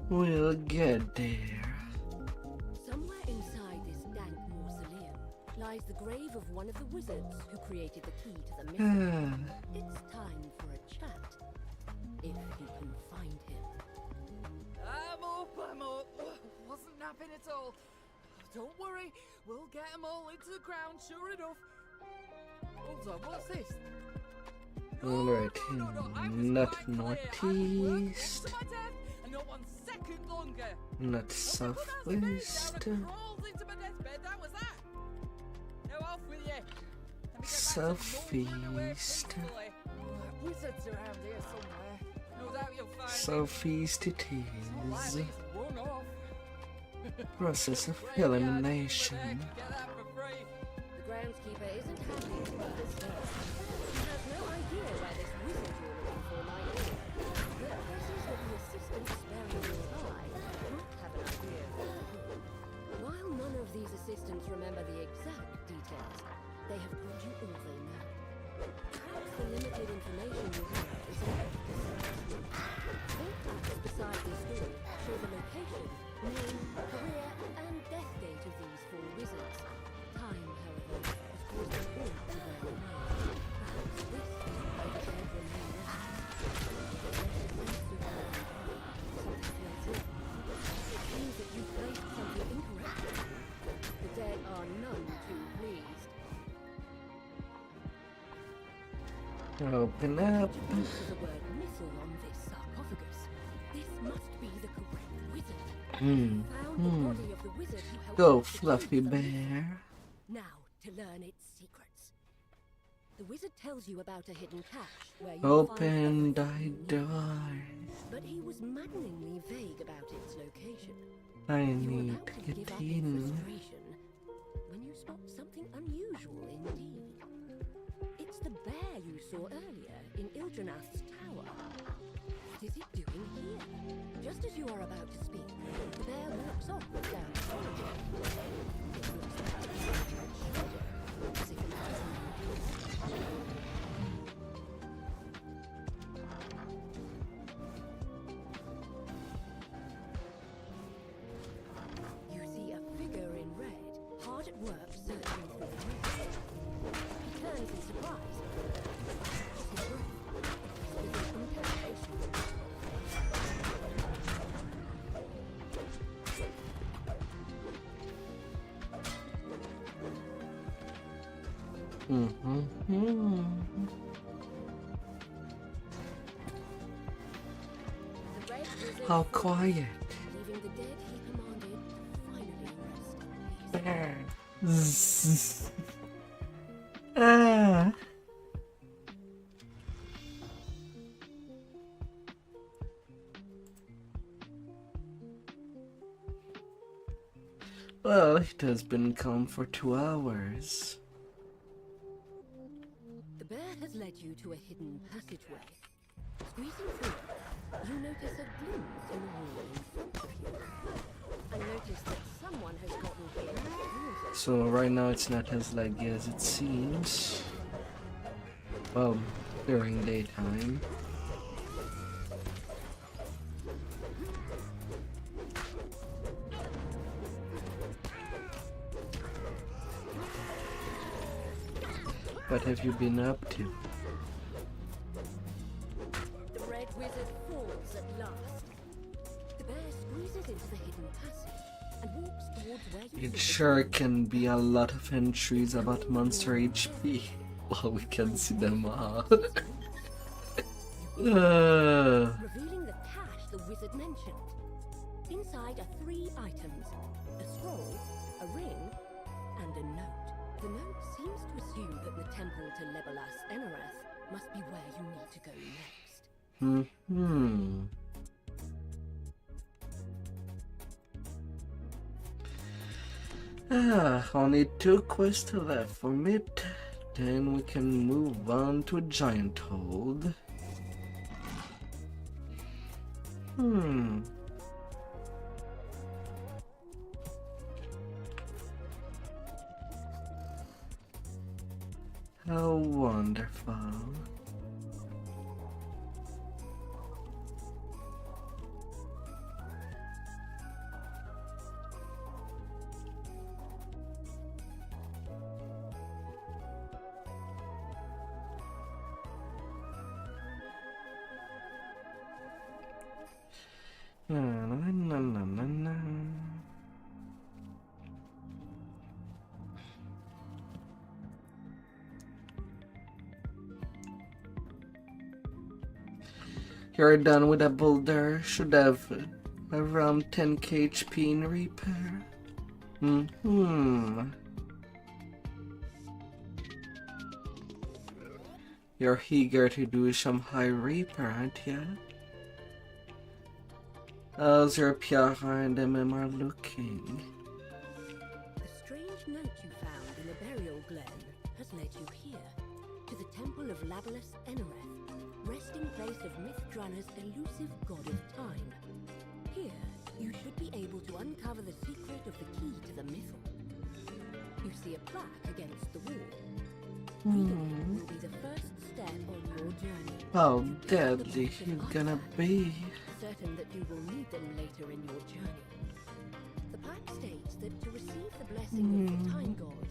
We'll get there. Somewhere inside this dank mausoleum lies the grave of one of the wizards who created the key to the mystery. It's time for a chat, if you can find him. I'm up. Wasn't napping at all. Don't worry, we'll get them all into the ground, sure enough. Hold on, what's this? Alright, not I northeast, to my death, and not 1 second longer. not southwest, Crawled into my deathbed, that was that. Now off with you. Let me get back to southeast, normal anyway. Wizards around here somewhere. No doubt you'll find southeast it them. Not is. likely it's run off. Process of Get elimination. that for free. The groundskeeper isn't happy with this stuff. He has no idea where this wizard you're looking for might be. But guesses that the assistant sparing nearby might have an idea. While none of the these assistants remember the exact details, they have told you all they know. Perhaps the limited information you have is enough to decide. Four facts beside this story show the location, name, career, and death date of these four wizards. Time, however, has caused them all to wear a name. Perhaps this is why the dead remain It means that you placed something incorrectly. The dead are none too pleased. Open up. The word missile on this sarcophagus. This must be the correct wizard. Found the body of the wizard who helped Go, us to fluffy choose the bear. Now to learn its secrets. The wizard tells you about a hidden cache where you Open thy door. But he was maddeningly vague about its location. I You were need about to to get give up in. in frustration when you spot something unusual indeed. It's the bear you saw earlier in Ildranath's tower. What is it doing here? Just as you are about to speak, the bear walks off down the corridor. It looks like it's a shredder, as if it has You see a figure in red, hard at work searching for the wizard. He turns in surprise. His breath. With an incantation. The red wizard How quiet. leaving the dead he commanded to finally rest in peace. Ah. Well, it has been calm for 2 hours. The bear has led you to a hidden passageway. Squeezing through, you notice a glimpse in the wall in front of you. And notice that someone has gotten here. So right now it's not as laggy as it seems. Well, during daytime. What have you been up to? The red wizard falls at last. The bear squeezes into the hidden passage and walks towards where you It see sure can be a lot of entries about monster HP. Well, we can see them all. revealing the cache the wizard mentioned. Inside are 3 items: a scroll, a ring, and a note. The note seems to assume that the temple to Legolas Enerath must be where you need to go next. Only 2 quests left from it. Then we can move on to Giant Hold. How wonderful. You're done with a boulder. Should have around 10k HP in repair. You're eager to do some high repair, aren't you? How's your Piara and MMR looking? The strange note you found in the burial glen has led you here, to the temple of Legolas Enerath, resting place of Mithranna's elusive god of time. Here, you should be able to uncover the secret of the key to the mythal. see a plaque against the wall. Reading will be the first step on your journey. How deadly you gonna be? Certain that you will need them later in your journey. The plaque states that to receive the blessing of the Time God,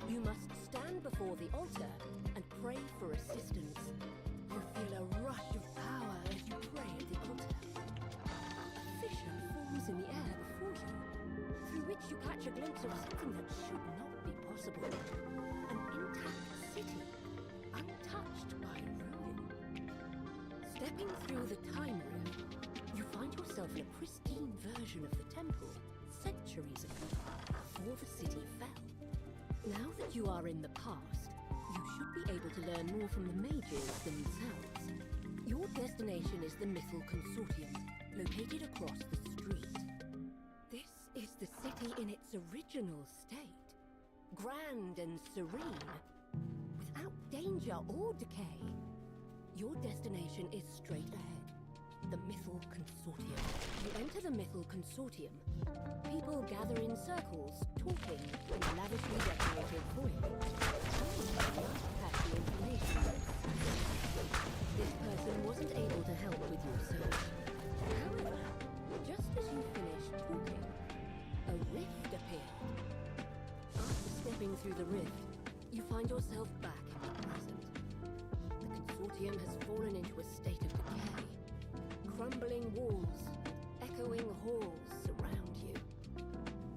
you must stand before the altar and pray for assistance. You feel a rush of power as you pray at the altar. A fissure forms in the air before you, through which you catch a glimpse of something that should not be possible. An intact city, untouched by ruin. Stepping through the Time Room, you find yourself in a pristine version of the temple centuries ago, before the city fell. Now that you are in the past, you should be able to learn more from the mages themselves. Your destination is the Mythal Consortium, located across the street. This is the city in its original state, grand and serene, without danger or decay. Your destination is straight ahead, the Mythal Consortium. You enter the Mythal Consortium. People gather in circles, talking in a lavishly decorated foyer. Pass the information. This person wasn't able to help with your search. However, just as you finished talking, a rift appeared. After stepping through the rift, you find yourself back in the present. The Consortium has fallen into a state of decay. Crumbling walls, echoing halls surround you.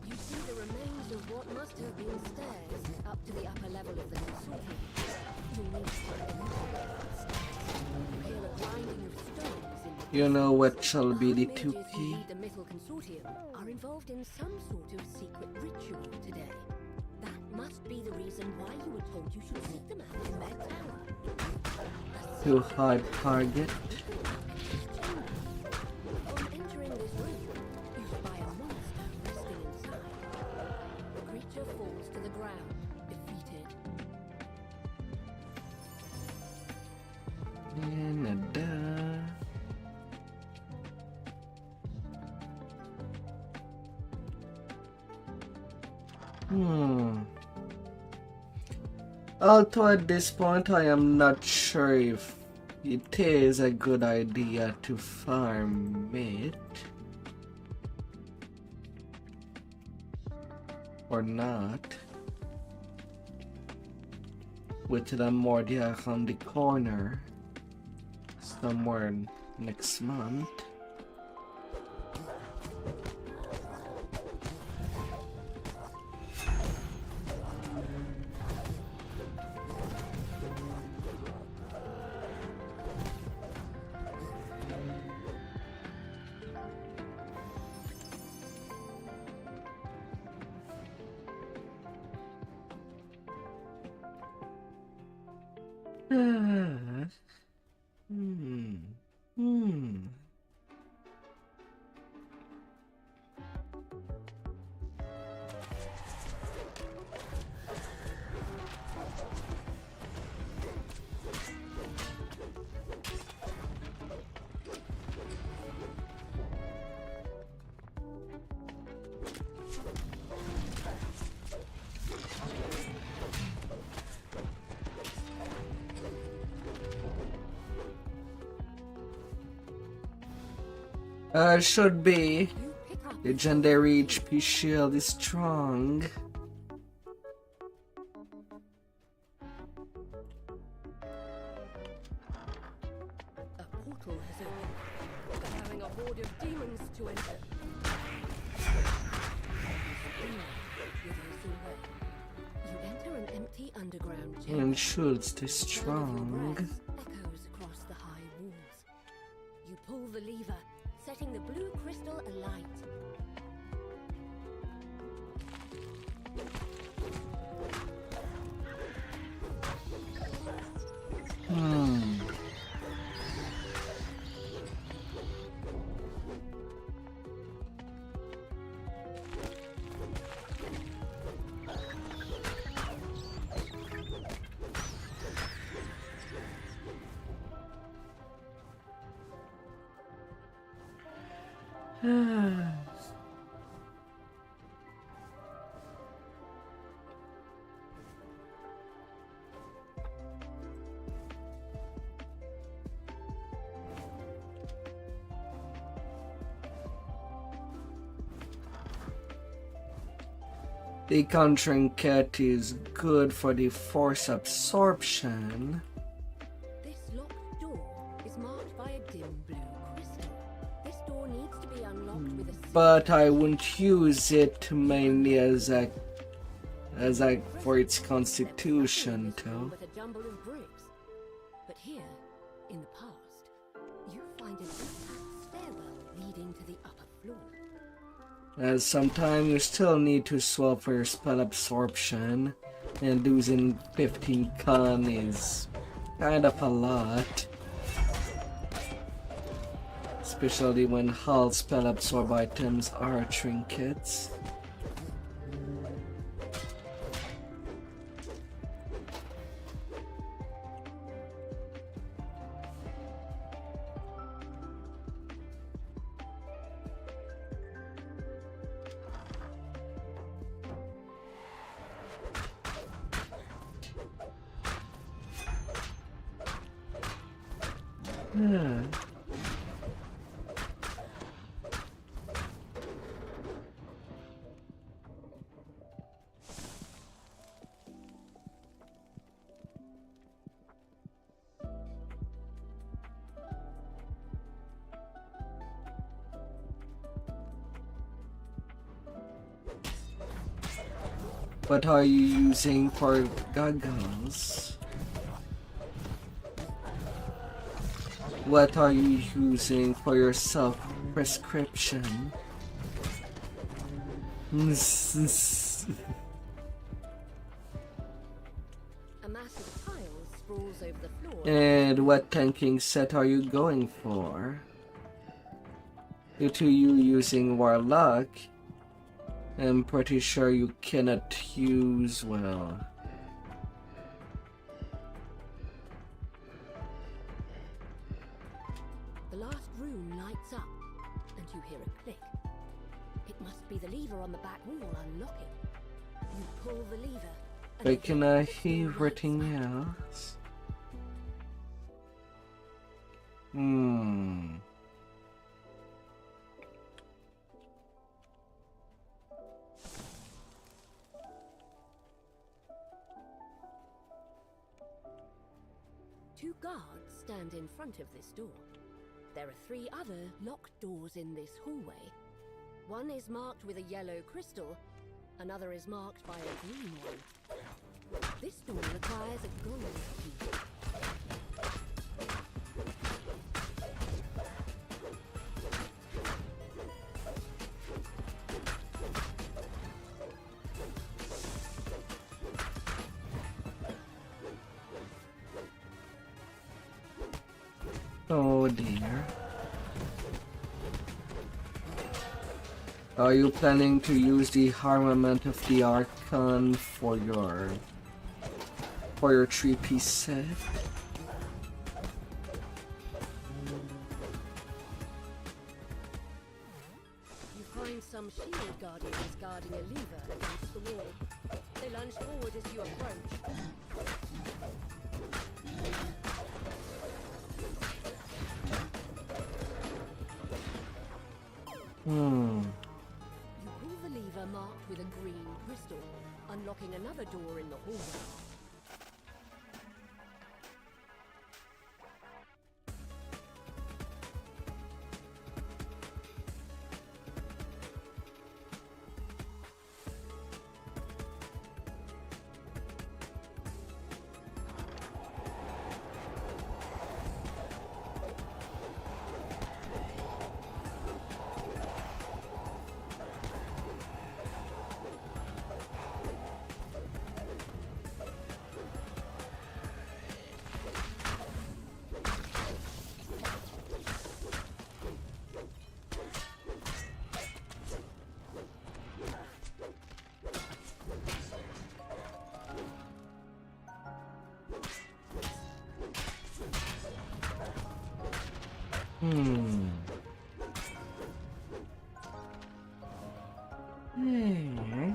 You see the remains of what must have been stairs up to the upper level of the Consortium. You need to find them You hear a grinding of stones in the You know what shall be the mages who 2P? lead the Mythal Consortium are involved in some sort of secret ritual today. That must be the reason why you were told you should seek them out in their tower. Too hard target. On entering this room, you spy a monster resting inside. The creature falls to the ground, defeated. Although at this point I am not sure if it is a good idea to farm it or not. With the Mordia on the corner somewhere next month. Should be. Legendary HP shield is strong. A portal has opened, allowing a horde of demons to enter. You enter an empty underground chamber. And shields stay strong. Echoes across the high walls. You pull the lever, setting the blue crystal alight. The trinket is good for the force absorption. This locked door is marked by a dim blue crystal. This door needs to be unlocked with a But I wouldn't use it mainly as a for its constitution too. with a jumble of bricks. But here, in the past, you find an intact stairwell leading to the upper floor. As sometimes you still need to swap for your spell absorption, and losing 15 con is kind of a lot. Especially when hull spell absorb items are trinkets. Yeah. What are you using for goggles? What are you using for your self-prescription? A massive pile sprawls over the floor. And what tanking set are you going for? Due to you using Warlock, I'm pretty sure you cannot use well. The last room lights up, and you hear a click. It must be the lever on the back wall unlocking. You pull the lever. But can I hear everything else? Two guards stand in front of this door. There are 3 other locked doors in this hallway. One is marked with a yellow crystal, another is marked by a green one. This door requires a gold key. Oh dear. Are you planning to use the armament of the Archon for your 3-piece set? You find some shield guardians guarding a lever against the wall. They lunge forward as you approach. You pull the lever marked with a green crystal, unlocking another door in the hallway. Hey.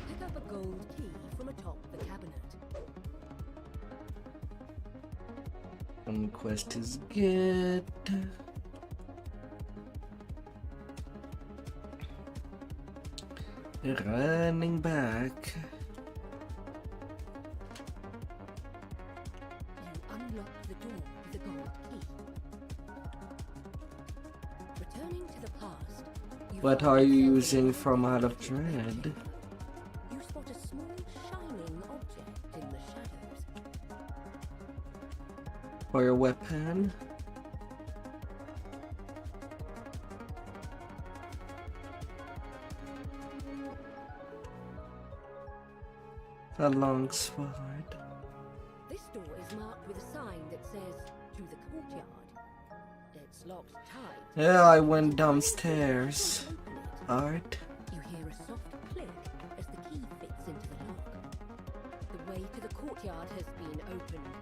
Pick up a gold key from atop the cabinet. One quest is good. Running back. You unlock the door with a gold key. Returning to the past, What are you using from Out of Dread? you spot a small shining object in the shadows. For your weapon? A long sword. This door is marked with a sign that says, "To the courtyard." It's locked tight. Yeah, I went downstairs. Art. You hear a soft click as the key fits into the lock. The way to the courtyard has been opened.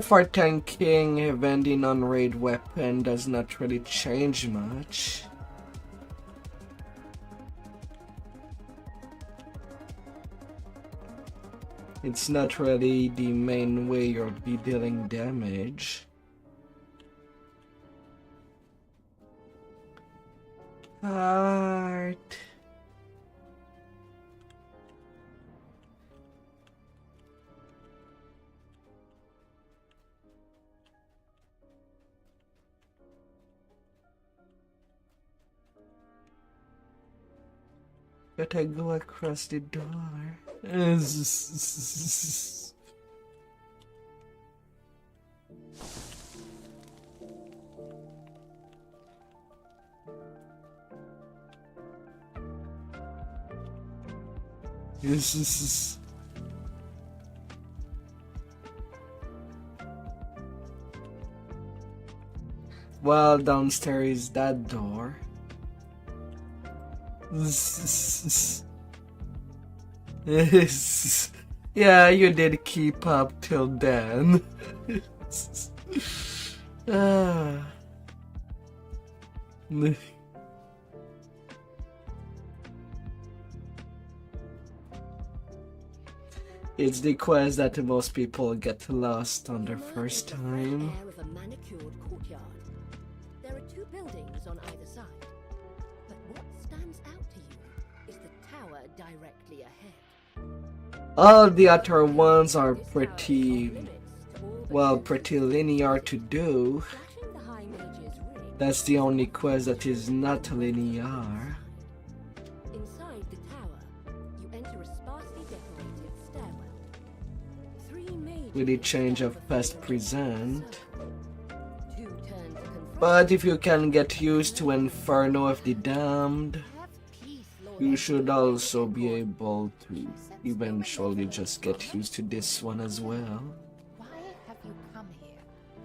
For tanking, vending on-raid weapon does not really change much. It's not really the main way you'll be dealing damage. Art. But I go across the door. Well, downstairs is that door. Yeah, you did keep up till then. It's the quest that most people get lost on their first time. Air of a manicured courtyard. There are two buildings on either side. But what stands out to you is the tower directly ahead. All the other ones are pretty linear to do. That's the only quest that is not linear. Inside the tower, you enter a sparsely decorated stairwell. Three mages With the change of past present. Two turn to confront. But if you can get used to Inferno of the Damned, you should also be able to eventually just get used to this one as well. Why have you come here?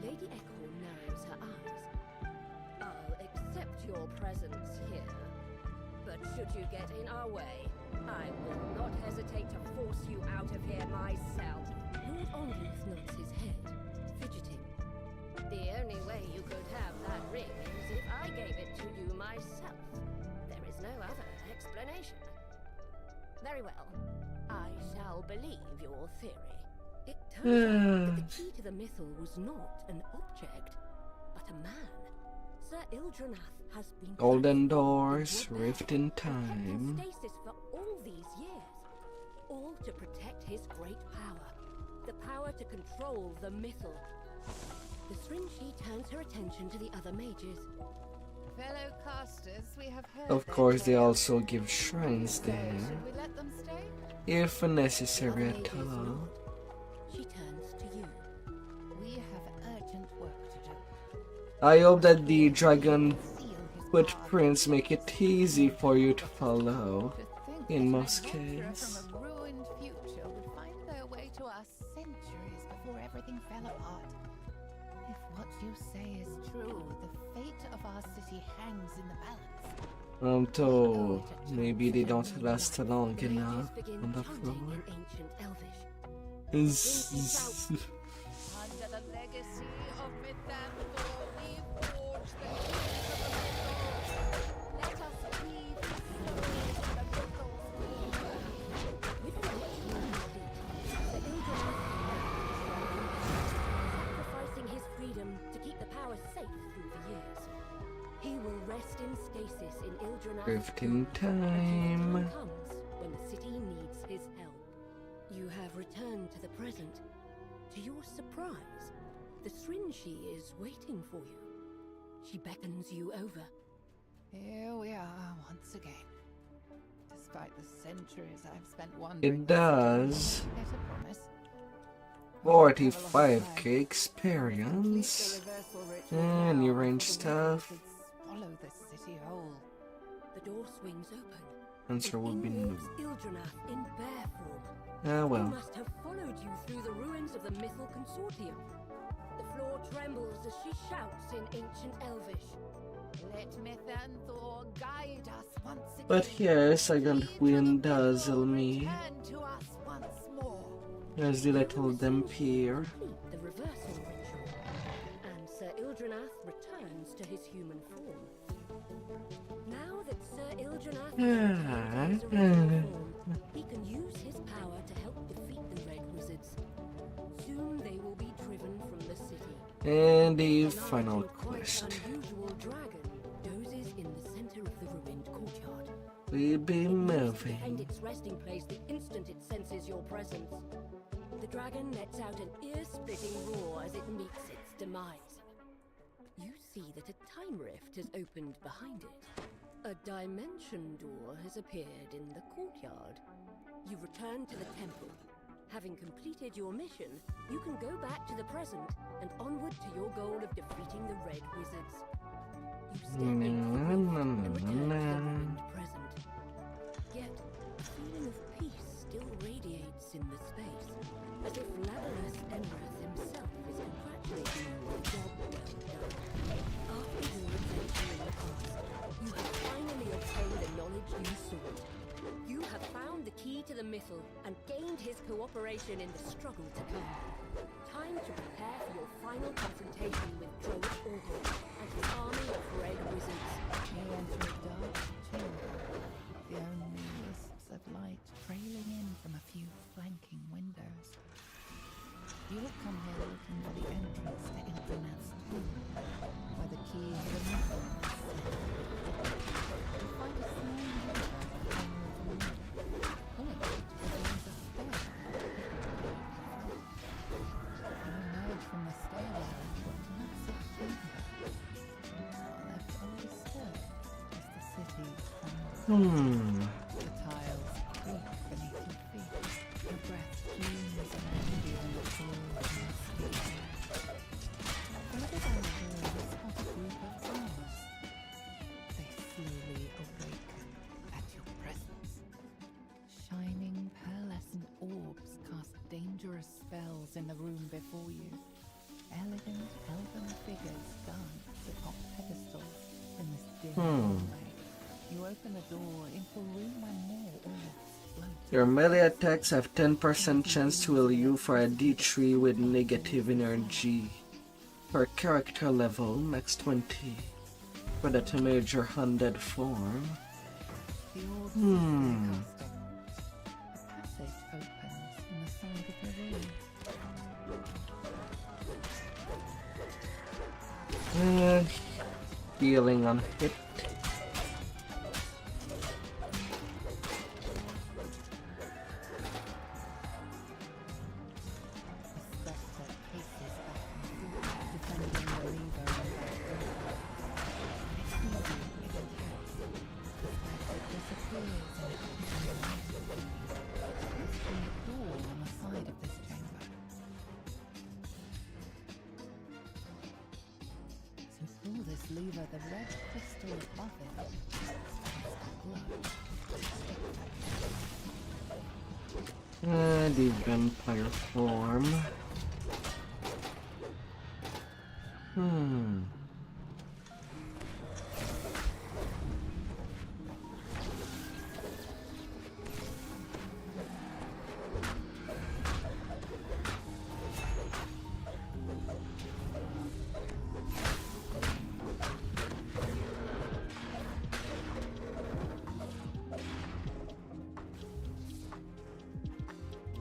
Lady Echo narrows her eyes. I'll accept your presence here. But should you get in our way, I will not hesitate to force you out of here myself. Lord Onruth nods his head, fidgeting. The only way you could have that ring is if I gave it to you myself. There is no other explanation. Very well. I shall believe your theory. It turns out that the key to the mythal was not an object, but a man. Sir Ildranath has been Golden Doors, Rift in kept Time. in stasis for all these years, all to protect his great power, the power to control the mythal. The Stringshi turns her attention to the other mages. Fellow casters, we have heard Of their course, they tale. also give shrines So, there, should we let them stay? if necessary at all. She turns to you. We have urgent work to do. I hope that the dragon footprints make it easy for you to follow, in most cases. From a ruined future would find their way to us centuries before everything fell apart. If what you say is true, the fate of our city hangs in the balance. I'm told maybe they don't last long enough Begin on the chanting floor. in ancient Elvish. Under the legacy of Mythandor, we forge the keys of the mythal. Let us weave the stones of the book Drifting time. Comes when the city needs his help. You have returned to the present. To your surprise, the Srinshi is waiting for you. She beckons you over. Here we are once again. Despite the centuries I've spent wandering. It does. Get a promise. 45k experience. And new range stuff. Swallow the city whole. The door swings open. Answer would be no. Ildranath in bear form. Ah, well. He must have followed you through the ruins of the Mythal Consortium. The floor trembles as she shouts in ancient Elvish. Let Mythanthor guide us once again. But yes, I can wind dazzle me. Return to us once more. There's the little Dhampir. The reversal ritual. And Sir Ildranath returns to his human form. Now that Sir Ildranath has form, he can use his power to help defeat the Red Wizards. Soon they will be driven from the city. And the final quest. Unusual dragon dozes in the center of the ruined courtyard. We'll be Behind moving. its resting place the instant it senses your presence. The dragon lets out an ear-splitting roar as it meets its demise. You see that a time rift has opened behind it. A dimension door has appeared in the courtyard. You return to the temple. Having completed your mission, you can go back to the present and onward to your goal of defeating the Red Wizards. You step into the rift and return to the ruined present. Yet, a feeling of peace still radiates in the space, as if Lavalus Enrath himself is congratulating you on a job well done. After your adventure in the past, you have finally obtained the knowledge you sought. You have found the key to the Mythal and gained his cooperation in the struggle to come. Time to prepare for your final confrontation with Druid Orgel and his army of Red Wizards. You enter a dark chamber, the only wisps of light trailing in from a few flanking windows. You have come here looking for the entrance to Ildranath's tomb, where the key to the Mythal is set. You find a small lever at the corner of the room. Pulling it reveals a stairwell. You emerge from the stairwell into a massive chamber. Left undisturbed as the city crumbles. The tiles creak beneath your feet. Your breath fumes around you in the cold, musty air. Further down the hall, you spot a group of flowers. They slowly awaken at your presence. Shining, pearlescent orbs cast dangerous spells in the room before you. Elegant, elven figures dance atop pedestals in this dim hallway. You open a door into a room where more orbs float. Your melee attacks have 10% chance to heal you for a D3 with negative energy. Per character level, max 20. For the to major undead form. The orbs are custom. A passage opens in the side of the room. Healing on hit. Lever, the red crystal above it starts to glow. The vampire form.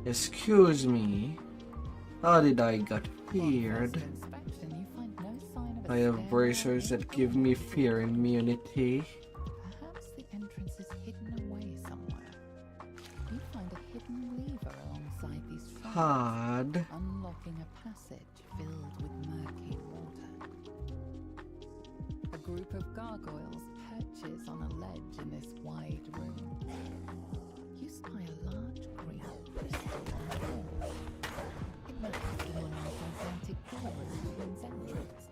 Excuse me, how did I get feared? I have bracers that give me fear immunity. Perhaps the hidden lever alongside these shrubs, Hard. unlocking a passage filled with murky water. A group of gargoyles perches on a ledge in this wide room. You spy a large green crystal on the wall. It matches the one on the gigantic door at the room's entrance.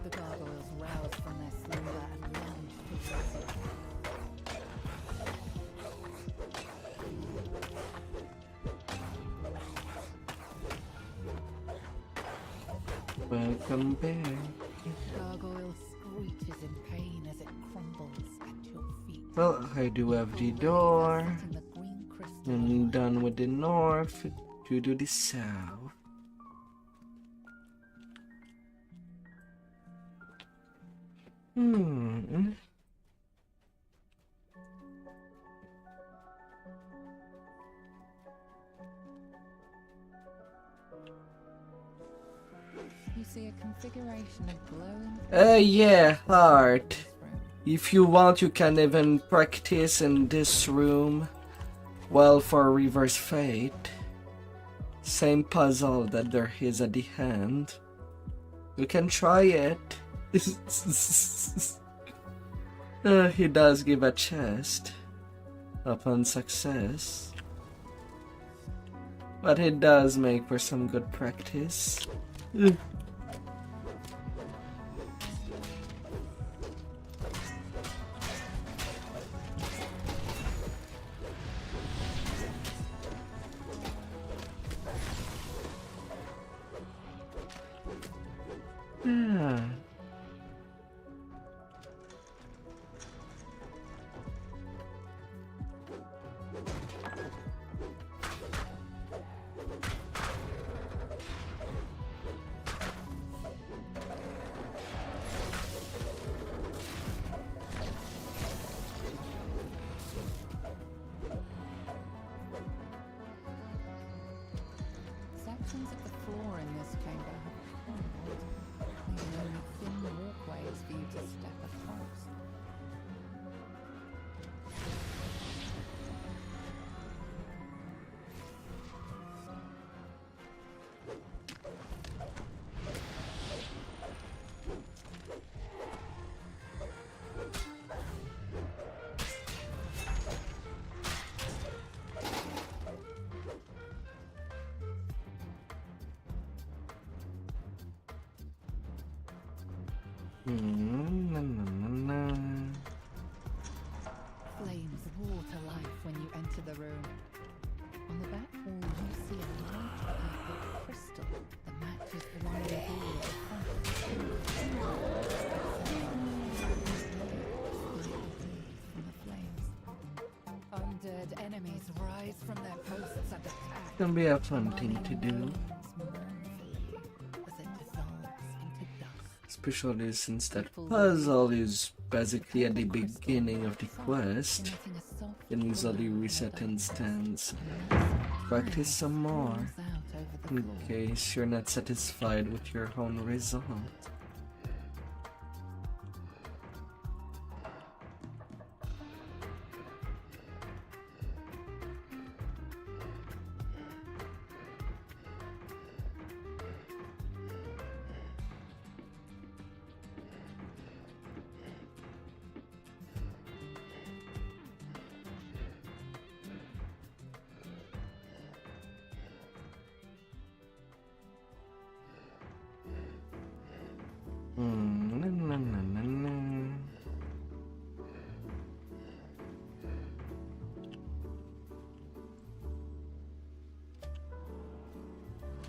The gargoyles rouse from their slumber and lunge towards it. Welcome back. Gargoyle screeches in pain as it crumbles at your feet. Well, I do have the door. Setting the green crystal I'm done with the north. You do the south. You see a configuration of glowing. Yeah, heart. If you want, you can even practice in this room. Well, for reverse fate. Same puzzle that there is at the end. You can try it. He does give a chest upon success. But it does make for some good practice. Sections of the floor in this chamber have crumbled, leaving only thin walkways for you to step across. Flames roar to life when you enter the room. On the back wall, you see a large purple crystal that matches the one on the door at the front. From the flames. Undead enemies rise from their posts and attack. It's gonna be a fun thing to do. Especially since that puzzle is basically at the beginning of the quest. You can easily reset instance. Practice some more in case you're not satisfied with your own result.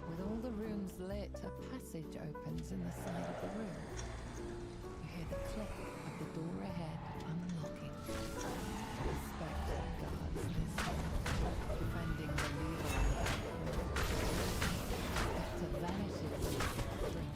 With all the rooms lit, a passage opens in the side of the room. You hear the click of the door ahead unlocking. The spectre guards this door, defending the lever on the back wall. The spectre vanishes in the spring.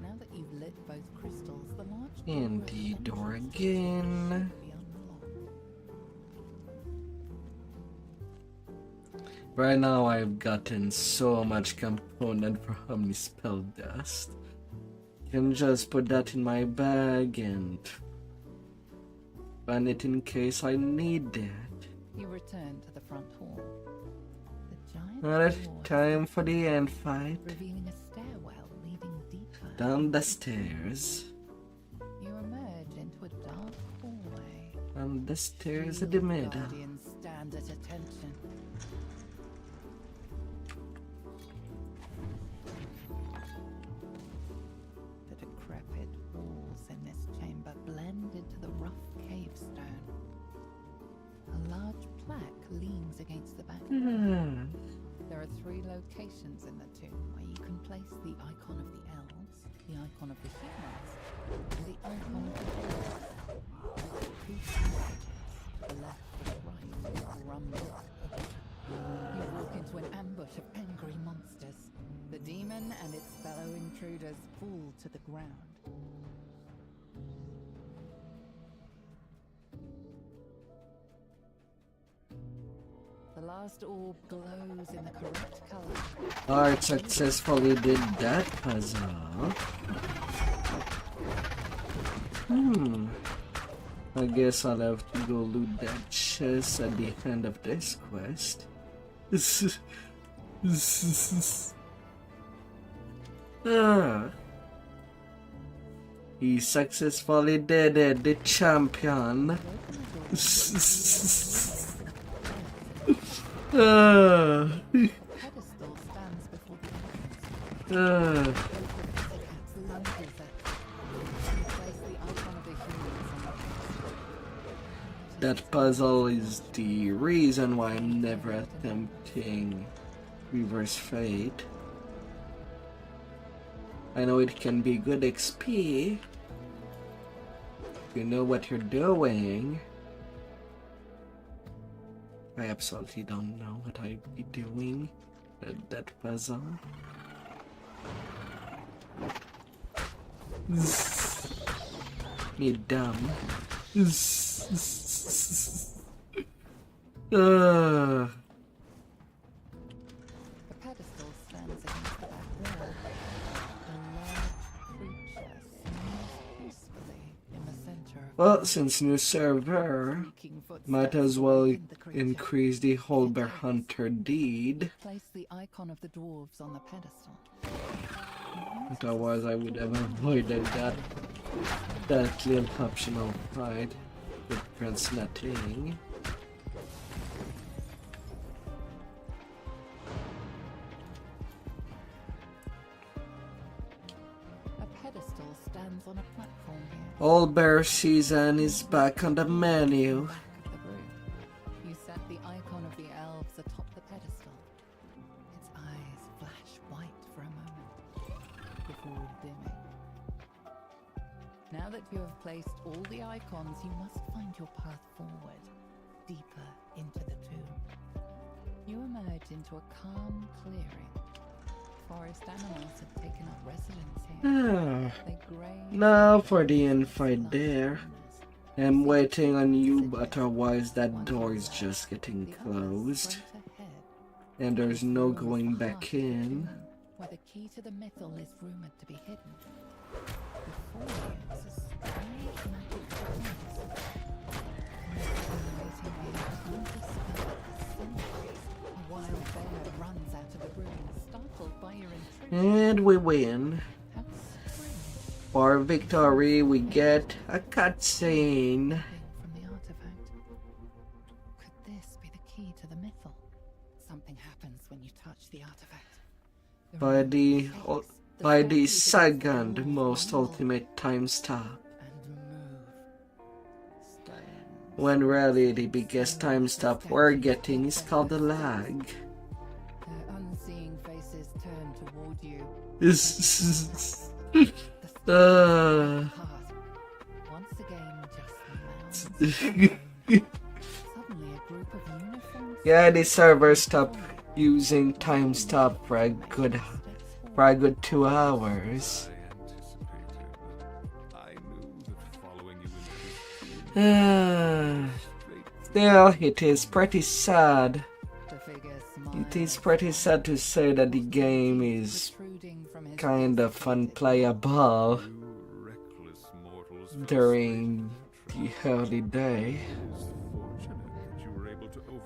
Now that you've lit both crystals, the large And the door again. Right now I've gotten so much component from the spell dust. You can just put that in my bag and find it in case I need it. You return to the front hall. The giant Alright, door time for the end fight. revealing a stairwell leading deeper. Down the stairs. You emerge into a dark hallway. And the stairs in the middle. Guardians stand at attention. The decrepit walls in this chamber blend into the rough cave stone. A large plaque leans against the back wall. There are 3 locations in the tomb where you can place the icon of the elves, the icon of the humans, and the icon of the dwarves. 2 passages to the left and the right rumble. You walk into an ambush of angry monsters. The demon and its fellow intruders fall to the ground. The last orb glows in the correct color. Alright, successfully did that puzzle. I guess I'll have to go loot that chest at the end of this quest. He successfully did it, the champion. Pedestal stands before the entrance. That puzzle is the reason why I'm never attempting Reverse Fate. I know it can be good XP if you know what you're doing. I absolutely don't know what I'd be doing at that puzzle. Me dumb. The pedestal stands against the back wall. A large creature sneezes peacefully in the center of Well, since new server, might as well increase the Holber Hunter deed. place the icon of the dwarves on the pedestal. Otherwise I would have avoided that little optional fight with translating. A pedestal stands on a platform here. Old Bear season is back on the menu. Back of the room. You set the icon of the elves atop the pedestal. Its eyes flash white for a moment before dimming. Now that you have placed all the icons, you must find your path forward, deeper into the tomb. You emerge into a calm clearing. Forest animals have taken up residence here. They graze Now for the end fight there. I'm waiting on you, but otherwise that door is just getting closed. And there's no going back in. where the key to the mythal is rumored to be hidden. Before you is a strange magic device. A wild bear runs out of the room, startled by your intrusion. And we win. For victory, we get a cutscene. From the artifact. Could this be the key to the mythal? Something happens when you touch the artifact. By the second most ultimate time stop. When really the biggest time stop we're getting is called the lag. Their unseeing faces turn toward you. Once again, just suddenly a group of uniformed Yeah, the server stopped using time stop for a good 2 hours. Still, it is pretty sad. It is pretty sad to say that the game is kind of unplayable during the early day.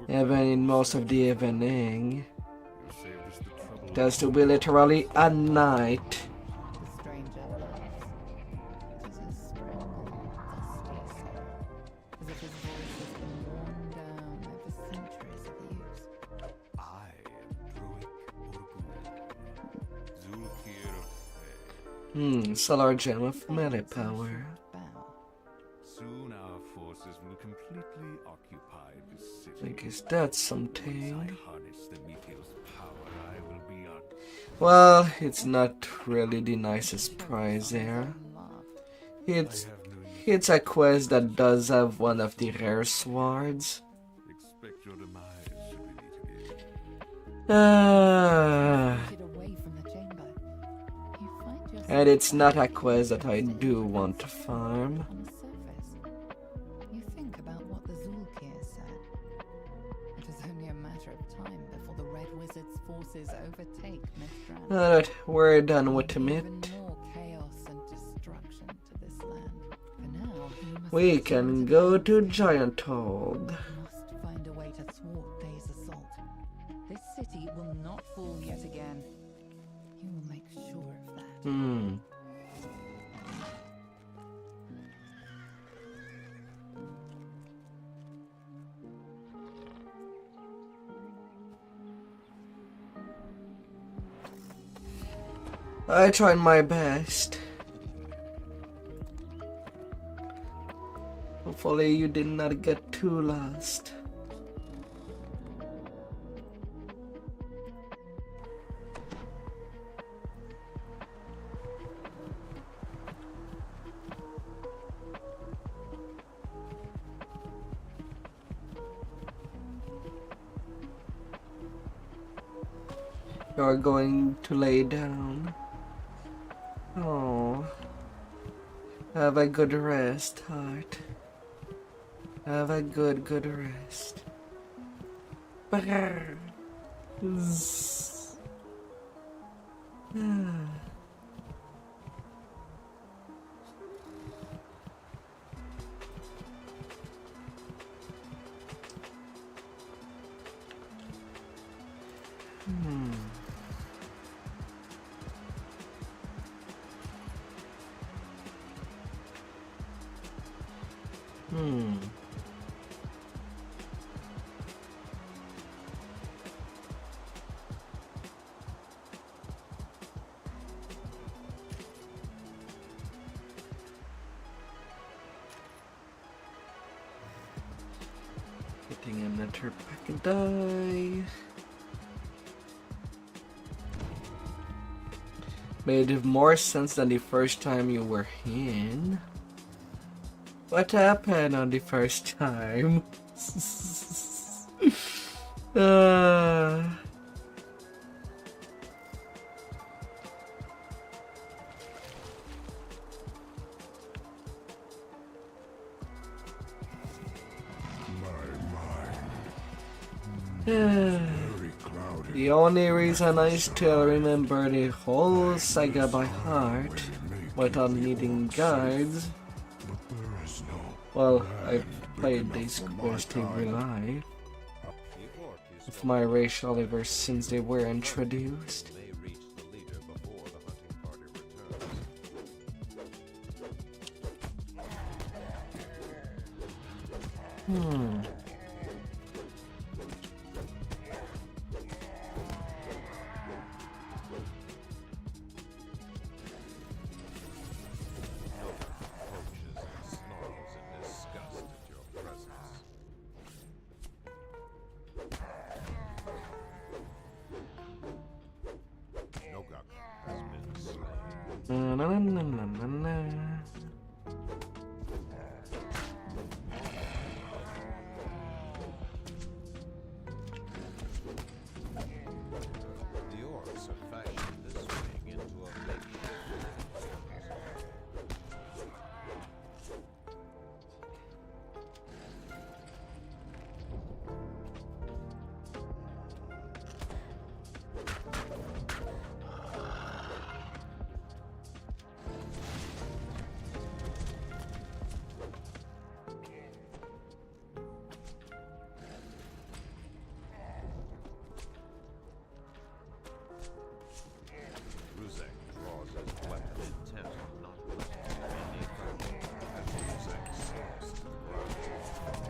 Even in most of the evening, there's to be literally a night. Solar gem of melee power. Soon our forces will completely occupy this city. I guess that's something. Harness the meteor's power, I will be on. Well, it's not really the nicest prize there. It's a quest that does have one of the rare swords. Expect your demise should we and it's not a quest that I do want to farm. You think about what the Zulkir said. It is only a matter of time before the Red Wizard's forces overtake Mithran. Alright, we're done with the myth. More chaos and destruction to this land. For now, We can go to Giant Hold. must find a way to thwart Day's assault. This city will not fall yet again. You will make sure of that. I tried my best. Hopefully you did not get too lost. You're going to lay down. Oh, have a good rest, heart. Have a good rest. Getting another pack of die. Made more sense than the first time you were in. What happened on the first time? The only reason I still remember the whole saga by heart, without needing guides, well, I played this quest in real life, with my racial ever since they were introduced.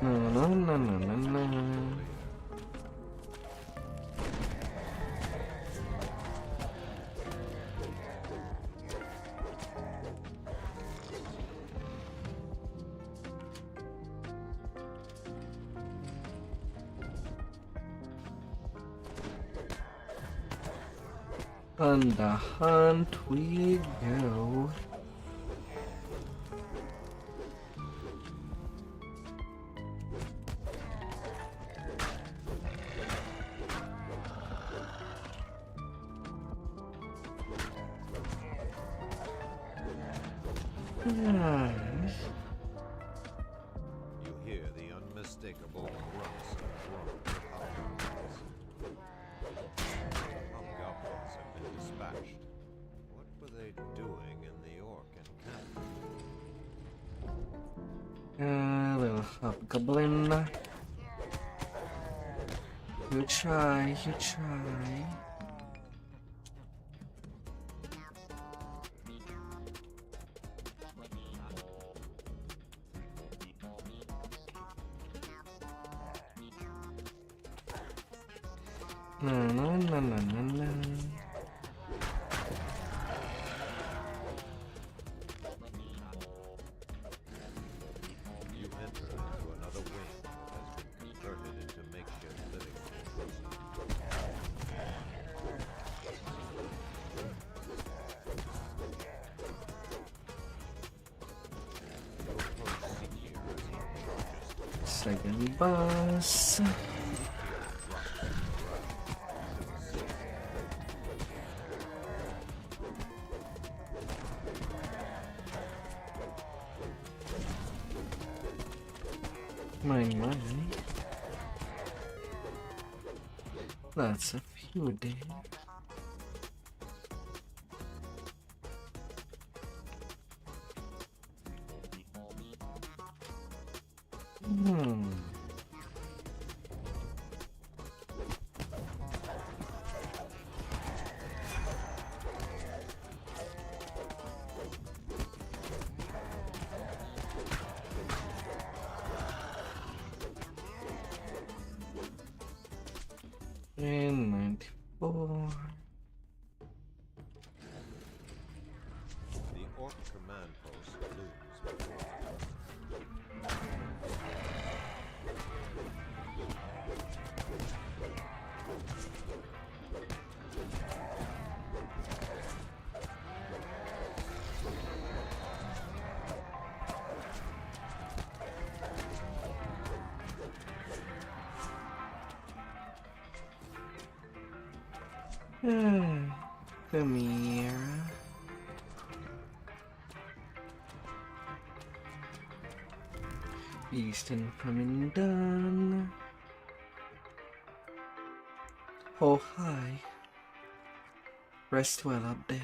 No, no, no, no, no, no. On the hunt we go. You hear the unmistakable grunts and groans of hobgoblins. The hobgoblins have been dispatched. What were they doing in the orc encampment? Little hobgoblin. You try, you try. No, no, no, no, no, no. You enter into another wing that has been converted into makeshift living quarters. Your first Seeker as he charges. Second boss. My. That's a few days. And 94. The orc command post looms before Come here. Eastern coming done. Oh, hi. Rest well up there.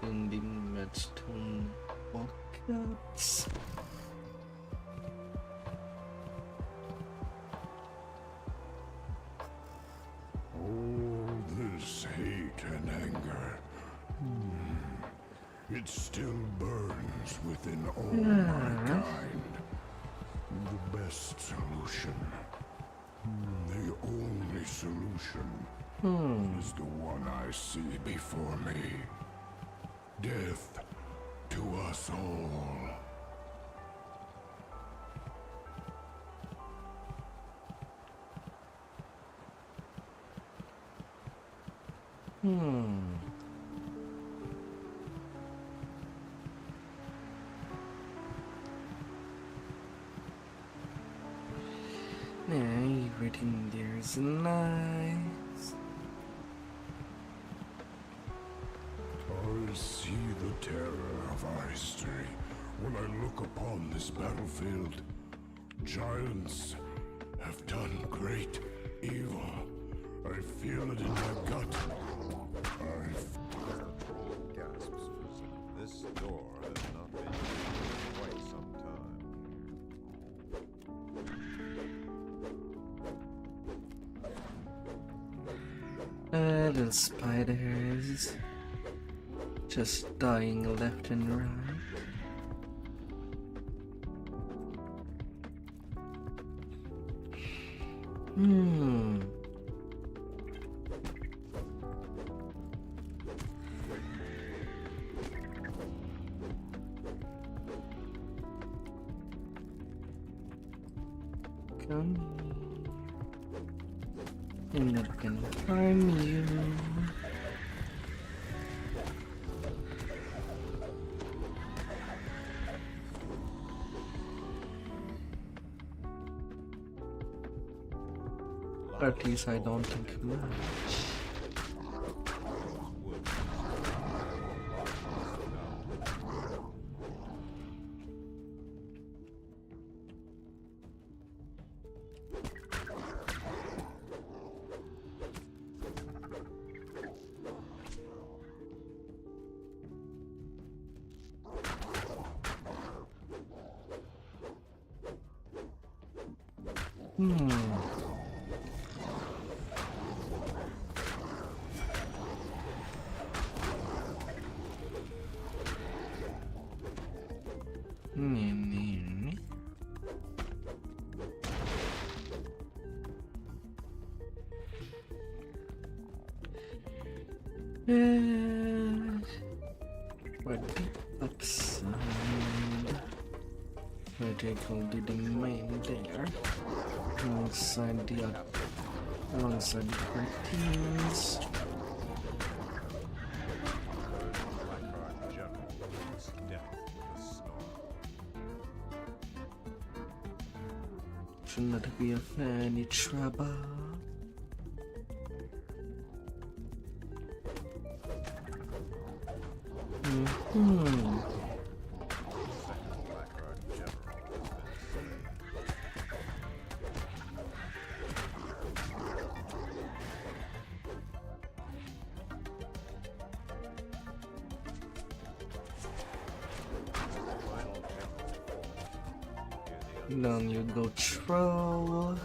Ending Redstone walkouts. All this hate and anger. It still burns within all mankind. The best solution, the only solution, is the one I see before me. Death to us all. Everything there's nice. I see the terror of our history when I look upon this battlefield. Giants have done great evil. I feel it in my gut. Gasps. This door has not been used in quite some time. Little spiders just dying left and right. Come here. You're not gonna harm you. At least I don't think much. What the upside? Vertical did the main there. Alongside the teams. Should not be of any trouble. Down you go, troll.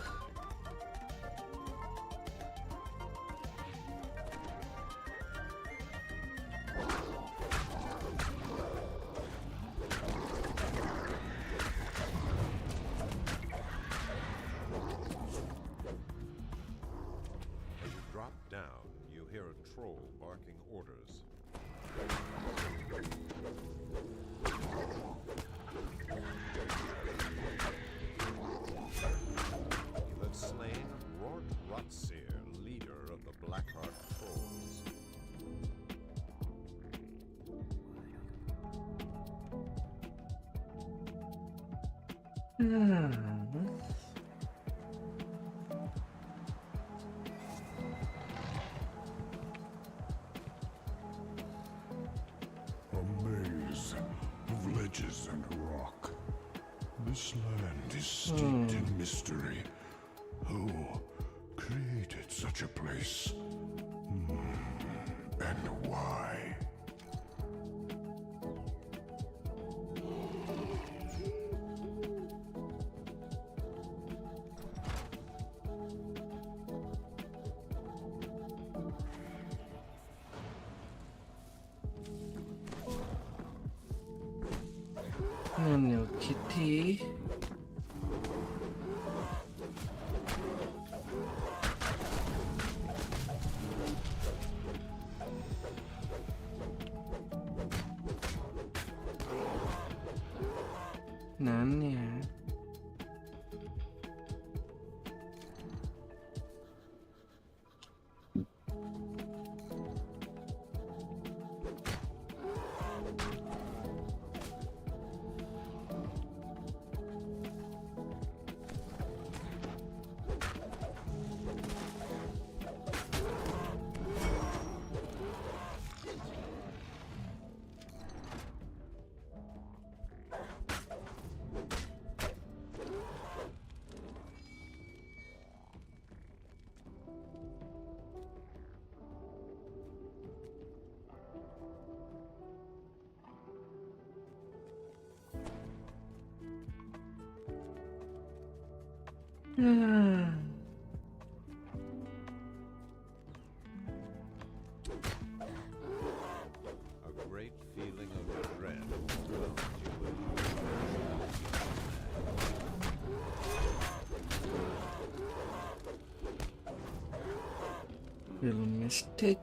As you drop down, you hear a troll barking orders. Slain Rort Rotseer, leader of the Blackheart Trolls. A maze of ledges and rock. This land is steeped in mystery. Who created such a place? And why? Hello, kitty. Nanya. A great feeling of dread overwhelms you. Little mistake.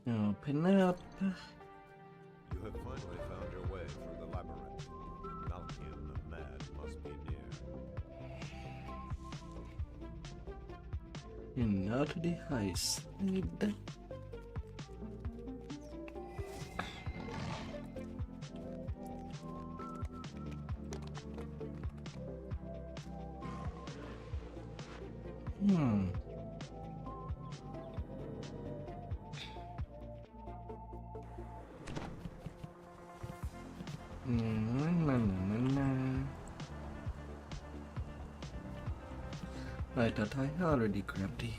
Open up. You have finally found your way through the labyrinth. Malkian the Mad must be near. And now to the high side. I thought I already grabbed you.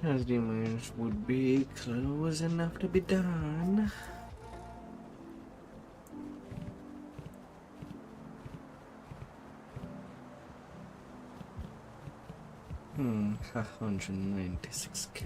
As the mines would be close enough to be done. Hmm, 196k.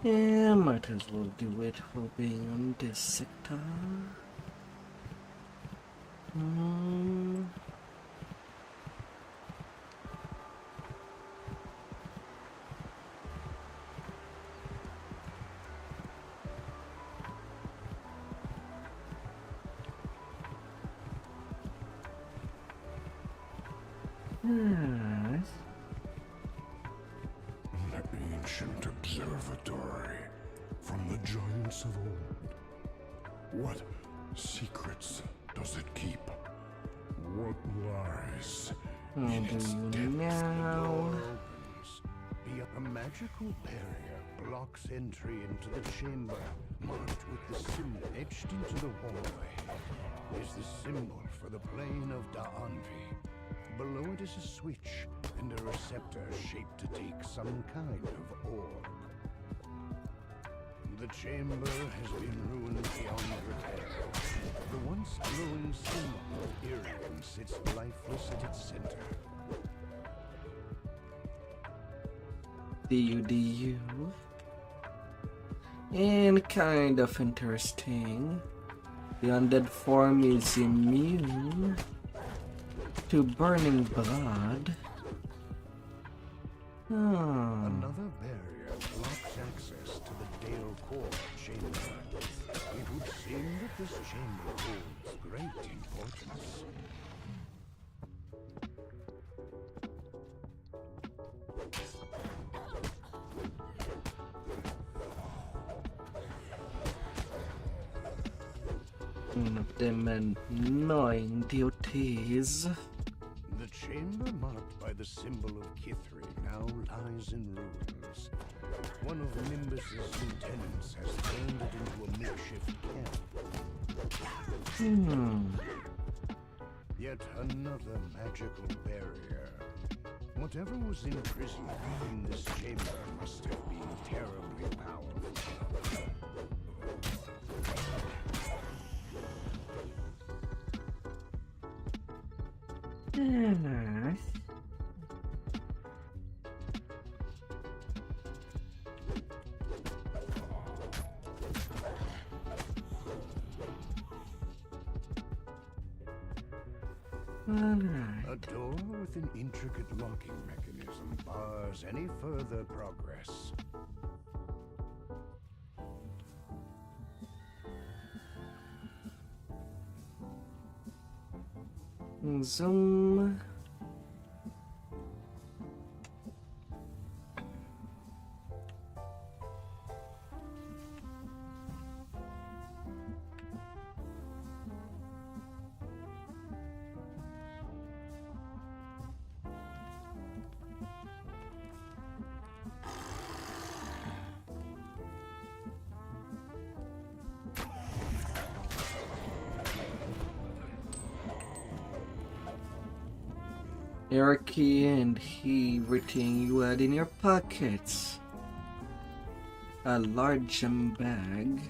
Yeah, might as well do it for being on this sector. An ancient observatory from the giants of old. What secrets does it keep? What lies in its depths? A magical barrier blocks entry into the chamber, marked with the symbol etched into the hallway. Is the symbol for the plane of Dhampir. Below it is a switch and a receptor shaped to take some kind of orb. The chamber has been ruined beyond repair. The once glowing symbol of Irian sits lifeless at its center. DDO. And kind of interesting. The undead form is immune to burning blood. Another barrier blocks access to the Dale core chamber. It would seem that this chamber holds great importance. One of them annoying duties. The chamber marked by the symbol of Kithri now lies in ruins. One of Nimbus's lieutenants has turned it into a makeshift camp. Yet another magical barrier. Whatever was imprisoned within this chamber must have been terribly powerful. A door with an intricate locking mechanism bars any further progress. Zoom. Your key and everything you had in your pockets. A large bag.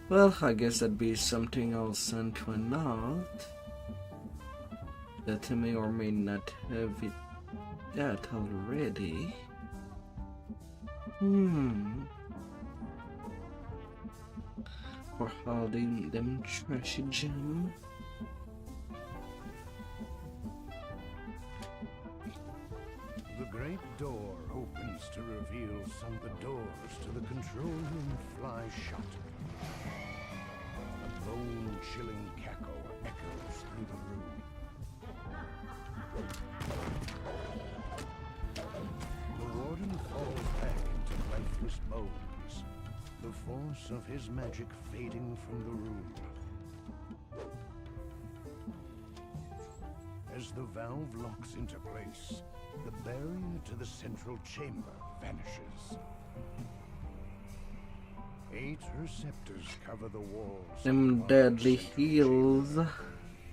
Well, I guess that'd be something I'll send to a note. That may or may not have it that already. Or holding them trashy gem. The great door opens to reveal some of the doors to the control room fly shut. A bone-chilling cackle echoes through the room. The warden falls back into lifeless bones, the force of his magic fading from the room. As the valve locks into place, the barrier to the central chamber vanishes. 8 receptors cover the walls. Them deadly heels.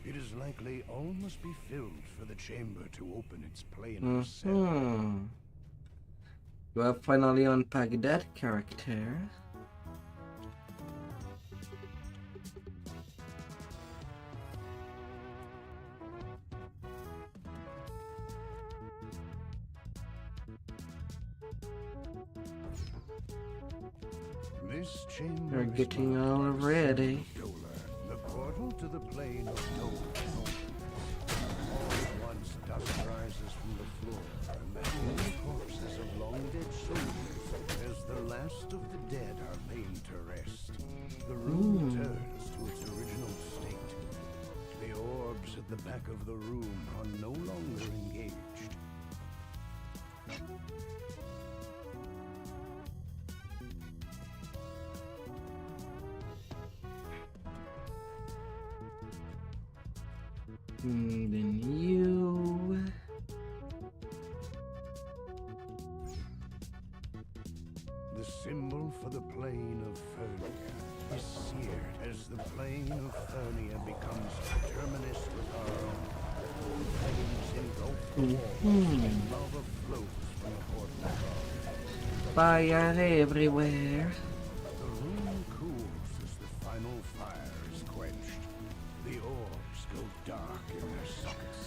It is likely all must be filled for the chamber to open its plane of cell. You have finally unpacked that character. This chamber You're getting all ready. The portal to the plane of Dole is open. All at once, dust rises from the floor, and the hanging corpses of long-dead soldiers, as the last of the dead are laid to rest. The room returns to its original state. The orbs at the back of the room are no longer engaged. Then you. The symbol for the plane of Fernia is seared as the plane of Fernia becomes terminus with our own. Flames engulf the walls and lava flows from the portal. Fire everywhere. The room cools as the final fire is quenched. The orbs go dark in their sockets.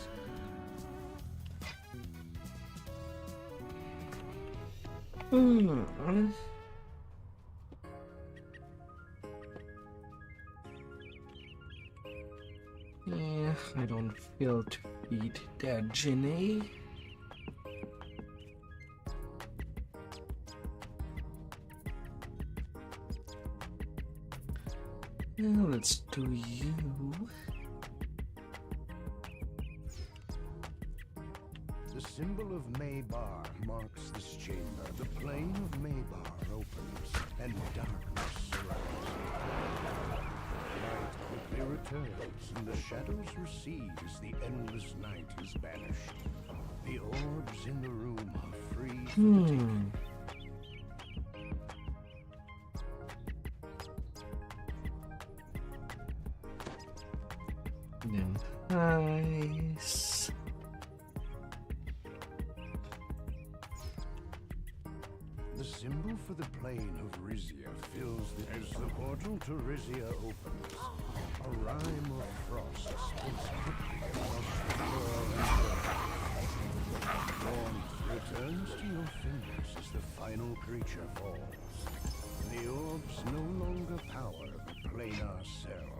Yeah, I don't feel to eat that Ginny. Now let's do you. The symbol of Maybar marks this chamber. The plane of Maybar opens, and darkness surrounds it. Light quickly returns, and the shadows recede as the endless night is banished. The orbs in the room are free for the taking. Nice. The symbol for the plane of Rizia fills the... As the portal to Rizia opens, a rime of frost spins quickly across the floor. Warmth returns to your fingers as the final creature falls. The orbs no longer power the planar cell.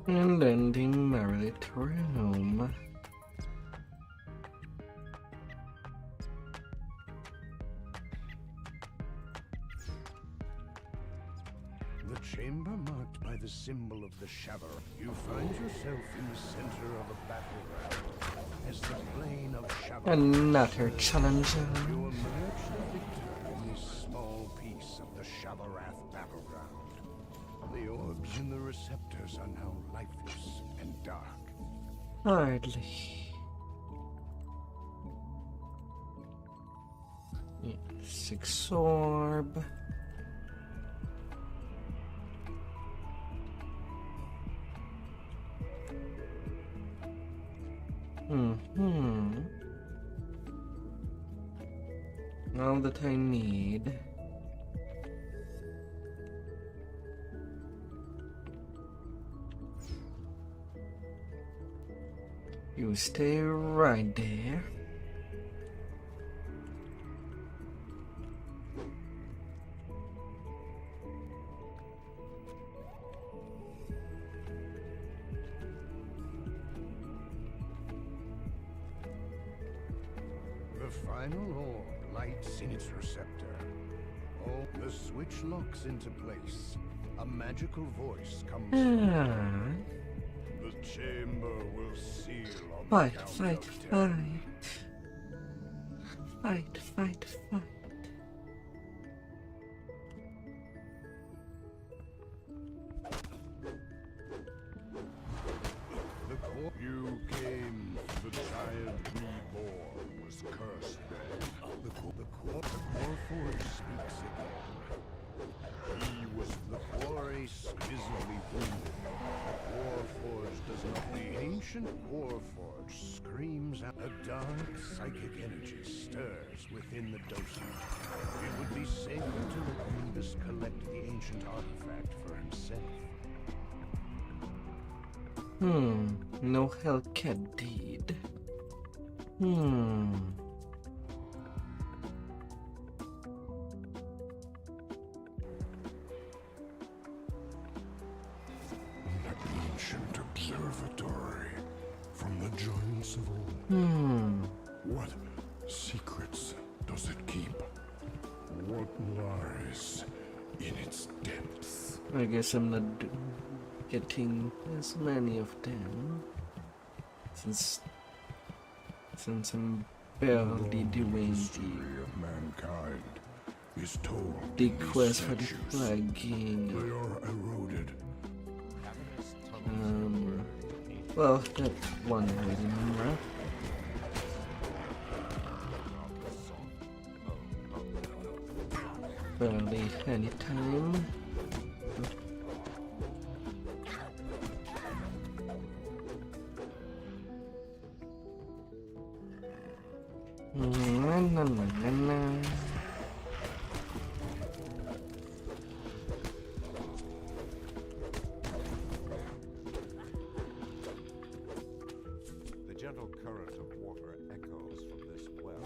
And ending merrily to home. The chamber marked by the symbol of the Shaver. You find yourself in the center of a battleground as the plane of Shaver. Another challenger. You emerge the victor in this small piece of the Shavarath battleground. The orbs in the receptors are now lifeless and dark. Hardly. Yeah, 6 orb. All that I need. You stay right there. The final orb lights in its receptor. Oh, the switch locks into place. A magical voice comes from the chamber will seal on Fight, the count fight, of 10. fight. Fight. The core you came for the child reborn was cursed then. The core forge speaks again. He was the quarry dismally wounded. The Warforged does not. The ancient Warforged screams out. A dark psychic energy stirs within the docent. It would be safer to let Nimbus collect the ancient artifact for himself. No Hellcat deed. Ancient observatory from the giants of old. What secrets does it keep? What lies in its depths? I guess I'm not getting as many of them since I'm barely doing History of mankind is told. the in quest for the statues. flagging. They are eroded. Well, that one I remember. Barely any time. The gentle current of water echoes from this well.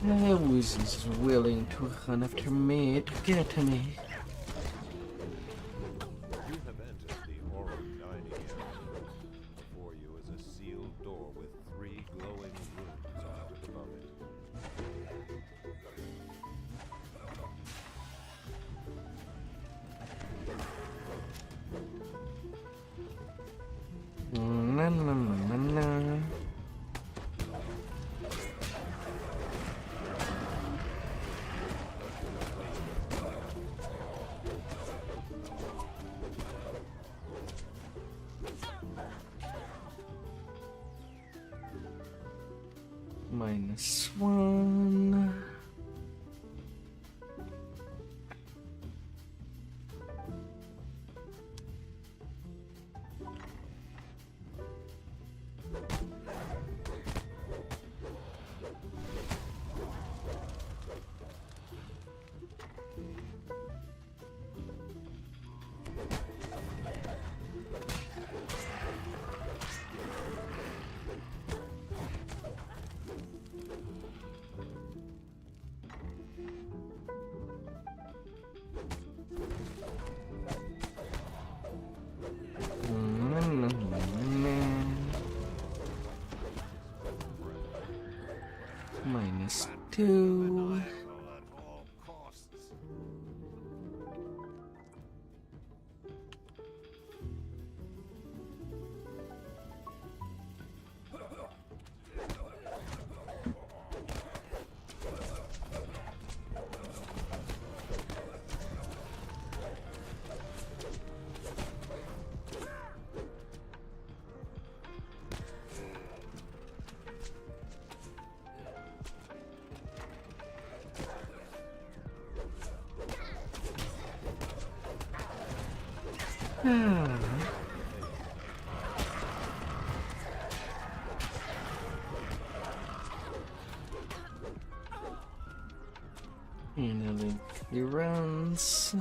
I was willing to run after me to get me. na, na, na, na. -1. -2. And he runs.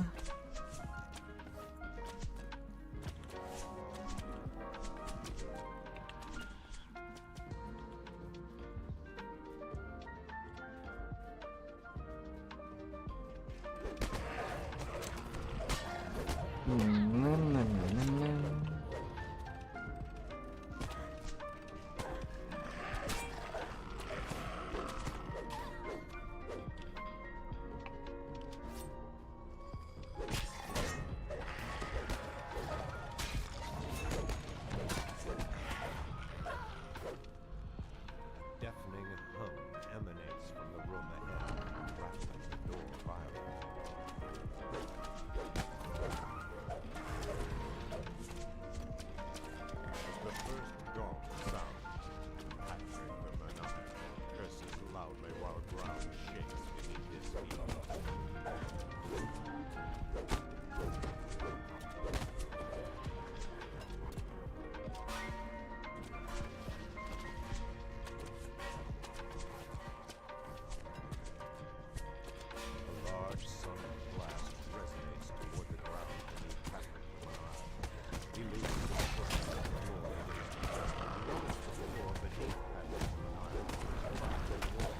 Deafening hum emanates from the room ahead, rattling the door violently. The first gong sounds. Patrick the Monarch curses loudly while ground shakes beneath his feet. A large sonic blast resonates toward the ground beneath Patrick the Monarch. He loses his grasp of the floor and is notices the floor beneath Patrick the Monarch is black and warm.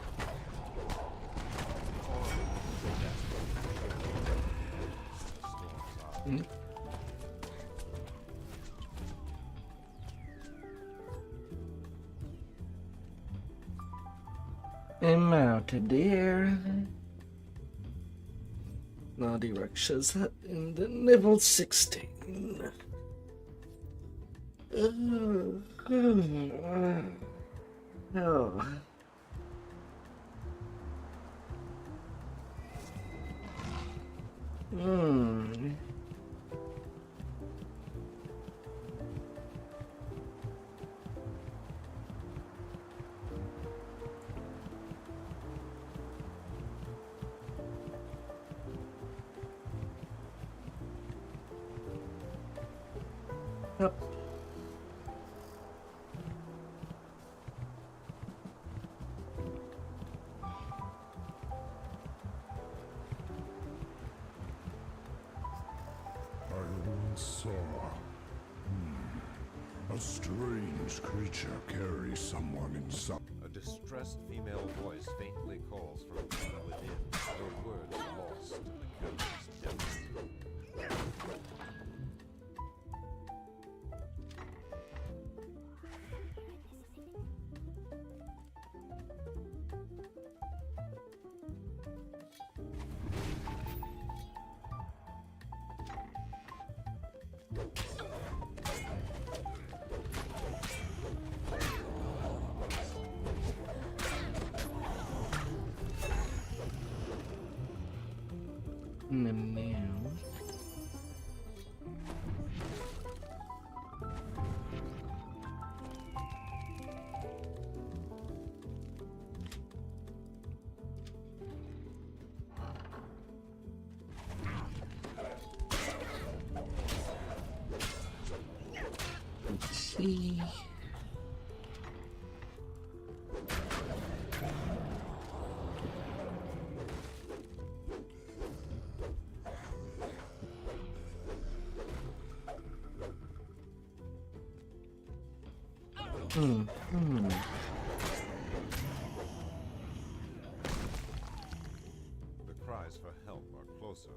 All the death storms out. I'm out there. Now the Rakshas in the level 16. Oh. Yep. I once saw a strange creature carry someone inside. A distressed female voice faintly calls from deep within, her words lost in the cavern's depths. No. Let's see. The cries for help are closer.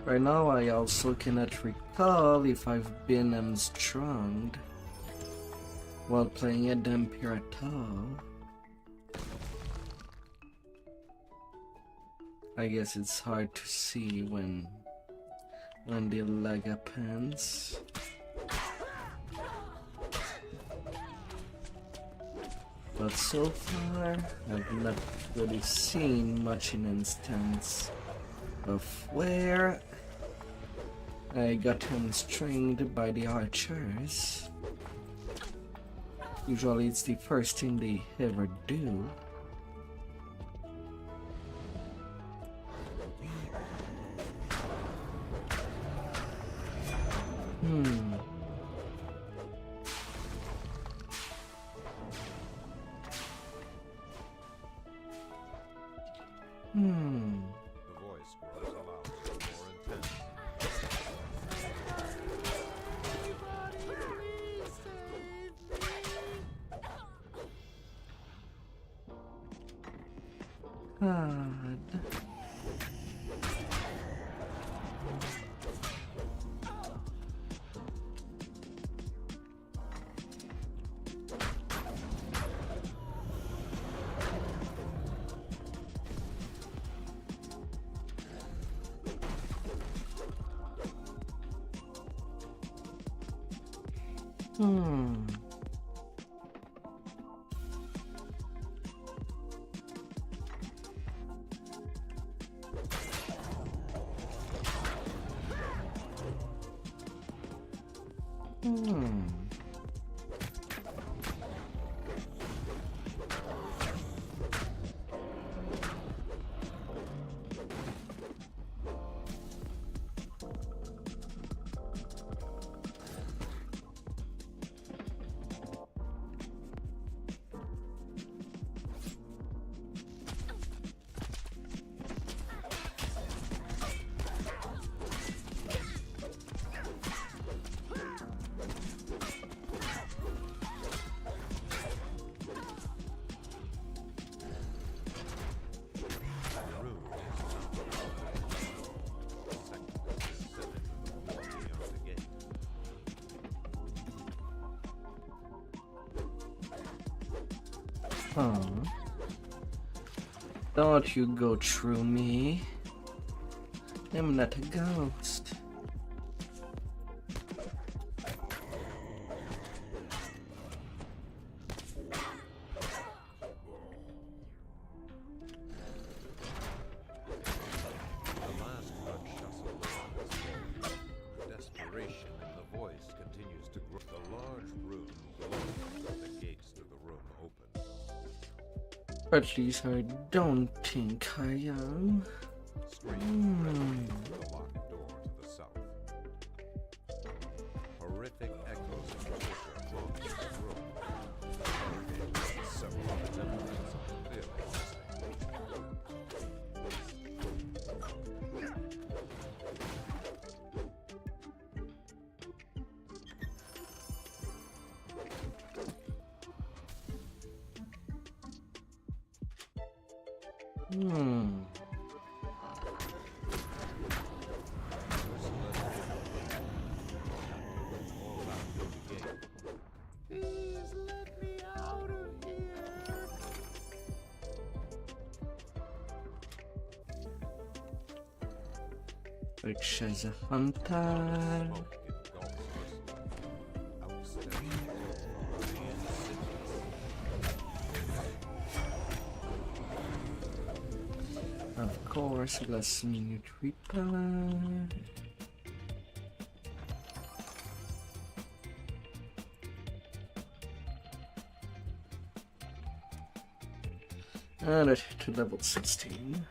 Right now, I also cannot recall if I've been stronged while playing a Dhampir at all. I guess it's hard to see when the lag happens. But so far, I've not really seen much in instance of where I got hamstringed by the archers. Usually it's the first thing they ever do. The voice grows louder, more intense. God. Don't you go through me. I'm not a ghost. Desperation in the voice continues to grow. The large room glows. The gates to the room open. At least I don't think I am. Scream the locked door to the south. Horrific echoes of torture close the room. Several attempts clearly missing. Please let me out of here. Which is a hunter. Of course, less minute repair. And it to level 16.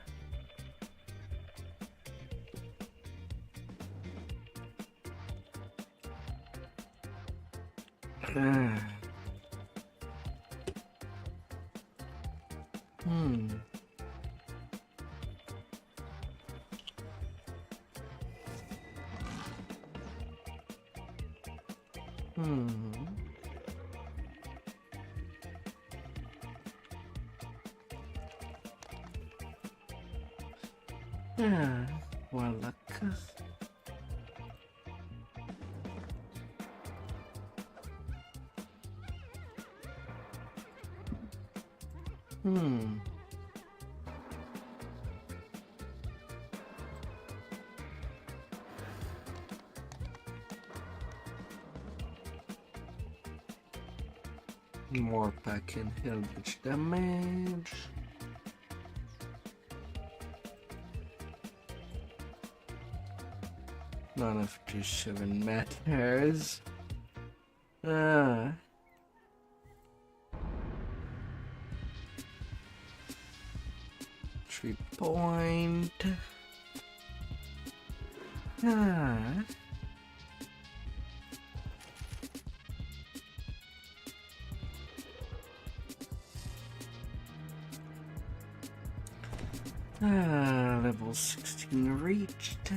Well, luck. More pack in Hellbridge damage. None of this 7 matters. 3 point. Level 16 reached.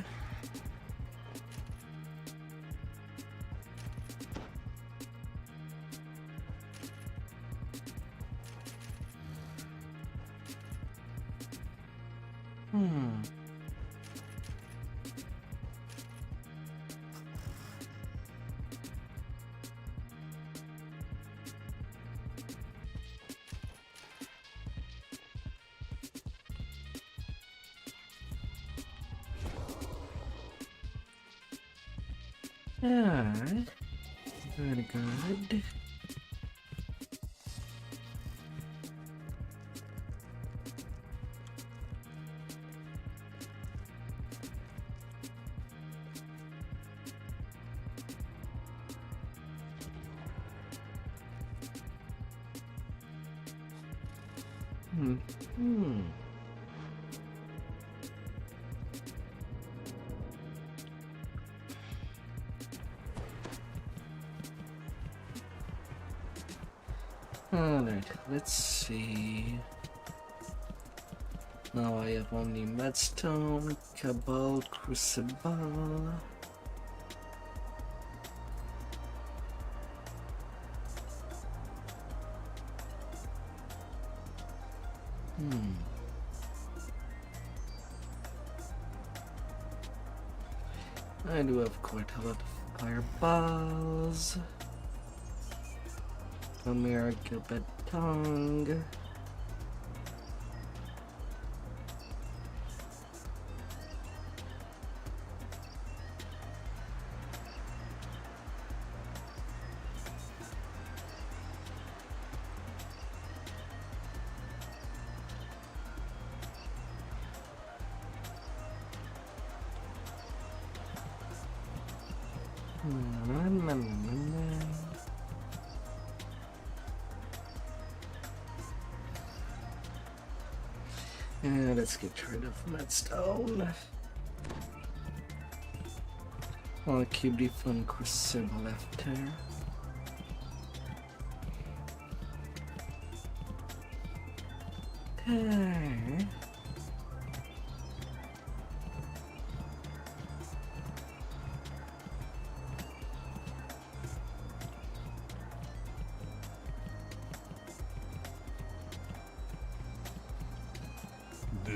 Very good. Alright, let's see. Now I have only Madstone, Cabal, Crucible. I do have quite a lot of fireballs. America Betong. And let's get rid of Madstone. I'll keep the fun Crucible after. Okay.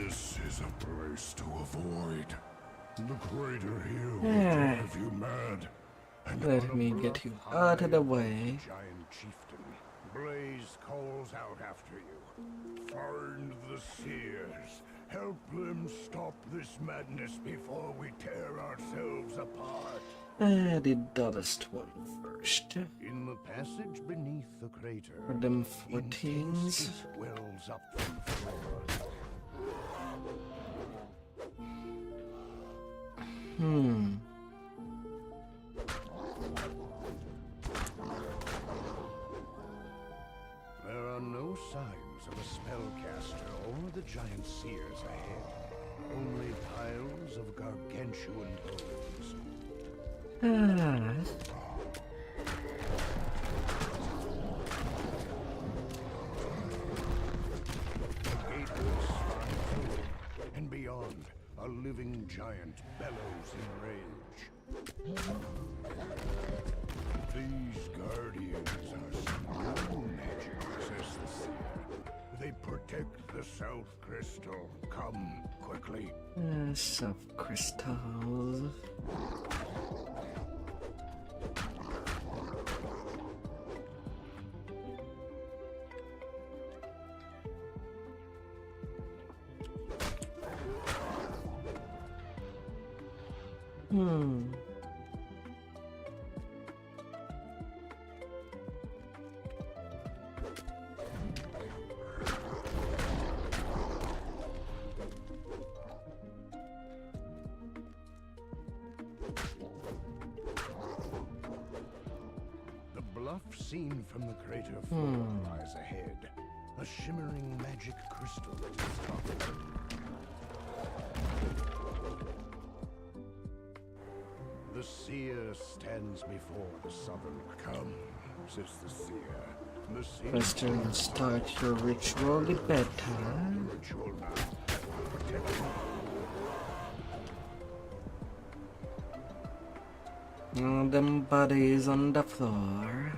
This is a place to avoid. The crater here will drive you mad. And Let on a me bluff get you high out of the above way. Giant chieftain, Blaze calls out after you. Find the seers. Help them stop this madness before we tear ourselves apart. The dullest one first. In the passage beneath the crater, For them intense 14s. heat wells up from the floor. There are no signs of a spellcaster or the giant seers ahead. Only piles of gargantuan bones. The gateway slides open, and beyond, a living giant bellows in rage. These guardians are some new magic, says the seer. They protect the South Crystal. Come quickly. Soft crystals. The bluff seen from the crater floor lies ahead. A shimmering magic crystal at its top. The seer stands before the southern. Come, says the seer. The seer Faster start your ritual, the better. ritual now. Protect me. All them bodies on the floor.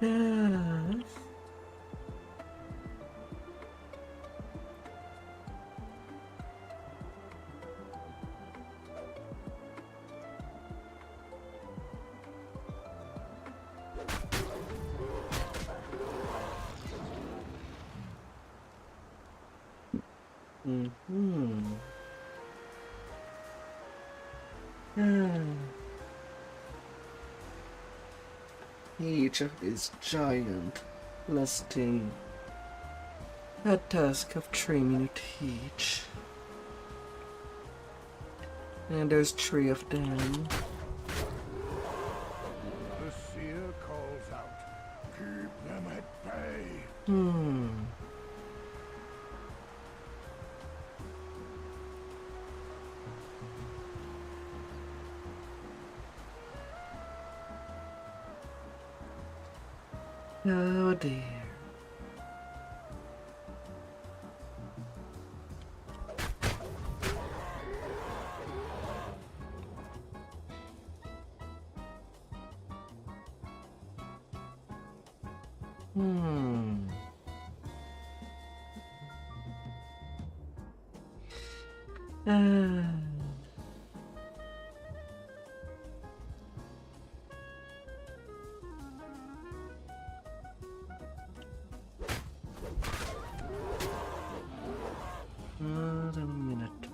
Yes. Each of these giant lusting a task of 3 minutes each. And there's 3 of them. The seer calls out. Keep them at bay. Oh dear. Not a minotaur.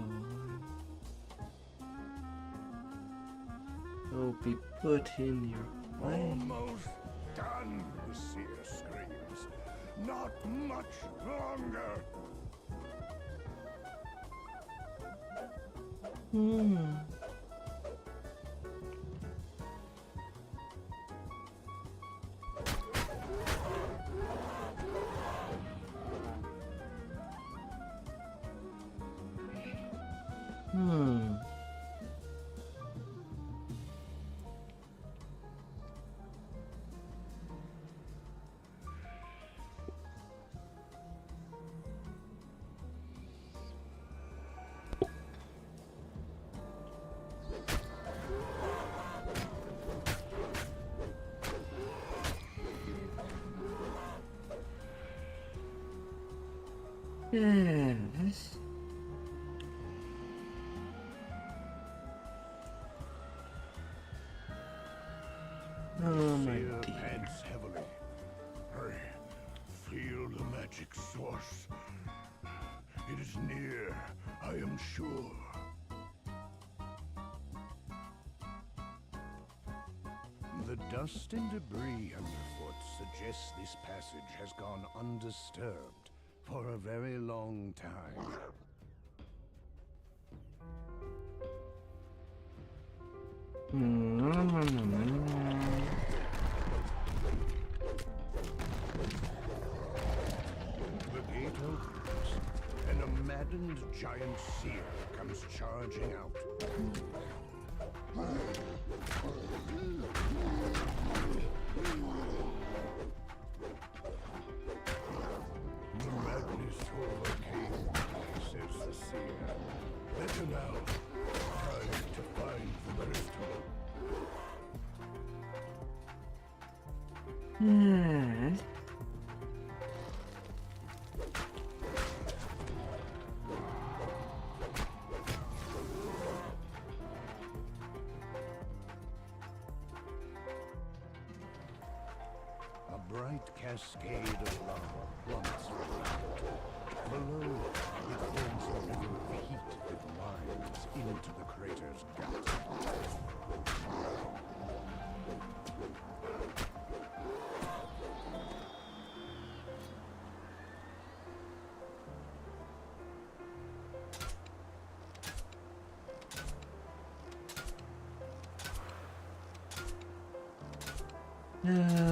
Will be put in your way. Almost done, the seer screams. Not much longer. Yes. Oh my Seer dear. pants heavily. I feel the magic source. It is near, I am sure. The dust and debris underfoot suggests this passage has gone undisturbed for a very long time. The gate opens, and a maddened giant seer comes charging out. The madness overcame, says the seer. Better now. Time to find the crystal. Yes. A bright cascade of lava plummets from the mountain. Below, it forms a river of heat that winds into the crater's gut.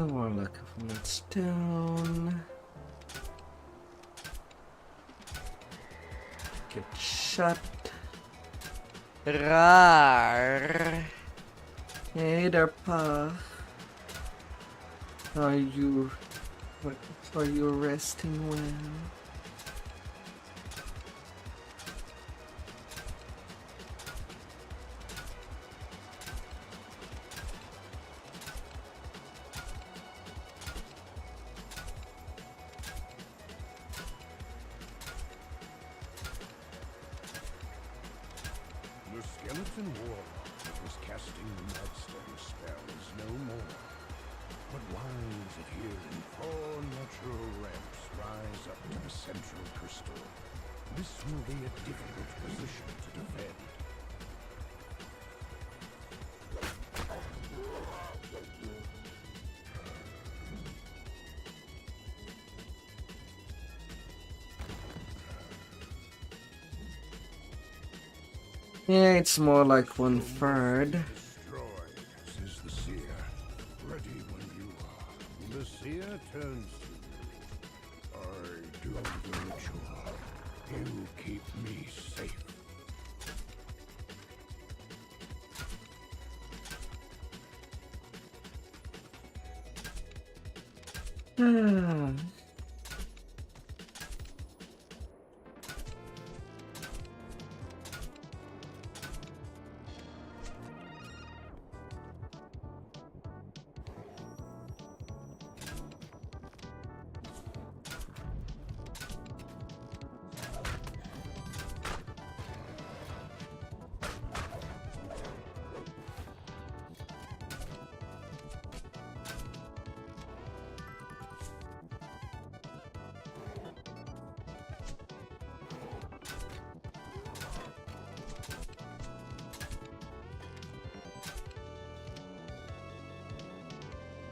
Warlock of that stone. Get shot. Rar. Hey there, Pa. Are you resting well? The skeleton warlock that was casting the Nightstone spell is no more. But lines of healing 4 natural ramps rise up to the central crystal. This will be a difficult position to defend. Yeah, it's more like 1/3. Destroyed, says the seer. Ready when you are. The seer turns to you. I do the ritual. You keep me safe. Ah.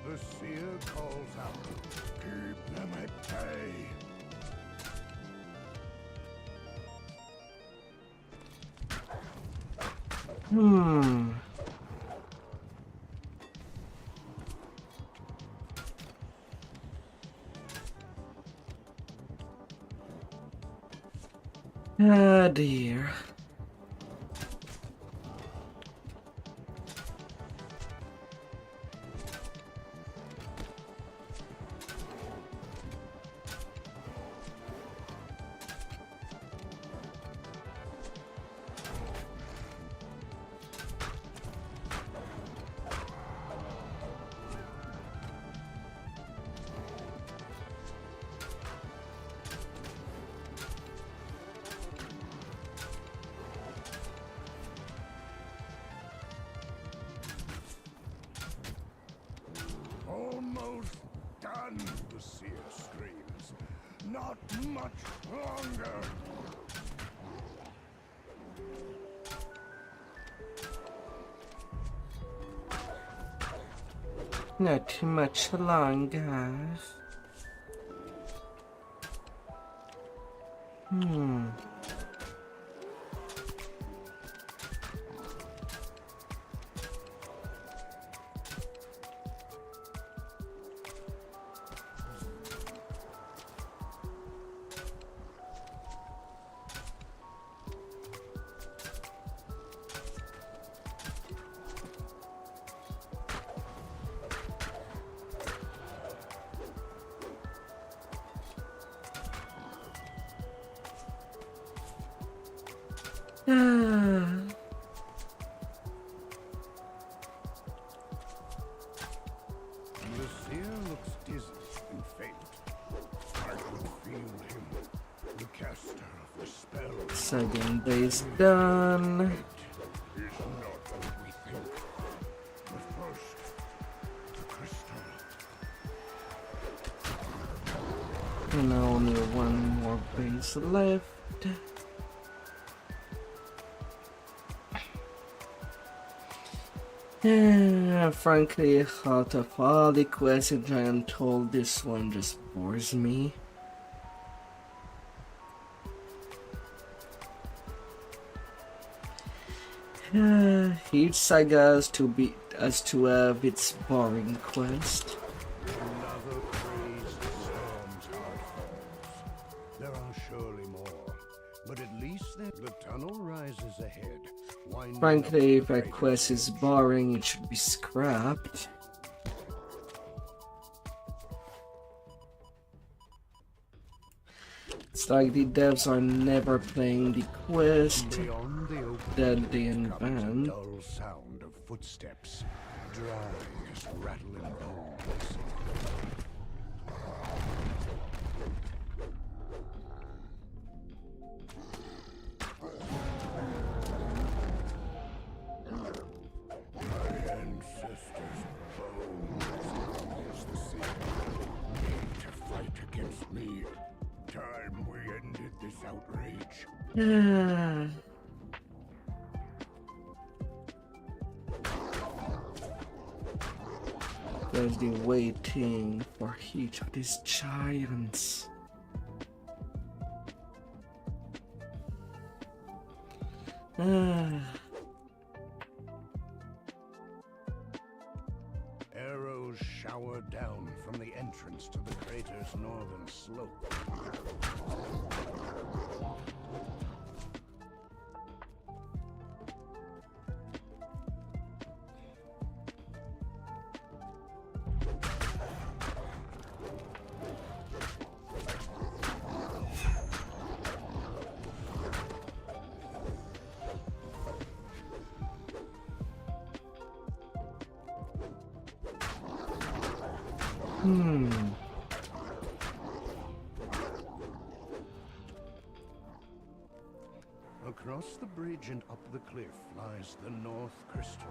The seer calls out. Keep them at bay. Ah dear. almost done, the seer screams. Not much longer. Not too much longer. The seer looks dizzy and faint. I could feel him, the caster of the spell. Second base done. Is not what we think. But first, the crystal. And now only one more base left. Frankly, out of all the quests in Giant Toll, this one just bores me. Each saga has to have its boring quest. Another crazed storm's hard falls. There are surely more, but at least the tunnel rises ahead. Winding Frankly, up if the a quest is boring, it should be scrapped. It's like the devs are never playing the quest Beyond the open that they comes a invent. dull sound of footsteps, dry as rattling bones. My ancestors' bones, is the sea. Need to fight against me. Time we ended this outrage. There's the waiting for each of these giants. Arrows shower down from the entrance to the crater's northern slope. Across the bridge and up the cliff lies the North Crystal.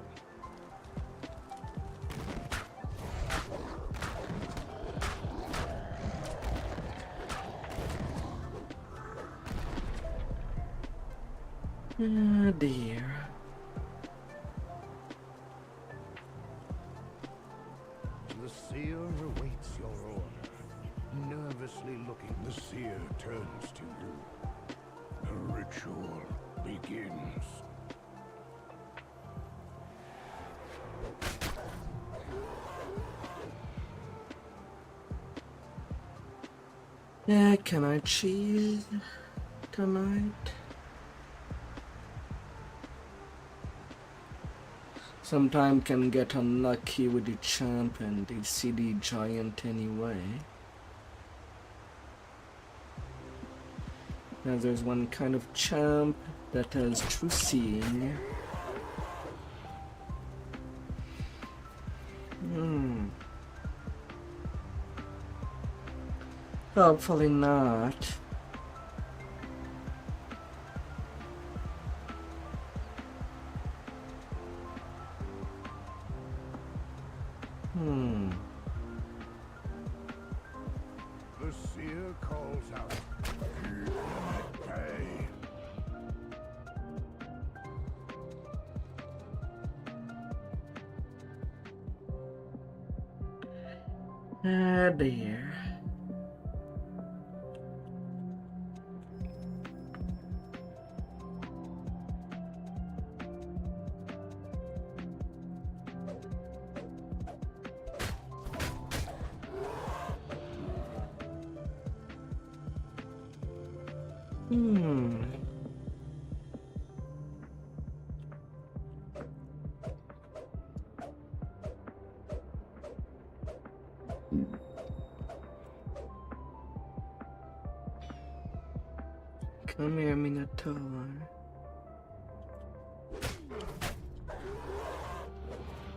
Oh dear. The seer awaits your order. Nervously looking, the seer turns to you. The ritual begins. Yeah, can I cheese tonight? Sometime can get unlucky with the champ and the CD giant anyway. Now there's one kind of champ that has true seeing. Hopefully not. Ah, dear. Come here, Minotaur.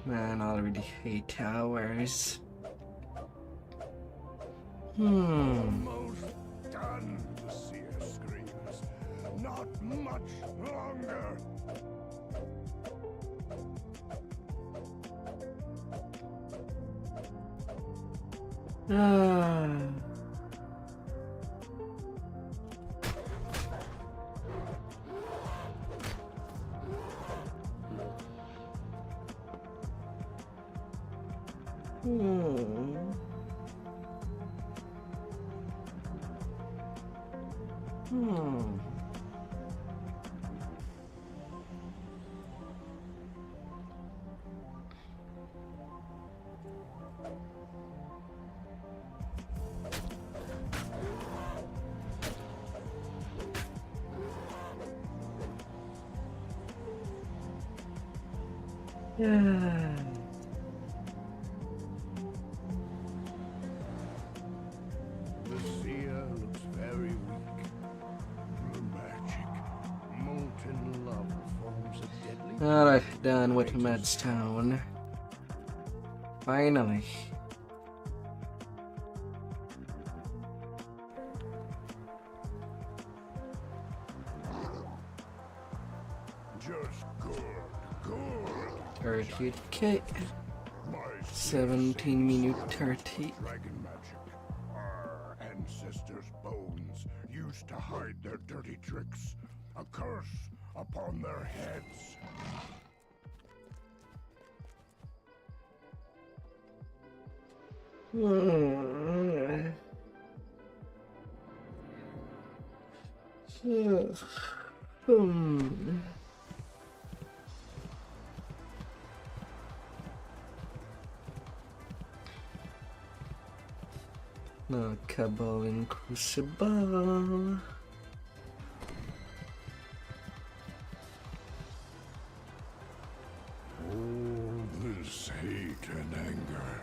Man, I already hate towers. Almost done, the seer screams. Not much longer. Ah. Yeah. The seer looks very weak. Through magic, molten love forms a deadly... Alright, done with Madstown. Finally. Just good, good. 38k. 17 minute 30. Dragon magic. Our ancestors' bones used to hide their dirty tricks. A curse upon their heads. No, Cabal and Crucible. All this hate and anger.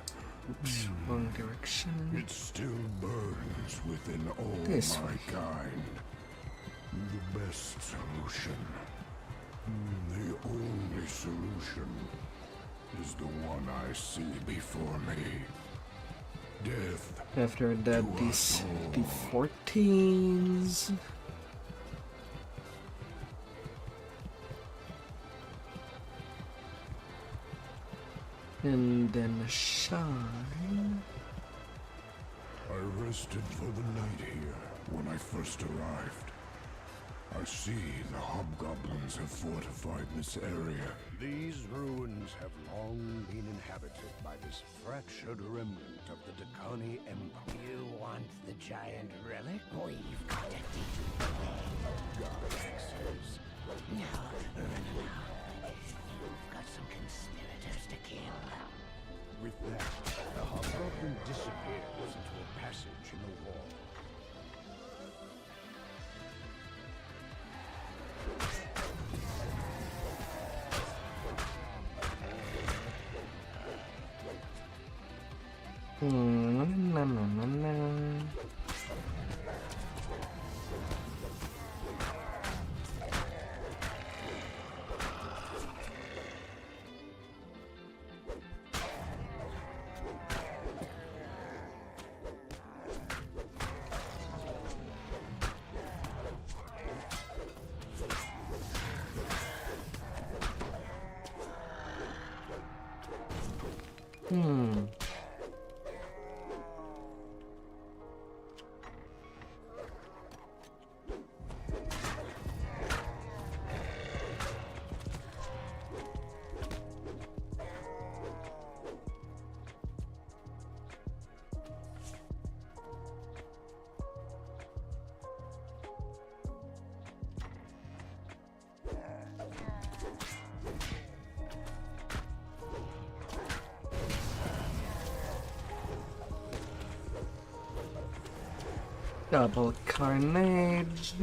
Oops, wrong direction. It still burns within all This my way. kind. The best solution, the only solution, is the one I see before me. Death. After that, these D14s. And then shine. I rested for the night here when I first arrived. I see the hobgoblins have fortified this area. These ruins have long been inhabited by this fractured remnant of the Dakani Empire. You want the giant relic? We've got it. Galaxies. Now, run along. You've got some conspirators to kill. With that, the hobgoblin disappears into a passage in the wall. Double carnage.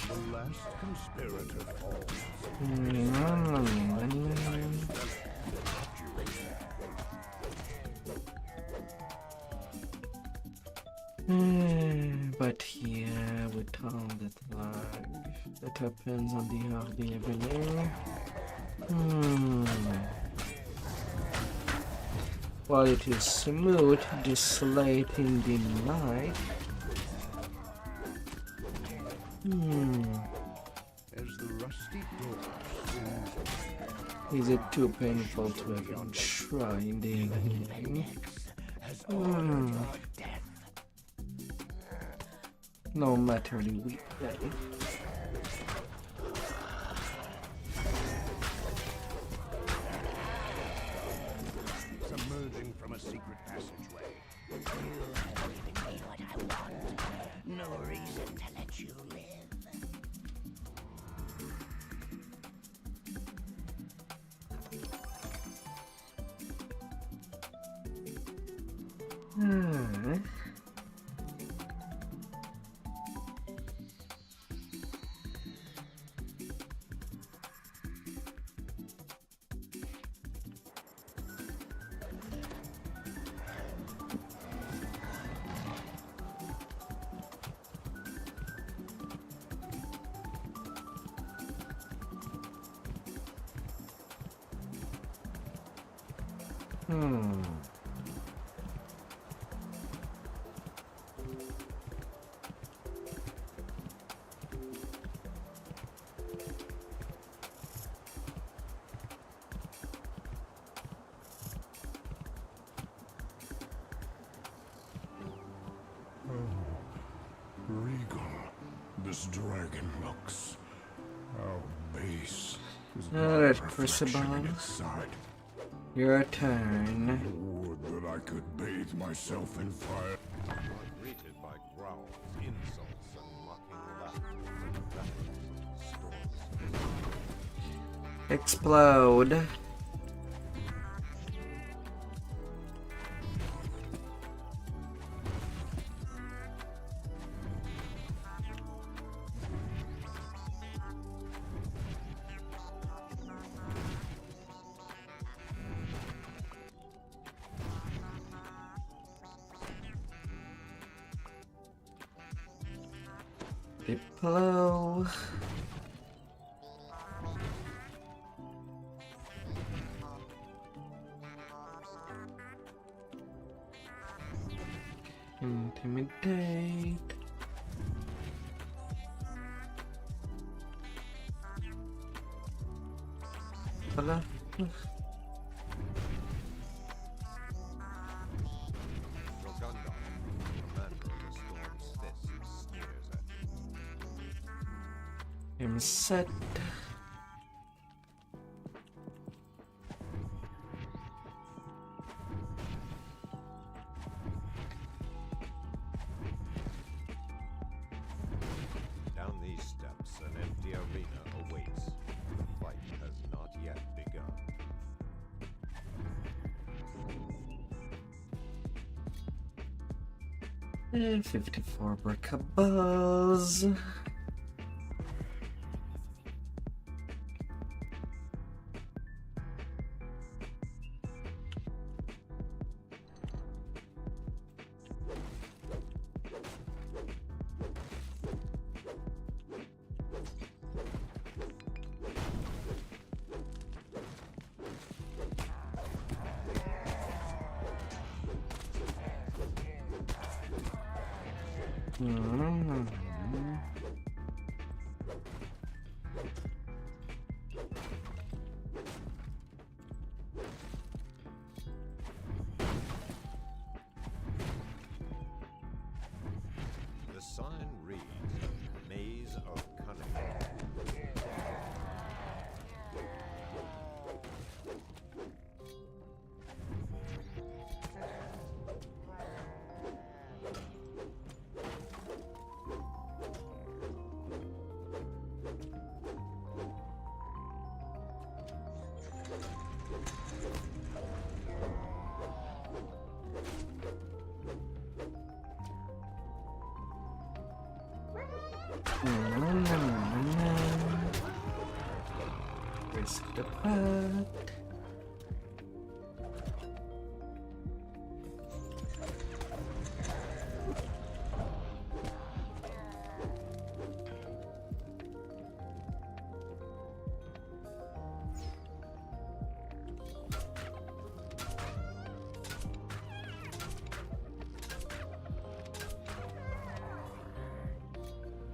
The last conspirator falls. But yeah, with all that lag that happens on the early evening. While it is smooth this late in the night. As the rusty door Is it too painful to even try in the evening? No matter the weekday. emerging from a secret passageway. You have given me what I want. No reason to let you live. Regal, this dragon looks. How base. Alright, Crucible. Your turn. Would that I could bathe myself in fire. You are greeted by growls, insults, and mocking laughter from the battles of storms. Explode. Diplo. Intimidate. Hala. Roganda, commander of the Storm's Fist, sneers at you. I'm set. Down these steps, an empty arena awaits. The fight has not yet begun. 54 breakables. The sign reads, Maze of Cunning. Risk the path.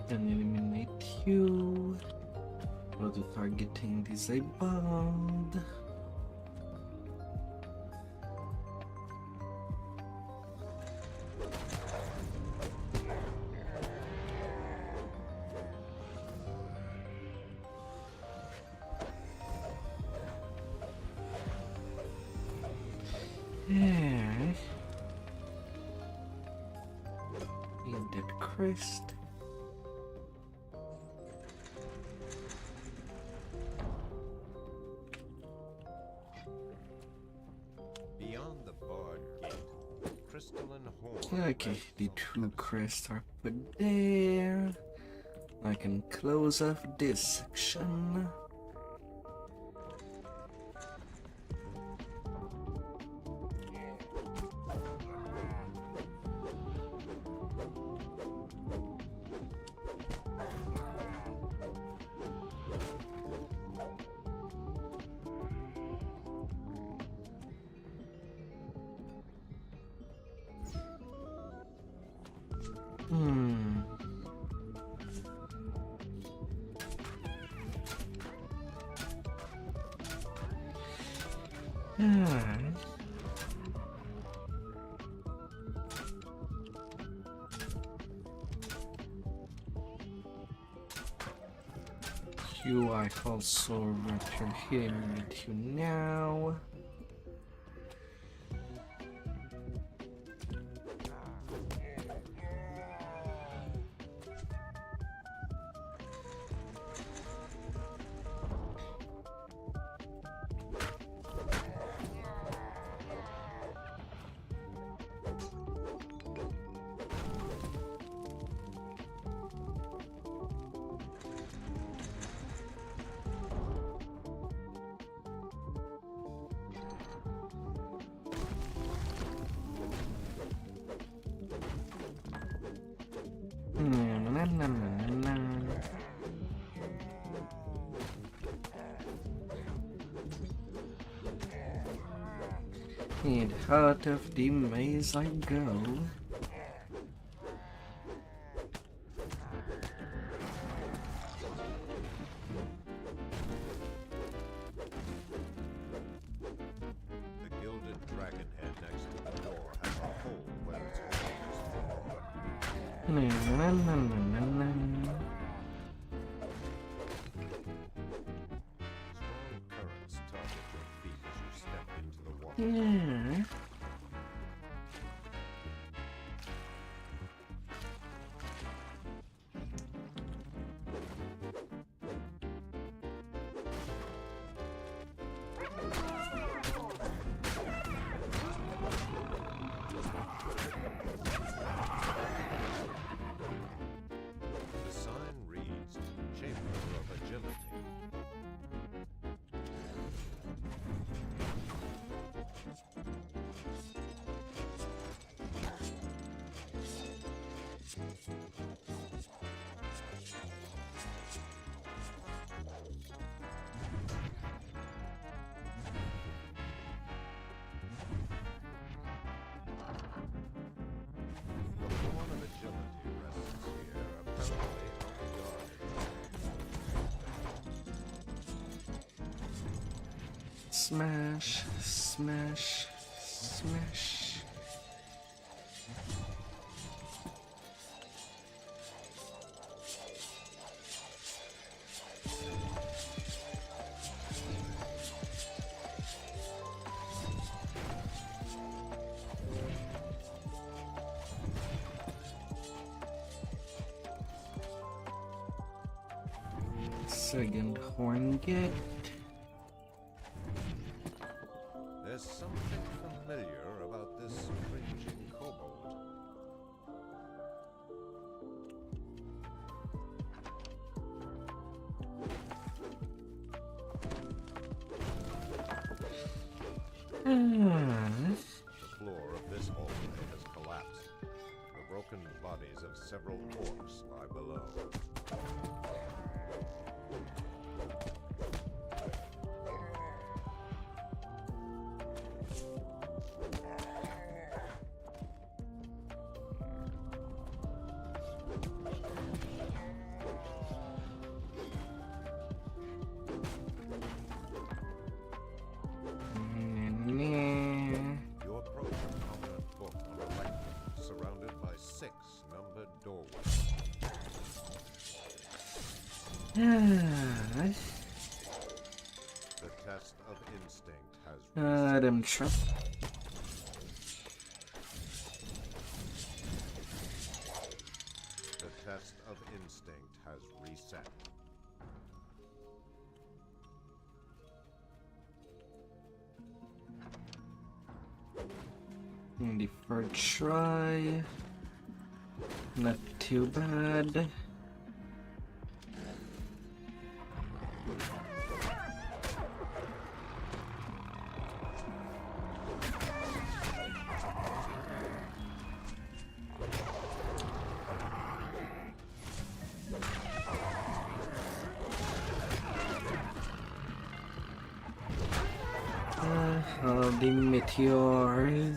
And eliminate you. Auto targeting disabled. Yeah. Need that crest. Beyond the barred gate, crystalline horn. Okay, the two crests are put there. I can close off this section. Alright. You I also return him with you now. And out of the maze I go. The gilded dragon head next to the door has a hole where its horn is Strong currents target your feet as you step into the water. Yeah. The sign reads, Chamber of Agility. Smash, smash, smash. Second horn get. There's something familiar about this cringing kobold. The floor of this hallway has collapsed. The broken bodies of several orcs lie below. You approach a prominent book on a lectern surrounded by 6 numbered doorways. The test of instinct has Adam Trump. The test of instinct has reset. Deferred try. Not too bad. The meteors.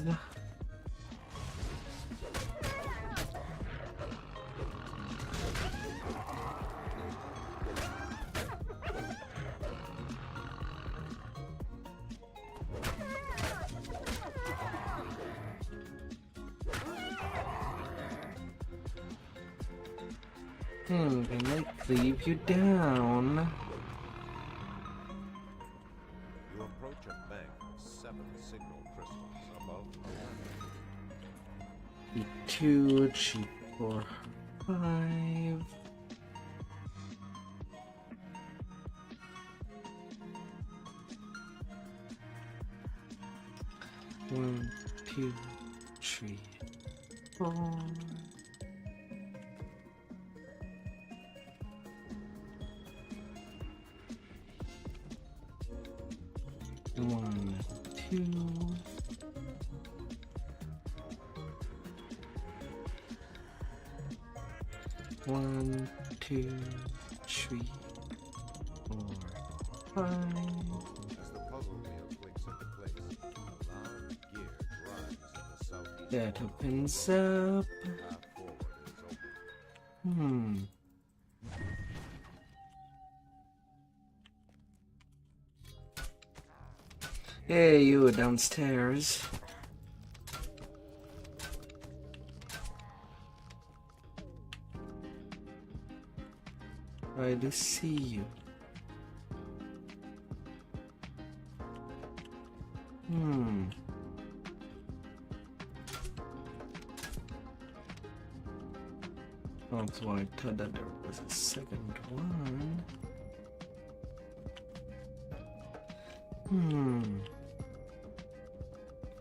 Can I cleave you down? You approach a bank of 7 signal crystals above the ladder. G2, G4, 5. One, two, three, 4. One, two. One, two, three, 4, 5. As the puzzle wheel clicks into place, a loud gear drives in the southeast That corner. opens up. The path forward is open. Hey, you downstairs. I do see you. That's why I thought that there was a second one.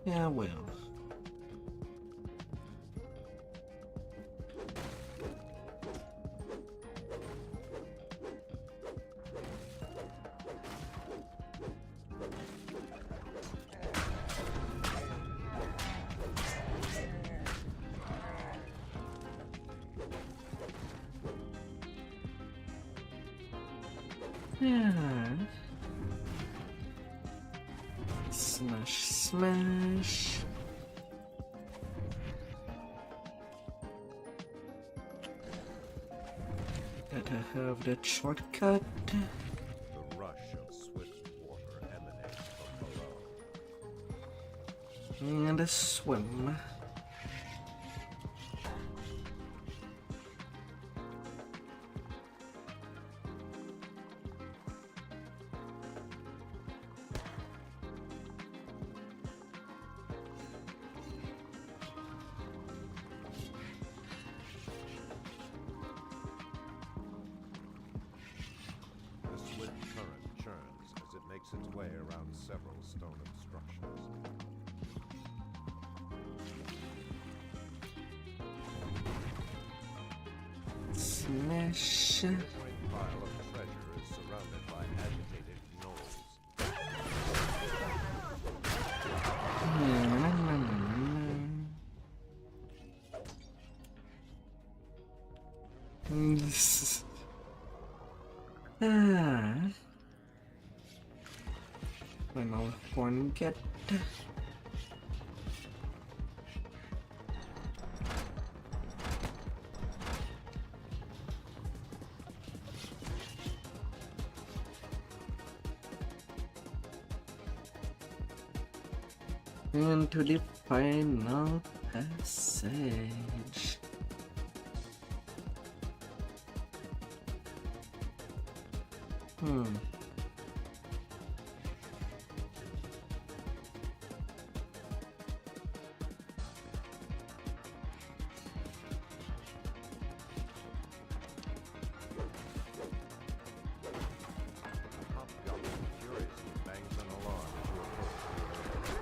Yeah, well. Yeah. Smash, smash. Gotta have that shortcut. The rush of swift water emanates from And a swim. The swift current churns as it makes its way around several stone obstructions. Smash. The great pile of treasure is surrounded by agitated gnolls. Final one get. Into the final passage. Hobgoblin furiously bangs an alarm as you approach.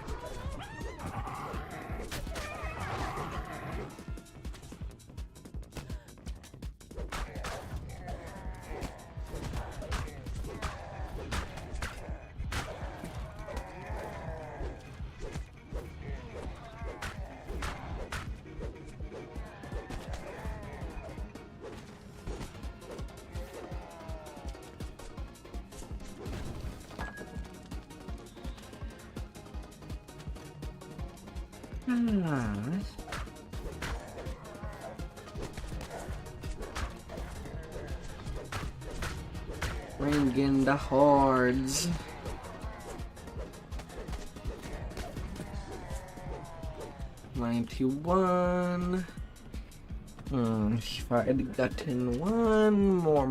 Bring in the hordes. $91. If I had gotten one more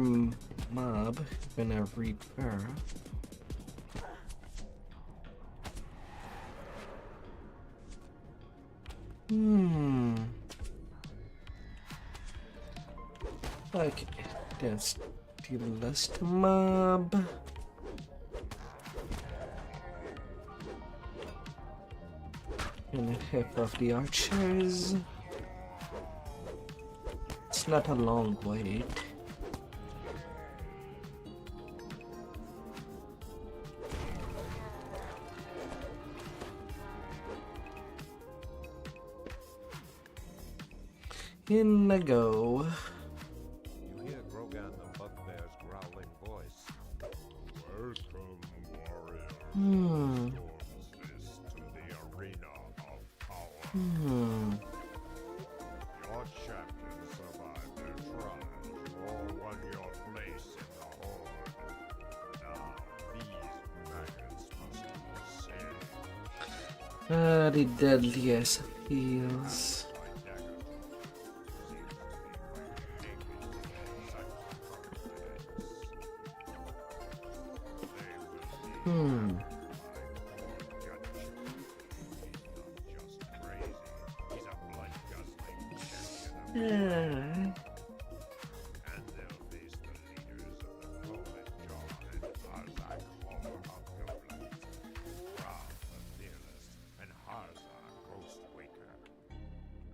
mob, gonna repair. Okay, that's the last mob. And half of the archers. It's not a long wait. In I go. You hear Grogan the Bugbear's growling voice. Welcome, warrior. Storms this to the arena of power. Your champion survived their trials. You all won your place in the horde. Now, these maggots must be saved. The deadliest feels.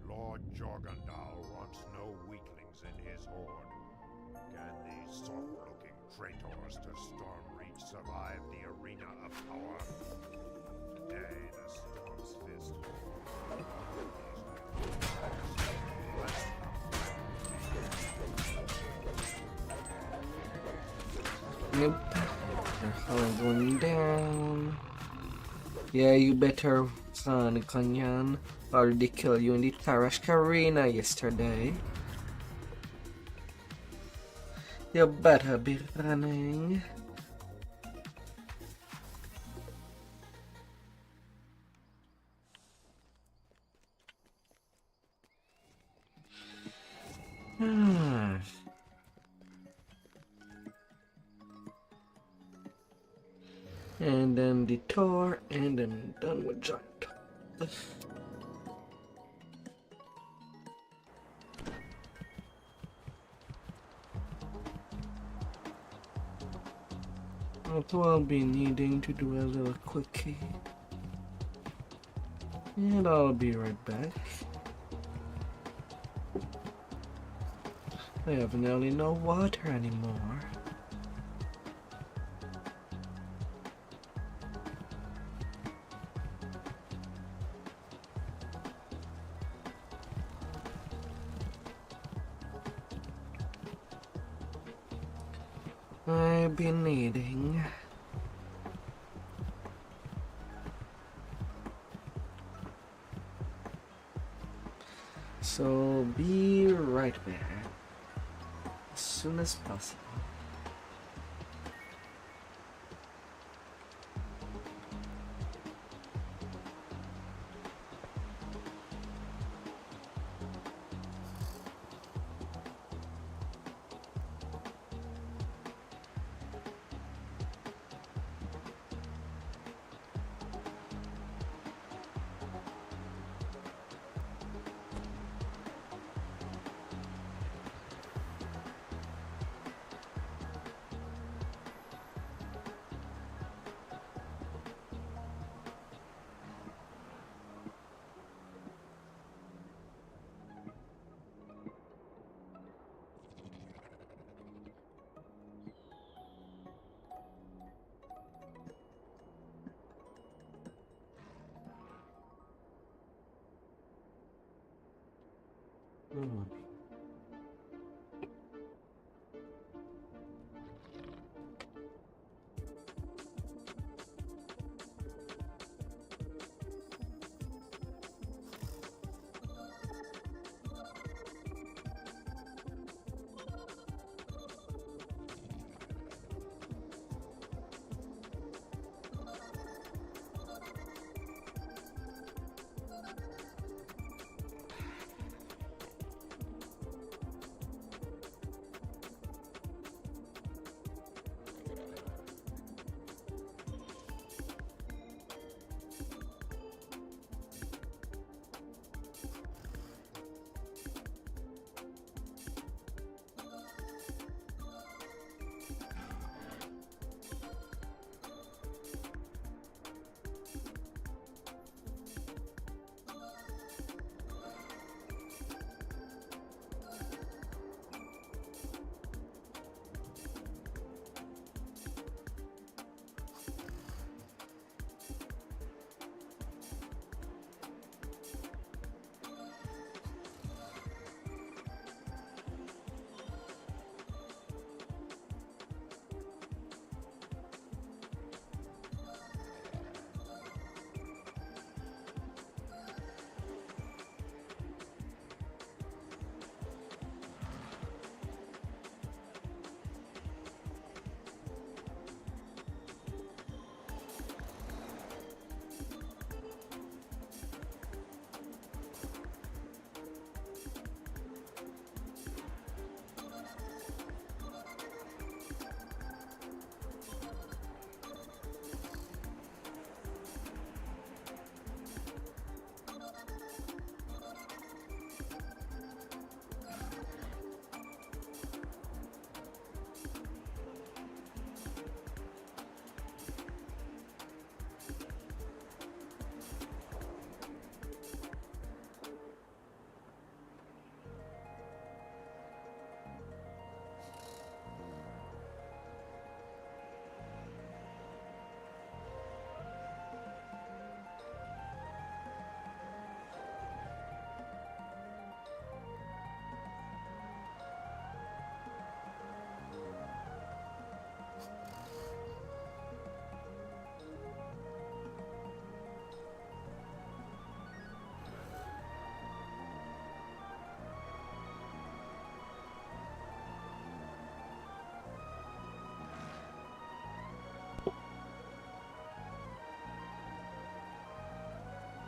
Lord Jorgandal wants no weaklings in his horde. Can these soft-looking traitors to Stormreach survive the arena of power? Today, the Storm's Fist Nope. They're all going down. Yeah, you better, son, Kanyan. Already killed you in the Tarashka arena yesterday. You better be running. Ah. And then detour, and then done with giant. Also, I'll be needing to do a little quickie. And I'll be right back. I have nearly no water anymore. I've been needing. So be right back as soon as possible.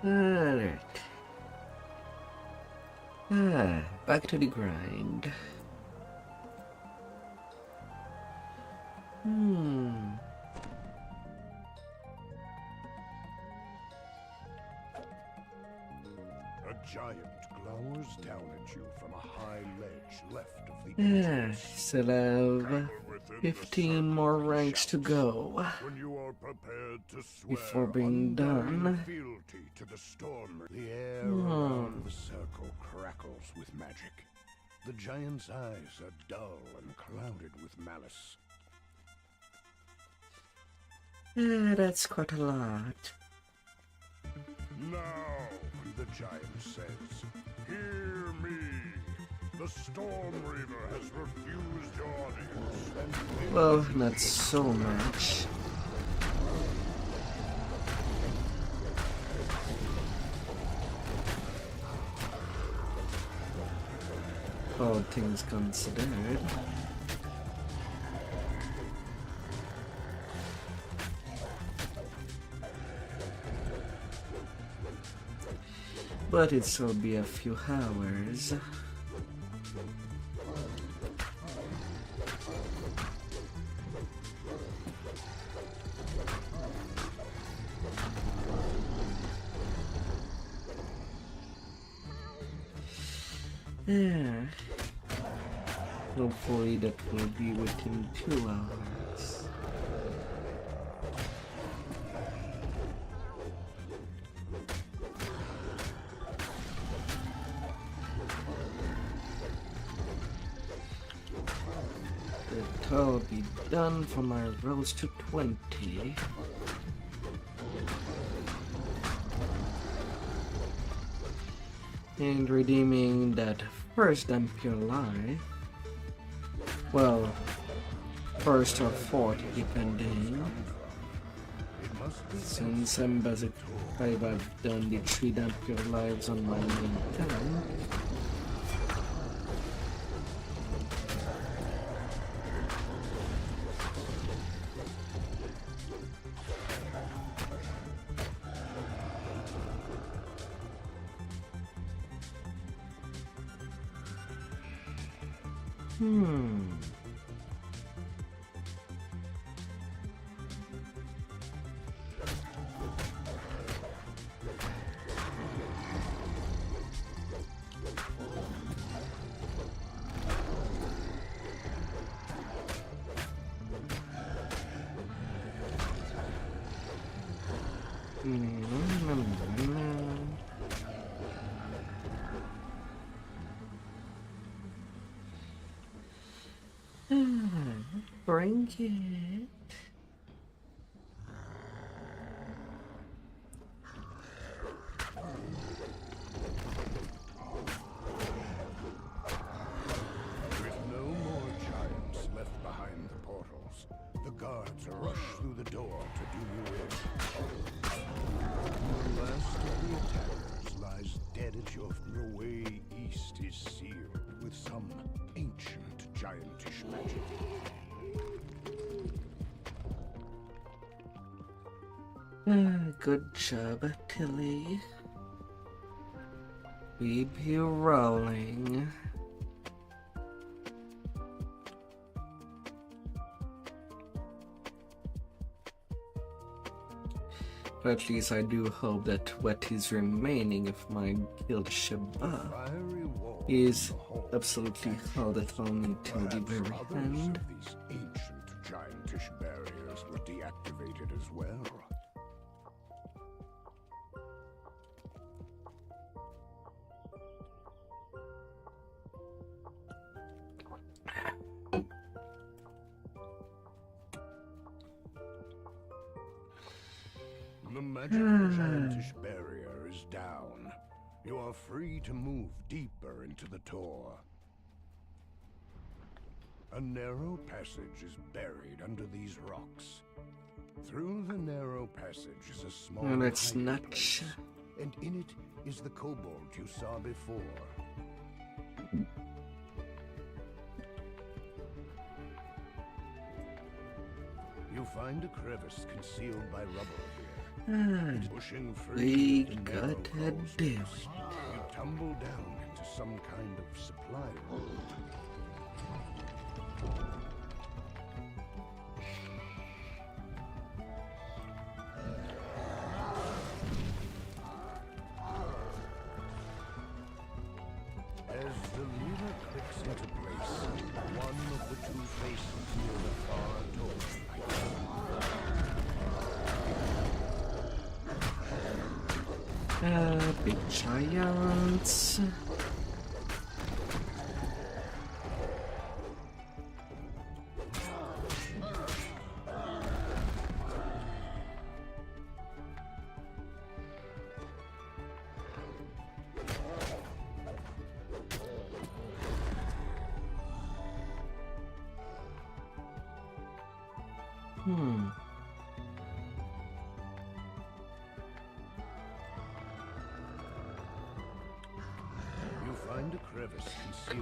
Alright. Back to the grind. A giant glowers down at you from a high ledge left of the Still have 15 more ranks to go when you are prepared to swear before being done. fealty to the storm. The air around the circle crackles with magic. The giant's eyes are dull and clouded with malice. That's quite a lot. Now, the giant says, hear me. The Storm Reaver has refused your audience. And Well, not so much. All things considered. But it still be a few hours. Yeah. Hopefully that will be within 2 hours. That'll be done for my rolls to 20. And redeeming that first Dhampir lie. Well, first or fourth, depending. Since I've done the 3 Dhampir lives on my main tank. Bring it. With no more giants left behind the portals, the guards rush through the door to do you in. The last of the attackers lies dead at your feet. Your way east is sealed with some ancient giantish magic. Good job, Tilly. Keep you rolling. But at least I do hope that what is remaining of my guild Shabbat is absolutely all that I'll need till the very end. These ancient giantish barriers were deactivated as well. The magic giantish barrier is down. You are free to move deeper into the Tor. A narrow passage is buried under these rocks. Through the narrow passage is a small Let's hiding not. place, and in it is the kobold you saw before. You find a crevice concealed by rubble here. Pushing free We into narrow got a coves, deal. you tumble down into some kind of supply room. As the lever clicks into place, one of the two faces near the far door lights. Big giants.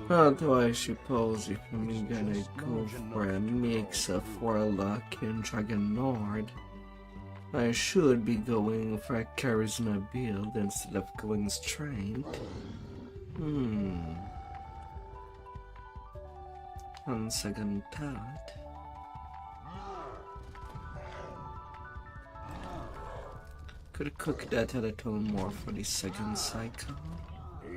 Although I suppose if I'm gonna go for a mix of Warlock and Dragon Lord, I should be going for a Charisma build instead of going Strength. On second thought. Could cook that a little more for the second cycle.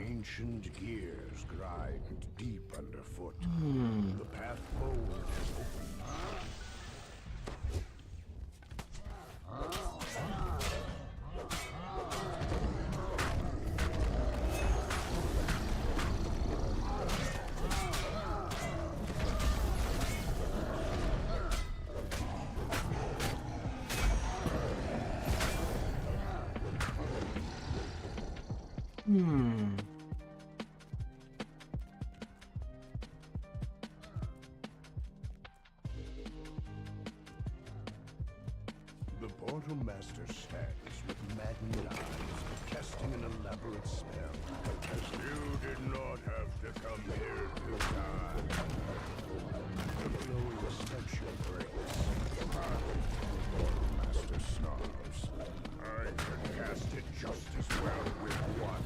Ancient gears grind deep underfoot. The path forward is The Portal Master stands with maddened eyes, casting an elaborate spell. As you did not have to come here to die. The glowing statue breaks. The Portal Master snarls. I can cast it just as well with one.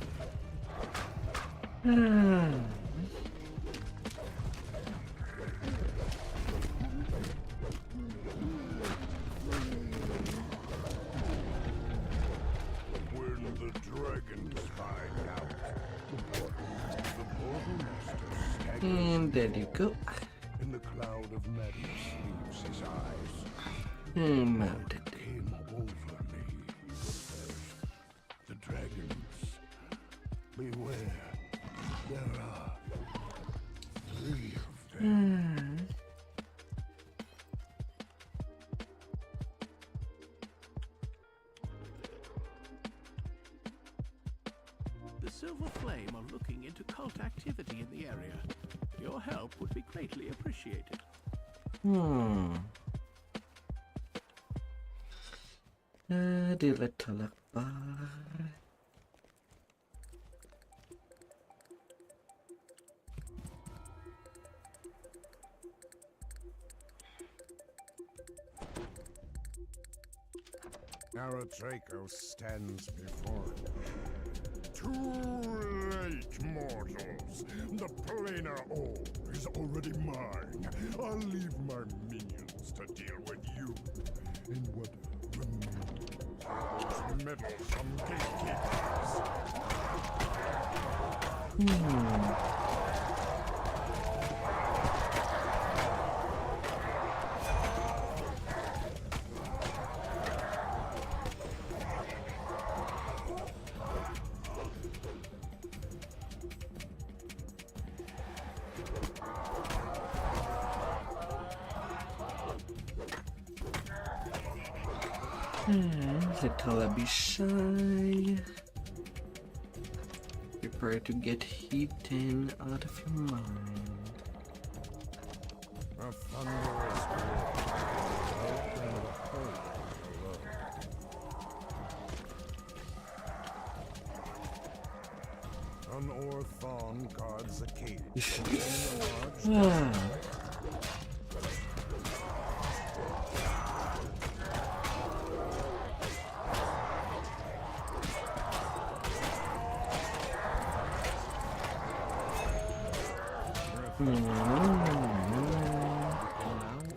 And there you go. In the cloud of madness leaves his eyes. Mounted. Came over me. The dragons. Beware. There are 3 of them. The Silver Flame are looking into cult activity in the area. Your help would be greatly appreciated. The little bar. Draco stands before you. Too late, mortals. The planar orb is already mine. I'll leave my minions to deal with you. And what remains are those meddlesome gatekeepers. Little Abishai. Prepare to get eaten out of your mind. A thunderous open the hole below. An Orthon guards a cage. Now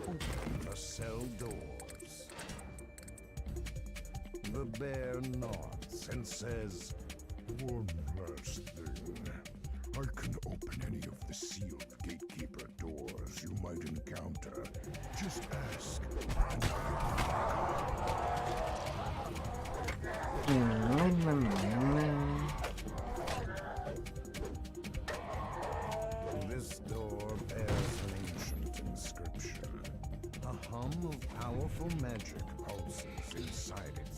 open the cell doors. The bear nods and says, "One last thing. I can open any of the sealed gatekeeper doors you might encounter. Just ask, and this door bears an ancient inscription. A hum of powerful magic pulses inside it.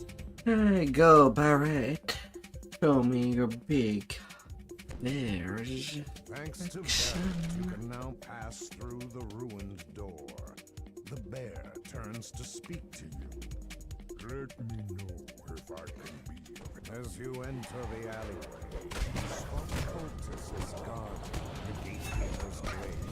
Hey, go, Barrett. Show me your big bears. Thanks to Barrett, you can now pass through the ruined door. The bear turns to speak to you. Let me know if I can be of it. As you enter the alleyway, you spot cultists guarding the gatekeeper's grave.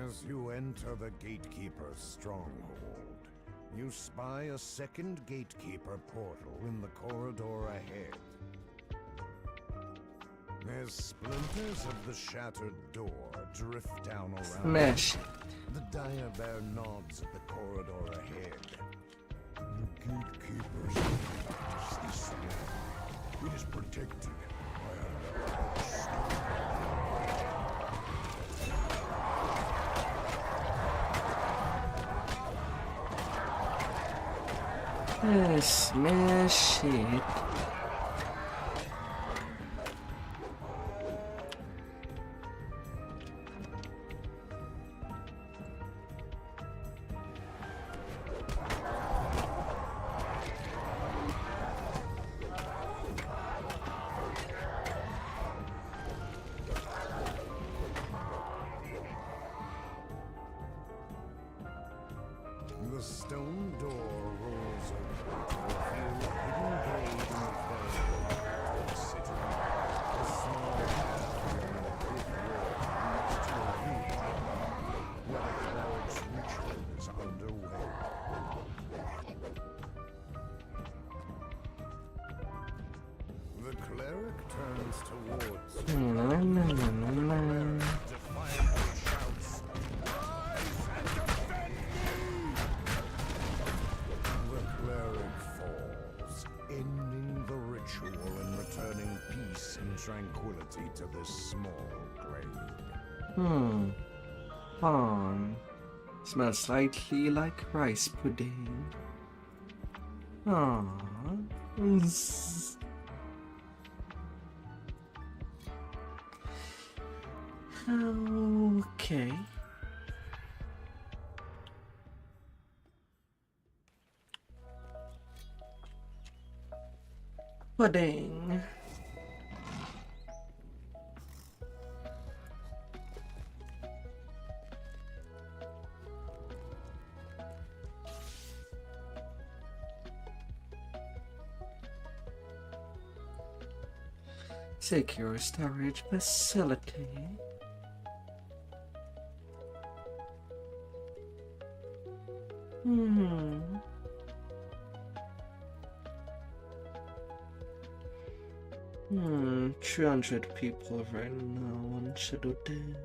As you enter the gatekeeper's stronghold, you spy a second gatekeeper portal in the corridor ahead. As splinters of the shattered door drift down around, Smash. The dire bear nods at the corridor ahead. The gatekeeper's is this way. It is protected by a large stone. Smash it. The stone door rolls open to reveal a hidden glade in the very heart of the city. A small path along a brick wall leads to a room where the cleric's ritual is underway. The cleric turns towards you. Defiantly shouts, "Rise and defend me!" The cleric falls, ending the ritual and returning peace and tranquility to this small glade. Fun. Smells slightly like rice pudding. Aww. Okay. Pudding. Secure storage facility. Hmm. 200 people right now on Shadowdale.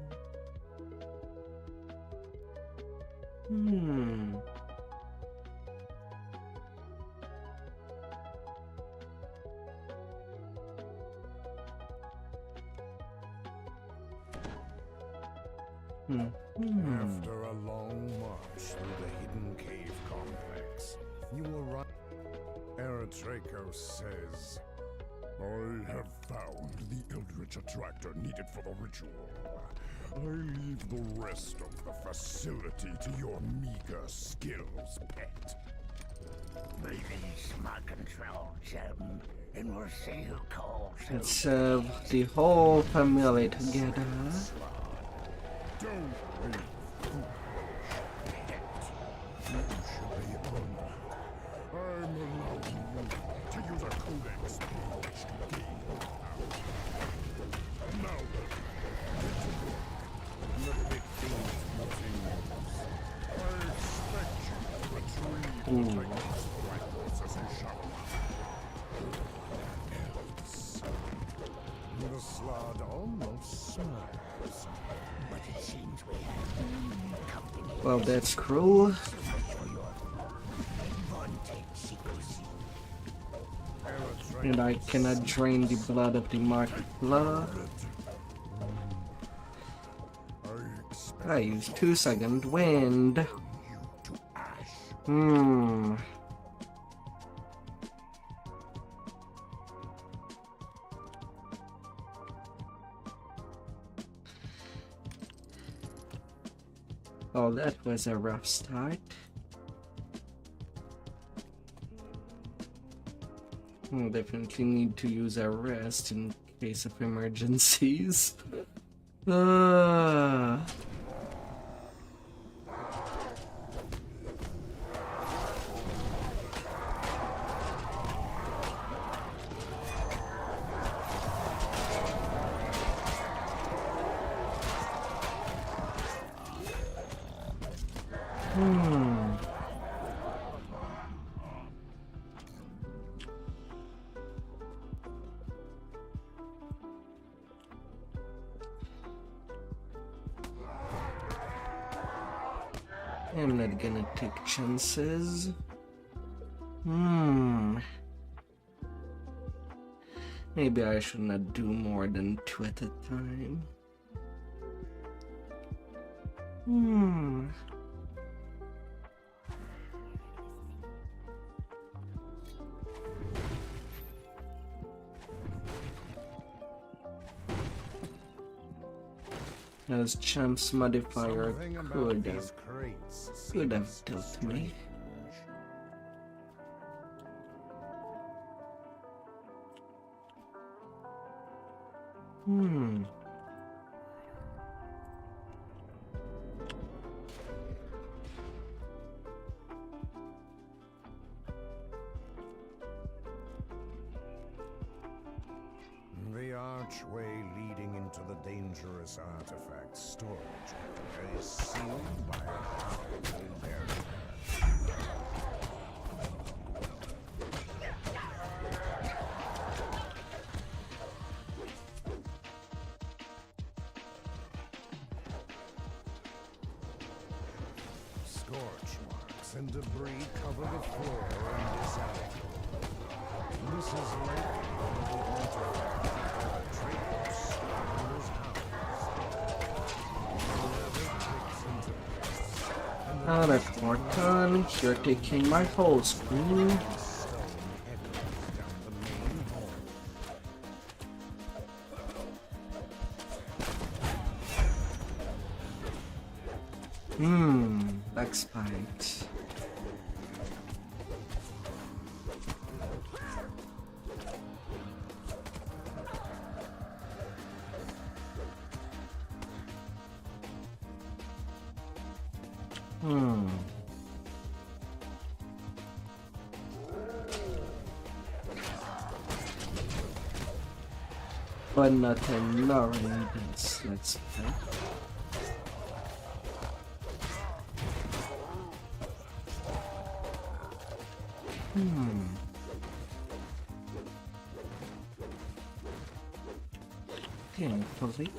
After a long march through the hidden cave complex, you arrive. Eretraco says, "I have found the eldritch attractor needed for the ritual. I leave the rest of the facility to your meager skills, pet. Release my control, Jim, and we'll see who calls who. Let's serve the whole family together. Don't be foolish, pet. You should be honored. I'm allowing you to use a codex page to gain power. Now then, get to work. The big things continues. I expect you to retrieve the Titans' fragments as a shower. Else, the Slod almost smiles. But it seems we have company. Well, that's cruel. And I cannot drain the blood of the marked blood. I use 2-second wind. Oh, that was a rough start. I'll definitely need to use a rest in case of emergencies. I'm not gonna take chances. Maybe I should not do more than 2 at a time. As Champ's modifier could have dealt me. The archway leading into the dangerous artifact storage area is sealed by a powerful barrier. Scorch marks and debris cover the floor in this alley. This is likely one of the artifacts Out of Morton, you're taking my whole screen. Backspite. But not ignoring this, let's play. Thankfully.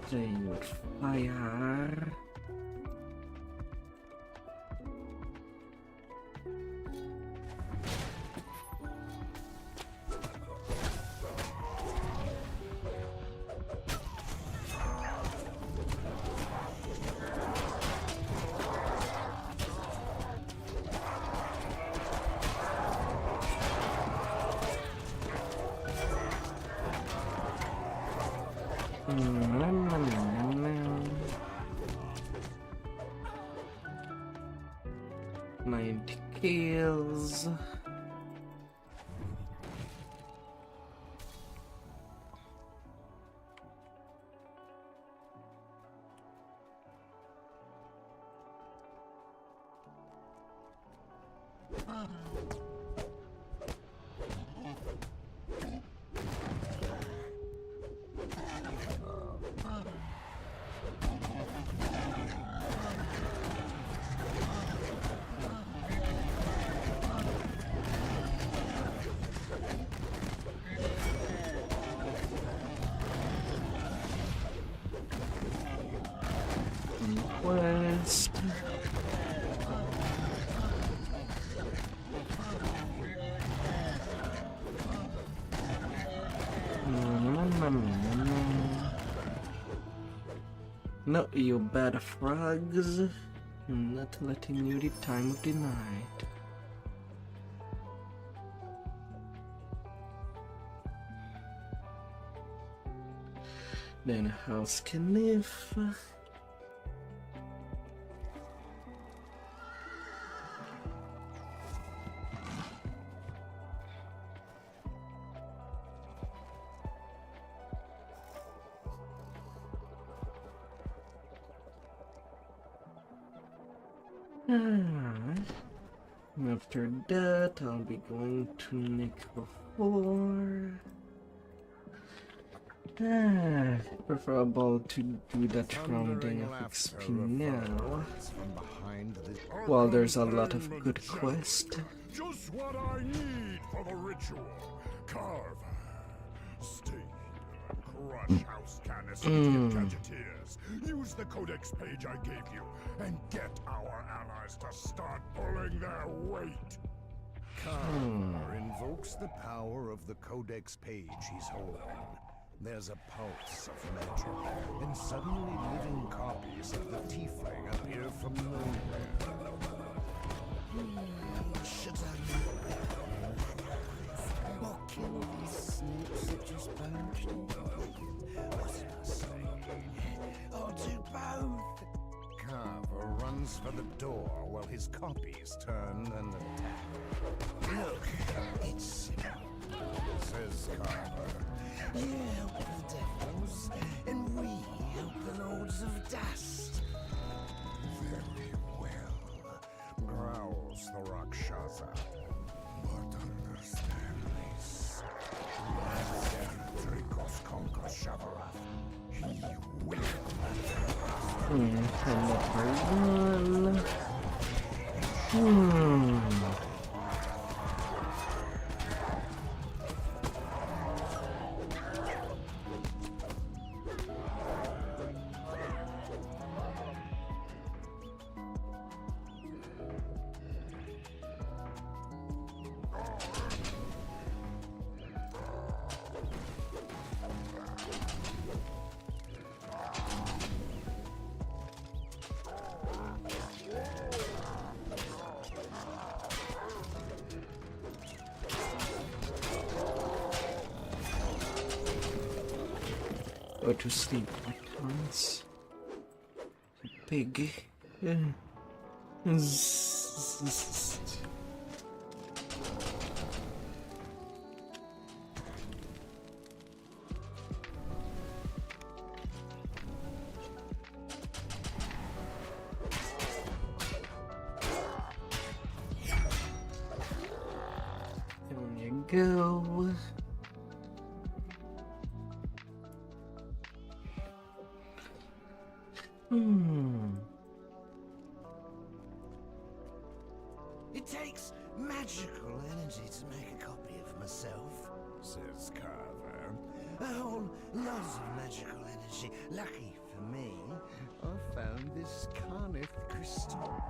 Playing with fire. Kills. West. No, you bad frogs. I'm not letting you the time of the night. Then house can live. After that, I'll be going to Nickel 4. Preferable to do that rounding of XP now. While there's a lot of good quests. Just what I need for the ritual. Carve, stain, crush house canisters and gadgeteers. Use the codex page I gave you and get our allies to start pulling their weight. Carver invokes the power of the codex page he's holding. There's a pulse of magic, and suddenly living copies of the tiefling appear from nowhere. Should I or kill these snakes that just bounced? What did I say? Or do both? Carver runs for the door while his copies turn and attack. Look, it's simple, says Carver. You help the devils, and we help the lords of dust. Very well, growls the Rakshasa. But understand this. Let Dracos conquer Shavarath. He will. Go to sleep, once. Pig. There you go. Lots of magical energy. Lucky for me, I found this Carnith crystal.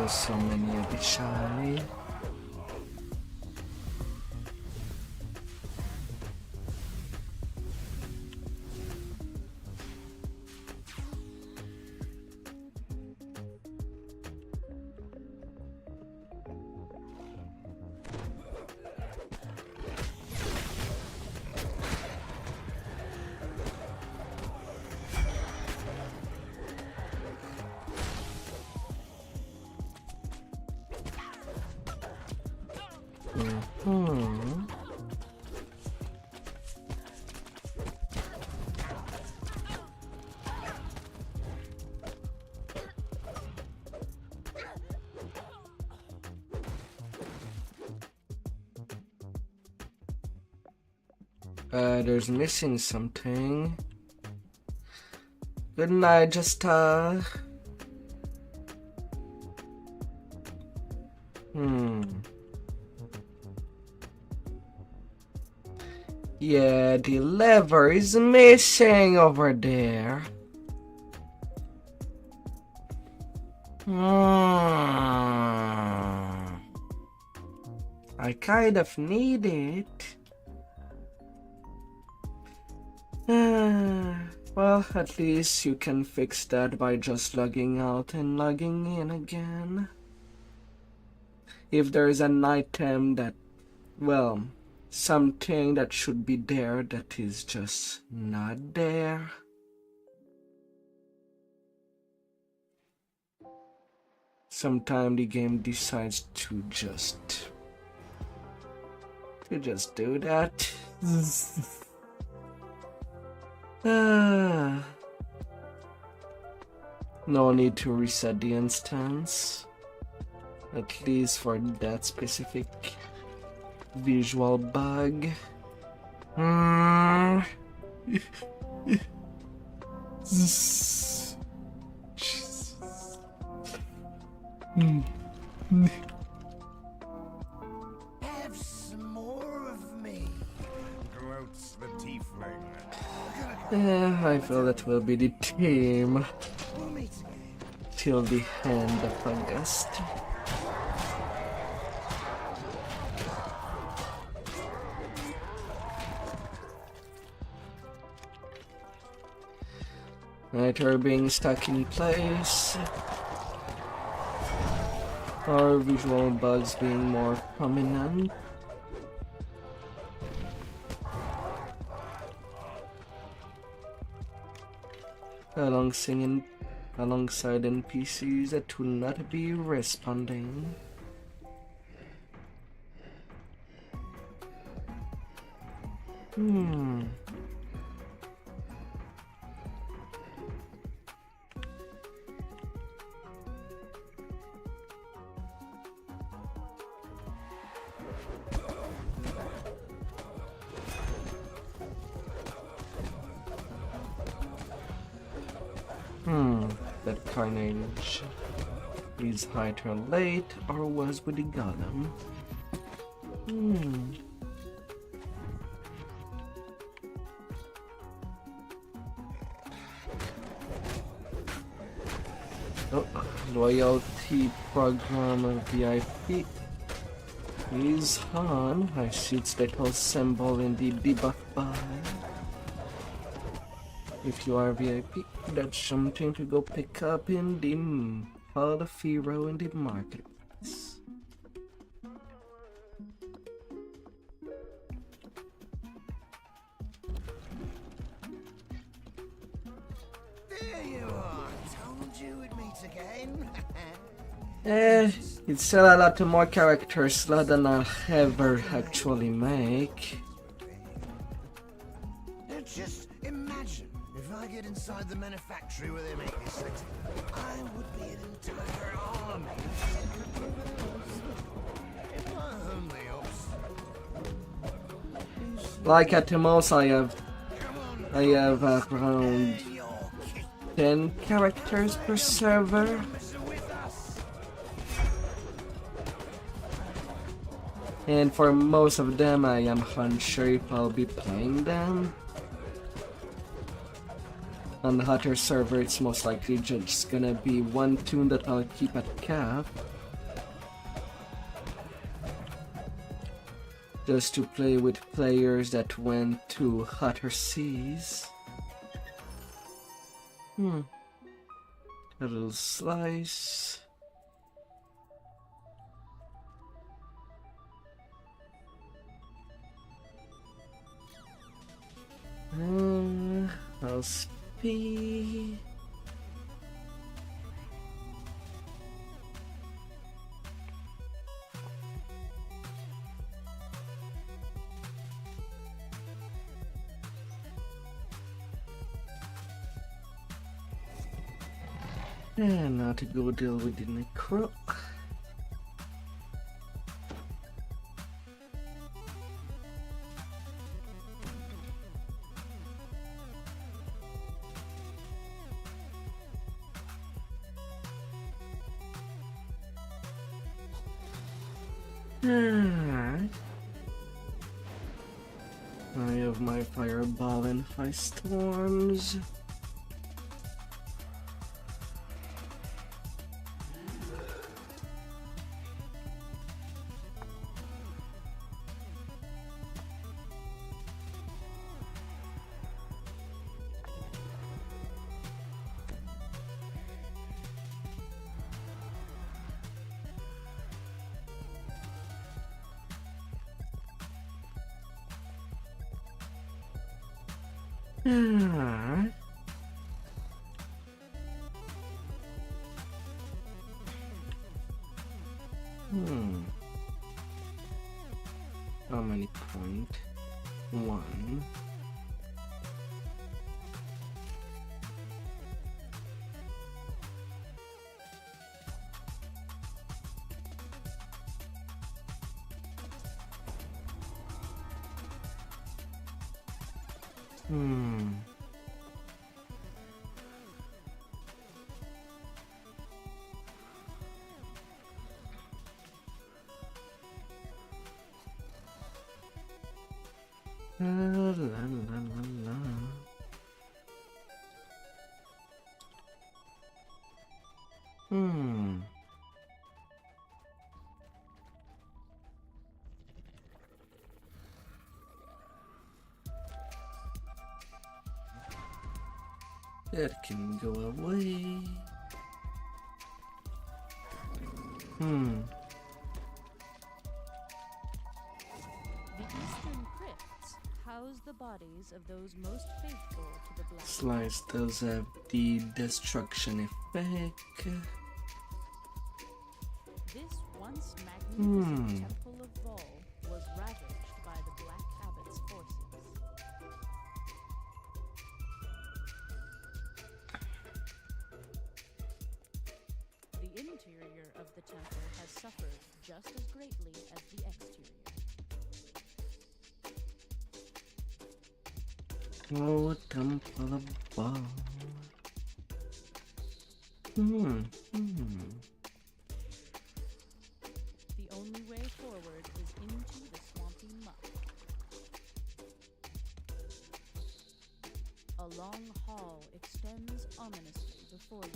So many of it shiny. There's missing something. Good night, Jester. Yeah, the lever is missing over there. I kind of need it. Well, at least you can fix that by just logging out and logging in again. If there's an item that, well, something that should be there that is just not there. Sometimes the game decides to just do that. No need to reset the instance, at least for that specific visual bug. Have some more of me, gloats the tiefling. I feel that will be the team till the end of August. Either being stuck in place, or visual bugs being more prominent. Alongside NPCs that will not be responding. That carnage is either late or was with the golem. Oh, loyalty program VIP is on. I see its little symbol in the debuff bar. If you are VIP, that's something to go pick up in the Hall of Hero in the marketplace. There you are. Told you we'd meet again. It's still a lot more character slot than I'll ever actually make. Just imagine if I get inside the manufactory where they make these things, I would be an entire army. If I only Like at the most, I have around 10 characters per server. And for most of them, I am unsure if I'll be playing them. On the hotter server, it's most likely just gonna be one tune that I'll keep at cap. Just to play with players that went to hotter seas. A little slice. I'll speed. And now to go deal with the necro. I have my fireball and 5 storms. How many point? 1. That can go away. The eastern crypts house the bodies of those most faithful to the black. Slice does have the destruction effect. This once magnificent temple of Vol was ravaged by the Black Abbot's forces. The interior of the temple has suffered just as greatly as the exterior. Oh, temple of Vol. The only way forward is into the swampy muck. A long hall extends ominously before you.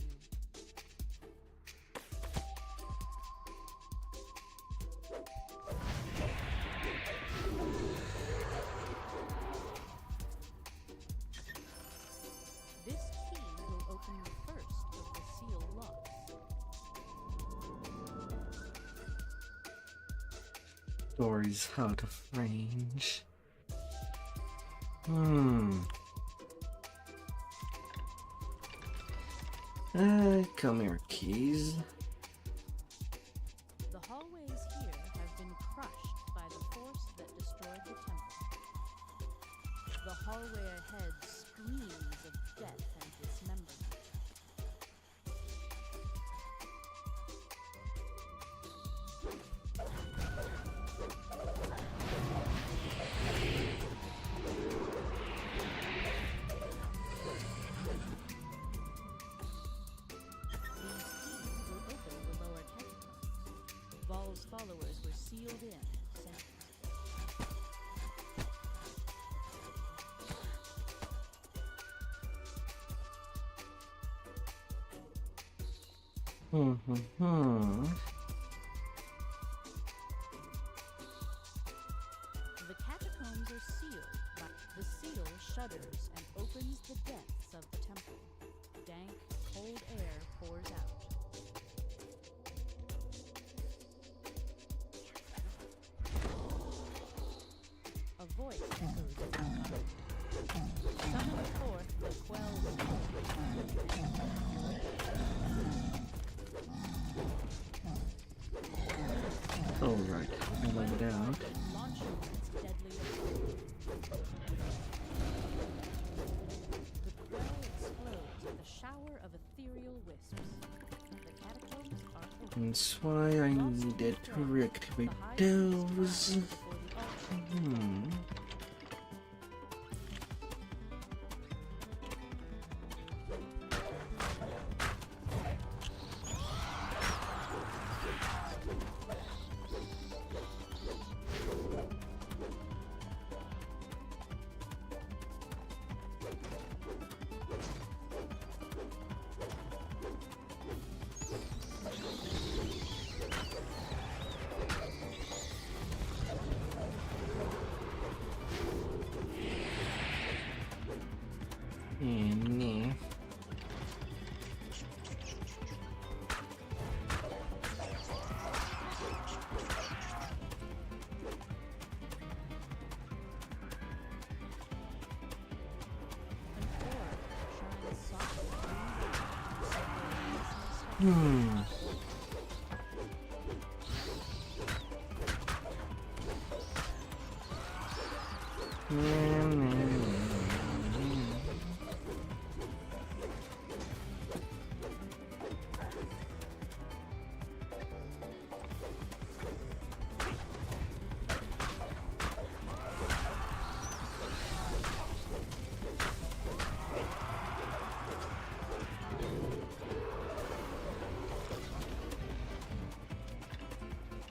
This key will open the first of the seal locks. Door is out of range. Come here, keys. The hallways here have been crushed by the force that destroyed the temple. The hallway ahead screams of death and temple's followers were sealed in. The catacombs are sealed, but the seal shudders and opens the depths of the temple. Dank, cold air pours out. A voice echoes in your mind. Summon forth the 12 Alright, I'll let it out. launching its deadly assault. The quell explodes with a shower of ethereal wisps. The catacombs are open. That's why I needed to reactivate those. Yeah.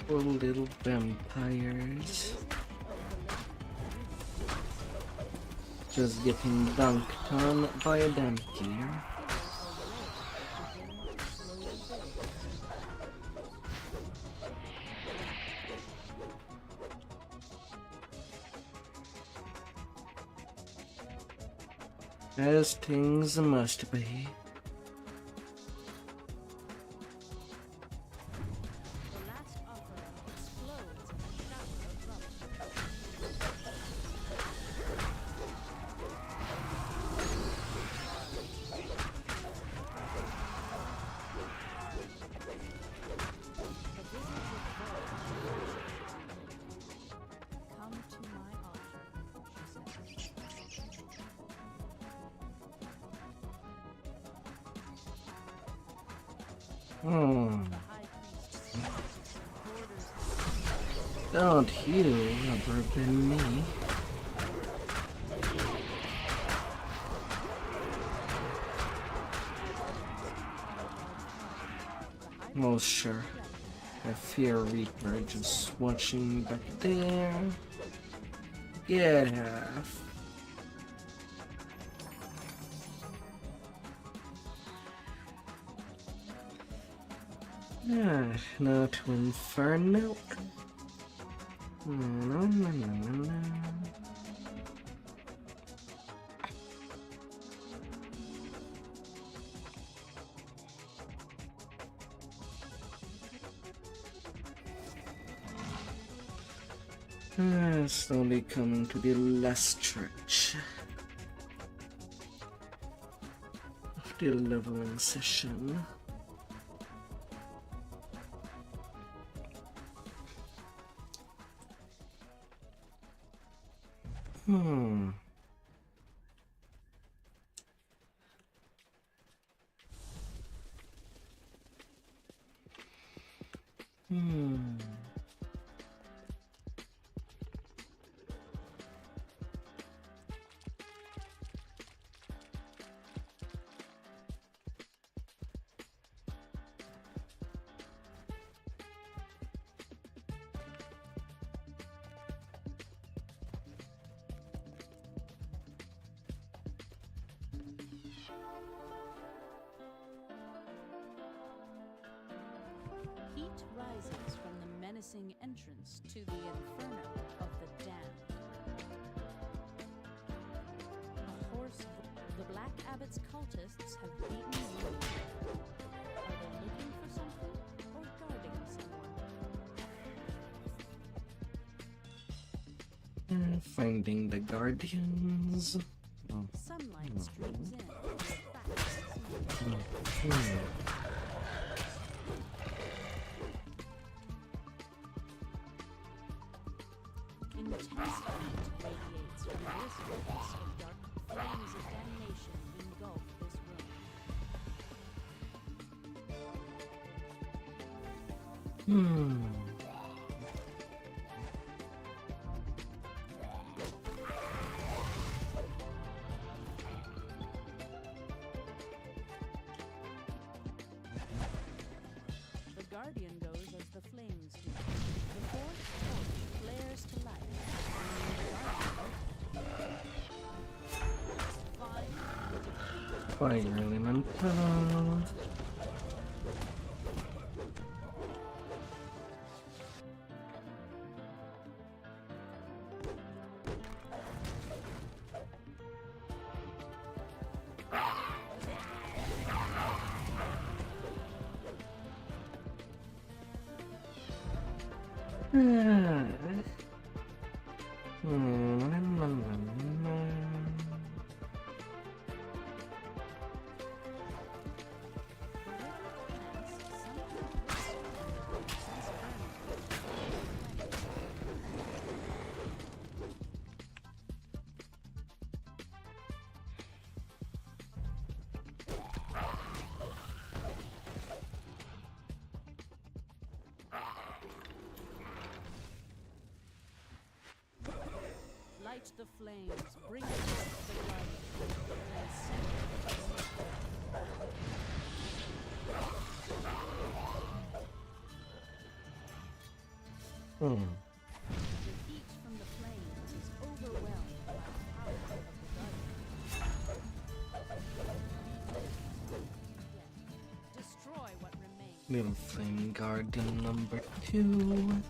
Poor little vampires. Just getting dunked on by a Dhampir. As things must be. Don't you rubber than me. Oh sure. I fear Reaper just watching back there. Get half. Not to Inferno. No. Slowly coming to the last stretch of the leveling session. Heat rises from the menacing entrance to the inferno of the damned. A hoarse the Black Abbot's cultists have beaten you. Are they looking for something or guarding someone? Finding the guardians. Sunlight streams in. Intense heat radiates from this focus of dark flames of damnation engulf this room. The Guardian goes as the flames do. The fourth torch flares to life. Fire elemental. Light the flames, bring it back to the Guardian, and send it to the heat from the flames is overwhelmed by the power of the Guardian. Destroy what remains. Little flame guardian number 2.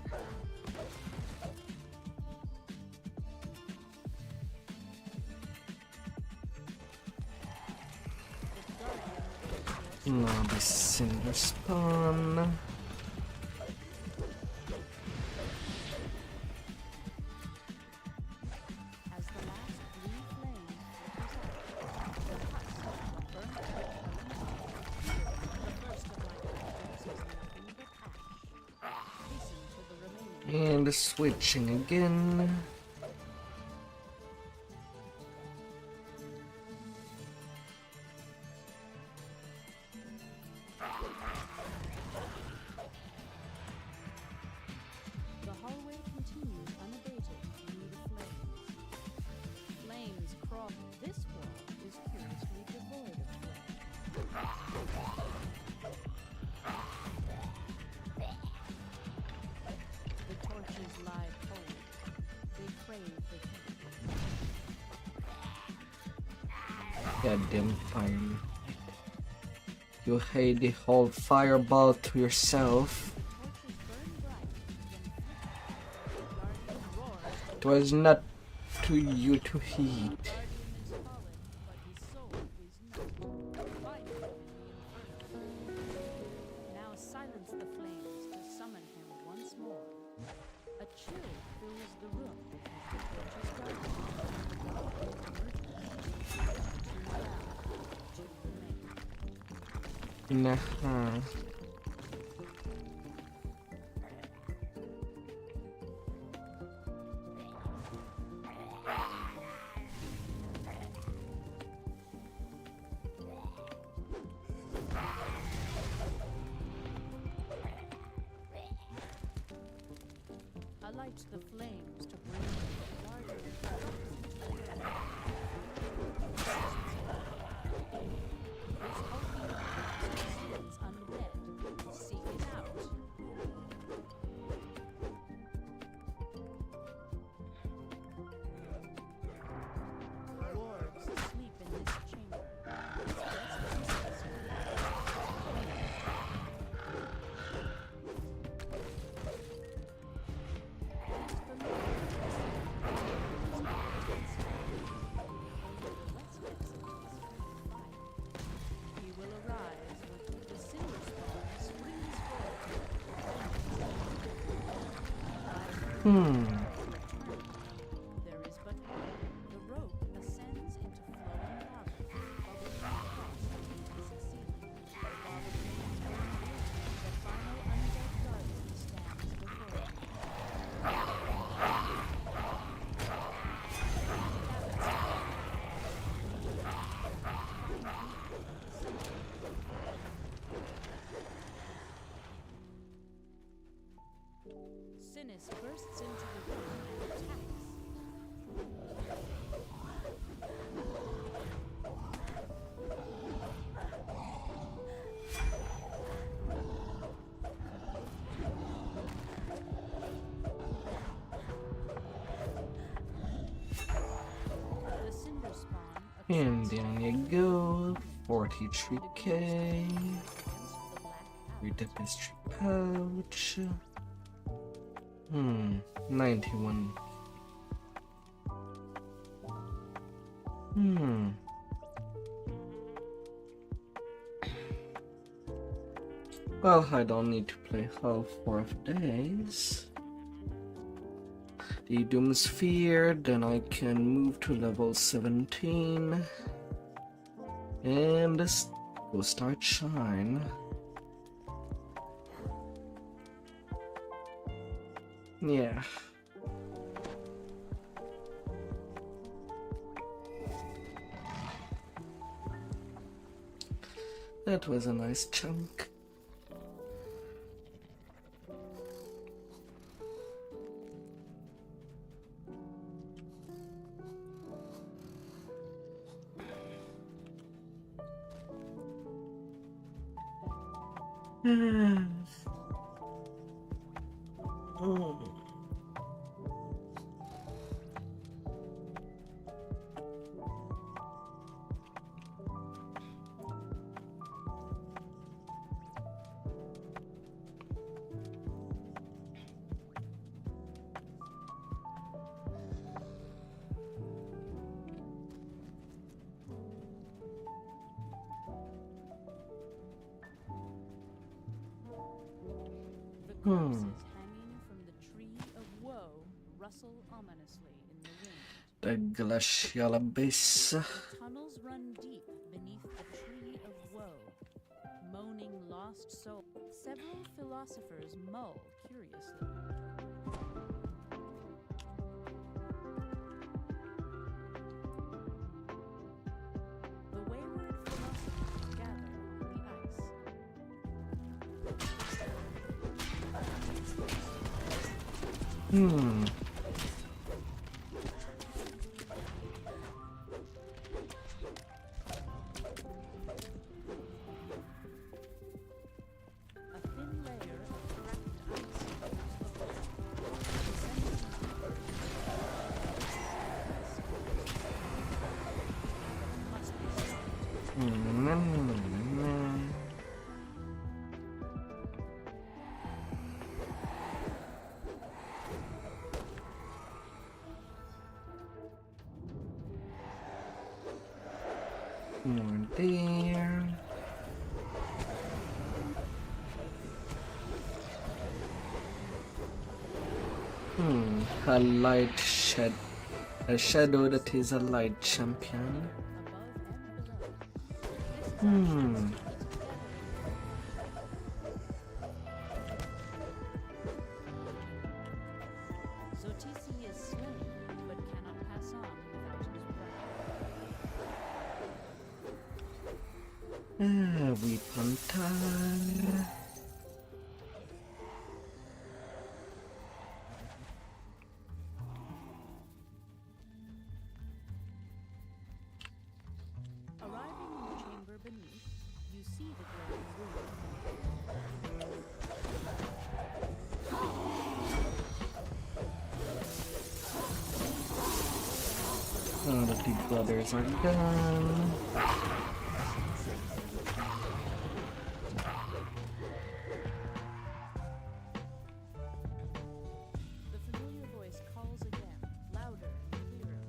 Lobby cinder spawn. As the last blue flame flickers out, the huts burn the first of my captors is nothing but ash. Hasten to the remaining. And switching again. The hallway continues unabated through the flames. Flames crawl. This wall is curiously devoid of flame. The torches lie cold. They crave the heat. Goddamn fire. You hate the whole fireball to yourself. It was not to you to heat. Now silence the flames to summon him once more. A chill fills the room as the torches die. Nah. Alight the flames to bring the Guardian. This holy stands undead. Seek it out. Dwarves sleep in this chamber. There is but one. The rope ascends into flowing lava, bubbling across the fantastic ceiling. The lava flames burn blue. The final undead guardian stands before you. Sinis bursts into the room and attacks. The Cinder Spawn And down you go. 43k. Read the pastry pouch. 91. Well, I don't need to play all 4 of days. The Doom Sphere, then I can move to level 17. And go start Shine. Yeah. That was a nice chunk. The corpses hanging from the tree of woe rustle ominously in the wind. The glacial abyss. The tunnels run deep beneath the tree of woe, moaning lost soul. Several philosophers mull curiously. The wayward philosophers gather on the ice. A thin layer of cracked ice covers the floor. Must be More there. A shadow that is a light champion. Zotisi is slain, but cannot pass on without his brother. Weapon time. Arriving in the chamber beneath, you see the glowing room. Oh, the big brothers are gone. The familiar voice calls again, louder and clearer.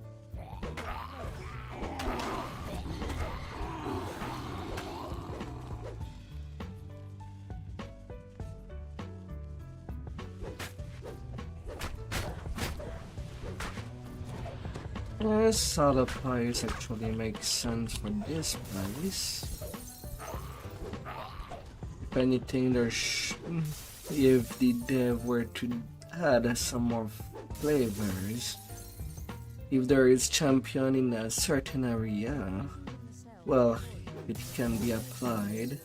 Solid price actually makes sense for this price. If anything, if the dev were to add some more flavors, if there is champion in a certain area, well, it can be applied.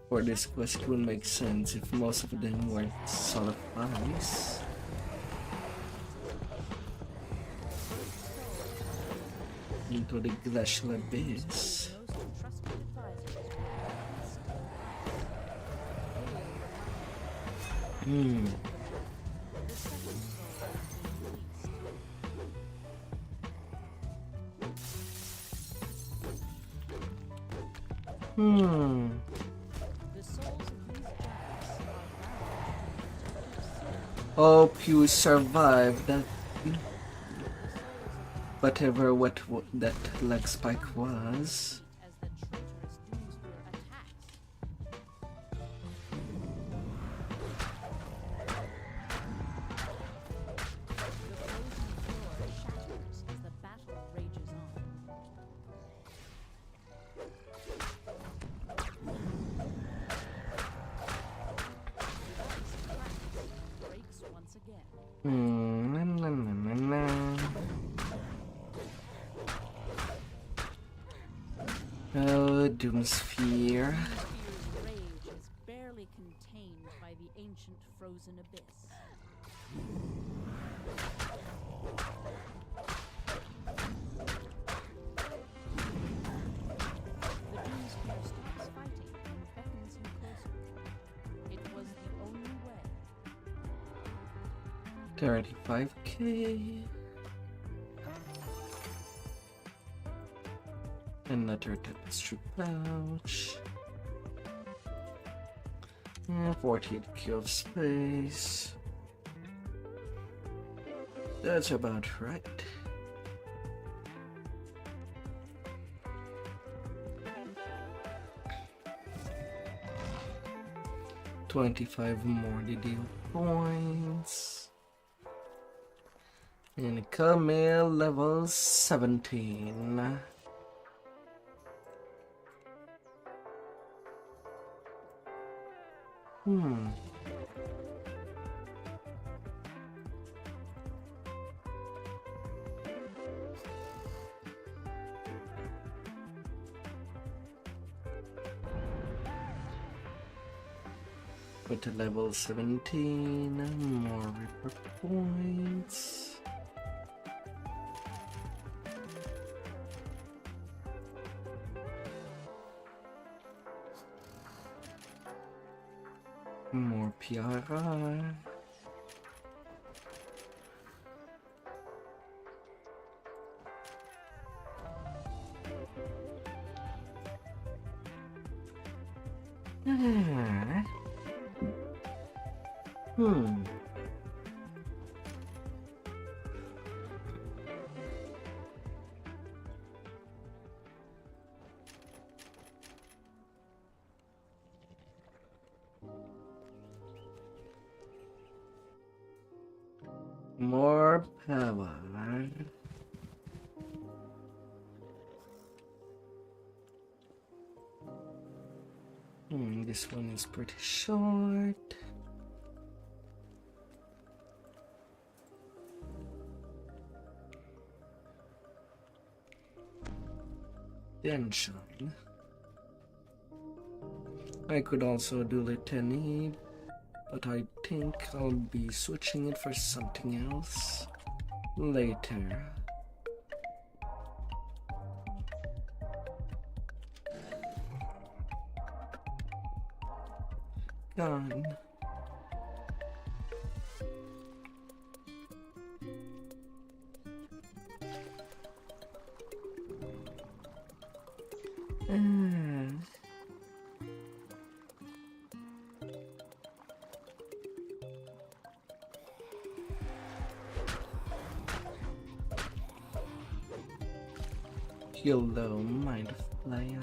For this quest, it would make sense if most of them were solid price. Into the glacial abyss. Hmm. Hope you survived that. Whatever that leg spike was. Oh, Doomsphere. Rage is barely contained by the ancient frozen abyss. The Doomsphere stops fighting and beckons you closer. It was the only way. 35k. Another tapestry pouch. 48k of space. That's about right. $25 more DDO points. And Camille level 17. With a level 17, more Reaper points. More PRR. More power. This one is pretty short. Tension. I could also do Litany, but I think I'll be switching it for something else later. Gone. Hello, mind flayer.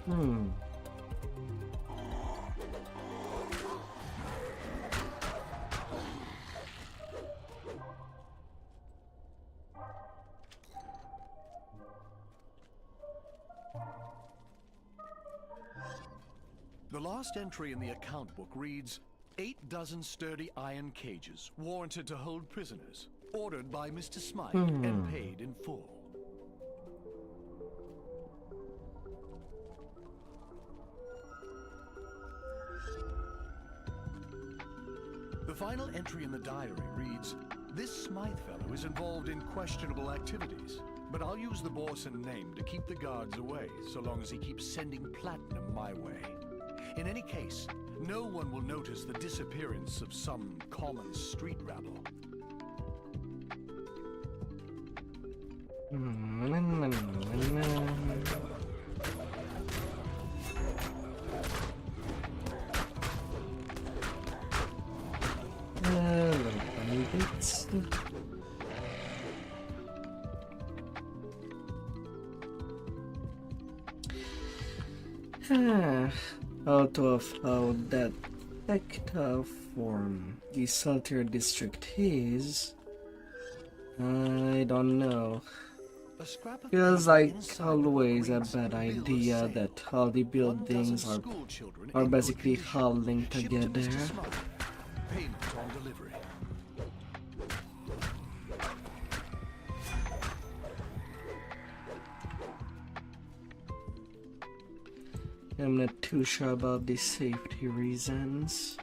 The last entry in the account book reads, 8 dozen sturdy iron cages, warranted to hold prisoners, ordered by Mr. Smythe and paid in full. The final entry in the diary reads, this Smythe fellow is involved in questionable activities, but I'll use the Borson name to keep the guards away, so long as he keeps sending platinum my way. In any case, no one will notice the disappearance of some common street rabble. Out of how that hectare form the Saltier district is, I don't know. Feels like always a bad idea that all the buildings are basically all linked together. Payment on delivery. I'm not too sure about the safety reasons.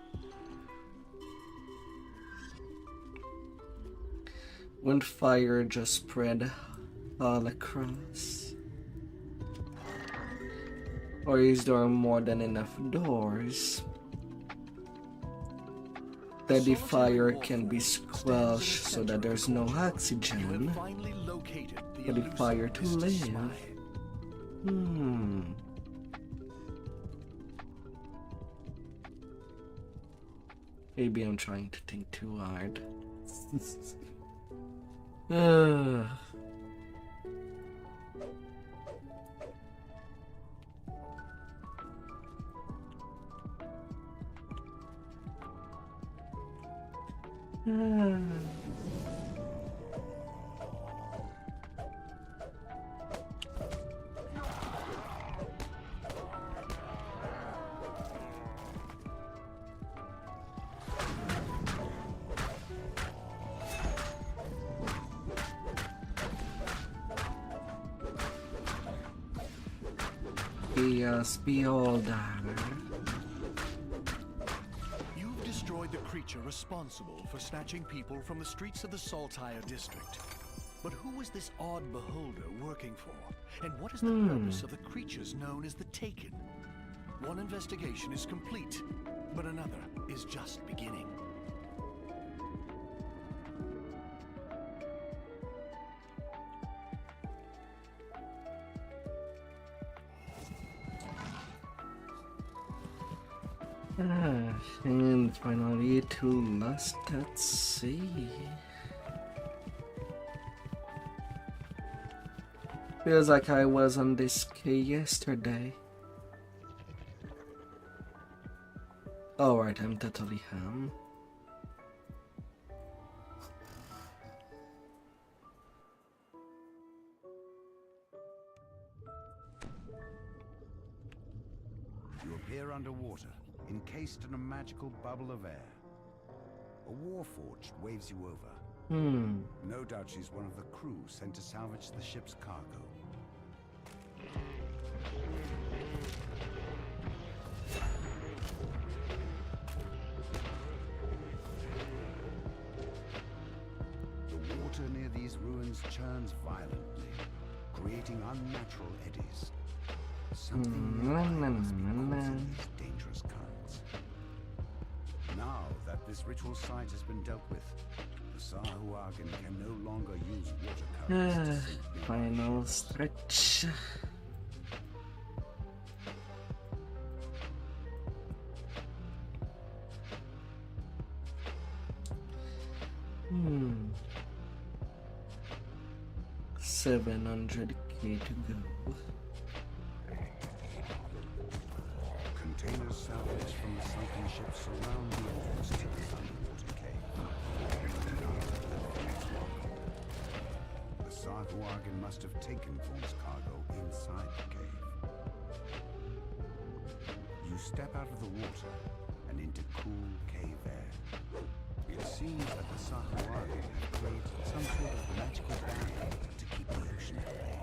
Won't fire just spread all across? Or is there more than enough doors that the fire can be squelched so that there's no oxygen for the fire to live? Maybe I'm trying to think too hard. Yes, beholder. You've destroyed the creature responsible for snatching people from the streets of the Saltire district. But who is this odd beholder working for? And what is the purpose of the creatures known as the Taken? One investigation is complete, but another is just beginning. And finally to last at sea. Feels like I was on this quay yesterday. Alright, I'm totally ham. You appear underwater, encased in a magical bubble of air. A warforged waves you over. No doubt she's one of the crew sent to salvage the ship's cargo. The water near these ruins churns violently, creating unnatural eddies. Something must be causing these dangerous currents. Now that this ritual site has been dealt with, the Sahuagin can no longer use water currents to sink the Final stretch. $700K to go. salvage from the sunken ships surround the entrance to the underwater cave. The Sarhuagin must have taken Thorn's cargo inside the cave. You step out of the water and into cool cave air. It seems that the Sarhuagin have created some sort of magical barrier to keep the ocean at bay.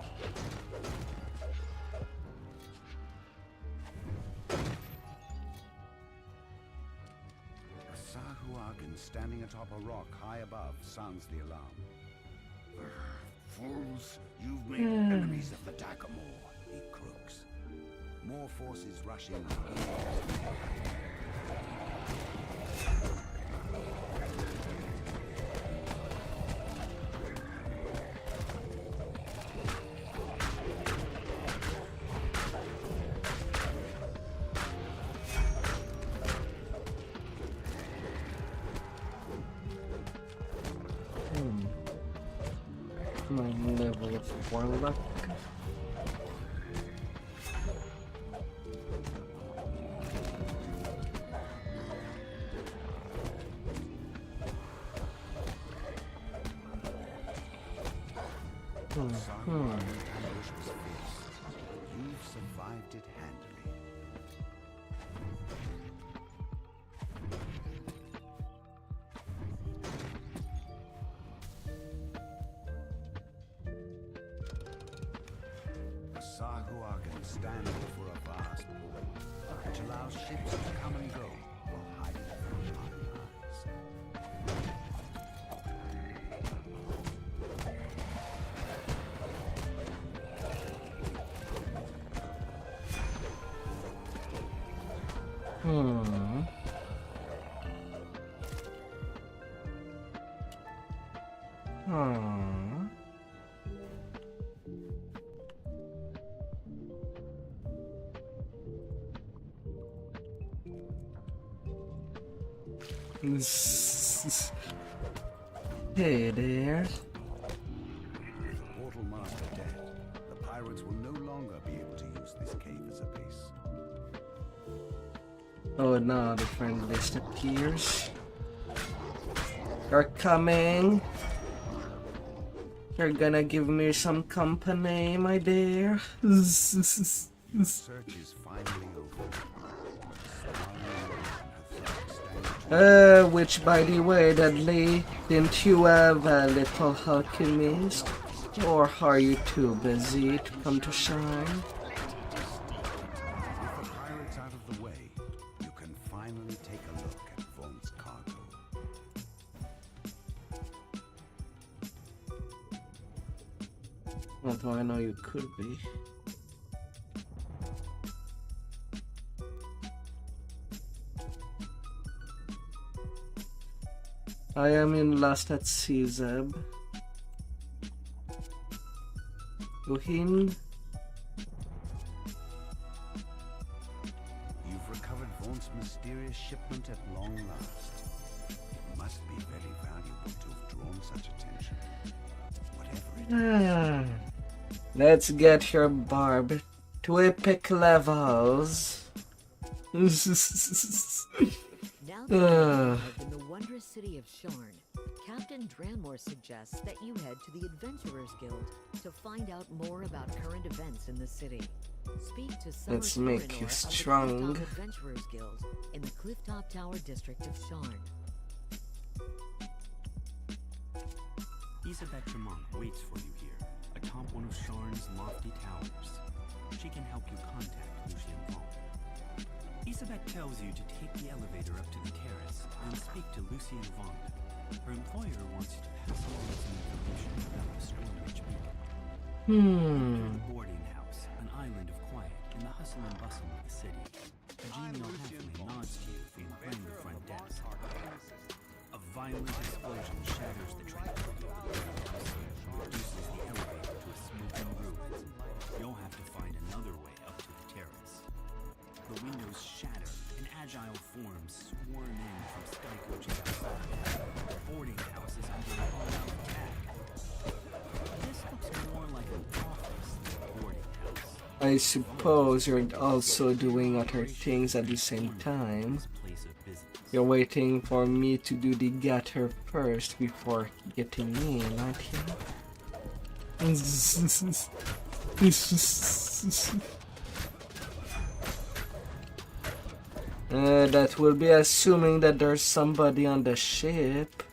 A Sarhuagin standing atop a rock high above sounds the alarm. Fools, you've made enemies of the Dagamore, he crooks. More forces rushing. My level of warlock. You've survived it handily. The Sarhuagin stand before a vast pool, which allows ships to come and go while hiding from prying eyes. Hey there. With the portal master dead, the pirates will no longer be able to use this cave as a base. Oh no, the friend list appears. You're coming. You're gonna give me some company, my dear. Search is finally over. Which by the way, Dudley, didn't you have a little alchemist? Or are you too busy to come to shine? With the pirates out of the way, you can finally take a look at Vaughn's cargo. Although I know you could be. I am in Lost at Sea, Zeb. Uhin. You've recovered Vaughn's mysterious shipment at long last. It must be very valuable to have drawn such attention. Whatever it is. Let's get your barb to epic levels. Now that you arrive in the wondrous city of Sharn, Captain Dranmore suggests that you head to the Adventurers Guild to find out more about current events in the city. Speak to Let's make you strong. of the Adventurers Guild in the Clifftop Tower district of Sharn. Isabeth Tremont waits for you here, atop one of Sharn's lofty towers. She can help you contact Lucien Vaughn. Isabeth tells you to take the elevator up to the terrace and speak to Lucien Vaughn. Her employer wants you to pass along some information about the Stormwitch Beacon. The boarding house, an island of quiet in the hustle and bustle of the city. A genial halfling nods to you from behind the front desk. A violent explosion shatters the tranquility of the house, reduces the elevator to a smoking ruin. You'll have to find another way up to the terrace. The windows shatter, and agile forms swarm in from sky coaches outside. The boarding house is under an all-out attack. This looks more like an office than a boarding house. I suppose you're also doing other things at the same time. You're waiting for me to do the getter first before getting in, aren't you? That will be assuming that there's somebody on the ship.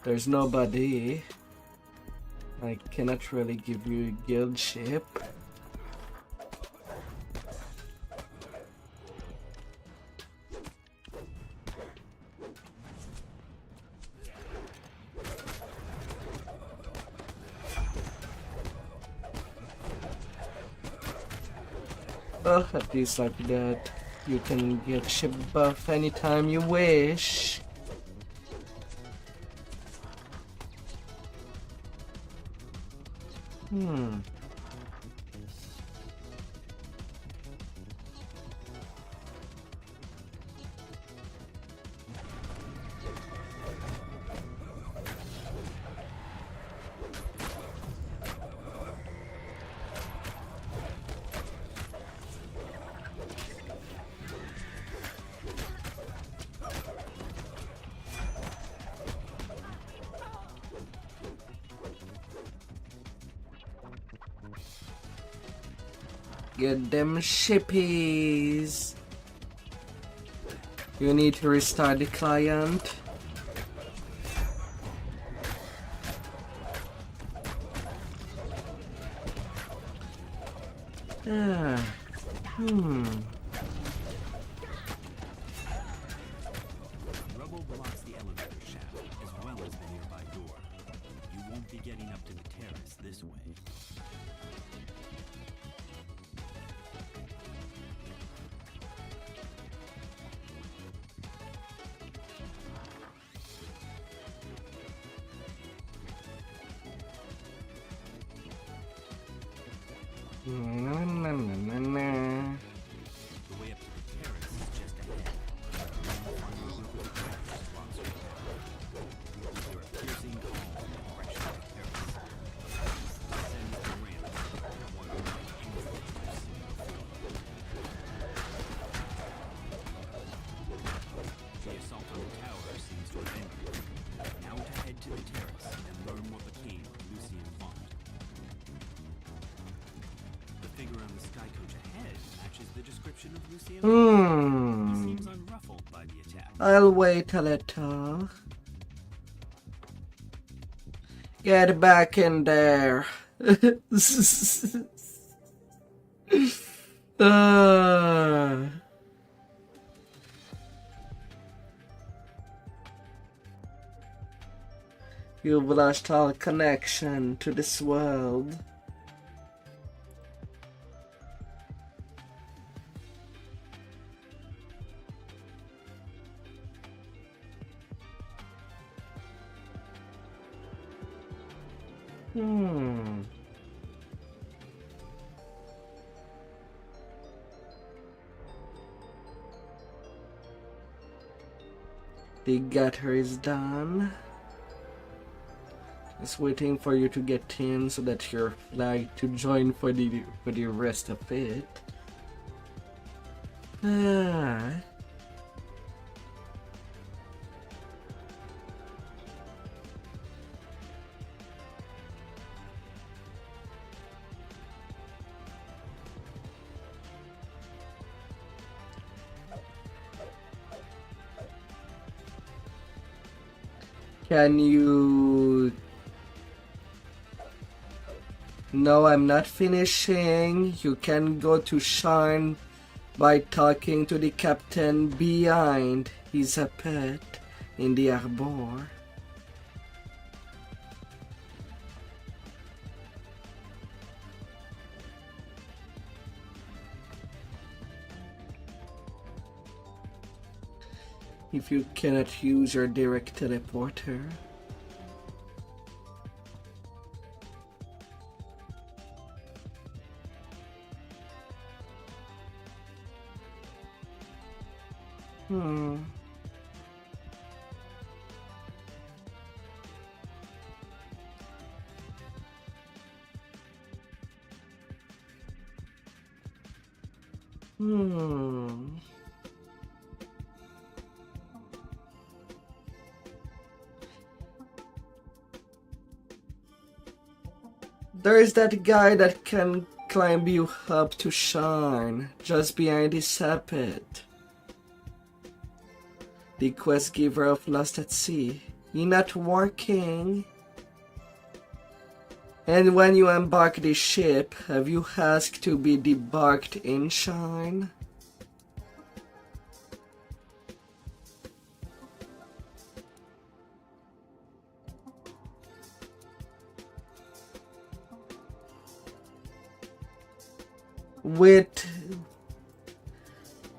There's nobody. I cannot really give you a guild ship. Well, at least like that, you can get ship buff anytime you wish. Get them shippies. You need to restart the client. Rubble blocks the elevator shaft as well as the nearby door. You won't be getting up to the terrace this way. The way up to the terrace is just ahead. You'll find a group of crashes blocks your way. You're a piercing call in the direction of the terrace. Descends the ramp, one right into the terrace. The assault on the tower seems to have ended. Now to head to the terrace and learn what became of Lucien Vaught. The figure on the sky coach ahead matches the description of Lucien. He seems unruffled by the attack. I'll wait a little. Get back in there. You've lost all connection to this world. The gutter is done. Just waiting for you to get in so that you're flagged to join for the rest of it. Can you... No, I'm not finishing. You can go to Sharn by talking to the captain behind. He's a pet in the arbor. If you cannot use your direct teleporter. There's that guy that can climb you up to shine, just behind his pit. The quest giver of Lost at Sea. You're not working. And when you embark the ship, have you asked to be debarked in shine?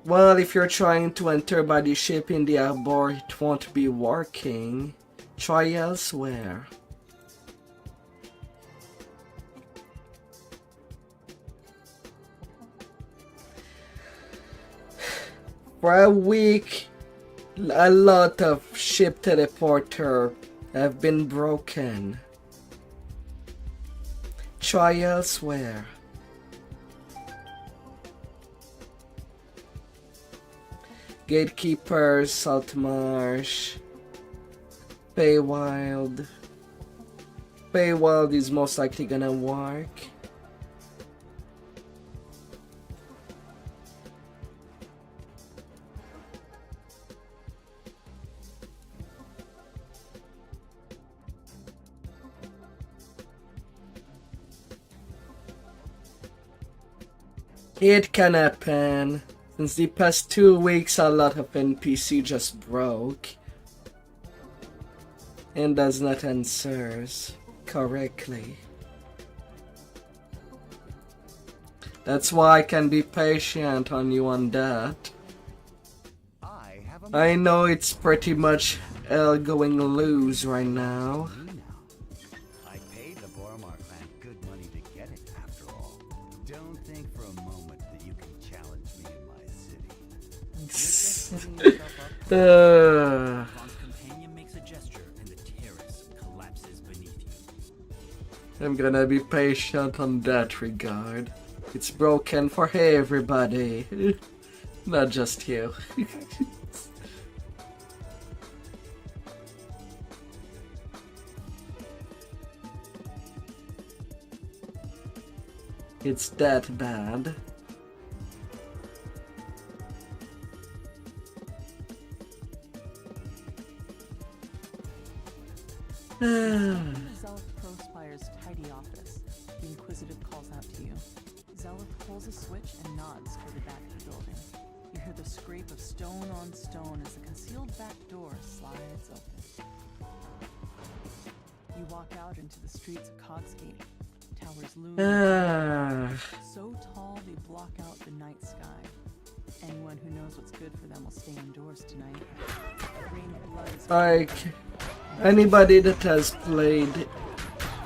Well, if you're trying to enter by the ship in the harbor, it won't be working. Try elsewhere. For a week, a lot of ship teleporter have been broken. Try elsewhere. Gatekeepers, Saltmarsh, Paywild. Paywild is most likely gonna work. It can happen. Since the past 2 weeks, a lot of NPC just broke and does not answer correctly. That's why I can be patient on you on that. I know it's pretty much hell going loose right now. I paid the Bormark man good money to get it, after all. Don't think for a moment that you can challenge me in my city. You're just setting yourself up. Ron's companion makes a gesture, and the terrace collapses beneath you. I'm gonna be patient on that regard. It's broken for everybody, not just you. It's that bad. Zelith Prospire's tidy office. The Inquisitive calls out to you. Zelith pulls a switch and nods toward the back of the building. You hear the scrape of stone on stone as the concealed back door slides open. You walk out into the streets of Cogsgate. Towers loom so tall they block out the night sky. Anyone who knows what's good for them will stay indoors tonight. Green blood is Like anybody that has played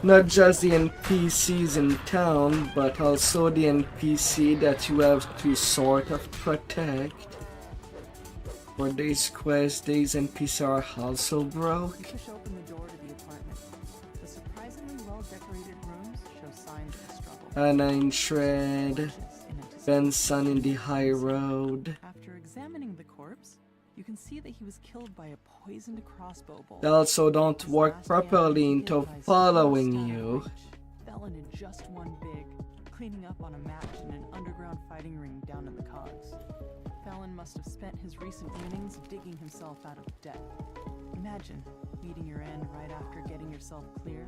not just the NPCs in town, but also the NPC that you have to sort of protect. For these quests, these NPCs are also broke. You push open the door to the apartment. The surprisingly well-decorated rooms show signs of a struggle. Anna in Shred, Benson in the High Road. After examining the corpse, you can see that he was killed by a poisoned crossbow bolt. They also don't work properly into following you. Fallon had just won big, cleaning up on a match in an underground fighting ring down in the Cogs. Fallon must have spent his recent winnings digging himself out of debt. Imagine meeting your end right after getting yourself clear.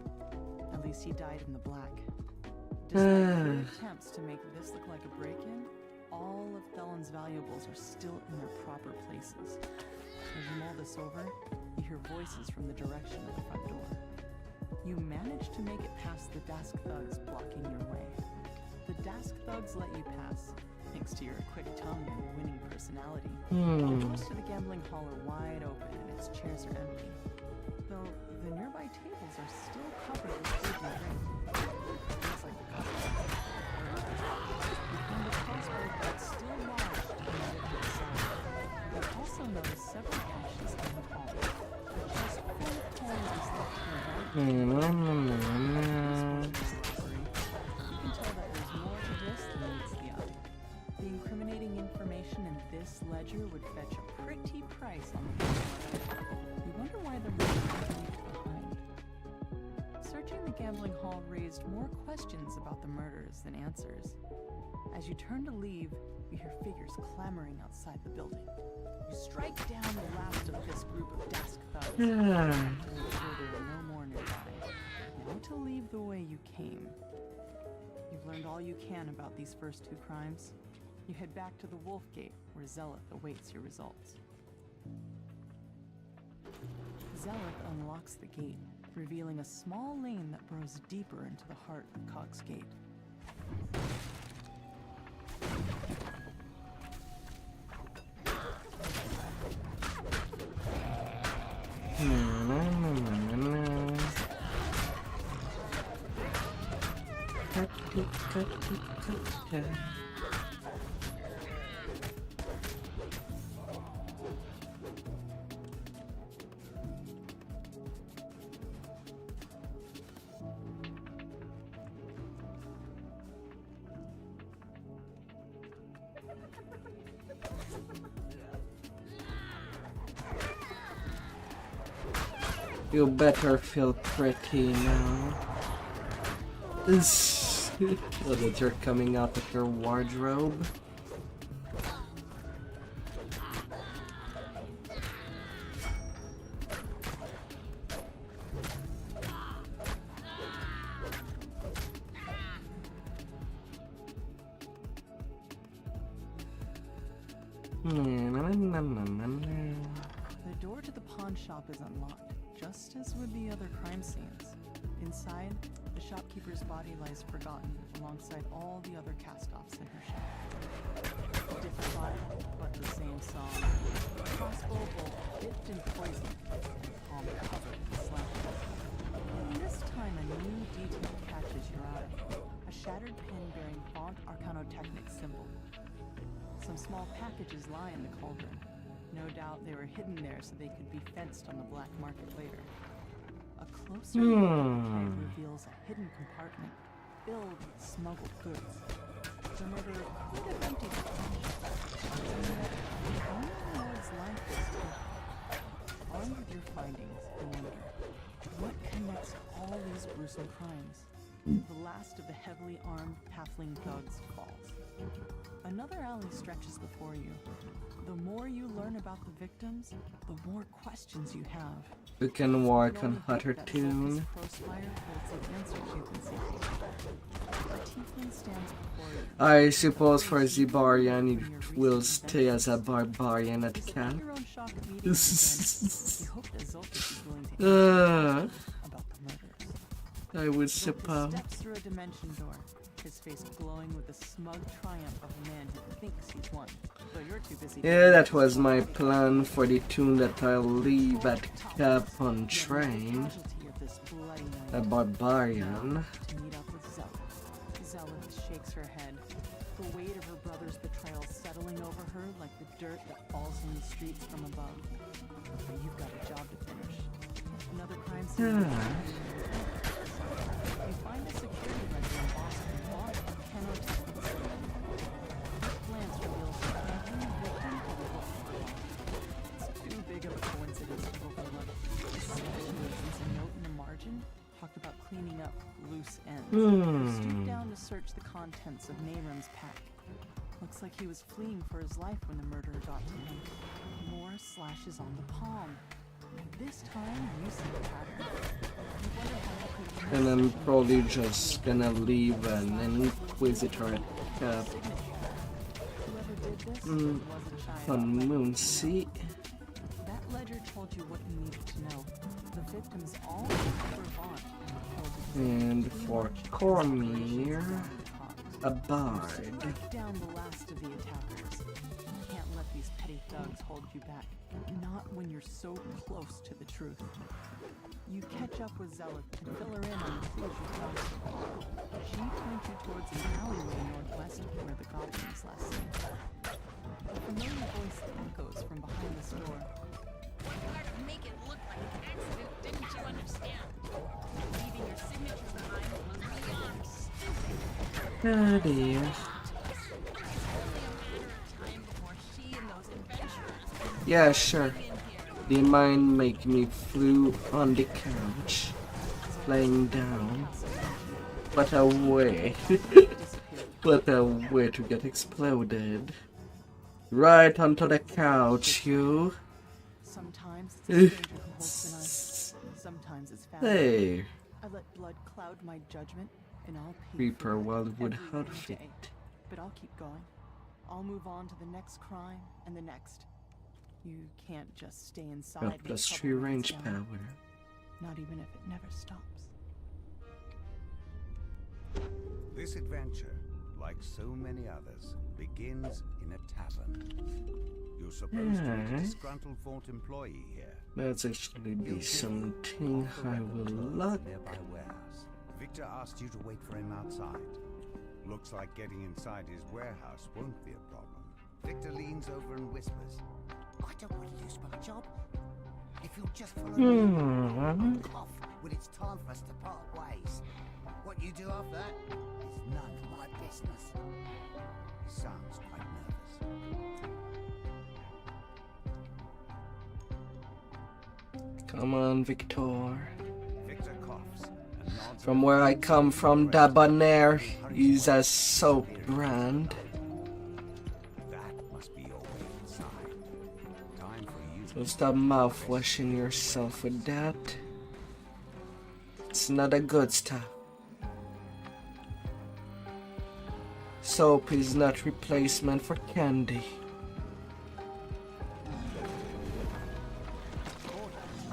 At least he died in the black. Despite your attempts to make this look like a break-in, all of Fallon's valuables are still in their proper places. As you mull this over, you hear voices from the direction of the front door. You manage to make it past the Dask thugs blocking your way. The Dask thugs let you pass, thanks to your quick tongue and winning personality. The doors to the gambling hall are wide open and its chairs are empty, though the nearby tables are still covered with food and drink. Looks like the customers. You find a crossbow that's still lodged in the middle side. You also notice several caches in the hall. Just 4 coins left to your right. You can tell that there's more to this than meets the eye. The incriminating ledger would fetch a pretty price on the floor. You wonder why the murder was left behind. Searching the gambling hall raised more questions about the murders than answers. As you turn to leave, you hear figures clamoring outside the building. You strike down the last of this group of desk thugs. To make sure there are no more nearby. Now to leave the way you came. You've learned all you can about these first two crimes. You head back to the Wolf Gate, where Zeleth awaits your results. Zeleth unlocks the gate, revealing a small lane that burrows deeper into the heart of Cog's Gate. You better feel pretty now. Oh, that you're coming out of your wardrobe. The door to the pawn shop is unlocked, just as with the other crime scenes. Inside, the shopkeeper's body lies forgotten alongside all the other cast-offs in her shop. Different body, but the same song. Crossbow bolt dipped in poison, palm covered in slashes. And this time a new detail catches your eye. A shattered pin bearing font arcanotechnic symbol. Some small packages lie in the cauldron. No doubt they were hidden there so they could be fenced on the black market later. A closer look reveals a hidden compartment filled with smuggled goods. The murderer could have emptied the only Lord's life was taken. Armed with your findings, you wonder, what connects all these gruesome crimes? The last of the heavily armed halfling thugs falls. Another alley stretches before you. The more you learn about the victims, the more questions you have. We can work on Hutter Tune. I suppose for Zibarian it will stay as a barbarian at camp. I would suppose. Steps through a dimension door, his face glowing with the smug triumph of a man who thinks he's won. Though you're too busy. Yeah, that was my plan for the tune that I'll leave at Cap on train. A barbarian. To meet up with Zeleth. Zeleth shakes her head, the weight of her brother's betrayal settling over her like the dirt that falls from the streets from above. But you've got a job to finish. Another crime scene. You find a security ledger in Boston bought a canotechnic symbol. Quick glance reveals the camping victim of the wolf. It's too big of a coincidence to overlook, especially since a note in the margin talked about cleaning up loose ends. You stoop down to search the contents of Nahram's pack. Looks like he was fleeing for his life when the murderer got to him. More slashes on the palm. This time, you see the pattern. You wonder how he could have And I'm probably just gonna leave an Inquisitor at Cap. On Moonsea. That ledger told you what you needed to know. The victims all were Vaughn. And for Cormier, a bard. Strike down the last of the attackers. You can't let these petty thugs hold you back. Not when you're so close to the truth. You catch up with Zeleth to fill her in on the clues you found. She points you towards an alleyway northwest of where the goblin was last seen. A familiar voice echoes from behind the store. Make it look like an accident, didn't you understand? Leaving your signature behind was beyond stupid. Oh dear. It's only a matter of time before she and those Yeah, sure. Do you mind making me flew on the couch, laying down? What a way. What a way to get exploded. Right onto the couch, you. Sometimes it's the stranger who holds the knife. Sometimes it's family. Hey. I let blood cloud my judgment, and I'll pay Reaper for it Wildwood every outfit. day. But I'll keep going. I'll move on to the next crime and the next. You can't just stay inside. Got when plus trouble 3 rains range down. power. Not even if it never stops. This adventure, like so many others, begins in a tavern. You're supposed to meet a disgruntled Vault employee here. That's actually be something I will look. Nearby warehouse. Victor asked you to wait for him outside. Looks like getting inside his warehouse won't be a problem. Victor leans over and whispers, I don't want to lose my job. If you'll just follow me, I'll off when it's time for us to part ways. What you do after that is none of my business. He sounds quite nervous. Come on, Victor. Victor coughs and nods. From where I come from, Dabonair is a soap brand. That must be your way inside. Time for you. So stop mouthwashing yourself with that. It's not a good stuff. Soap is not replacement for candy.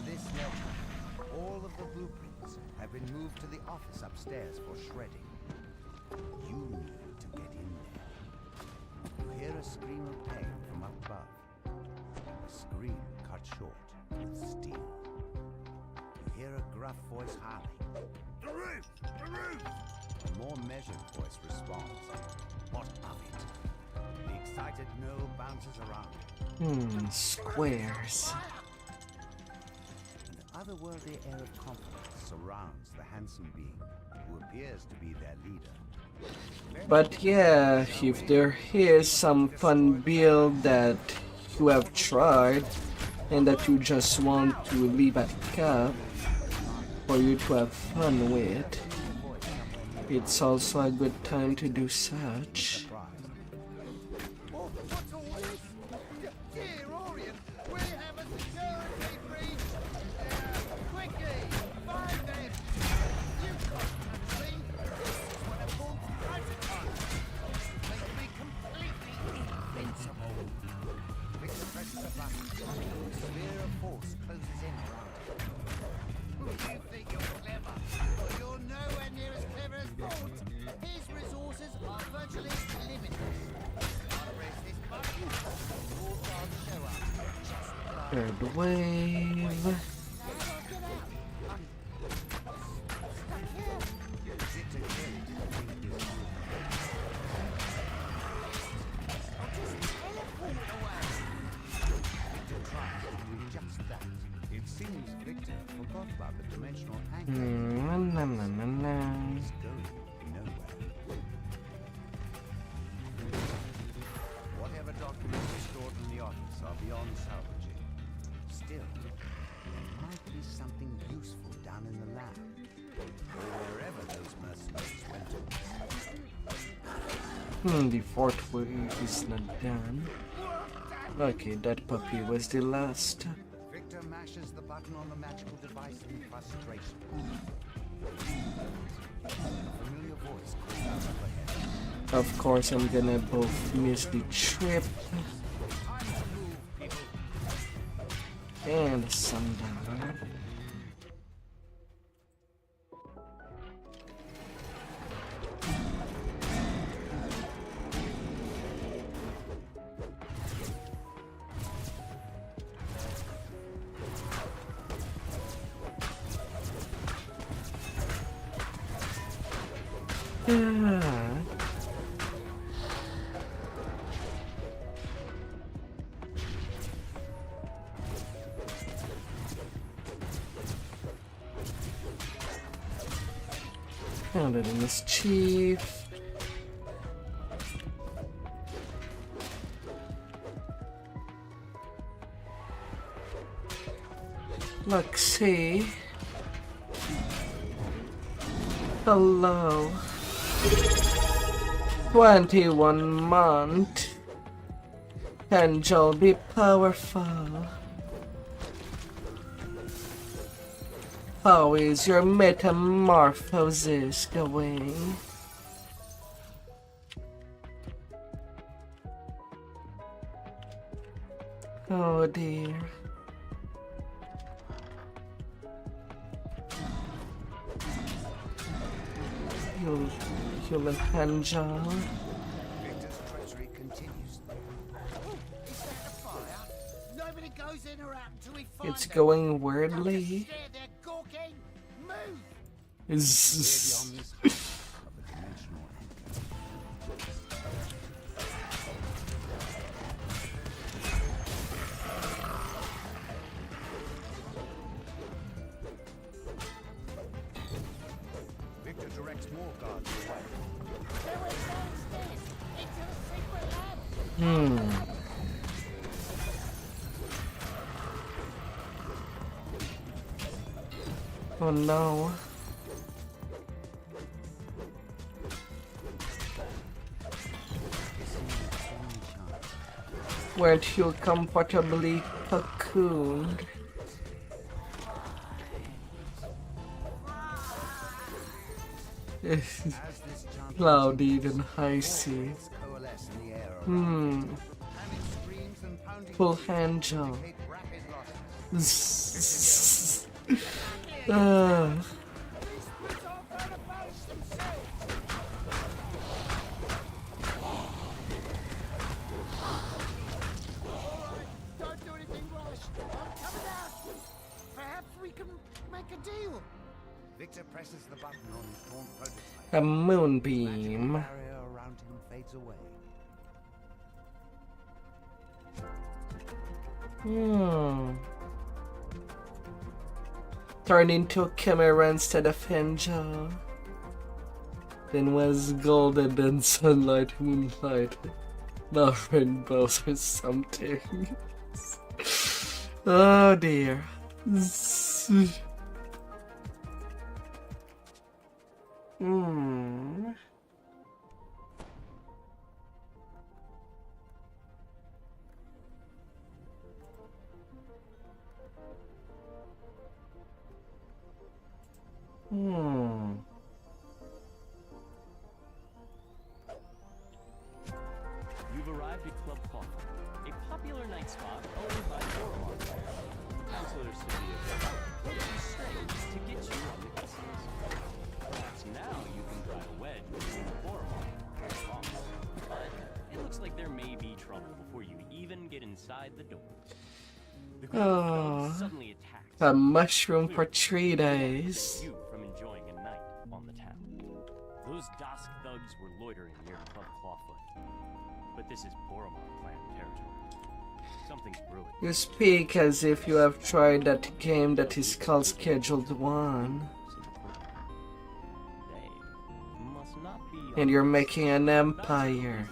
This letter, all of the blueprints have been moved to the office upstairs for shredding. You need to get in there. You hear a scream of pain from up above. A scream cut short with steel. You hear a gruff voice howling. The roof! The roof! A more measured voice responds. What of it? The excited no bounces around. Squares. An otherworldly air of confidence surrounds the handsome being, who appears to be their leader. But yeah, if there is some fun build that you have tried and that you just want to leave at cap for you to have fun with, it's also a good time to do such. Third wave. It seems Victor forgot about the dimensional anchor. He's going nowhere. Whatever documents are stored in the office are beyond salvaging. Still, there might be something useful down in the lab, or wherever those mercenaries went to. The fourth wave is not done. Okay, that puppy was the last. Victor mashes the button on the magical device in frustration. A familiar voice calls out overhead. Of course, I'm gonna both miss the trip and the sundown. Found it in this chief. Let's see. Hello. 21 month. Angel be powerful. How is your metamorphosis going? Oh dear. You human angel. Victor's treachery continues. Is that a fire? Nobody goes in or out until we find It's them. going weirdly. Don't just stare there, gawking. Move! Is Victor directs more guards away. Oh no. Weren't you comfortably cocooned? Cloudy and icy. Full hand job. Don't do anything rash. I'm coming out. Perhaps we can make a deal. Victor presses the button on his torn prototype. A moonbeam. The barrier around him fades away. Turn into a chimera instead of angel. Then was golden, then sunlight, moonlight. Now rainbows or something. Oh dear. You've arrived at Club Coffee, a popular night spot owned by Boromar. Counselors to be appropriately strange to get you on the customers. Perhaps now you can drive a wedge between Boromar and Fox. But it looks like there may be trouble before you even get inside the doors. The group of thugs suddenly attacks. A mushroom for 3 days. You from enjoying a night on the town. Those Dusk thugs were loitering near Club Clawfoot. But this is Boromar clan territory. Something's brewing. You speak as if you have tried that game that is called Scheduled 1. They must not be And you're making an empire.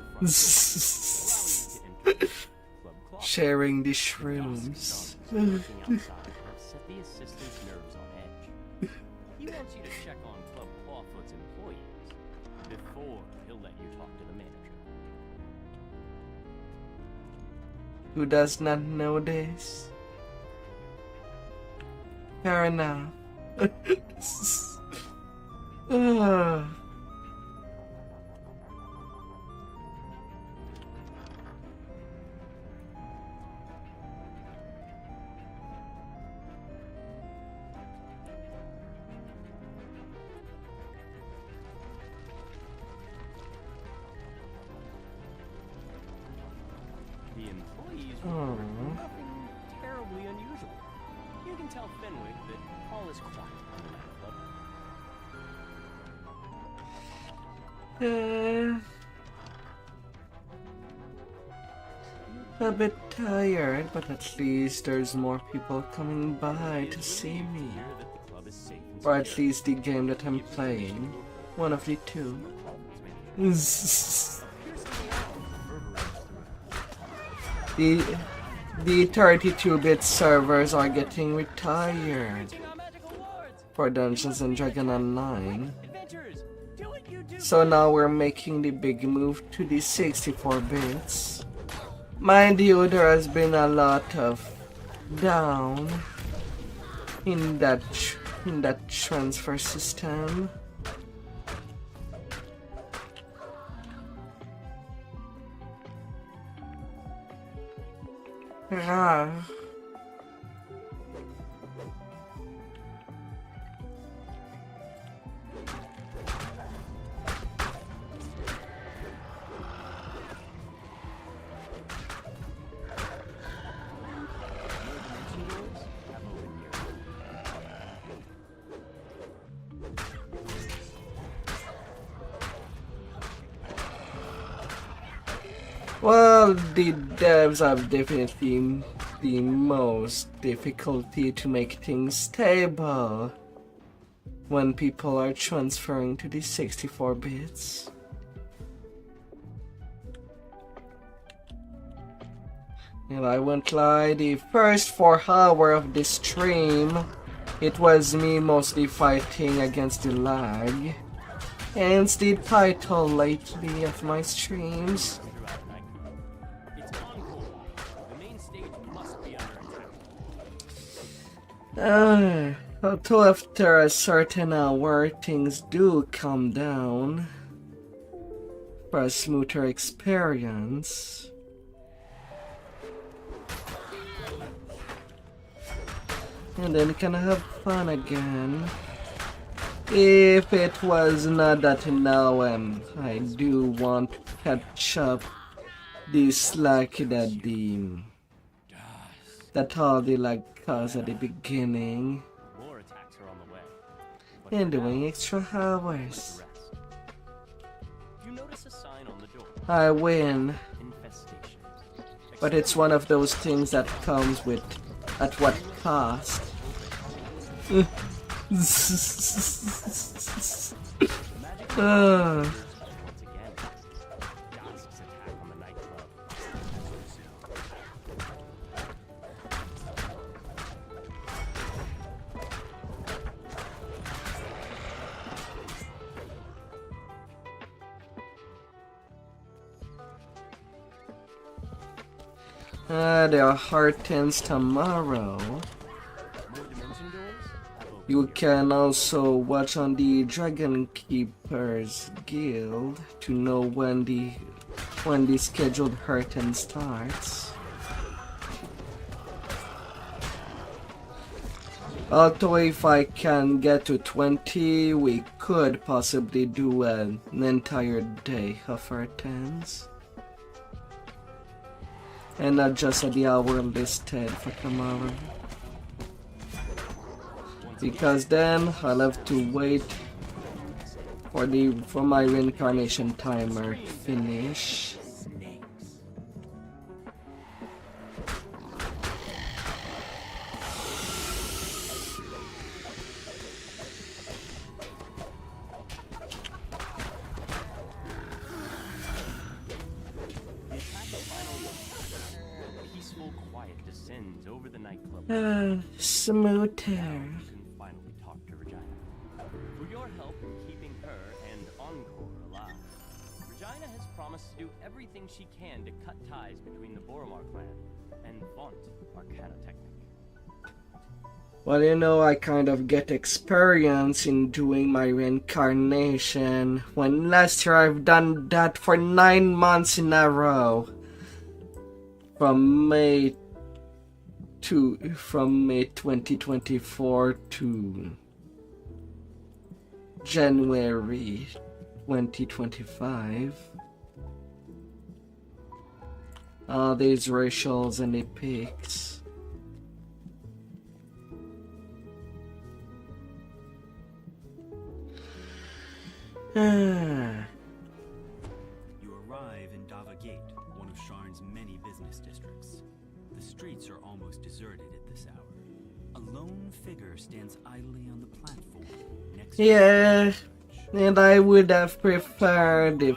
Sharing the shrooms. Looking outside have set the assistant's nerves on edge. He wants you to check on Club Clawfoot's employees before he'll let you talk to the manager. Who does not know this? Fair enough. The employees report nothing terribly unusual. You can tell Fenwick that all is quiet in the nightclub. A bit tired, but at least there's more people coming by to see me. Or at least the game that I'm playing. One of the two. the 32-bit servers are getting retired for Dungeons and Dragons Online. So now we're making the big move to the 64 bits. Mind you, there has been a lot of down in that transfer system. Ah. Well, the devs have definitely the most difficulty to make things stable when people are transferring to the 64 bits. And I won't lie, the first 4 hours of this stream, it was me mostly fighting against the lag. Hence the title lately of my streams. Although after a certain hour things do calm down for a smoother experience. And then you can have fun again. If it was not that now I do want to catch up the slack that all the lag caused at the beginning. More attacks are on the way. And doing extra hours. You notice a sign on the door. I win. Infestation. But it's one of those things that comes with at what cost. There are hard tens tomorrow. You can also watch on the Dragon Keepers Guild to know when the scheduled hurten starts. Although if I can get to 20, we could possibly do an entire day of hurtens. And not just at the hour listed for tomorrow. Because then I'll have to wait for my reincarnation timer to finish. Smoother. Finally talk to Regina. For your help in keeping her and Encore alive, Regina has promised to do everything she can to cut ties between the Boromar clan and Vaunt Arcana Technic. Well, you know, I kind of get experience in doing my reincarnation. When last year I've done that for 9 months in a row. From May 2024 to January 2025. All these racials and epics. You arrive in Dava Gate, one of Sharn's many business districts. The streets are almost deserted at this hour. A lone figure stands idly on the platform next yeah, and I would have preferred if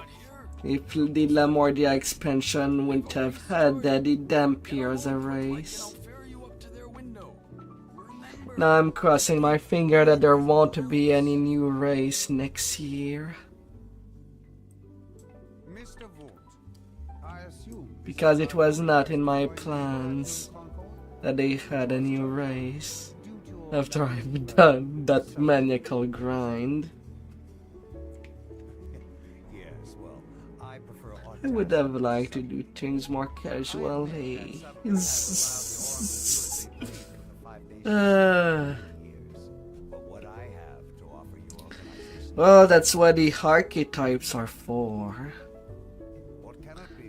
if the Lamordia expansion wouldn't have had Daddy Dhampir as a race. Now I'm crossing my finger that there won't be any new race next year. Because it was not in my plans that they had a new race after I've done that maniacal grind. I would have liked to do things more casually. Well, that's what the archetypes are for.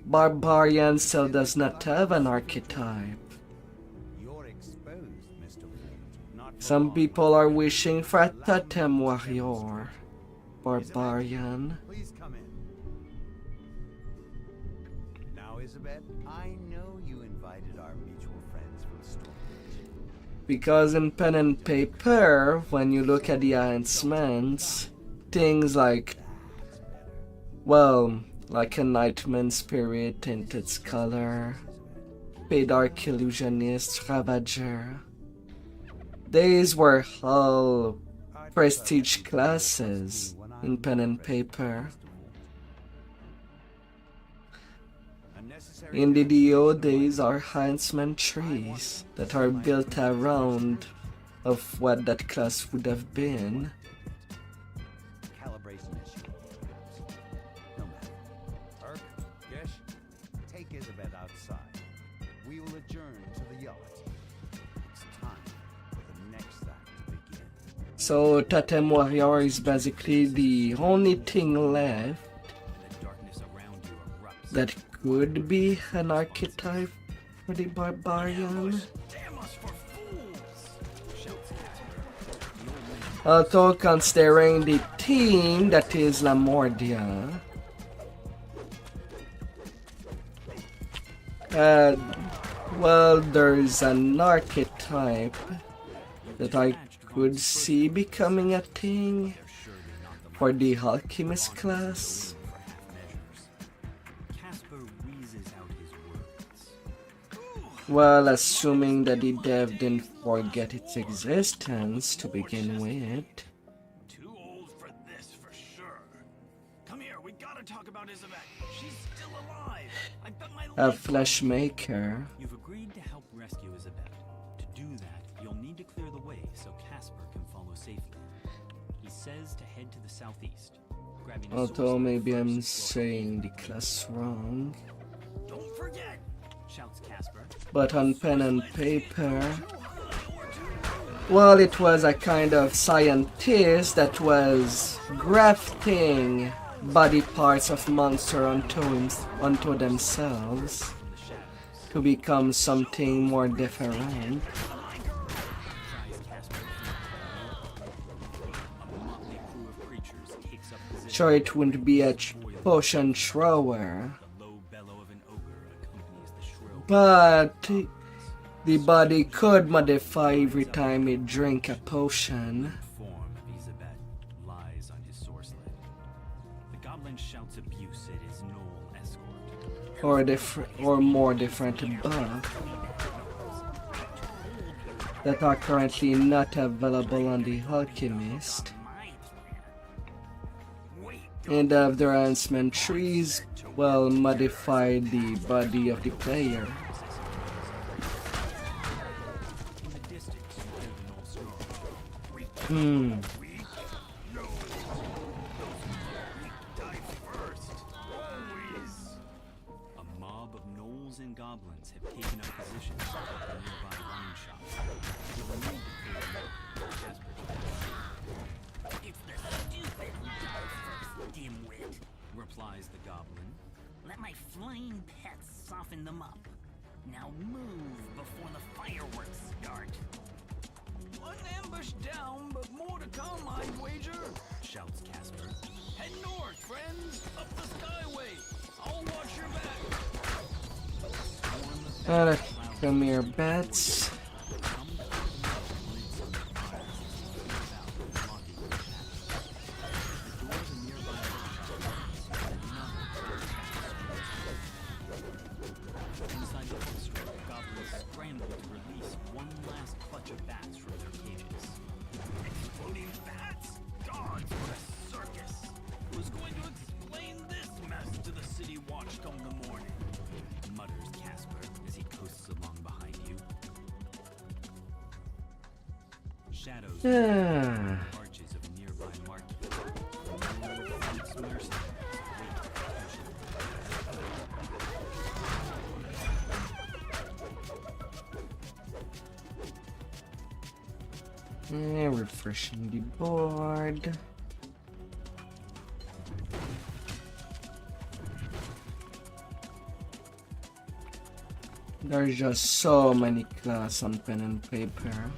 Barbarian still does not have an archetype. Some people are wishing for a totem warrior. Barbarian. Please come in. Now, Isabel, I know you invited our mutual friends from Stormreach. Because in pen and paper, when you look at the enhancements, things like, well, like Enlightenment Spirit, Tinted Scholar, Dark Illusionist, Ravager. These were all prestige classes in pen and paper. In DDO, these are enhancement trees that are built around of what that class would have been. So Totem Warrior is basically the only thing left that could be an archetype for the Barbarian. Although considering the team that is Lamordia, well, there's an archetype that I could see becoming a thing for the Alchemist class. Well, assuming that the dev didn't forget its existence to begin with. Too old for this, for sure. Come here, we gotta talk about Isabel. She's still alive. I bet my A Fleshmaker. You've agreed to help rescue Isabel. To do that, you'll need to clear the way so Casper can follow safely. He says to head to the southeast. Although maybe I'm saying the class wrong. Don't forget, shouts Casper. But on pen and paper, well, it was a kind of scientist that was grafting body parts of monster onto themselves to become something more different. Sure, it wouldn't be a potion thrower, but the body could modify every time it drink a potion. Or more different buff that are currently not available on the Alchemist. And of the enhancement trees, well, modify the body of the player. A mob of gnolls and goblins have taken up positions at the nearby wine shop. It's the stupid first, dimwit, replies the goblin. Let my flying pets soften them up. Now move before the fireworks start. one ambush down, but more to come, I'd wager. Shouts Casper. Head north, friends, up the skyway. I'll watch your back. Come here, bats. Shadows Ah. arches of a nearby market. Fleet's mercenaries await execution. Refreshing the board. There's just so many class on pen and paper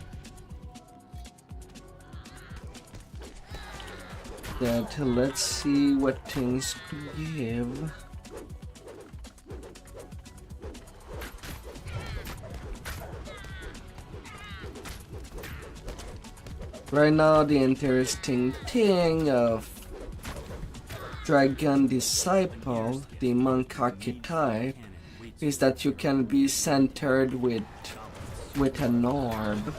that let's see what things could give. Right now, the interesting thing of Dragon Disciple, the monk archetype, is that you can be centered with an orb.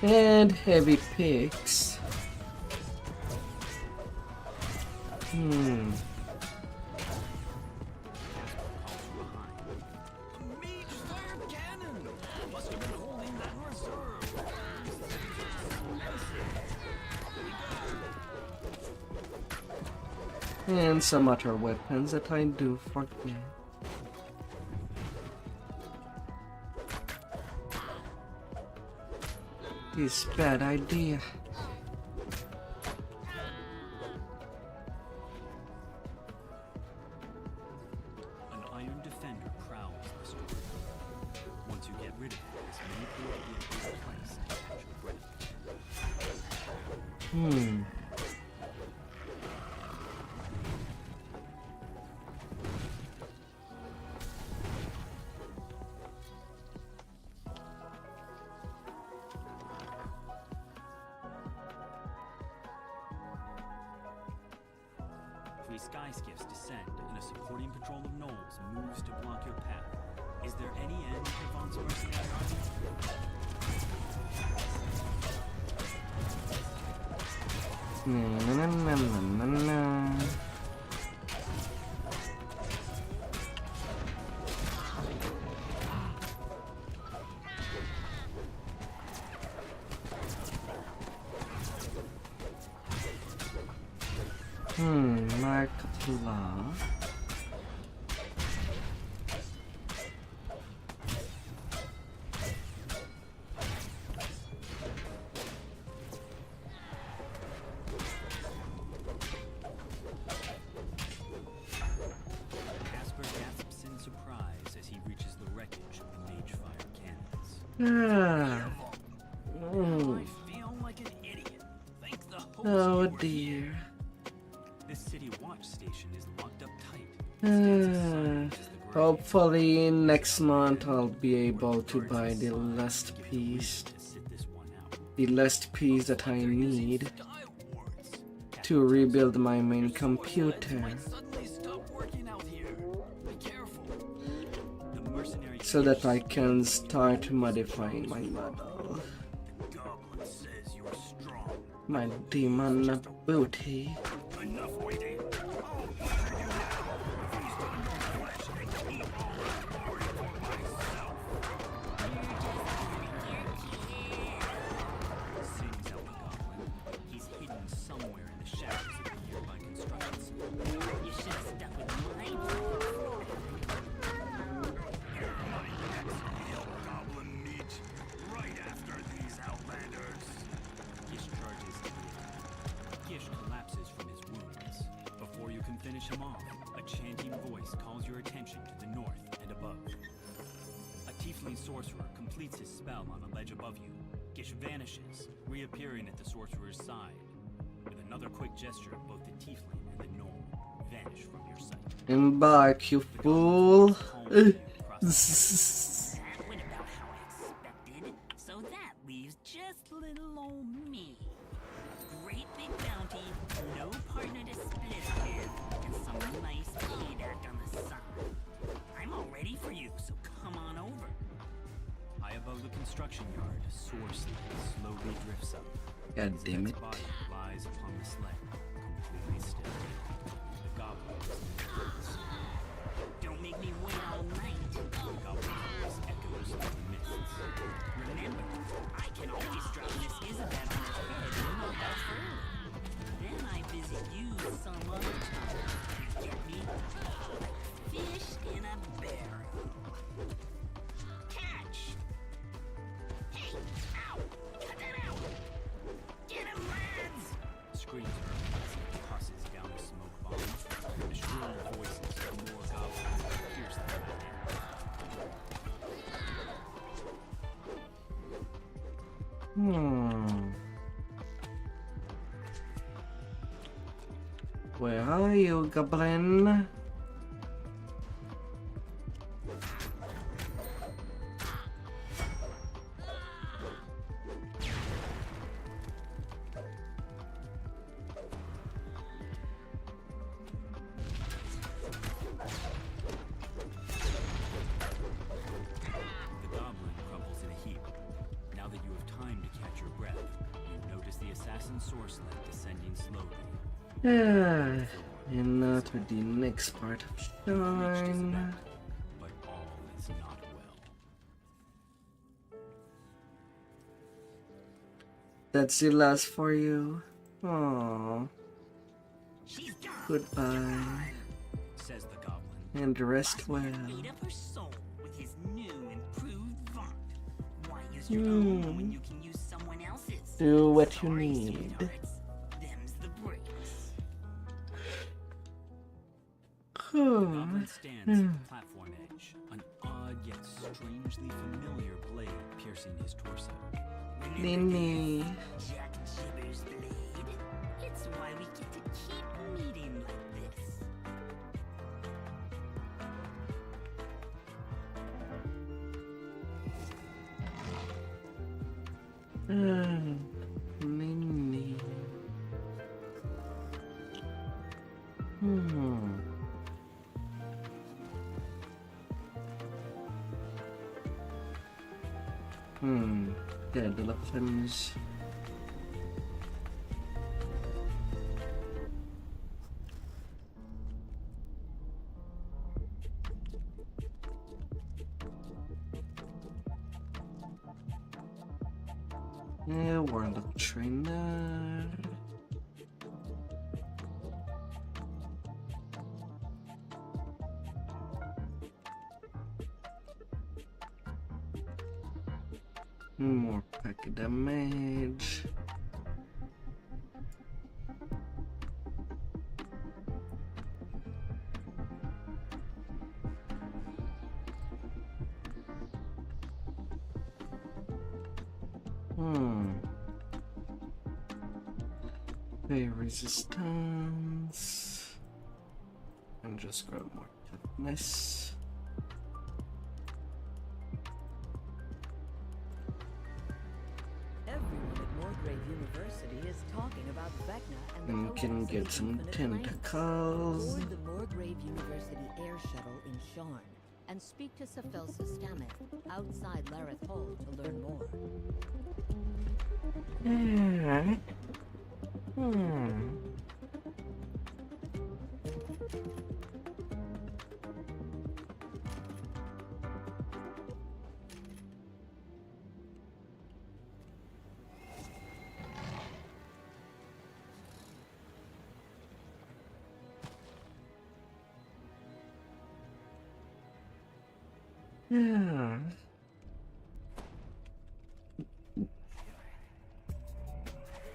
And heavy picks. And some other weapons that I do forget. This bad idea. An iron defender prowls the store. Once you get rid of it, this may prove to be a good place to catch your breath. Three sky skiffs descend, and a supporting patrol of gnolls moves to block your path. Is there any end to Vaughn's mercenary army? Mark Law. Casper gasps in surprise as he reaches the wreckage of the mage fire cannons. I feel like an idiot. Thank the host Oh you were dear. here. This city watch station is locked up tight. Hopefully next month I'll be able to buy the last piece. The last piece that I need to rebuild my main computer. So that I can start modifying my model. My demon booty. Enough waiting. Sings out the goblin. He's hidden somewhere in the shadows of the nearby construction site. You should have stuck with my Goblin meet right after these outlanders. Gish charges in. Gish collapses from his wounds. Before you can finish him off, a chanting voice calls your attention to the north and above. A tiefling sorcerer completes his spell on a ledge above you. Gish vanishes, reappearing at the sorcerer's side. With another quick gesture, both the tiefling and the gnome vanish from your sight. Embark, you fool. That went about how I expected. So that leaves just little old me. Great big bounty, no partner to split it with, and some nice paid act on the side. I'm all ready for you, so come on over. High above the construction yard, Source slowly drifts up. God His damn next it. body lies upon Where are you, goblin? And now to the next part of Shine. But all is not well. That's the last for you. Aww. Goodbye. Says the goblin. And rest well. Made up her soul with his new improved vaunt. Why use your own when you can use someone else's? Do what you need. Them's the breaks. The goblin stands at the platform edge, an odd yet strangely familiar blade piercing his torso. Nini. Jack Jibber's blade. It's why we get to keep meeting like this. Nini. Dead elephants. Yeah, World of Trainer. More pack damage. Pay resistance. And just grab more toughness. University is talking about Vecna and And can get some tentacles. Board the Morgrave University air shuttle in Sharn and speak to Sephelsa Stameth outside Lareth Hall to learn more. Yeah.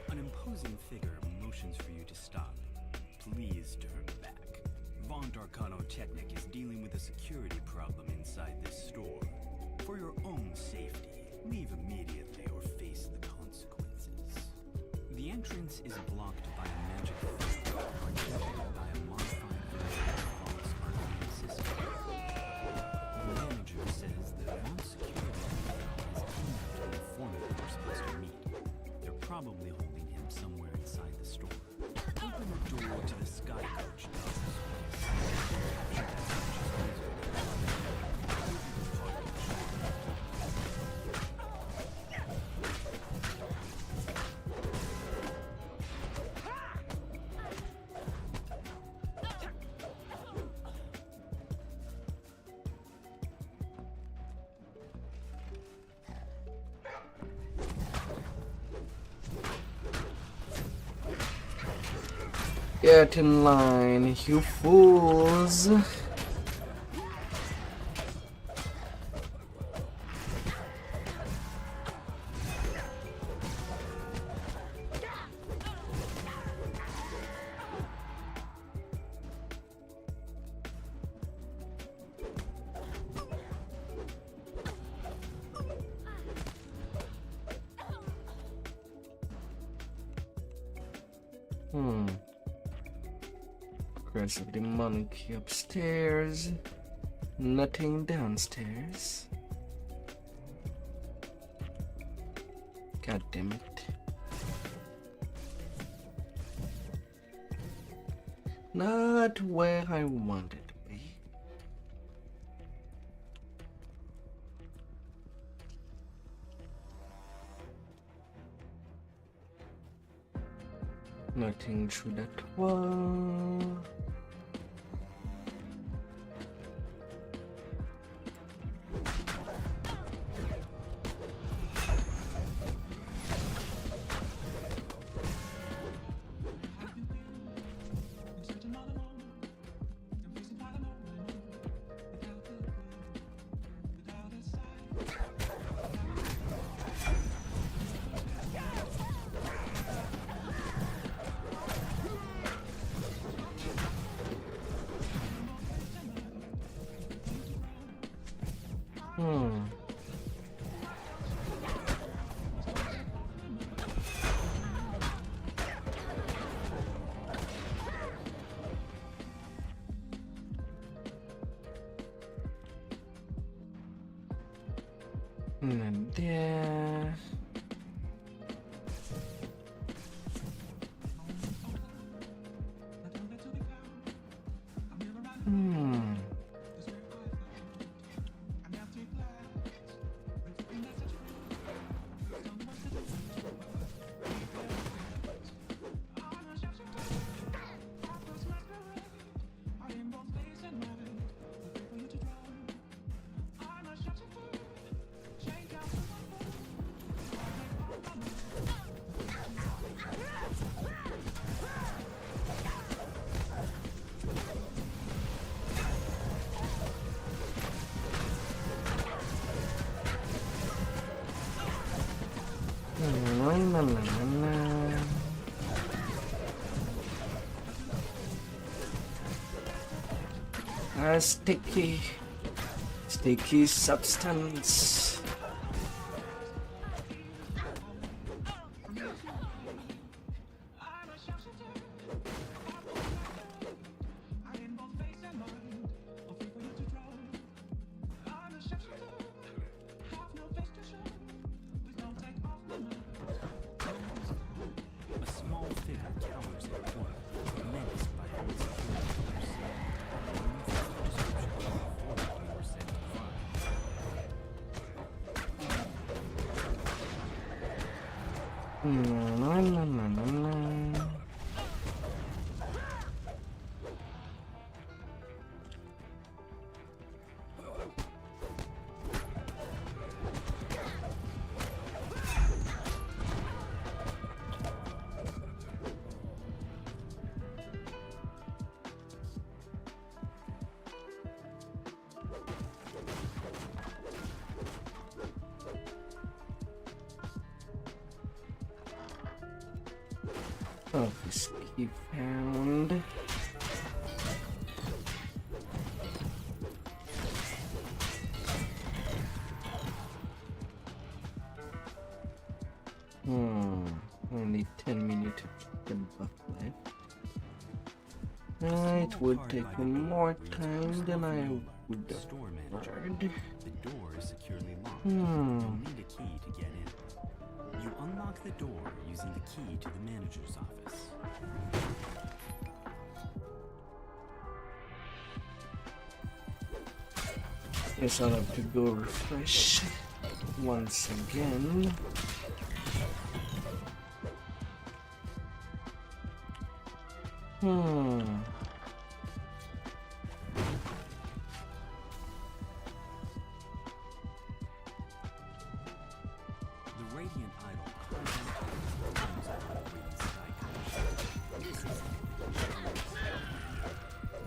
An imposing figure motions for you to stop. Please turn back. Vaunt Arcano Technic is dealing with a security problem inside this store. For your own safety, leave immediately or face the consequences. The entrance is blocked by a magic field protected by a modified version of Vault's arcane system. The manager says that Vault security has come to the informant we're supposed to meet. They're probably holding him somewhere inside the store. Open the door to the sky coach space. Get in line, you fools. Curse of the monkey upstairs. Nothing downstairs. God damn it. Not where I wanted to be. Nothing through that wall. And there. A sticky substance. A small figure towers in the corner, menaced by its Office key found. Only 10 minutes to buff left. It would take more time than I would have ordered. The door is securely locked. You'll need a key to get in. You unlock the door using the key to the manager's office. Guess I'll have to go refresh once again. The Radiant Idol comes out of the Sky Commission. This is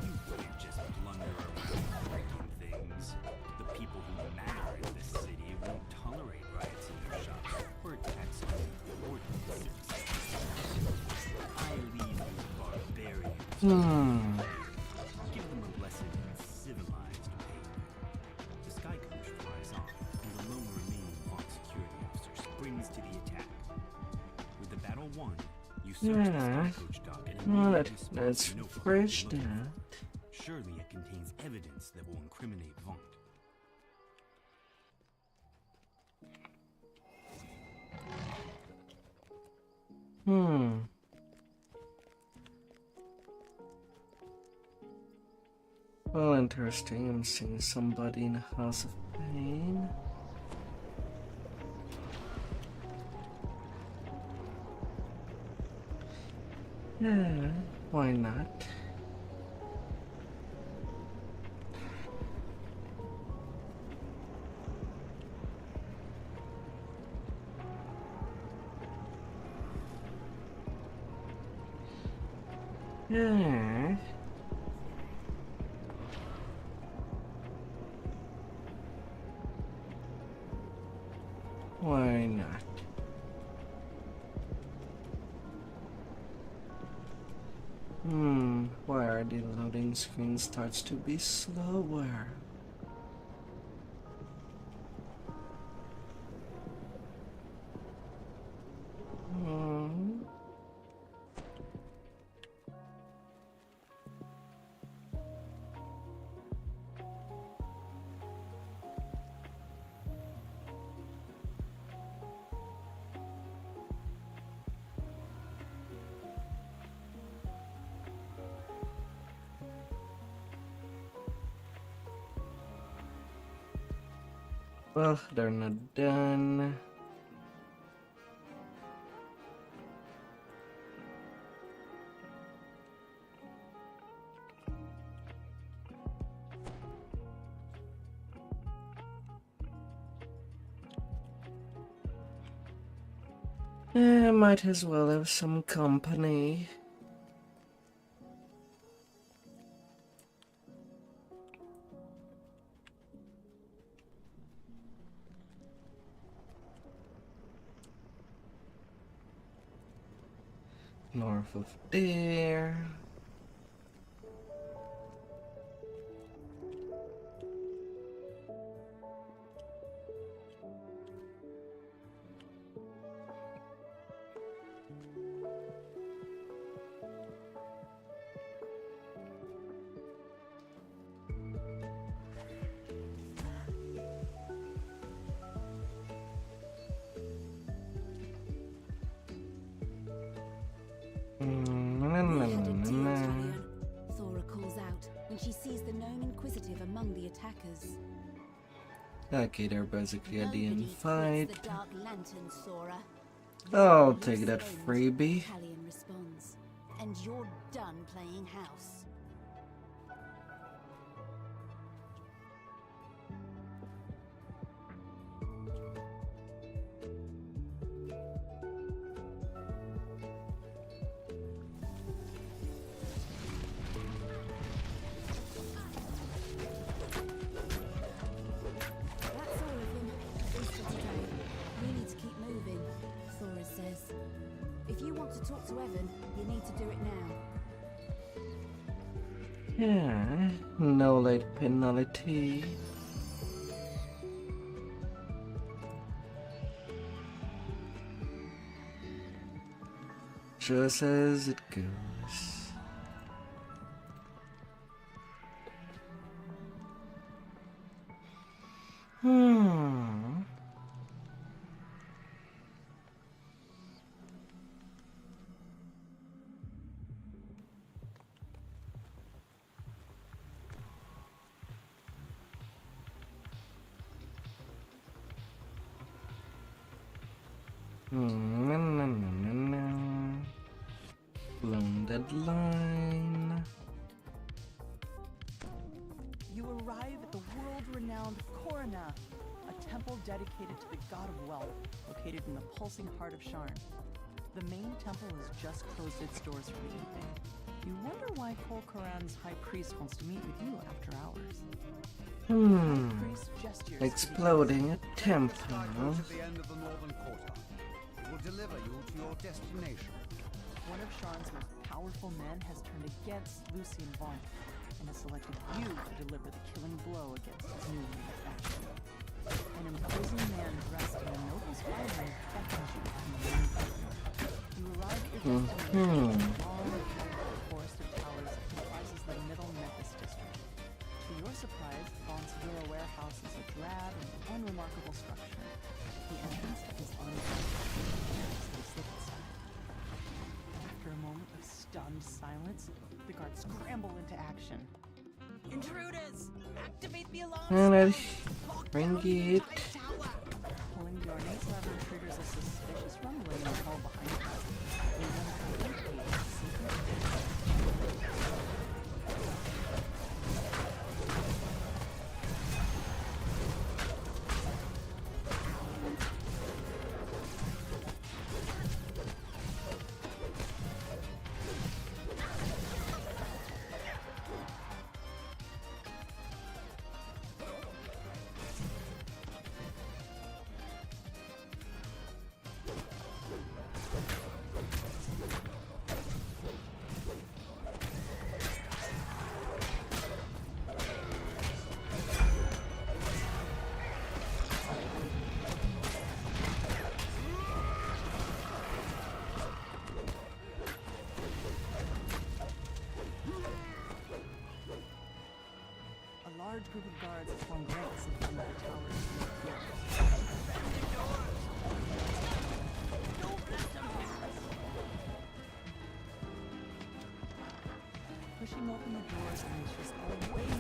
you can't just blunder around breaking things. The people who matter in this city won't tolerate riots in their shops or attacks on ordinary citizens. I leave you barbarians. Give them a lesson in civilized behavior. The Sky Coach flies off, and the lone remaining Fox security officer springs to the attack. With the battle won, You search the Yeah. stagecoach dock and Well, immediately spot let's the notebook refresh you're looking that. for. Surely it contains evidence that will incriminate Vaunt. Well, interesting. I'm seeing somebody in a house of pain. Yeah, why not? Yeah. Why not? Why are the loading screen starts to be slower? Well, they're not done. Might as well have some company. North of there. Thora calls out when she sees the known inquisitive among the attackers. Okay, they're basically at the end fight. The dark lantern, Sora. I'll take that freebie. Italian responds, and you're done playing house. That's all of them, at least for today. We need to keep moving, Thora says. If you want to talk to Evan, you need to do it now. Yeah, no late penalty. Just as it goes. Long deadline. You arrive at the world-renowned Corona, a temple dedicated to the god of wealth, located in the pulsing heart of Sharn. The main temple has just closed its doors for the evening. You wonder why Kol Koran's high priest wants to meet with you after hours. High priest gestures to Exploding a temple. At the end of the northern quarter. It will deliver you to your destination. One of Sharn's most powerful men has turned against Lucian Vaunt and has selected you to deliver the killing blow against his new faction. An imposing man dressed in a noble's armor beckons you from the main courtyard. You arrive at your destination, a long, forest of towers that comprises the middle Memphis district. To your surprise, Von Segura Warehouse is a drab and unremarkable structure. The entrance is unlocked. So slip inside. After a moment of stunned silence, the guards scramble into action. Intruders! Activate the alarm! And bring it. Pulling the ornate lever triggers a suspicious rumbling in the hall behind you. They run through a secret. A large group of guards form ranks in front of the towers. Pushing open the doors unleashes a wave of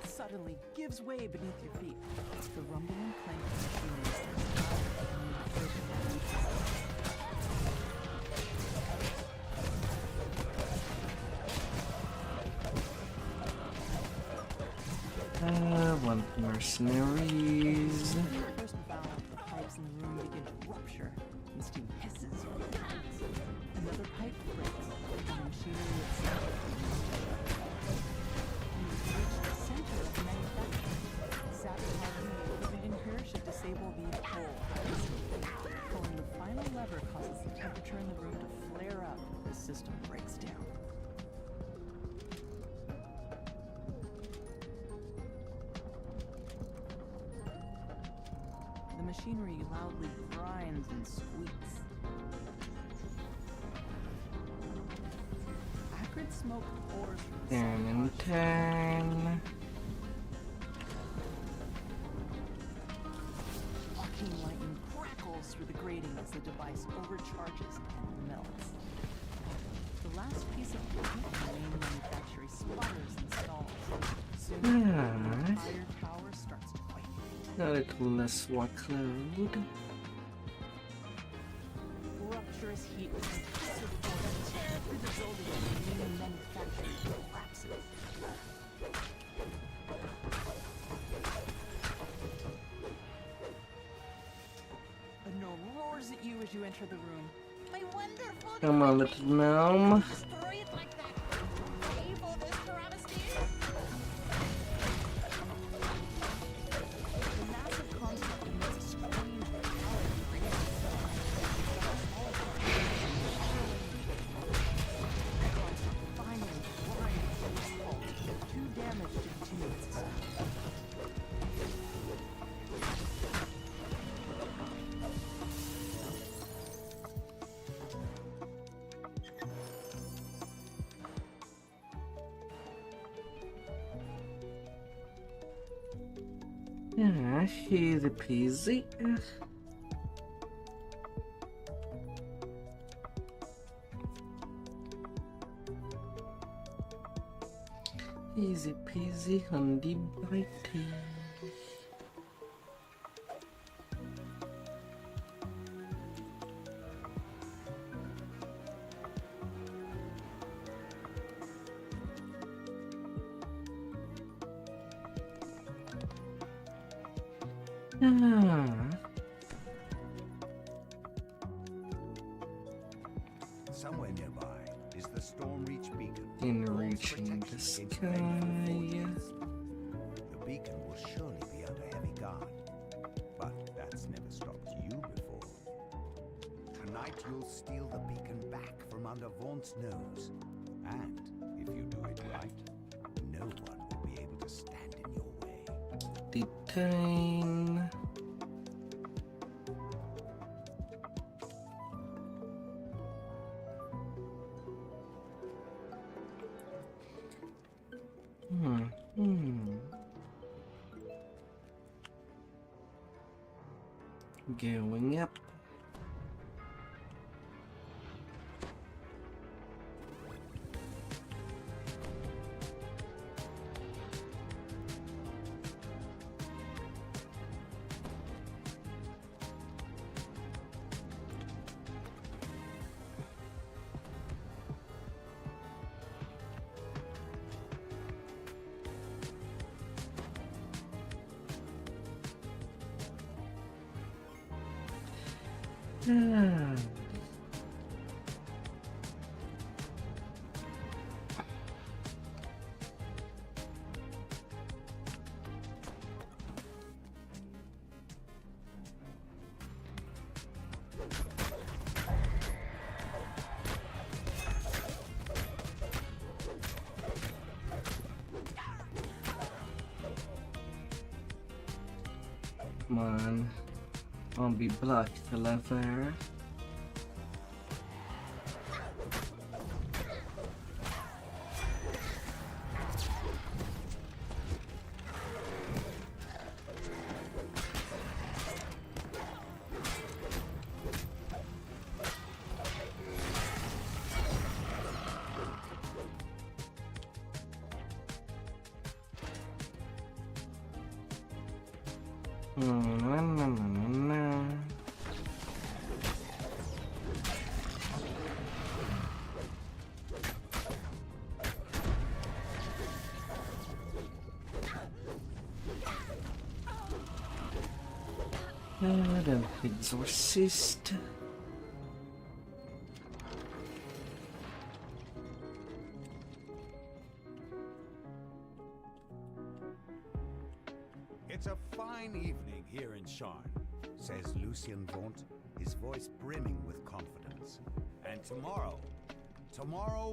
suddenly gives way beneath your feet. The rumbling clank of machinery starts want mercenaries. the first valve, the pipes in the room begin to rupture, and steam hisses from the vents. Another pipe breaks, and the machinery itself begins to you've reached the center of the manufacturing. Sabotaging the equipment in here should disable the whole house. Pulling the final lever causes the temperature in the room to flare up as the system breaks down. The machinery loudly grinds and squeaks. Acrid smoke pours from the And 10. arcane lightning crackles through the grating as the device overcharges and melts. The last piece of equipment in the main manufacturing sputters and stalls. Soon, the entire tower starts to quake. A little less workload. Rupturous heat with massive force tears through the building and the main manufacturing collapses. A gnome roars at you as you enter the room. My wonderful Come on, little gnome. destroy it like that. Pay for this travesty. The massive construct emits a strange metallic finally grinds to a halt, too damaged to continue its assault. Yeah, easy peasy. Easy peasy, handy bitey. Somewhere nearby is the Storm Reach beacon. In reaching the sky. The beacon will surely be under heavy guard, but that's never stopped you before. Tonight you'll steal the beacon back from under Vaunt's nose. And if you do it right, no one will be able to stand in your way. Detain. Going up. Come on. I'll be blocked the lever. The exorcist. It's a fine evening here in Sharn, says Lucien Vaunt, his voice brimming with confidence. And tomorrow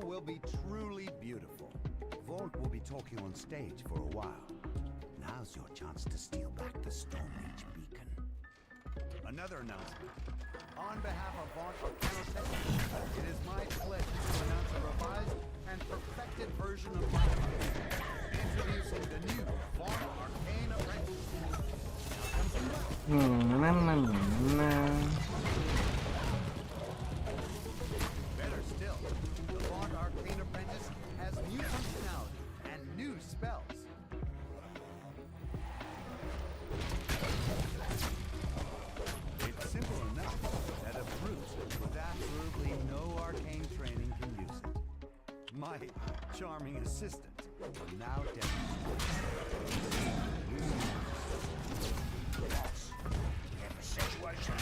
will be truly beautiful. Vaunt will be talking on stage for a while. Now's your chance to steal back the Stormreach beacon. Another announcement. On behalf of Vaunt Arcano, it is my pleasure to announce a revised and perfected version of my plan. Introducing the new Vaunt Arcane Apprentice. Better still, the Vaunt Arcane Apprentice has new functionality and new spells. It's simple enough that a brute with absolutely no arcane training can use it. My charming assistant will now demonstrate. Boss, we have a situation.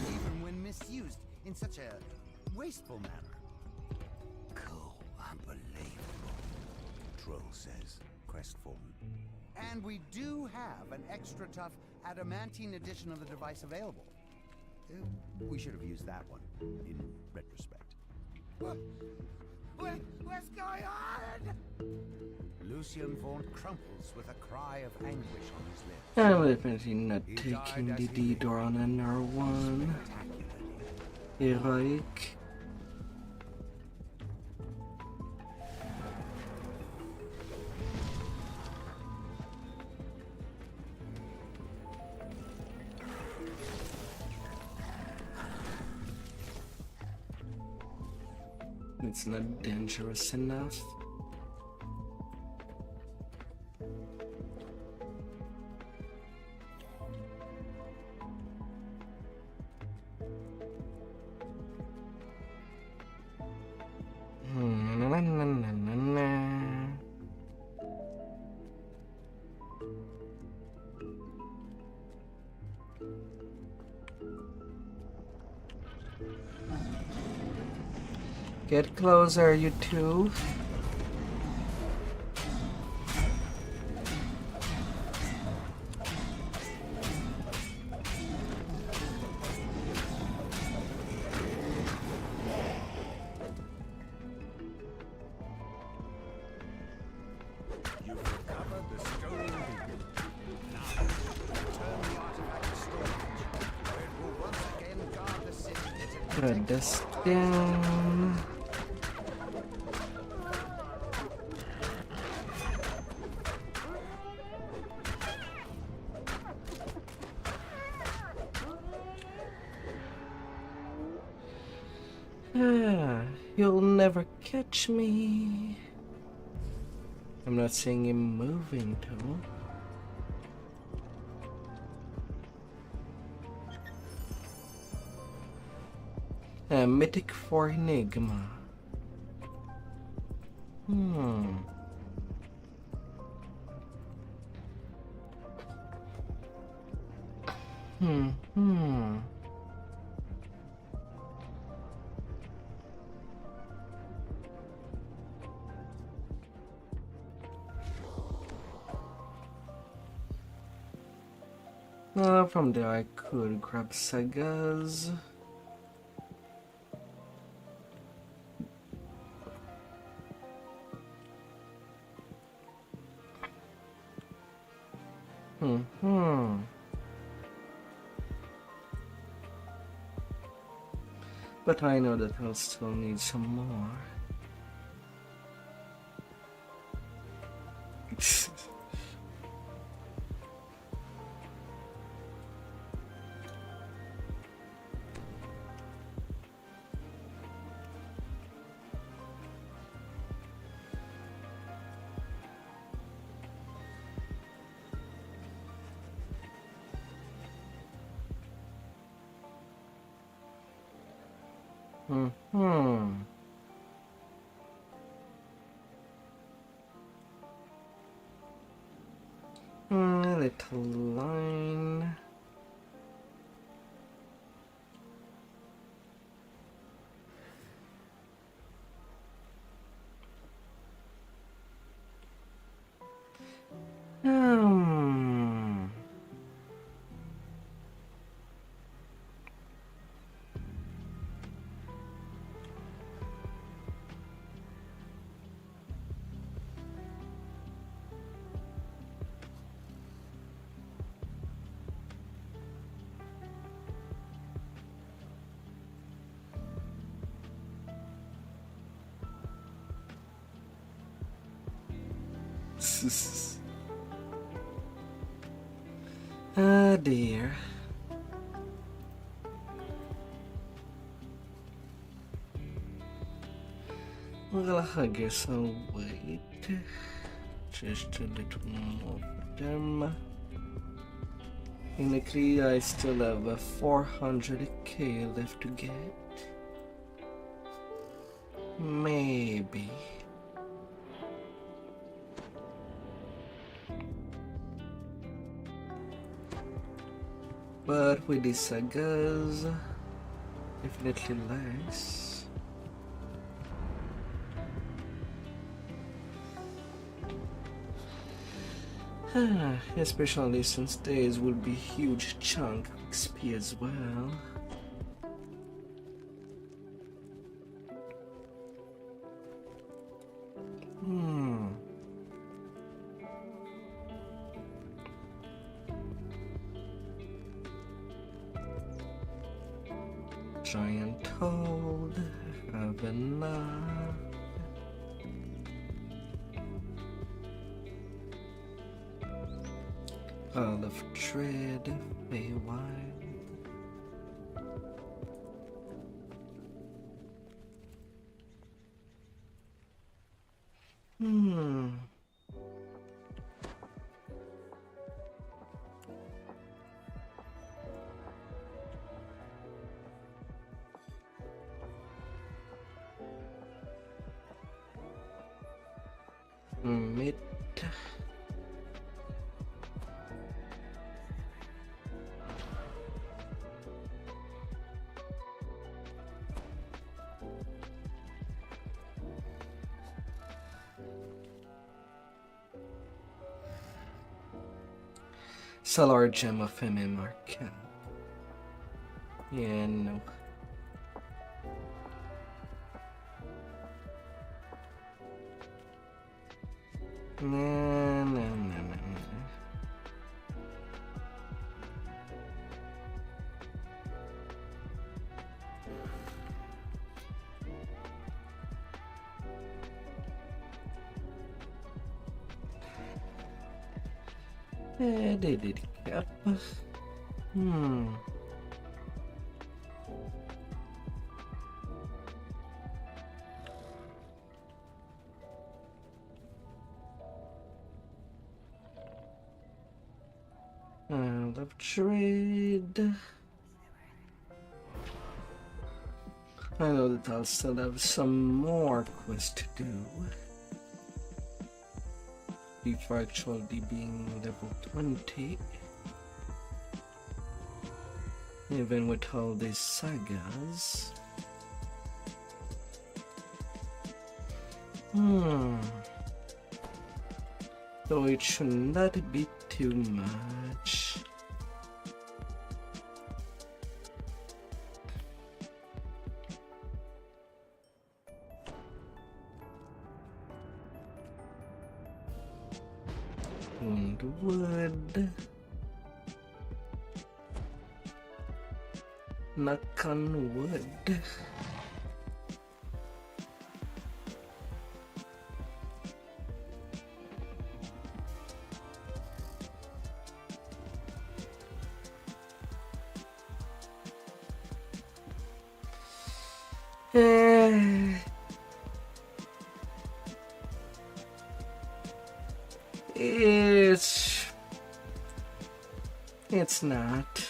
Even when misused in such a wasteful manner. Cool, unbelievable, Troll says, crestfallen. And we do have an extra tough adamantine edition of the device available. We should have used that one, in retrospect. What's going on? Lucien Vaunt crumples with a cry of anguish on his lips. I'm definitely not taking the DDO on an R1. Heroic. It's not dangerous enough. Get closer, you two. You've recovered the stolen beacon. Now, return the artifact to storage, where it will once again guard the city. Put this down. You'll never catch me. I'm not seeing him moving though. A mythic for Enigma. Hmm. From there I could grab sagas. But I know that I'll still need some more. Little line. Ah dear. Well, I guess I'll wait just a little more for them. Technically, I still have a 400k left to get. Maybe. But with these sagas, definitely less. Especially since days will be huge chunk of XP as well. Giant toad, have enough. All of tread, fey wide. Mid. Solar gem of MMRK. Yeah, no. No. Did cap. Out of trade. I know that I'll still have some more quests to do before actually being level 20. Even with all these sagas. So it should not be too much. Wood. Knock on wood. It's not.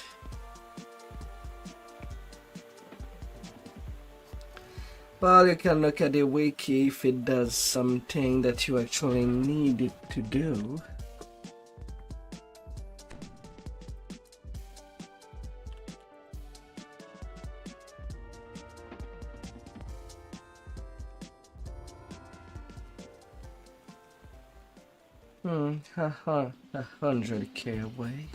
Well, you can look at the wiki if it does something that you actually need it to do. Haha, 100k away.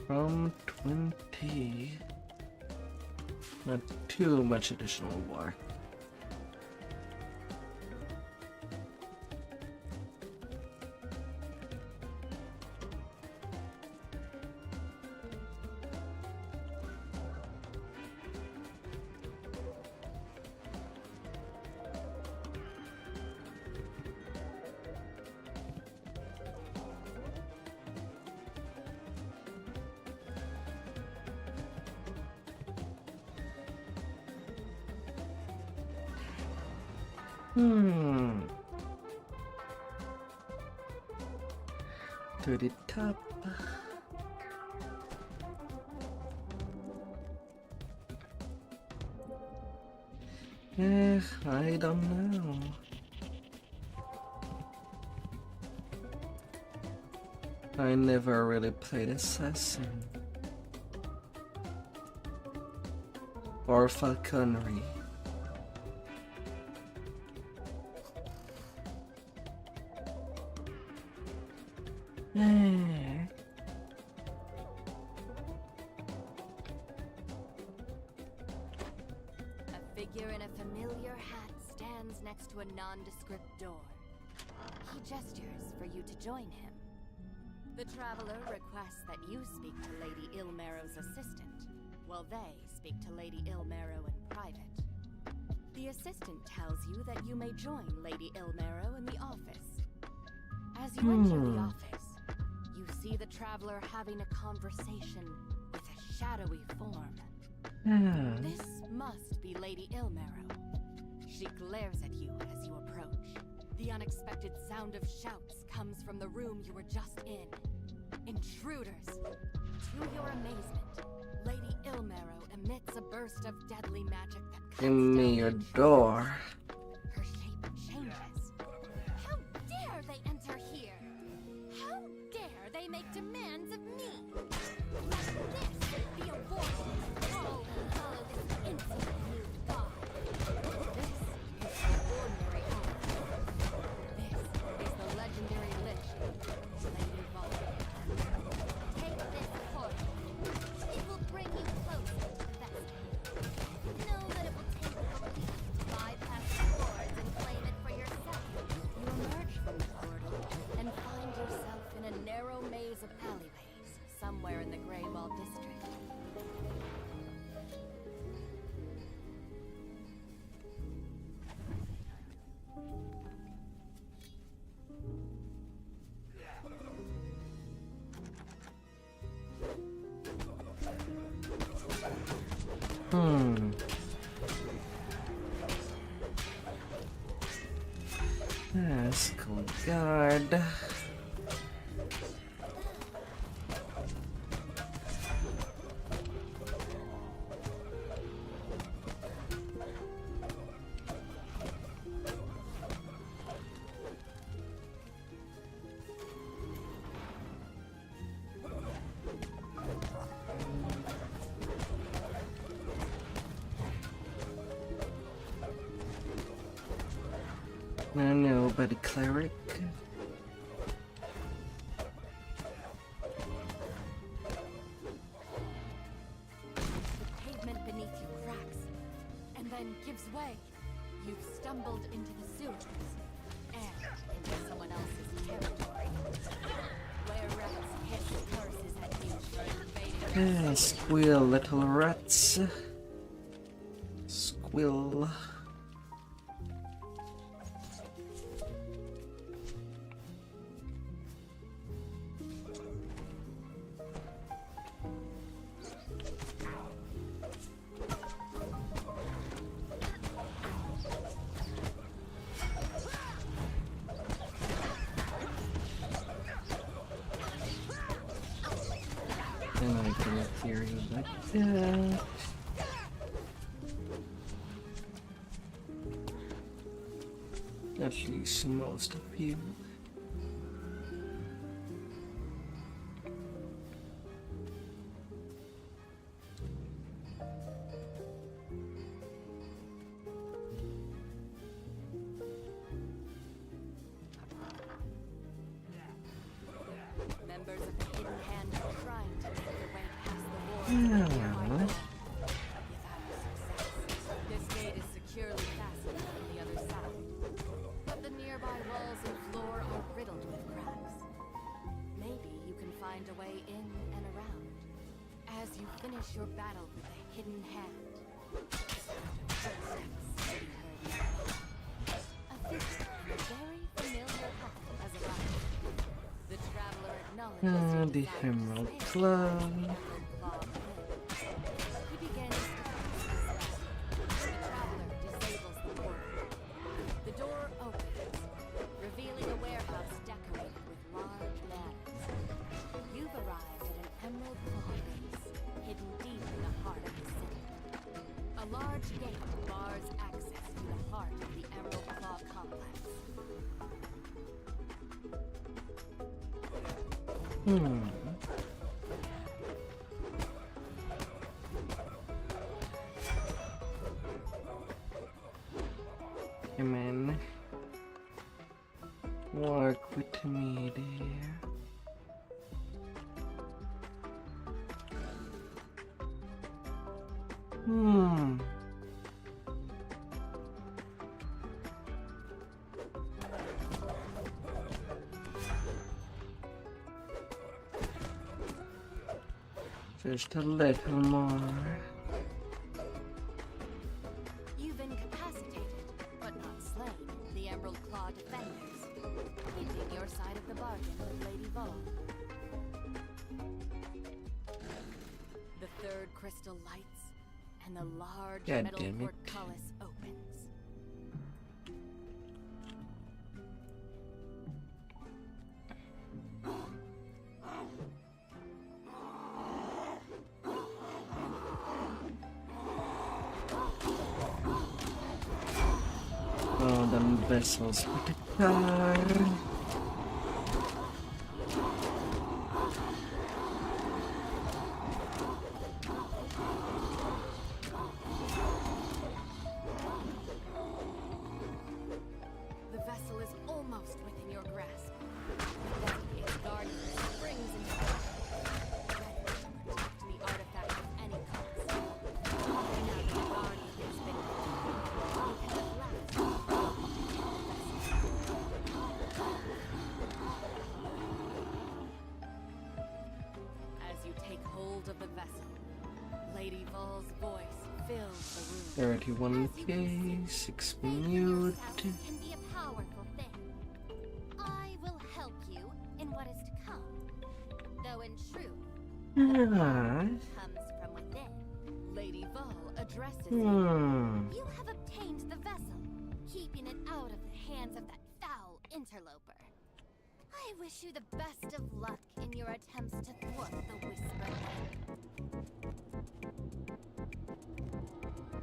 From 20. Not too much additional work. To the top. I don't know. I never really played Assassin or Falconry. A figure in a familiar hat stands next to a nondescript door. He gestures for you to join him. The traveler requests that you speak to Lady Ilmero's assistant, while they speak to Lady Ilmero in private. The assistant tells you that you may join Lady Ilmero in the office. As you enter the office, you see the traveler having a conversation with a shadowy form. This must be Lady Ilmero. She glares at you as you approach. The unexpected sound of shouts comes from the room you were just in. Intruders! To your amazement, Lady Ilmero emits a burst of deadly magic that cuts Give me your door. Her shape changes. How dare they enter here? How dare they make demands of me? Let this be a warning to all who follow this insolent new god. This is no ordinary offer. Yes, cold guard. Nobody cleric. The pavement beneath you cracks and then gives way. You've stumbled into the sewers and into someone else's territory. Where rats hiss curses at you for invading. Yeah, squeal, little rats. Squeal. And I can hear you like that. At least most of you. Members of the Hidden Hand are trying to make their way past the walls of the nearby gate. Without success, this gate is securely fastened from the other side. But the nearby walls and floor are riddled with cracks. Maybe you can find a way in and around. As you finish your battle with the Hidden Hand, the sound of footsteps will be heard nearby. A figure in a very familiar hat has arrived. The traveler acknowledges The Emerald Club. He begins to pass his way. The traveler disables the portal. The door opens, revealing a warehouse decorated with large ladders. You've arrived at an Emerald Claw base, hidden deep in the heart of the city. A large gate bars access to the heart of the Emerald Claw complex. Come in. Work with me there. Just a little more. You've incapacitated, but not slain, the Emerald Claw defenders, keeping your side of the bargain with Lady Vol. The third crystal lights, and the large God metal damn it. portcullis opens. Oh, the vessels with the car. The vessel is almost within your grasp. Then its guardian springs into action, ready to protect the artifact at any cost. Now that the guardian has been you can at last as you take hold of the vessel, Lady Vol's voice fills the room. 31k, 6 minutes. Can be a powerful thing. I will help you in what is to come. Though in truth, the power comes from within. Lady Vol addresses addresses Hmm. you have obtained the vessel, keeping it out of the hands of that foul interloper. I wish you the best of luck in your attempts to thwart the Whisper.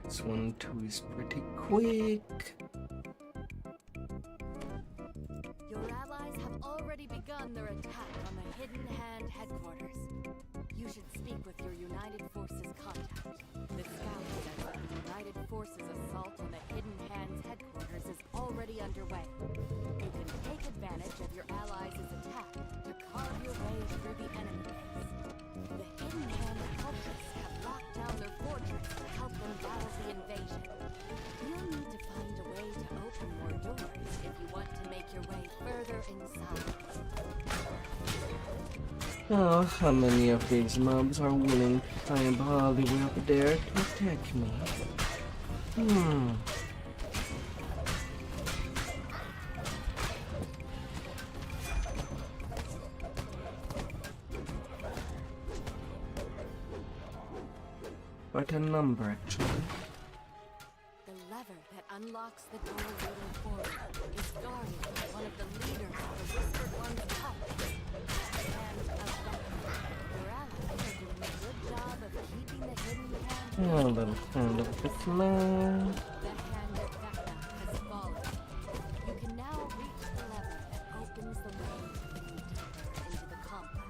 This one too is pretty quick. Your allies have already begun their attack on the Hidden Hand headquarters. You should speak with your United Forces contact. The scout says that the United Forces assault on the Hidden Hand's headquarters is already underway. You can take advantage of your allies' attack to carve your way through the enemy base. The Hidden Hand cultists have locked down their fortress to help them battle the invasion. You'll need to find a way to open more doors if you want to make your way further inside. Oh, how many of these mobs are willing to climb all the way up there to attack me? What a number, actually. The lever that unlocks the door leading forward is guarded by one of the leaders of the Whispered One's cult. And of that, your allies are doing a good job of keeping the Hidden Hand. A little hand of the flag. The hand of Vecna has fallen. You can now reach the lever that opens the way leading deeper into the complex.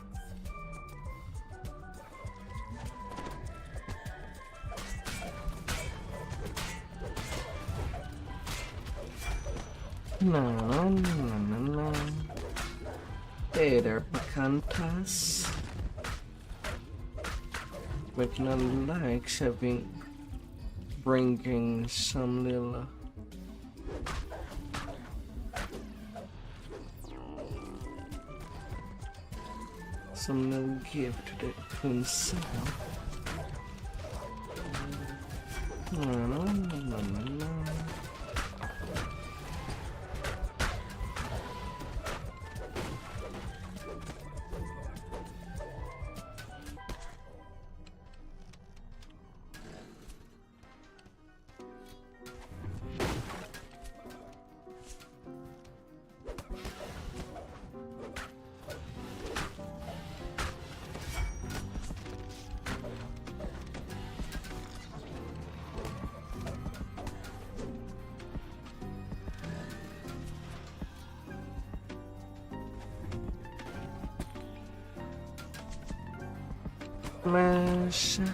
No. Hey there, Bacantas. Vecna likes bringing some little gift to himself. No. Smash. You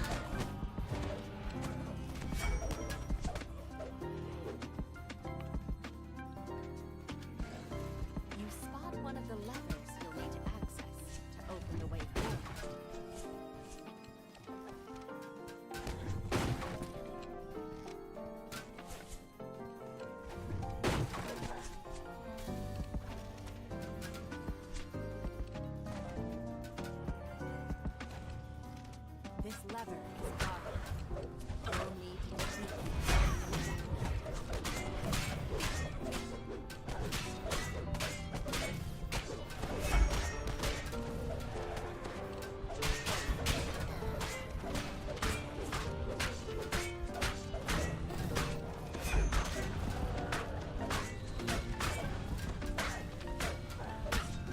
spot one of the levers you'll need to access to open the way forward. This lever is guarded. You'll need to defeat it.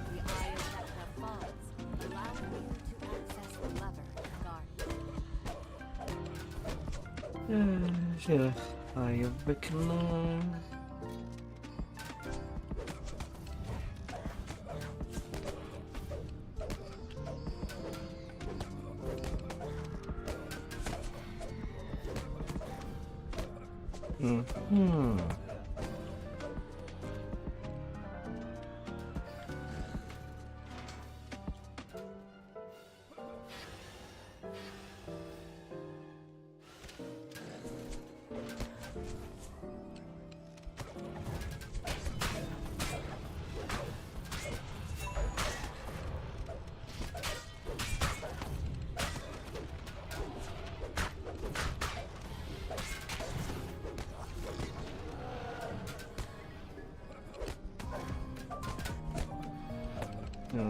The eye of Vecna falls, allowing you to access the lever guarded. Yeah, I have Vecna.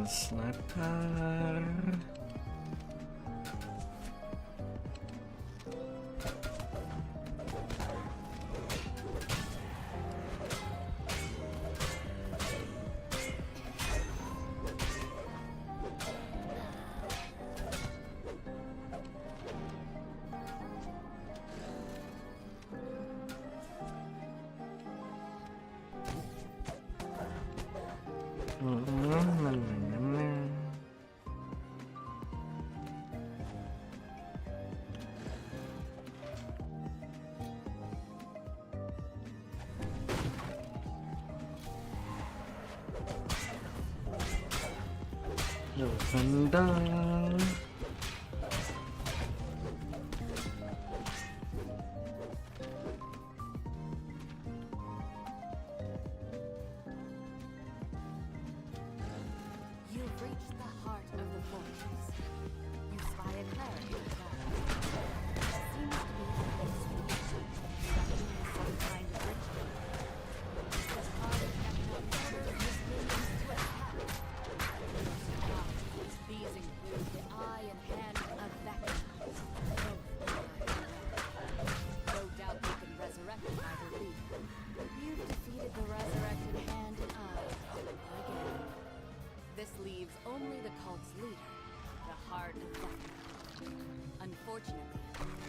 Sniper. Open door. You've reached the heart of the fortress. You spy a cleric in the dark. It seems to be a conspiracy, conducting some kind of ritual. This heart of Vecna orders his minions to attack. These include the eye and hand of Vecna. No doubt you can resurrect either leader. You've defeated the resurrected hand and eye again. This leaves only the cult's leader, the Heart of Vecna. Unfortunately,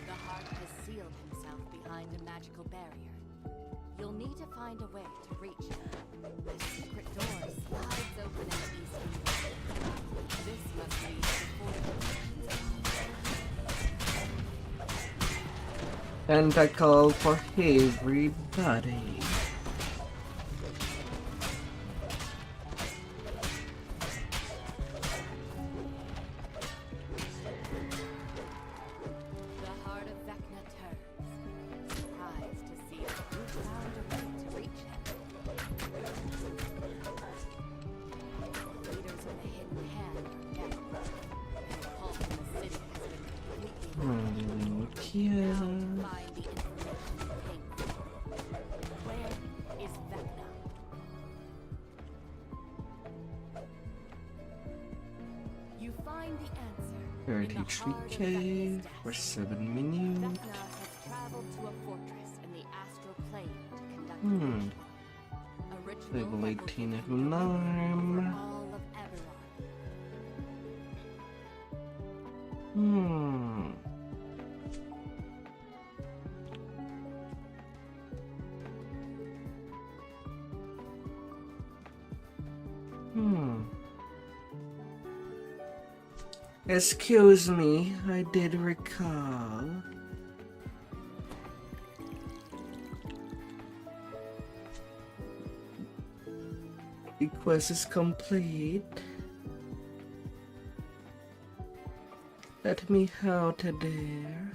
the Heart has sealed himself behind a magical barrier. You'll need to find a way to reach him. A secret door slides open in the eastern wall. This must lead to the fortifications. And I call for everybody. The Heart of Vecna turns, surprised to see that you've found a way to reach him. Leaders of the Hidden Hand are dead. And the cult in the city has been completely Okay. find the information you came for. Where is Vecna? You find the answer in the heart of 33k Vecna's for desk. 7 minutes. Vecna has traveled to a fortress in the astral plane to conduct a Hmm. ritual. A ritual Level that will 18 give at him dominion 9. over all of Eberron. Hmm. Excuse me, I did recall. The quest is complete. Let me out of there.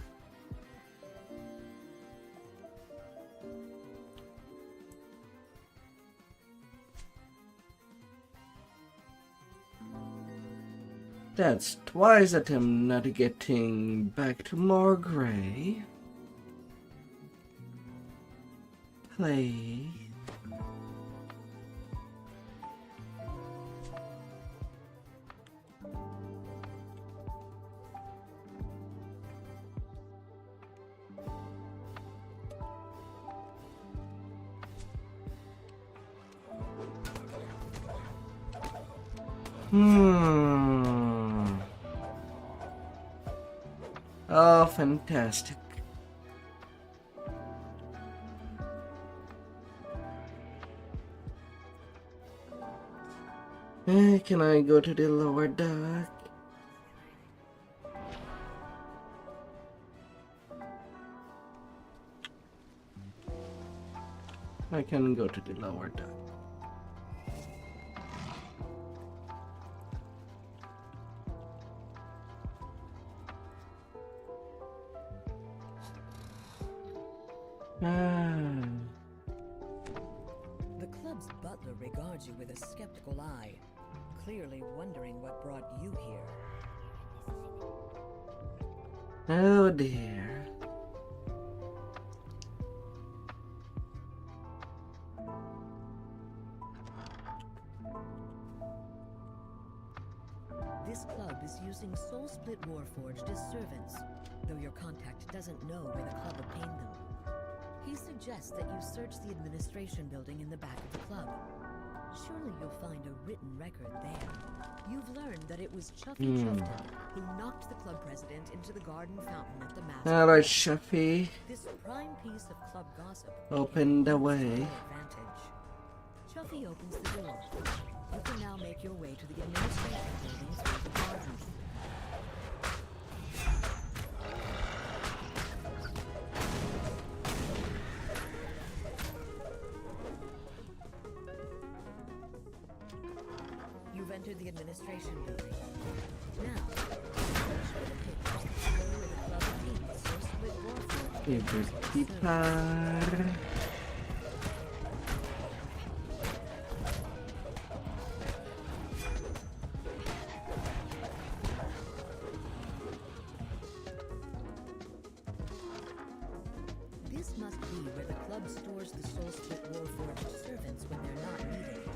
That's twice that I'm not getting back to Morgrey. Play. Oh, fantastic. Can I go to the lower deck? I can go to the lower deck. The club's butler regards you with a skeptical eye, clearly wondering what brought you here. Oh dear. This club is using Soul Split Warforged as servants, though your contact doesn't know where the club obtained them. He suggests that you search the administration building in the back of the club. Surely you'll find a written record there. You've learned that it was Chuffy Chuffton who knocked the club president into the garden fountain at the Master. Alright, Shuffy. This prime piece of club gossip Open the way. advantage. Chuffy opens the door. You can now make your way to the administration building through the garden. You've entered the administration building. Favorite guitar. This must be where the club stores the Soul Split Warforged servants when they're not needed.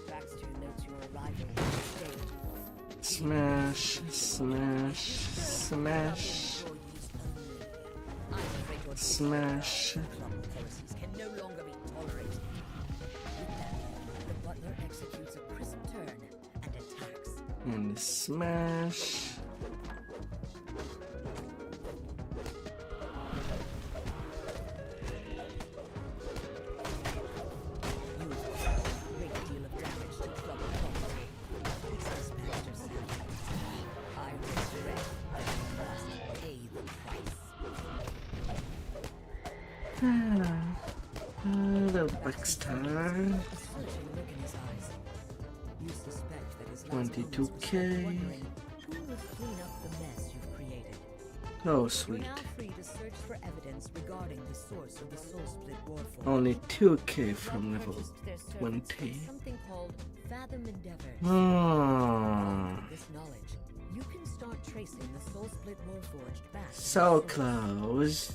Baxter notes your arrival on the stage. Smash, smash, smash, smash. Club heresies can no longer be tolerated. With that, the butler executes a crisp turn and attacks. And smash. Great deal of damage to club property. Says Master Sam. I regret that you must pay the price. Little Baxter. A searching look in his eyes. You suspect that his last moments was 22K. spent wondering who would clean up the mess you've created. Oh, You're sweet. now free to search for evidence regarding the source of the Soul Split Warforged. Only 2K from Club level purchased their servants 20. from something called Fathom Endeavors. Hmm. With this knowledge, you can start tracing the Soul Split Warforged back. to So the source. close.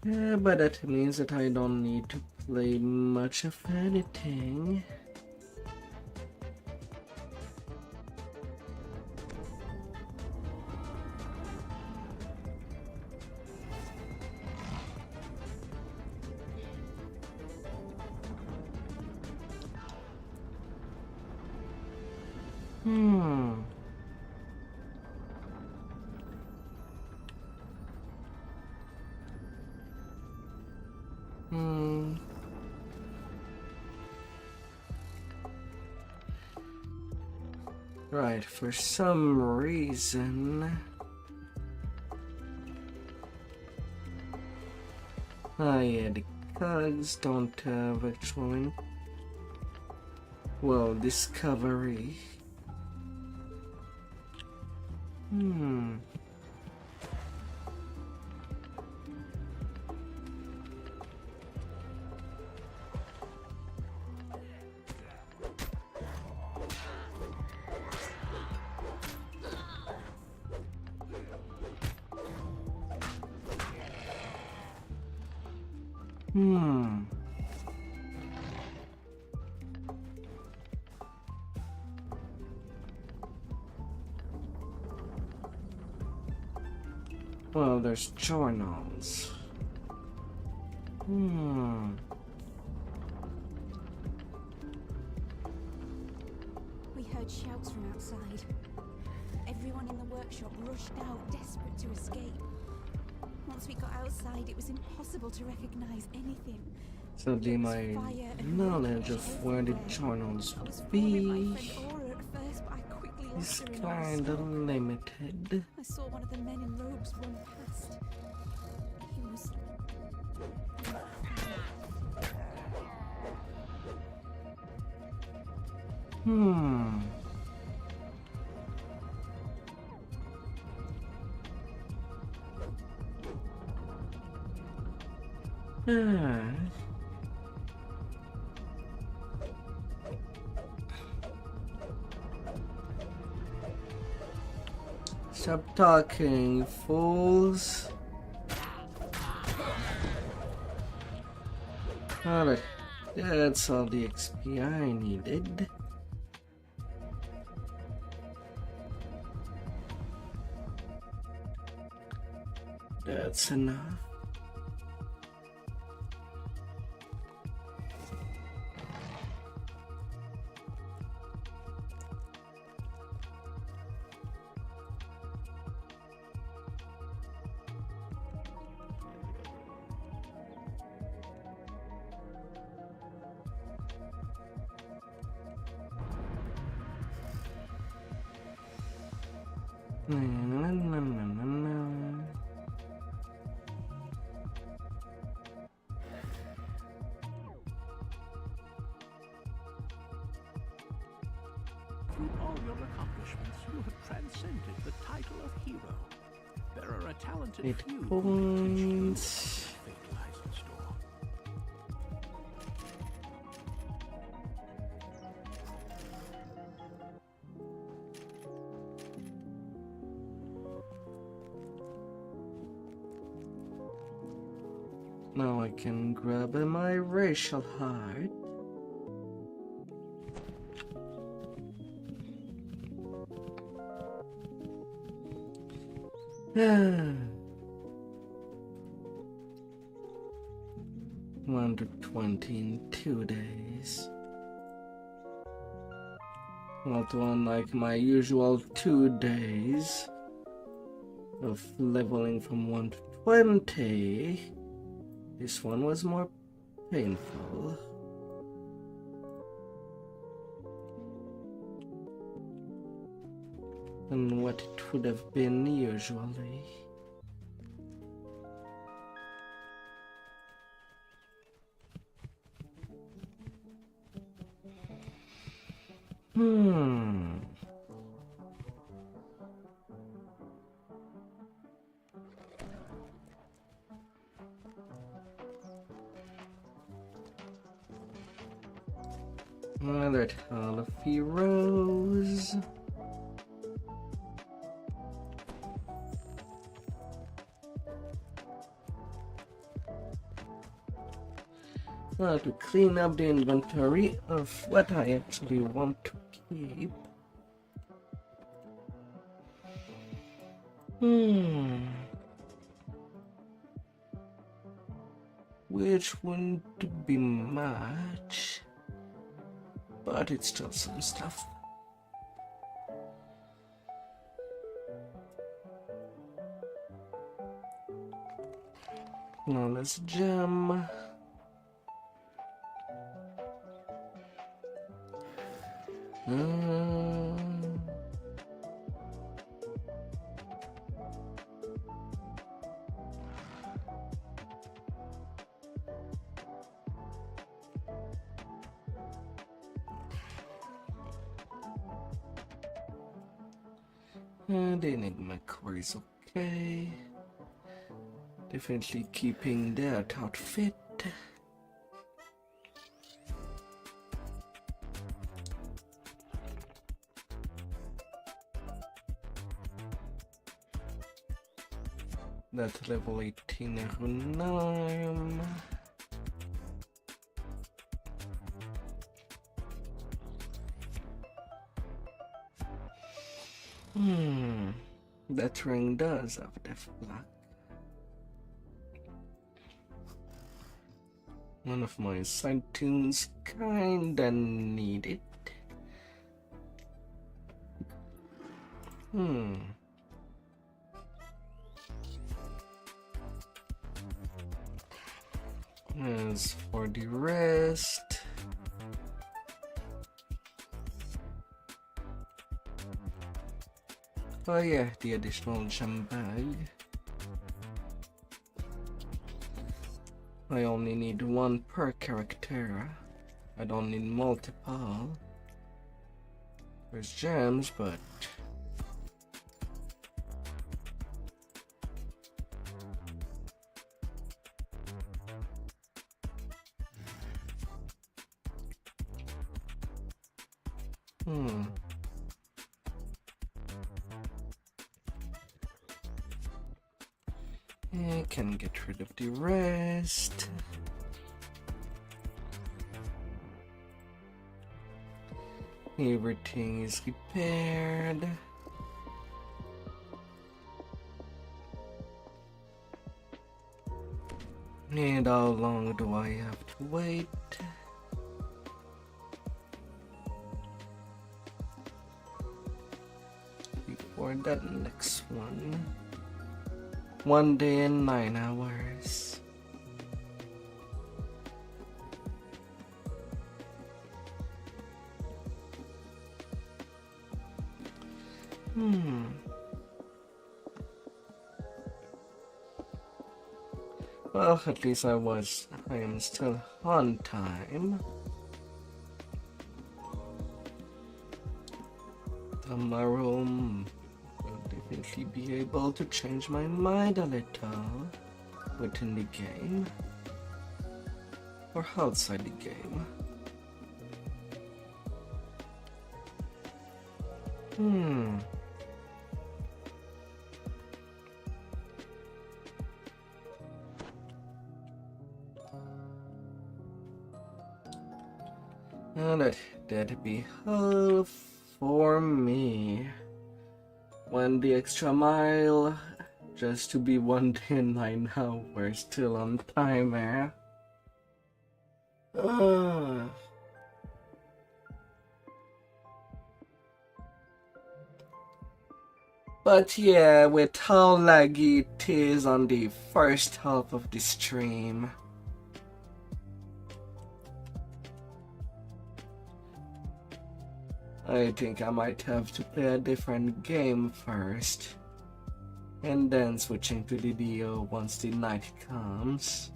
Yeah, but that means that I don't need to play much of anything. Right, for some reason. Ah, yeah, the cards don't have actually. Well, discovery. Well, there's journals. We heard shouts from outside. Everyone in the workshop rushed out, desperate to escape. Once we got outside, it was impossible to recognize anything. Suddenly my knowledge of where the journals would be is kinda limited. I saw one of the men in robes run past. He was... Stop talking, fools. Alright, that's all the XP I needed. That's enough. Through all your accomplishments, you have transcended the title of hero. There are a talented 8 few points. fake license door. Now I can grab my racial heart. $120 in 2 days. Not unlike my usual 2 days of leveling from 1 to 20. This one was more painful. Than what it would have been usually. Another Hall of Heroes. To clean up the inventory of what I actually want to keep. Which wouldn't be much, but it's still some stuff. Now let's gem. The Enigma core is okay. Definitely keeping that outfit. That's level 18 Runarm. That ring does have Death Block. One of my side tunes kinda need it. As for the rest, oh yeah, the additional gem bag. I only need 1 per character. I don't need multiple. There's gems, but I can get rid of the rest. Everything is repaired. And how long do I have to wait? Before that next one. 1 day and 9 hours. Well, at least I am still on time. Tomorrow will definitely be able to change my mind a little within the game or outside the game. And that'd be all for me. Went the extra mile just to be 1 day and 9 hours still on time, eh? But yeah, with how laggy it is on the first half of the stream, I think I might have to play a different game first, and then switching to DDO once the night comes.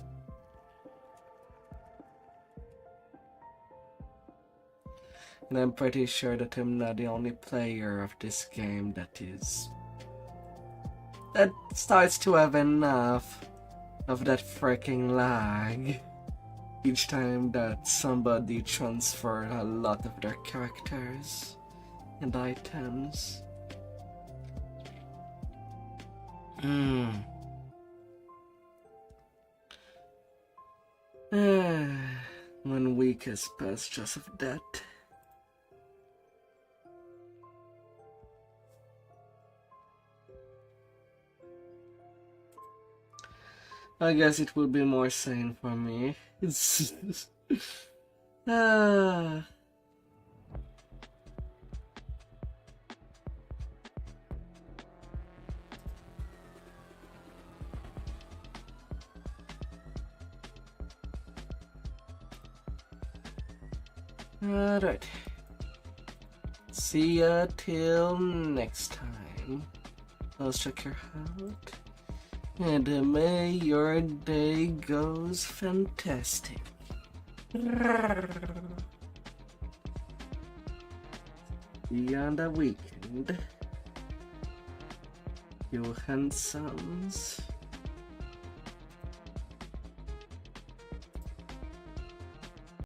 And I'm pretty sure that I'm not the only player of this game that starts to have enough of that freaking lag each time that somebody transferred a lot of their characters and items. One week has passed just of that. I guess it will be more sane for me. Alright. See ya till next time. Let's check your out. And may your day goes fantastic. Beyond a weekend, you handsomes.